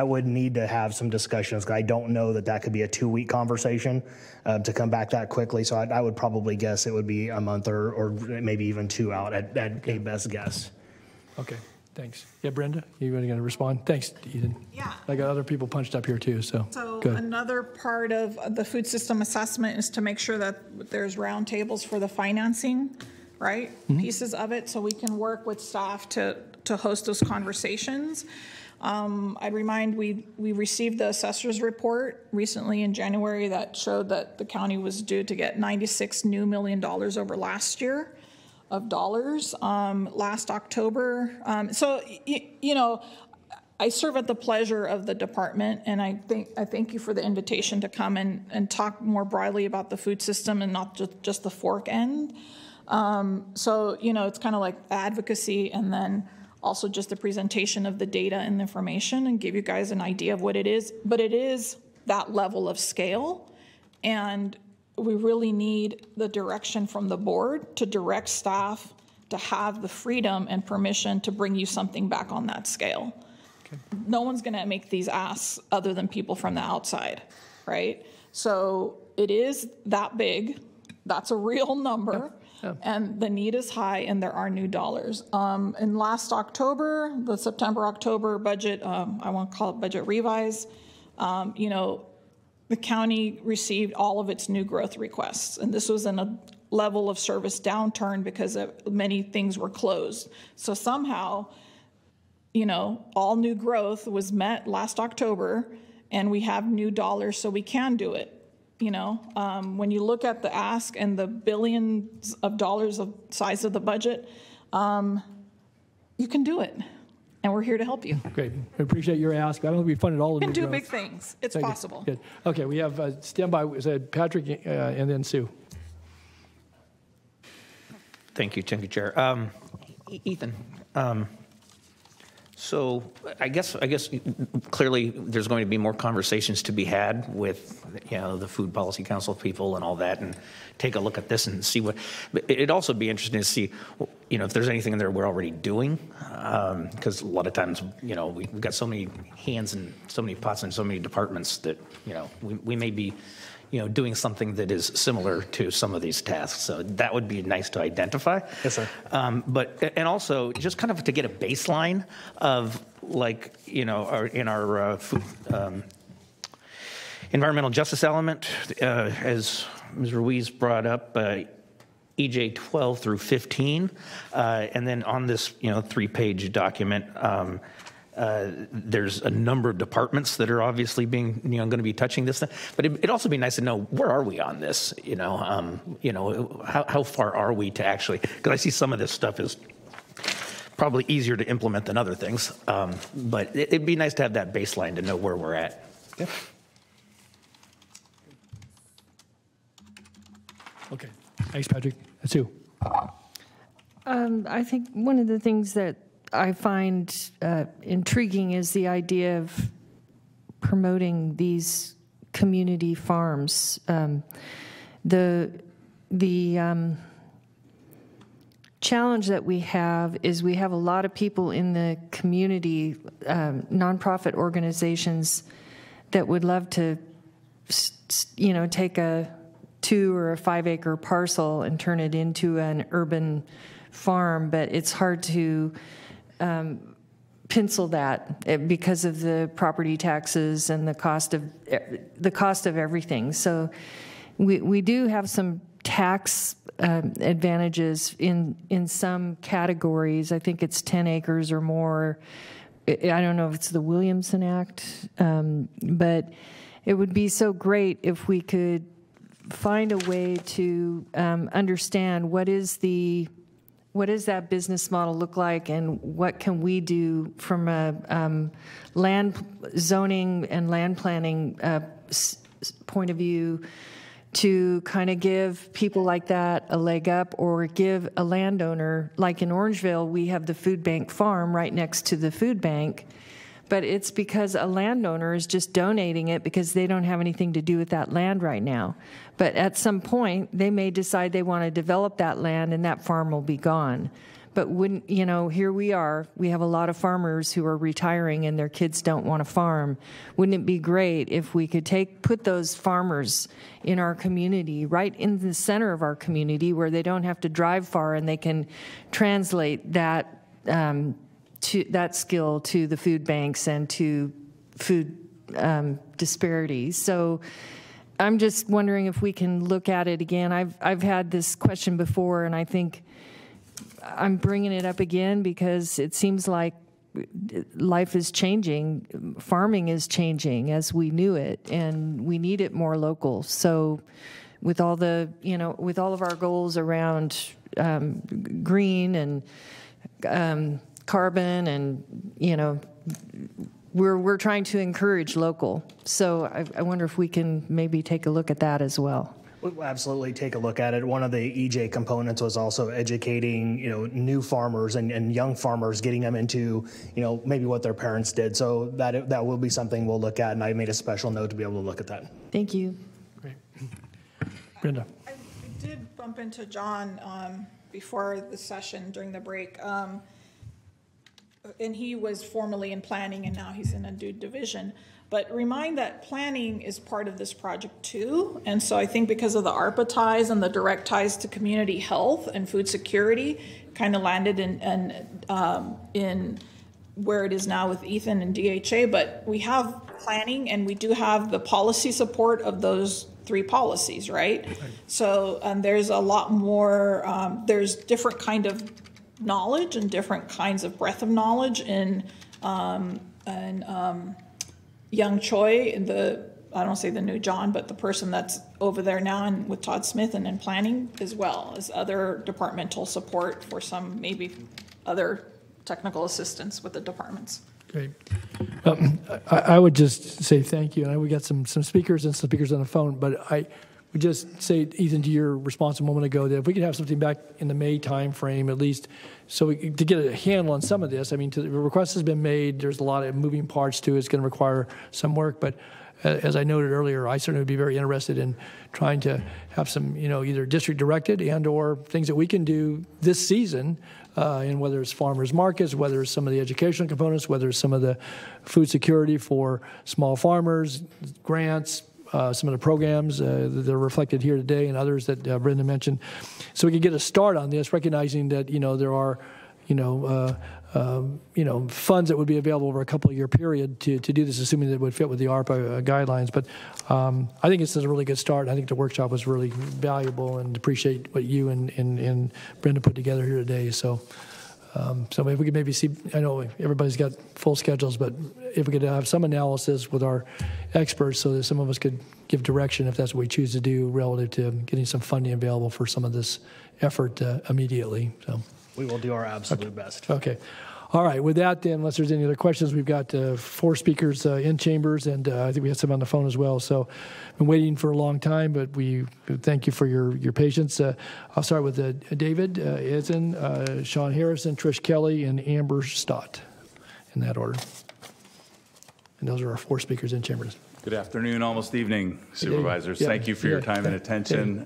would need to have some discussions. I don't know that could be a 2-week conversation to come back that quickly. So I would probably guess it would be a month or maybe even 2 out at a best guess. Okay, thanks. Yeah, Brenda, you going to respond? Thanks, Eden. Yeah. I got other people punched up here too, so good. Another part of the food system assessment is to make sure that there's roundtables for the financing, right? Mm-hmm. Pieces of it, so we can work with staff to host those conversations. I'd remind we received the assessor's report recently in January that showed that the county was due to get $96 million over last year of dollars last October. So I serve at the pleasure of the department, and I thank you for the invitation to come and talk more broadly about the food system and not just the fork end. So it's kind of like advocacy and then also just the presentation of the data and the information and give you guys an idea of what it is. But it is that level of scale, and we really need the direction from the board to direct staff to have the freedom and permission to bring you something back on that scale. Okay. No one's going to make these asks other than people from the outside, right? So it is that big. That's a real number. Yep. And the need is high, and there are new dollars. In last October, the September-October budget, I want to call it budget revise, the county received all of its new growth requests. And this was in a level of service downturn because many things were closed. So somehow, all new growth was met last October, and we have new dollars, so we can do it. When you look at the ask and the billions of dollars of size of the budget, you can do it. And we're here to help you. Great. I appreciate your ask. I don't think we funded all of you it. can do big things. It's possible. Good. Okay, we have standby. Is that Patrick and then Sue? Thank you, Chair. Ethan, so I guess clearly there's going to be more conversations to be had with the Food Policy Council people and all that, and take a look at this and see what. But it'd also be interesting to see if there's anything in there we're already doing, because a lot of times we've got so many hands and so many pots and so many departments that we may be doing something that is similar to some of these tasks. So that would be nice to identify. Yes, sir. And also just kind of to get a baseline of our food, environmental justice element, as Ms. Ruiz brought up, EJ 12 through 15, and then on this 3-page document. There's a number of departments that are obviously being, going to be touching this thing. But it'd also be nice to know, where are we on this? How far are we to actually? Because I see some of this stuff is probably easier to implement than other things. But it'd be nice to have that baseline to know where we're at. Yep. Okay. Thanks, Patrick. That's you. I think one of the things that I find intriguing is the idea of promoting these community farms. The challenge that we have is we have a lot of people in the community, nonprofit organizations that would love to, take a 2 or a 5 acre parcel and turn it into an urban farm, but it's hard to pencil that because of the property taxes and the cost of everything. So we do have some tax advantages in some categories. I think it's 10 acres or more. I don't know if it's the Williamson Act, but it would be so great if we could find a way to understand what does that business model look like, and what can we do from a land zoning and land planning point of view to kind of give people like that a leg up, or give a landowner, like in Orangeville, we have the food bank farm right next to the food bank, but it's because a landowner is just donating it because they don't have anything to do with that land right now. But at some point, they may decide they want to develop that land, and that farm will be gone. But here we are, we have a lot of farmers who are retiring and their kids don't want to farm. Wouldn't it be great if we could put those farmers in our community, right in the center of our community, where they don't have to drive far, and they can translate that skill to the food banks and to food disparities. So I'm just wondering if we can look at it again. I've had this question before, and I think I'm bringing it up again because it seems like life is changing. Farming is changing as we knew it, and we need it more local. So with all of our goals around green and carbon, and we're trying to encourage local. So I wonder if we can maybe take a look at that as well. We'll absolutely take a look at it. One of the EJ components was also educating, new farmers and young farmers, getting them into, maybe what their parents did. So that will be something we'll look at, and I made a special note to be able to look at that. Thank you. Great. Brenda. I did bump into John before the session during the break. And he was formerly in planning, and now he's in a new division. But remind that planning is part of this project too. And so I think because of the ARPA ties and the direct ties to community health and food security, kind of landed in where it is now with Ethan and DHA. But we have planning, and we do have the policy support of those 3 policies, right? So there's a lot more, there's different kind of knowledge and different kinds of breadth of knowledge in Young Choi, I don't say the new John, but the person that's over there now, and with Todd Smith and in planning, as well as other departmental support for some maybe other technical assistance with the departments. Great. I would just say thank you. And we got some speakers and some speakers on the phone, but I would just say, Ethan, to your response a moment ago, that if we could have something back in the May time frame, at least, to get a handle on some of this. I mean, the request has been made. There's a lot of moving parts to it. It's going to require some work. But as I noted earlier, I certainly would be very interested in trying to have some, either district-directed and or things that we can do this season, and whether it's farmers markets, whether it's some of the educational components, whether it's some of the food security for small farmers, grants, some of the programs that are reflected here today, and others that Brenda mentioned, so we can get a start on this, recognizing that there are funds that would be available over a couple of year period to do this, assuming that it would fit with the ARPA guidelines. But I think this is a really good start. I think the workshop was really valuable, and appreciate what you and Brenda put together here today. So if we could maybe see, I know everybody's got full schedules, but if we could have some analysis with our experts so that some of us could give direction if that's what we choose to do relative to getting some funding available for some of this effort immediately. So we will do our absolute best. Okay. All right. With that, then, unless there's any other questions, we've got 4 speakers in chambers, and I think we have some on the phone as well. So I've been waiting for a long time, but we thank you for your patience. I'll start with David Ezen, Sean Harrison, Trish Kelly, and Amber Stott, in that order. And those are our 4 speakers in chambers. Good afternoon, almost evening, supervisors. Yeah. Thank you for your time and attention.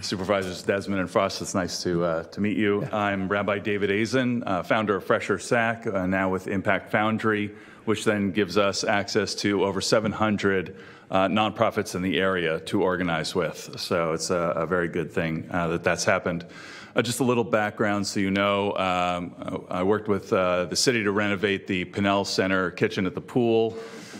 Supervisors Desmond and Frost, it's nice to meet you. I'm Rabbi David Azen, founder of Fresher Sac, now with Impact Foundry, which then gives us access to over 700 nonprofits in the area to organize with. So it's a very good thing that's happened. Just a little background so you know, I worked with the city to renovate the Pinnell Center kitchen at the pool,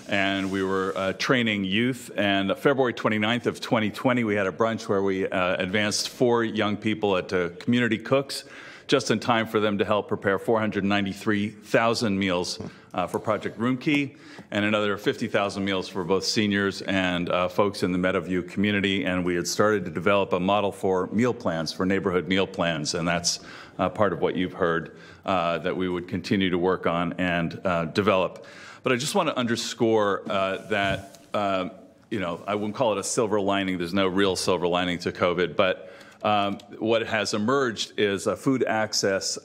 and we were training youth. And February 29th of 2020, we had a brunch where we advanced 4 young people at community cooks, just in time for them to help prepare 493,000 meals for Project Room Key, and another 50,000 meals for both seniors and folks in the Meadowview community. And we had started to develop a model for meal plans, for neighborhood meal plans, and that's part of what you've heard that we would continue to work on and develop. But I just want to underscore that, you know, I wouldn't call it a silver lining. There's no real silver lining to COVID, but what has emerged is a food access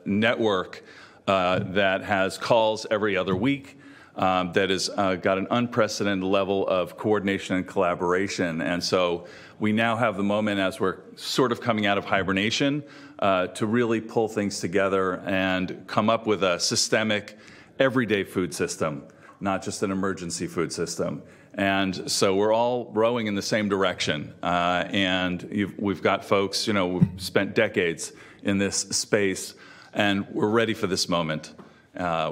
network that has calls every other week, that has got an unprecedented level of coordination and collaboration. And so we now have the moment, as we're sort of coming out of hibernation, to really pull things together and come up with a systemic, everyday food system, not just an emergency food system. And so we're all rowing in the same direction. And we've got folks, you know, we've spent decades in this space, and we're ready for this moment.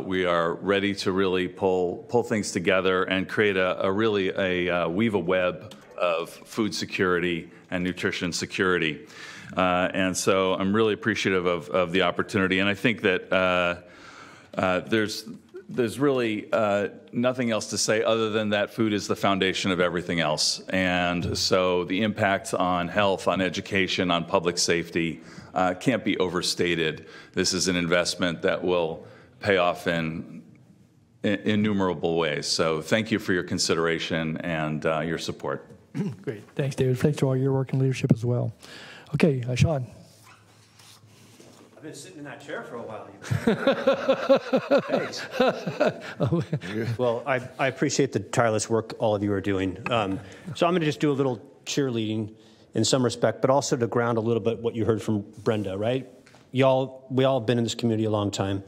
We are ready to really pull things together and create weave a web of food security and nutrition security. And so I'm really appreciative of the opportunity. And I think that there's really nothing else to say other than that food is the foundation of everything else. And so the impact on health, on education, on public safety can't be overstated. This is an investment that will pay off in innumerable ways. So thank you for your consideration and your support. Great. Thanks, David. Thanks for all your work and leadership as well. Okay, Sean. I've been sitting in that chair for a while. Thanks. Well, I appreciate the tireless work all of you are doing. So I'm going to just do a little cheerleading in some respect, but also to ground a little bit what you heard from Brenda, right? We all have been in this community a long time.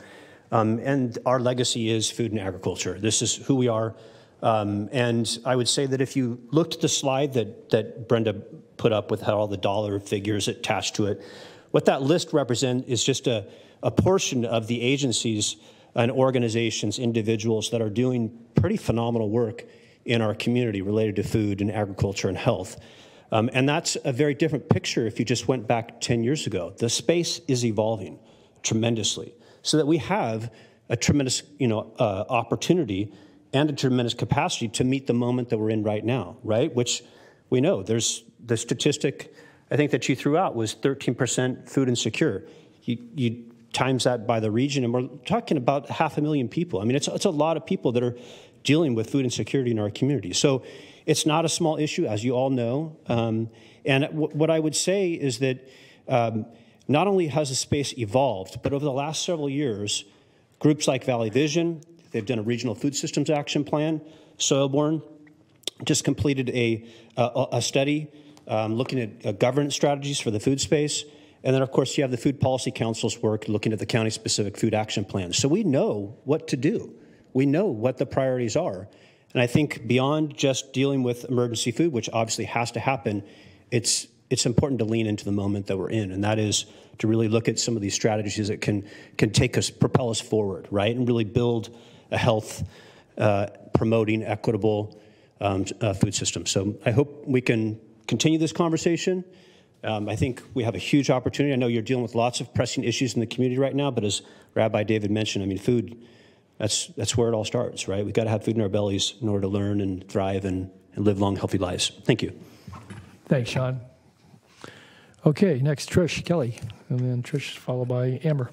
And our legacy is food and agriculture. This is who we are. And I would say that if you looked at the slide that Brenda put up with all the dollar figures attached to it, what that list represents is just a portion of the agencies and organizations, individuals that are doing pretty phenomenal work in our community related to food and agriculture and health. And that's a very different picture if you just went back 10 years ago. The space is evolving tremendously, so that we have a tremendous opportunity and a tremendous capacity to meet the moment that we're in right now, right? Which we know there's the statistic I think that you threw out was 13% food insecure. You times that by the region, and we're talking about 500,000 people. I mean, it's a lot of people that are dealing with food insecurity in our community. So it's not a small issue, as you all know. And what I would say is that not only has the space evolved, but over the last several years, groups like Valley Vision, they've done a regional food systems action plan. Soilborn just completed a study looking at governance strategies for the food space. And then, of course, you have the Food Policy Council's work looking at the county-specific food action plans. So we know what to do. We know what the priorities are. And I think beyond just dealing with emergency food, which obviously has to happen, it's important to lean into the moment that we're in, and that is to really look at some of these strategies that can take us, propel us forward, right, and really build a health promoting, equitable food system. So I hope we can continue this conversation. I think we have a huge opportunity. I know you're dealing with lots of pressing issues in the community right now, but as Rabbi David mentioned, I mean, food, that's where it all starts, right? We've got to have food in our bellies in order to learn and thrive and live long, healthy lives. Thank you. Thanks, Sean. Okay, next, Trish Kelly, and then Trish followed by Amber.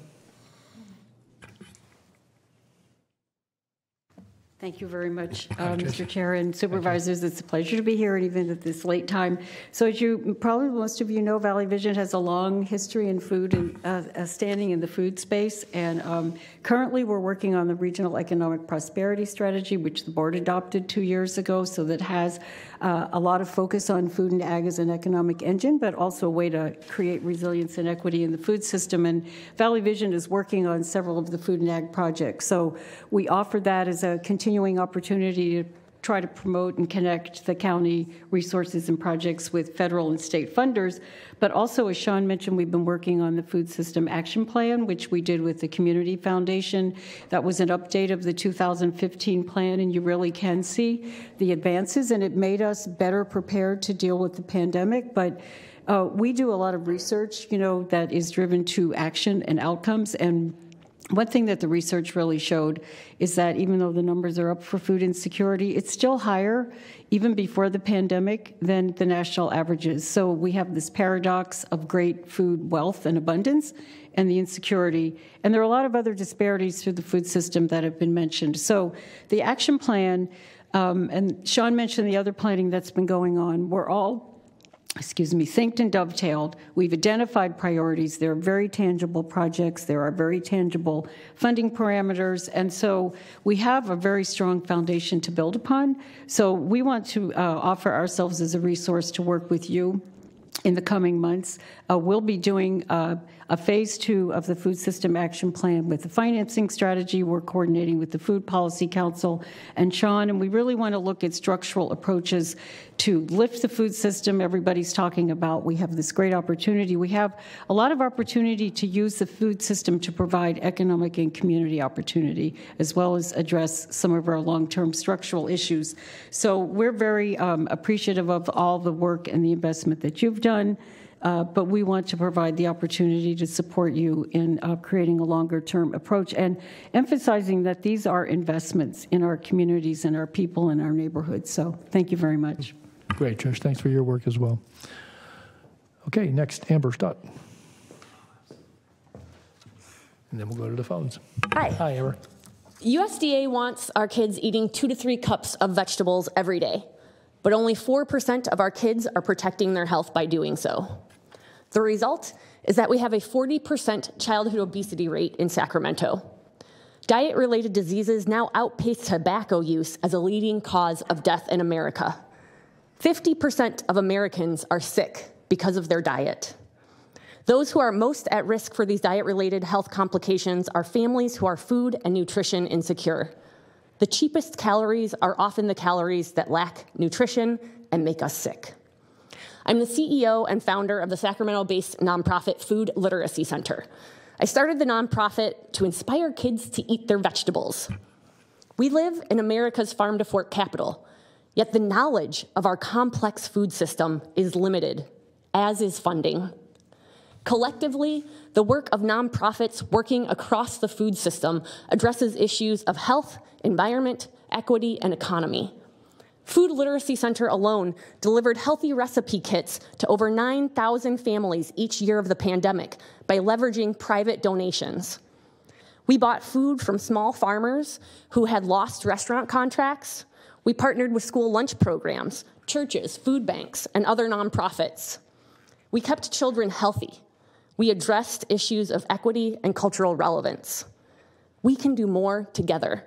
Thank you very much, Mr. Chair and Supervisors. It's a pleasure to be here, and even at this late time. So as you probably most of you know, Valley Vision has a long history in food and standing in the food space. And currently we're working on the Regional Economic Prosperity Strategy, which the board adopted 2 years ago. So that has a lot of focus on food and ag as an economic engine, but also a way to create resilience and equity in the food system. And Valley Vision is working on several of the food and ag projects. So we offer that as a continuing opportunity to try to promote and connect the county resources and projects with federal and state funders. But also, as Sean mentioned, we've been working on the Food System Action Plan, which we did with the Community Foundation. That was an update of the 2015 plan, and you really can see the advances, and it made us better prepared to deal with the pandemic. But we do a lot of research, that is driven to action and outcomes. And one thing that the research really showed is that even though the numbers are up for food insecurity, it's still higher, even before the pandemic, than the national averages. So we have this paradox of great food wealth and abundance and the insecurity. And there are a lot of other disparities through the food system that have been mentioned. So the action plan, and Sean mentioned the other planning that's been going on, we're all synced and dovetailed. We've identified priorities. There are very tangible projects. There are very tangible funding parameters. And so we have a very strong foundation to build upon. So we want to offer ourselves as a resource to work with you in the coming months. We'll be doing a phase 2 of the Food System Action Plan with the financing strategy. We're coordinating with the Food Policy Council and Sean, and we really want to look at structural approaches to lift the food system everybody's talking about. We have this great opportunity. We have a lot of opportunity to use the food system to provide economic and community opportunity, as well as address some of our long-term structural issues. So we're very appreciative of all the work and the investment that you've done. But we want to provide the opportunity to support you in creating a longer-term approach and emphasizing that these are investments in our communities and our people and our neighborhoods. So thank you very much. Great, Trish. Thanks for your work as well. Okay, next, Amber Stott. And then we'll go to the phones. Hi. Hi, Amber. USDA wants our kids eating 2 to 3 cups of vegetables every day, but only 4% of our kids are protecting their health by doing so. The result is that we have a 40% childhood obesity rate in Sacramento. Diet-related diseases now outpace tobacco use as a leading cause of death in America. 50% of Americans are sick because of their diet. Those who are most at risk for these diet-related health complications are families who are food and nutrition insecure. The cheapest calories are often the calories that lack nutrition and make us sick. I'm the CEO and founder of the Sacramento-based nonprofit Food Literacy Center. I started the nonprofit to inspire kids to eat their vegetables. We live in America's farm-to-fork capital, yet the knowledge of our complex food system is limited, as is funding. Collectively, the work of nonprofits working across the food system addresses issues of health, environment, equity, and economy. Food Literacy Center alone delivered healthy recipe kits to over 9,000 families each year of the pandemic by leveraging private donations. We bought food from small farmers who had lost restaurant contracts. We partnered with school lunch programs, churches, food banks, and other nonprofits. We kept children healthy. We addressed issues of equity and cultural relevance. We can do more together.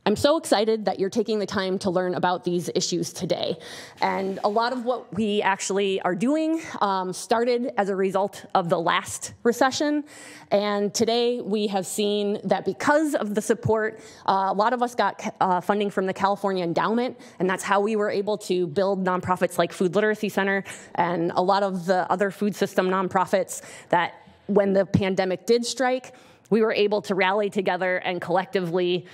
I'm so excited that you're taking the time to learn about these issues today. And a lot of what we actually are doing started as a result of the last recession. And today we have seen that because of the support, a lot of us got funding from the California Endowment, and that's how we were able to build nonprofits like Food Literacy Center and a lot of the other food system nonprofits that when the pandemic did strike, we were able to rally together and collectively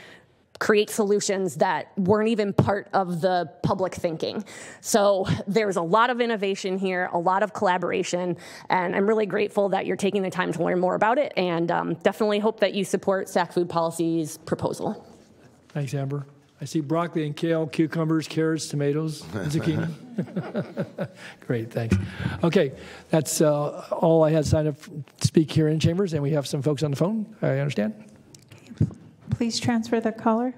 create solutions that weren't even part of the public thinking. So there's a lot of innovation here, a lot of collaboration, and I'm really grateful that you're taking the time to learn more about it, and definitely hope that you support SAC Food Policy's proposal. Thanks, Amber. I see broccoli and kale, cucumbers, carrots, tomatoes, zucchini. Great, thanks. Okay, that's all I had signed up to speak here in chambers, and we have some folks on the phone, I understand. Please transfer the caller.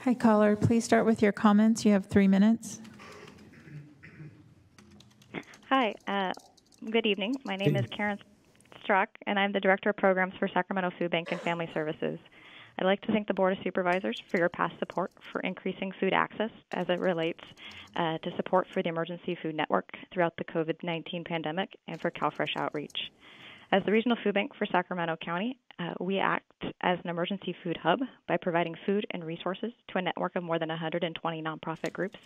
Hi, caller. Please start with your comments. You have 3 minutes. Hi. Good evening. My name is Karen Strzok, and I'm the Director of Programs for Sacramento Food Bank and Family Services. I'd like to thank the Board of Supervisors for your past support for increasing food access as it relates to support for the Emergency Food Network throughout the COVID-19 pandemic and for CalFresh outreach. As the Regional Food Bank for Sacramento County, we act as an emergency food hub by providing food and resources to a network of more than 120 nonprofit groups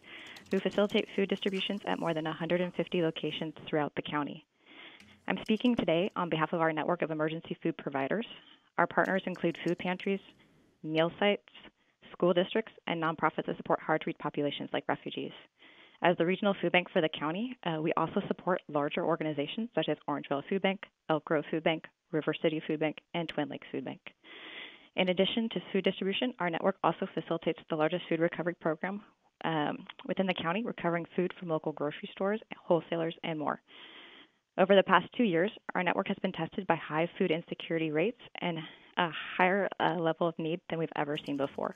who facilitate food distributions at more than 150 locations throughout the county. I'm speaking today on behalf of our network of emergency food providers. Our partners include food pantries, meal sites, school districts, and nonprofits that support hard-to-reach populations like refugees. As the Regional Food Bank for the county, we also support larger organizations such as Orangeville Food Bank, Elk Grove Food Bank, River City Food Bank, and Twin Lakes Food Bank. In addition to food distribution, our network also facilitates the largest food recovery program within the county, recovering food from local grocery stores, wholesalers, and more. Over the past 2 years, our network has been tested by high food insecurity rates and a higher level of need than we've ever seen before.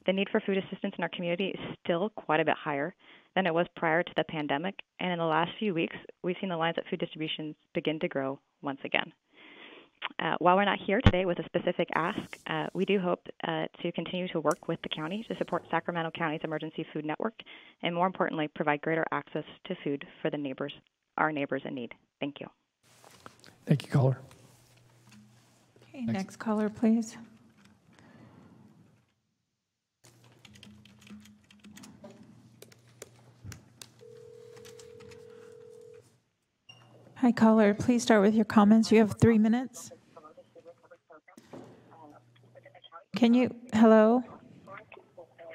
The need for food assistance in our community is still quite a bit higher than it was prior to the pandemic, and in the last few weeks, we've seen the lines at food distributions begin to grow once again. While we're not here today with a specific ask, we do hope to continue to work with the county to support Sacramento County's emergency food network, and more importantly, provide greater access to food for our neighbors in need. Thank you. Thank you, caller. Okay, next caller, please. Hi, caller. Please start with your comments. You have 3 minutes. Hello?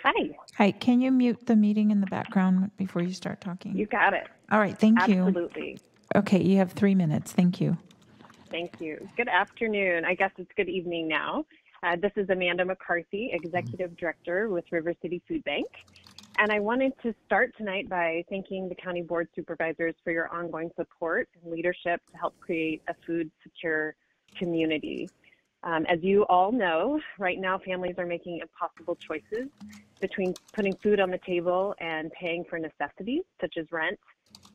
Hi. Hi, can you mute the meeting in the background before you start talking? You got it. All right, thank you. Absolutely. Okay, you have 3 minutes. Thank you. Thank you. Good afternoon. I guess it's good evening now. This is Amanda McCarthy, Executive Director with River City Food Bank. And I wanted to start tonight by thanking the County Board Supervisors for your ongoing support and leadership to help create a food secure community. As you all know, right now families are making impossible choices between putting food on the table and paying for necessities such as rent,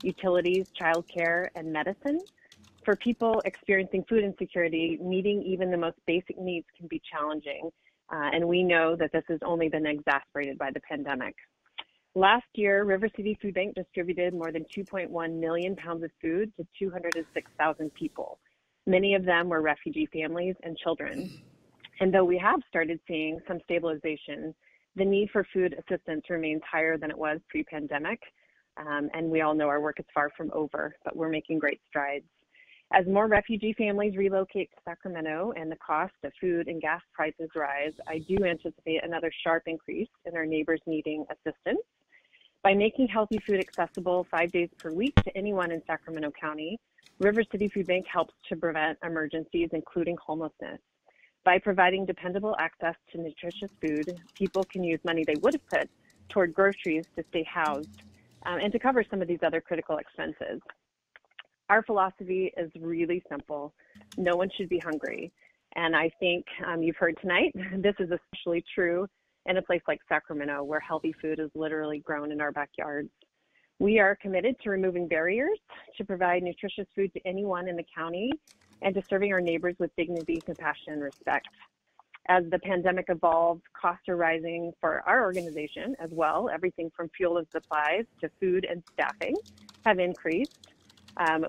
utilities, childcare, and medicine. For people experiencing food insecurity, meeting even the most basic needs can be challenging, and we know that this has only been exacerbated by the pandemic. Last year, River City Food Bank distributed more than 2.1 million pounds of food to 206,000 people. Many of them were refugee families and children. And though we have started seeing some stabilization, the need for food assistance remains higher than it was pre-pandemic. And we all know our work is far from over, but we're making great strides. As more refugee families relocate to Sacramento and the cost of food and gas prices rise, I do anticipate another sharp increase in our neighbors needing assistance. By making healthy food accessible 5 days per week to anyone in Sacramento County, River City Food Bank helps to prevent emergencies, including homelessness. By providing dependable access to nutritious food, people can use money they would have put toward groceries to stay housed and to cover some of these other critical expenses. Our philosophy is really simple. No one should be hungry. And I think you've heard tonight, this is especially true in a place like Sacramento, where healthy food is literally grown in our backyards. We are committed to removing barriers to provide nutritious food to anyone in the county and to serving our neighbors with dignity, compassion, and respect. As the pandemic evolves, costs are rising for our organization as well. Everything from fuel and supplies to food and staffing have increased.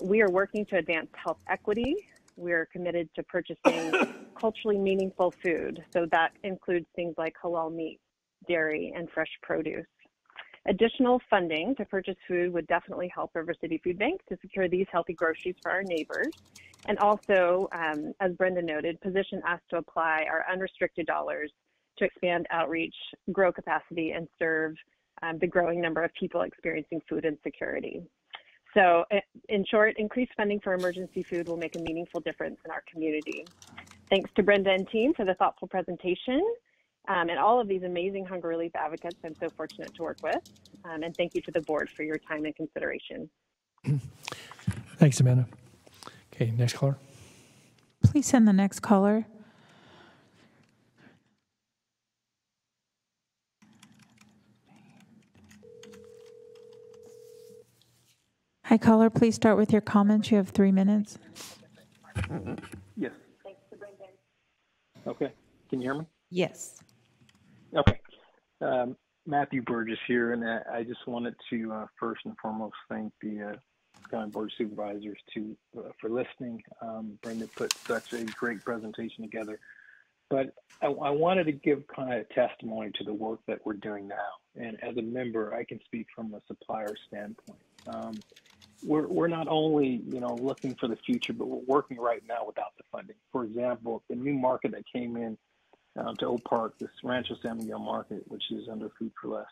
We are working to advance health equity. We are committed to purchasing culturally meaningful food. So that includes things like halal meat, dairy, and fresh produce. Additional funding to purchase food would definitely help River City Food Bank to secure these healthy groceries for our neighbors. And also, as Brenda noted, position us to apply our unrestricted dollars to expand outreach, grow capacity, and serve the growing number of people experiencing food insecurity. So in short, increased funding for emergency food will make a meaningful difference in our community. Thanks to Brenda and team for the thoughtful presentation and all of these amazing hunger relief advocates I'm so fortunate to work with. And thank you to the board for your time and consideration. Thanks, Amanda. Okay, next caller. Please send the next caller. Hi, caller. Please start with your comments. You have 3 minutes. Yes. Okay. Can you hear me? Yes. Okay. Matthew Burgess here, and I just wanted to first and foremost thank the County Board of Supervisors for listening. Brenda put such a great presentation together. But I wanted to give kind of testimony to the work that we're doing now. And as a member, I can speak from a supplier standpoint. We're not only looking for the future, but we're working right now without the funding. For example, the new market that came in to Oak Park, this Rancho San Miguel market, which is under Food for Less.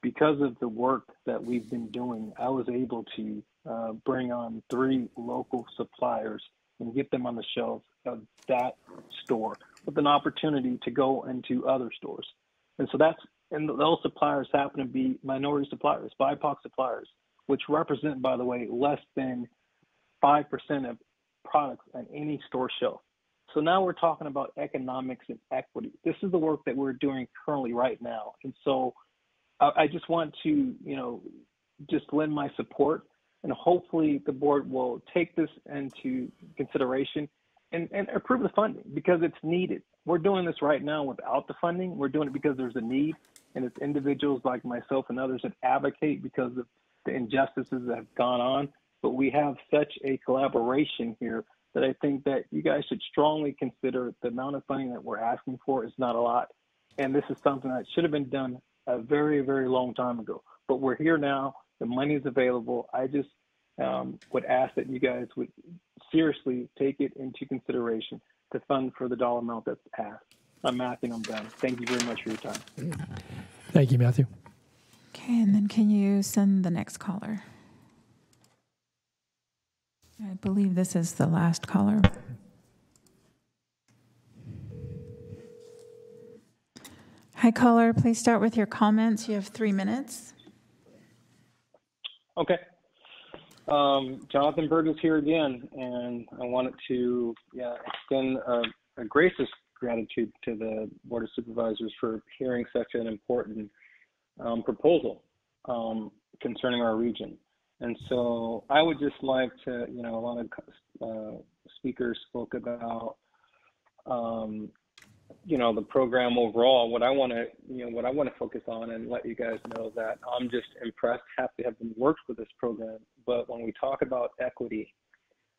Because of the work that we've been doing, I was able to bring on 3 local suppliers and get them on the shelves of that store with an opportunity to go into other stores. And so those suppliers happen to be minority suppliers, BIPOC suppliers, which represent, by the way, less than 5% of products on any store shelf. So now we're talking about economics and equity. This is the work that we're doing currently right now. And so I just want to, just lend my support, and hopefully the board will take this into consideration and approve the funding because it's needed. We're doing this right now without the funding. We're doing it because there's a need, and it's individuals like myself and others that advocate because of the injustices that have gone on. But we have such a collaboration here that I think that you guys should strongly consider the amount of funding that we're asking for is not a lot. And this is something that should have been done a very, very long time ago. But we're here now. The money is available. I just would ask that you guys would seriously take it into consideration to fund for the dollar amount that's asked. I'm Matthew, I'm done. Thank you very much for your time. Thank you, Matthew. Okay, and then can you send the next caller? I believe this is the last caller. Hi, caller. Please start with your comments. You have 3 minutes. Okay. Jonathan Burgess here again, and I wanted to extend a gracious gratitude to the Board of Supervisors for hearing such an important proposal concerning our region. And so I would just like to, a lot of speakers spoke about, the program overall. What I want to focus on and let you guys know that I'm just impressed, happy to have been worked with this program. But when we talk about equity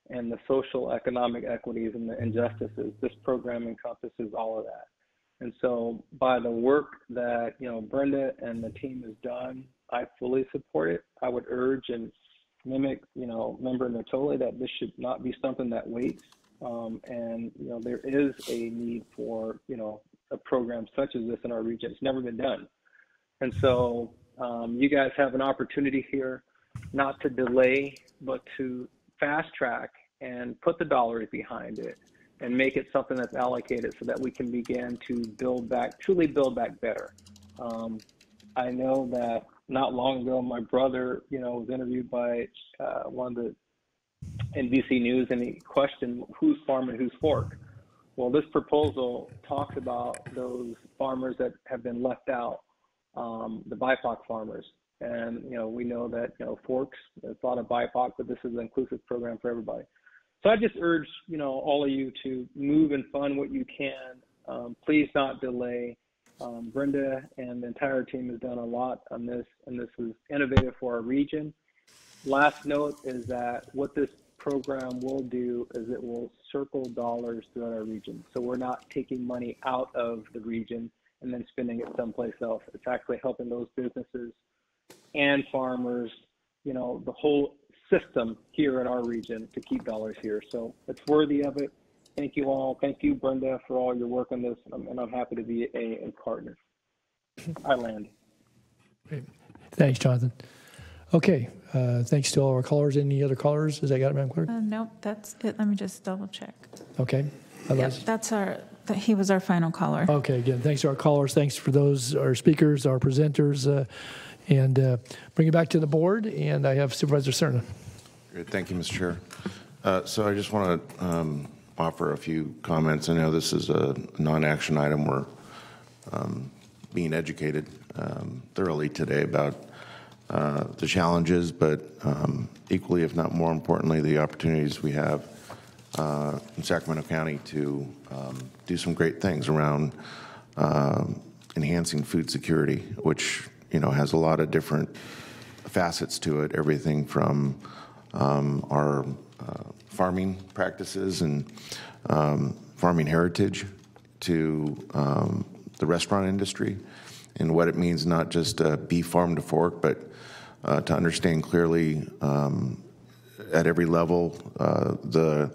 and the social economic equities and the injustices, this program encompasses all of that. And so by the work that, Brenda and the team has done, I fully support it. I would urge and mimic, Member Natoli that this should not be something that waits. And, there is a need for, a program such as this in our region. It's never been done. And so you guys have an opportunity here not to delay, but to fast track and put the dollars behind it and make it something that's allocated so that we can begin to truly build back better. I know that not long ago, my brother, was interviewed by one of the NBC News, and he questioned who's farm and who's fork. Well, this proposal talks about those farmers that have been left out, the BIPOC farmers. And, we know that, forks, it's a lot of BIPOC, but this is an inclusive program for everybody. So I just urge, all of you to move and fund what you can. Please not delay. Brenda and the entire team has done a lot on this, and this is innovative for our region. Last note is that what this program will do is it will circle dollars throughout our region. So we're not taking money out of the region and then spending it someplace else. It's actually helping those businesses and farmers, the whole system here in our region to keep dollars here. So it's worthy of it. Thank you all. Thank you, Brenda, for all your work on this, and I'm happy to be a partner. I land. Great. Thanks, Jonathan. Okay, thanks to all our callers. Any other callers? Has that got it, Madam Clerk? Nope, that's it. Let me just double check. Okay. Yep, he was our final caller. Okay, again, thanks to our callers. Thanks for those, our speakers, our presenters, and bring it back to the board. And I have Supervisor Cerna. Great, thank you, Mr. Chair. So I just want to offer a few comments. I know this is a non-action item. We're being educated thoroughly today about the challenges, but equally, if not more importantly, the opportunities we have in Sacramento County to do some great things around enhancing food security, which has a lot of different facets to it. Everything from our farming practices and farming heritage to the restaurant industry, and what it means not just beef farm to fork, but to understand clearly at every level the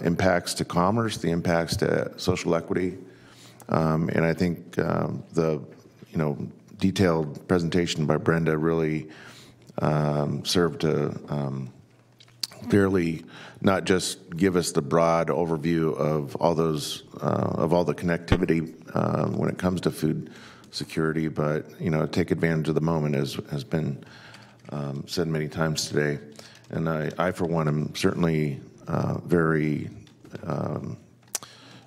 impacts to commerce, the impacts to social equity, and I think the detailed presentation by Brenda really served to clearly not just give us the broad overview of all those of all the connectivity when it comes to food security, but take advantage of the moment, as has been said many times today. And I for one, am certainly very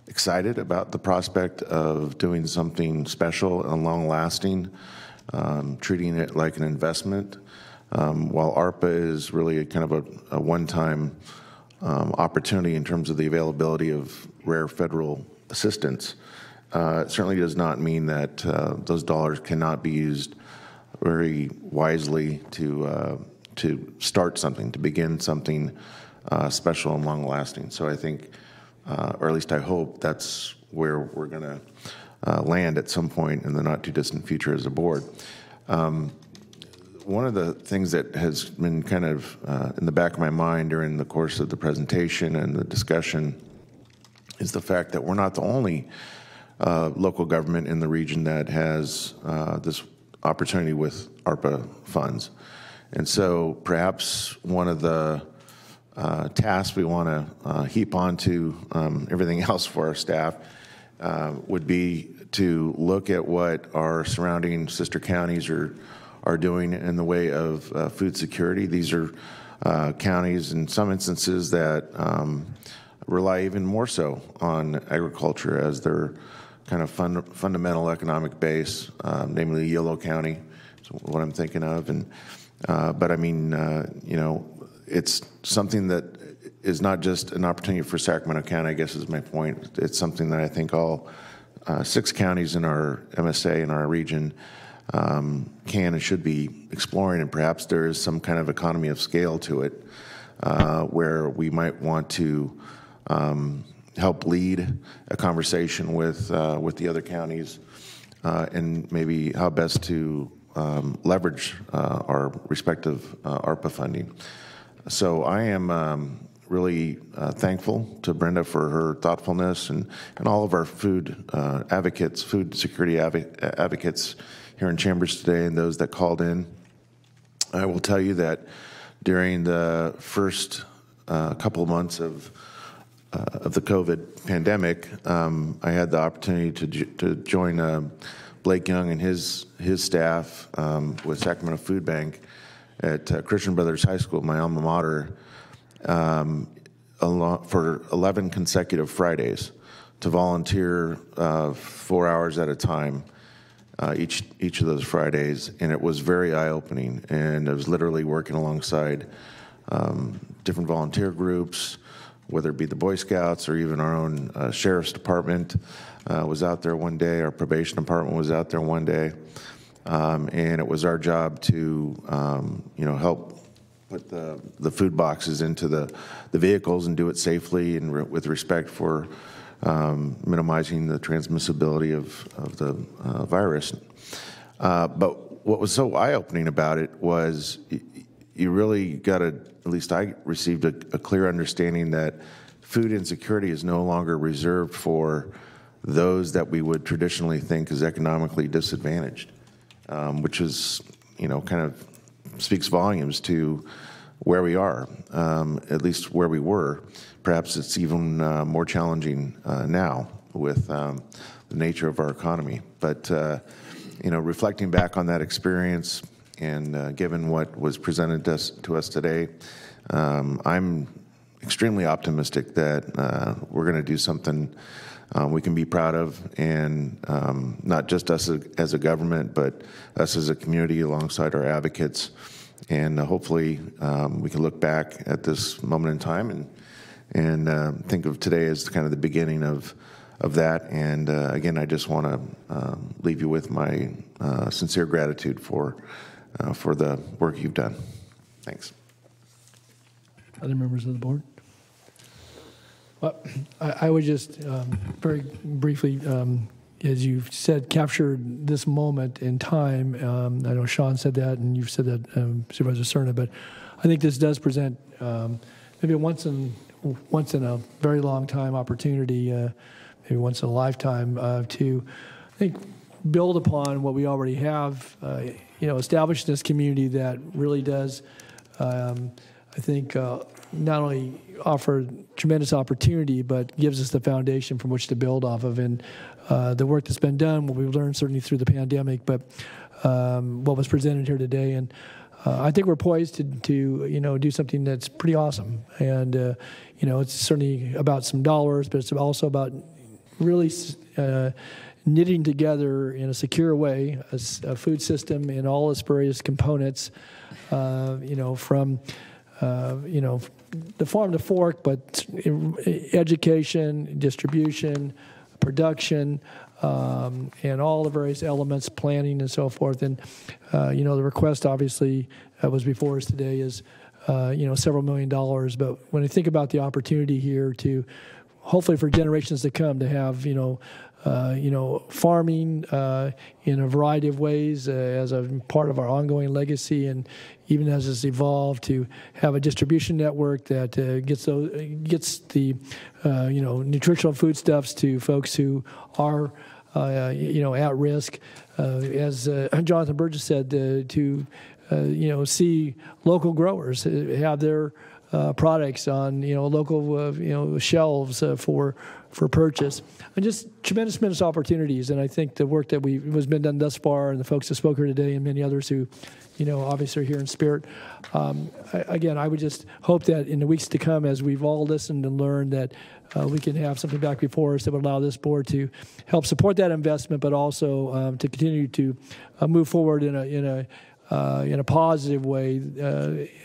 excited about the prospect of doing something special and long-lasting, treating it like an investment. While ARPA is really a kind of a one-time opportunity in terms of the availability of rare federal assistance, it certainly does not mean that those dollars cannot be used very wisely to start something, to begin something special and long-lasting. So I think, or at least I hope, that's where we're going to land at some point in the not-too-distant future as a board. One of the things that has been kind of in the back of my mind during the course of the presentation and the discussion is the fact that we're not the only local government in the region that has this opportunity with ARPA funds. And so perhaps one of the tasks we want to heap onto everything else for our staff would be to look at what our surrounding sister counties are doing in the way of food security. These are counties in some instances that rely even more so on agriculture as their kind of fundamental economic base, namely Yolo County, is what I'm thinking of. And but I mean, it's something that is not just an opportunity for Sacramento County, I guess is my point. It's something that I think all 6 counties in our MSA in our region can and should be exploring, and perhaps there is some kind of economy of scale to it where we might want to help lead a conversation with the other counties and maybe how best to leverage our respective ARPA funding. So I am really thankful to Brenda for her thoughtfulness and all of our food advocates, food security advocates here in Chambers today and those that called in. I will tell you that during the first couple of months of the COVID pandemic, I had the opportunity to join Blake Young and his staff with Sacramento Food Bank at Christian Brothers High School, my alma mater, for 11 consecutive Fridays to volunteer 4 hours at a time each of those Fridays, and it was very eye-opening. And I was literally working alongside different volunteer groups, whether it be the Boy Scouts or even our own Sheriff's Department was out there one day, our probation department was out there one day, and it was our job to help put the food boxes into the vehicles and do it safely and with respect for minimizing the transmissibility of the virus. But what was so eye-opening about it was you really got at least I received a clear understanding that food insecurity is no longer reserved for those that we would traditionally think is economically disadvantaged, which is, kind of speaks volumes to where we are, at least where we were. Perhaps it's even more challenging now with the nature of our economy. But, reflecting back on that experience and given what was presented to us today, I'm extremely optimistic that we're going to do something we can be proud of, and not just us as a government, but us as a community alongside our advocates. And hopefully we can look back at this moment in time and think of today as kind of the beginning of that. And again, I just want to leave you with my sincere gratitude for the work you've done. Thanks. Other members of the board? Well, I would just very briefly, as you've said, capture this moment in time. I know Sean said that, and you've said that, Supervisor Cerna, but I think this does present maybe once in a very long time opportunity, maybe once in a lifetime, to, I think, build upon what we already have, establish this community that really does, I think, not only offer tremendous opportunity, but gives us the foundation from which to build off of. And the work that's been done, what we've learned certainly through the pandemic, but what was presented here today. And I think we're poised to do something that's pretty awesome. And, it's certainly about some dollars, but it's also about really knitting together in a secure way a food system in all its various components, from the farm to fork, but education, distribution, production, and all the various elements, planning and so forth. And, the request obviously was before us today is, several $1 million. But when I think about the opportunity here to, hopefully for generations to come, to have, farming in a variety of ways as a part of our ongoing legacy, and even as it's evolved, to have a distribution network that gets the nutritional foodstuffs to folks who are at risk. As Jonathan Burgess said, to see local growers have their products on local shelves for purchase, and just tremendous opportunities. And I think the work that has been done thus far, and the folks that spoke here today, and many others who obviously are here in spirit. Again, I would just hope that in the weeks to come, as we've all listened and learned, that we can have something back before us that would allow this board to help support that investment, but also to continue to move forward in a positive way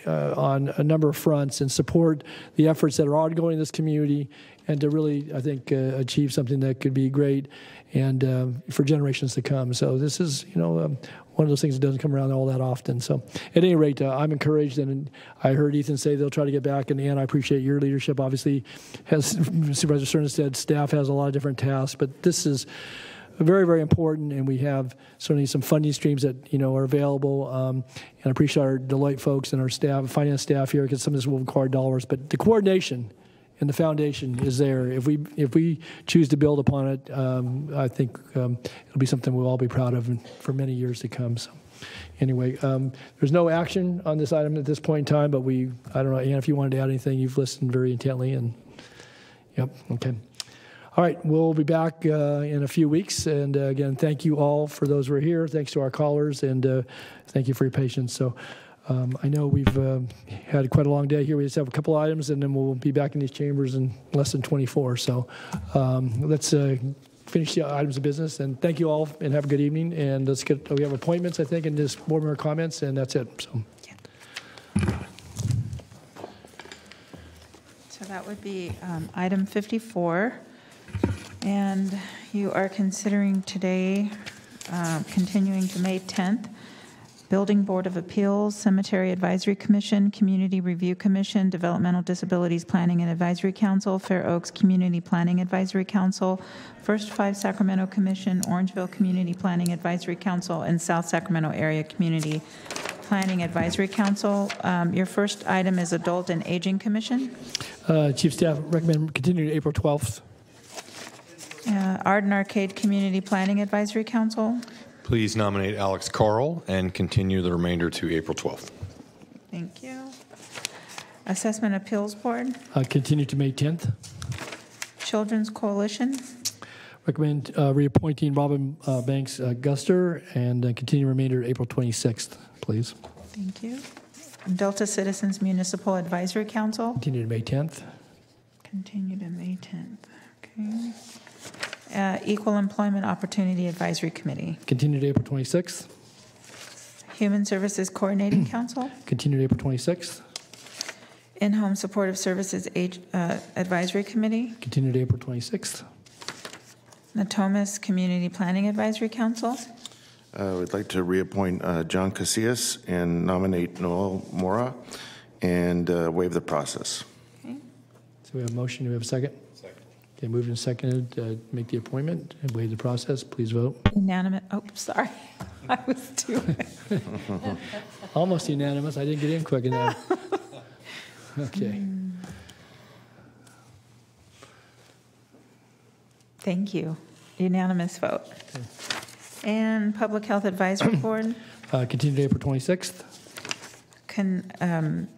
on a number of fronts, and support the efforts that are ongoing in this community, and to really, I think, achieve something that could be great and for generations to come. So this is, one of those things that doesn't come around all that often. So at any rate, I'm encouraged, and I heard Ethan say they'll try to get back, and Ann, I appreciate your leadership. Obviously, as Supervisor Cerna said, staff has a lot of different tasks, but this is very, very important, and we have certainly some funding streams that are available. And I appreciate our Deloitte folks and our staff, finance staff here, because some of this will require dollars. But the coordination and the foundation is there. If we choose to build upon it, I think it'll be something we'll all be proud of for many years to come. So anyway, there's no action on this item at this point in time, but I don't know, Ann, if you wanted to add anything. You've listened very intently, and yep, okay. All right, we'll be back in a few weeks. And again, thank you all for those who are here. Thanks to our callers, and thank you for your patience. So I know we've had quite a long day here. We just have a couple items, and then we'll be back in these chambers in less than 24. So let's finish the items of business. And thank you all, and have a good evening. And we have appointments, I think, and just board member comments, and that's it. So. So that would be item 54. And you are considering today, continuing to May 10th, Building Board of Appeals, Cemetery Advisory Commission, Community Review Commission, Developmental Disabilities Planning and Advisory Council, Fair Oaks Community Planning Advisory Council, First 5 Sacramento Commission, Orangeville Community Planning Advisory Council, and South Sacramento Area Community Planning Advisory Council. Your first item is Adult and Aging Commission. Chief Staff recommend continue to April 12th. Arden Arcade Community Planning Advisory Council. Please nominate Alex Carl and continue the remainder to April 12th. Thank you. Assessment Appeals Board. Continue to May 10th. Children's Coalition. Recommend reappointing Robin Banks Guster, and continue remainder to April 26th, please. Thank you. Delta Citizens Municipal Advisory Council. Continue to May 10th. Continue to May 10th. Okay. Equal Employment Opportunity Advisory Committee. Continue to April 26th. Human Services Coordinating Council. Continue to April 26th. In-Home Supportive Services Advisory Committee. Continue to April 26th. Natomas Community Planning Advisory Council. We'd like to reappoint John Casillas and nominate Noel Mora and waive the process. Okay. So we have a motion. Do we have a second? Second. Okay, moved and seconded to make the appointment and waive the process. Please vote. Unanimous. Oh, sorry. I was too. Almost unanimous. I didn't get in quick enough. Okay. Thank you. Unanimous vote. Okay. And Public Health Advisory Board. Continue to April 26th.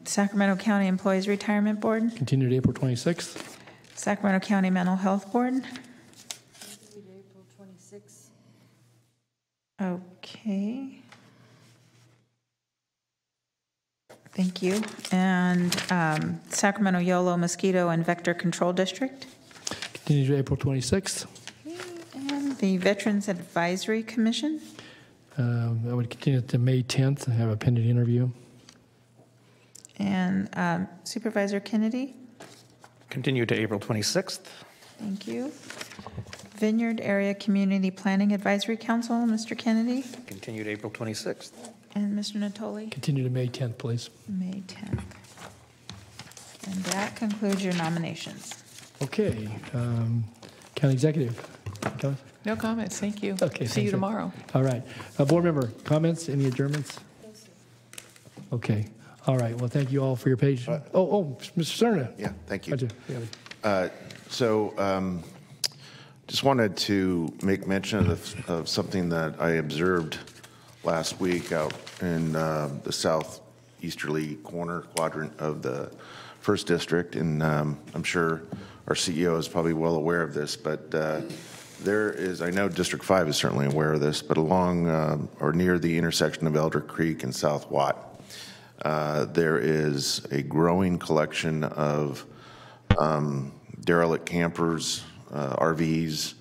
Sacramento County Employees Retirement Board. Continue to April 26th. Sacramento County Mental Health Board. April 26th. Okay. Thank you. And Sacramento YOLO Mosquito and Vector Control District. Continue to April 26th. And the Veterans Advisory Commission. I would continue to May 10th and have a pending interview. And Supervisor Kennedy. Continue to April 26th. Thank you. Vineyard Area Community Planning Advisory Council, Mr. Kennedy. Continue to April 26th. And Mr. Natoli. Continue to May 10th, please. May 10th. And that concludes your nominations. Okay. County Executive. Kelly? No comments. Thank you. Okay. See you tomorrow. All right. Board member comments? Any adjournments? Okay. All right. Well, thank you all for your patience. Mr. Cerna. Yeah, thank you. Just wanted to make mention of something that I observed last week out in the southeasterly corner quadrant of the 1st District, and I'm sure our CEO is probably well aware of this, but there is, I know District 5 is certainly aware of this, but along or near the intersection of Elder Creek and South Watt, there is a growing collection of derelict campers, RVs,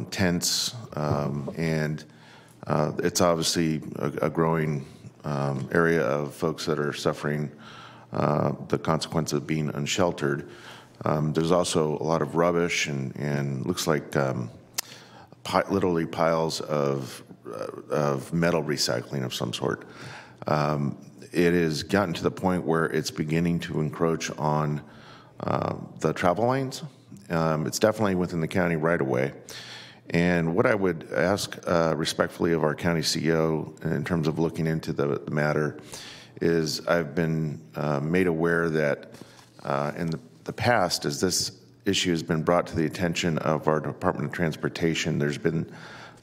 tents, and it's obviously a growing area of folks that are suffering the consequence of being unsheltered. There's also a lot of rubbish and looks like literally piles of metal recycling of some sort. It has gotten to the point where it's beginning to encroach on the travel lanes. It's definitely within the county right away. And what I would ask respectfully of our county CEO in terms of looking into the matter is I've been made aware that in the past, as this issue has been brought to the attention of our Department of Transportation, there's been,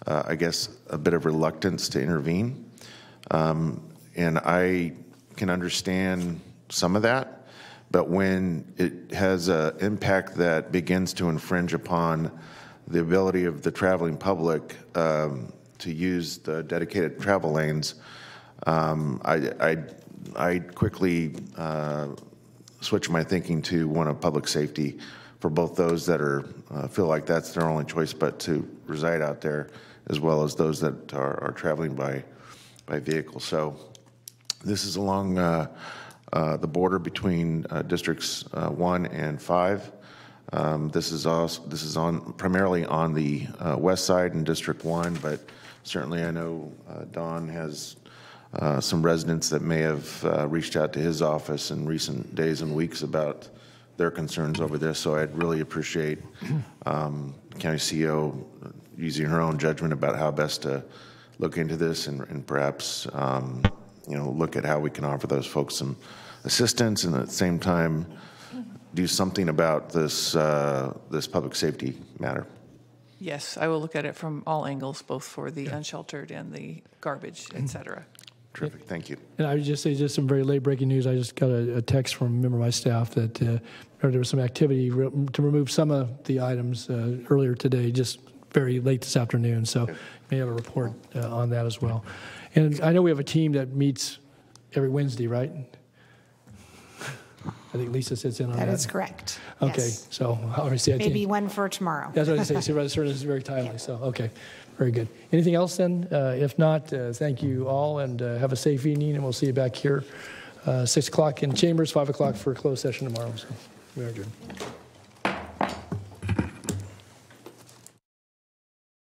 I guess, a bit of reluctance to intervene. And I can understand some of that, but when it has an impact that begins to infringe upon the ability of the traveling public to use the dedicated travel lanes, I quickly switch my thinking to one of public safety for both those that are feel like that's their only choice but to reside out there, as well as those that are traveling by vehicle. So this is along the border between districts 1 and 5. This is primarily on the west side in District 1, but certainly I know Don has some residents that may have reached out to his office in recent days and weeks about their concerns over this. So I'd really appreciate County CEO using her own judgment about how best to look into this and perhaps look at how we can offer those folks some assistance and at the same time do something about this this public safety matter. Yes, I will look at it from all angles, both for the unsheltered and the garbage, et cetera. Terrific, thank you. And I would just say just some very late breaking news. I just got a text from a member of my staff that there was some activity to remove some of the items earlier today, just very late this afternoon. So may have a report on that as well. And I know we have a team that meets every Wednesday, right? I think Lisa sits in on that. That is correct. Okay, Yes. so obviously I think. Maybe one for tomorrow. That's what I say. Supervisor Serna is very timely, so okay, very good. Anything else then? If not, thank you all, and have a safe evening, and we'll see you back here 6 o'clock in chambers, 5 o'clock for a closed session tomorrow. So we are adjourned.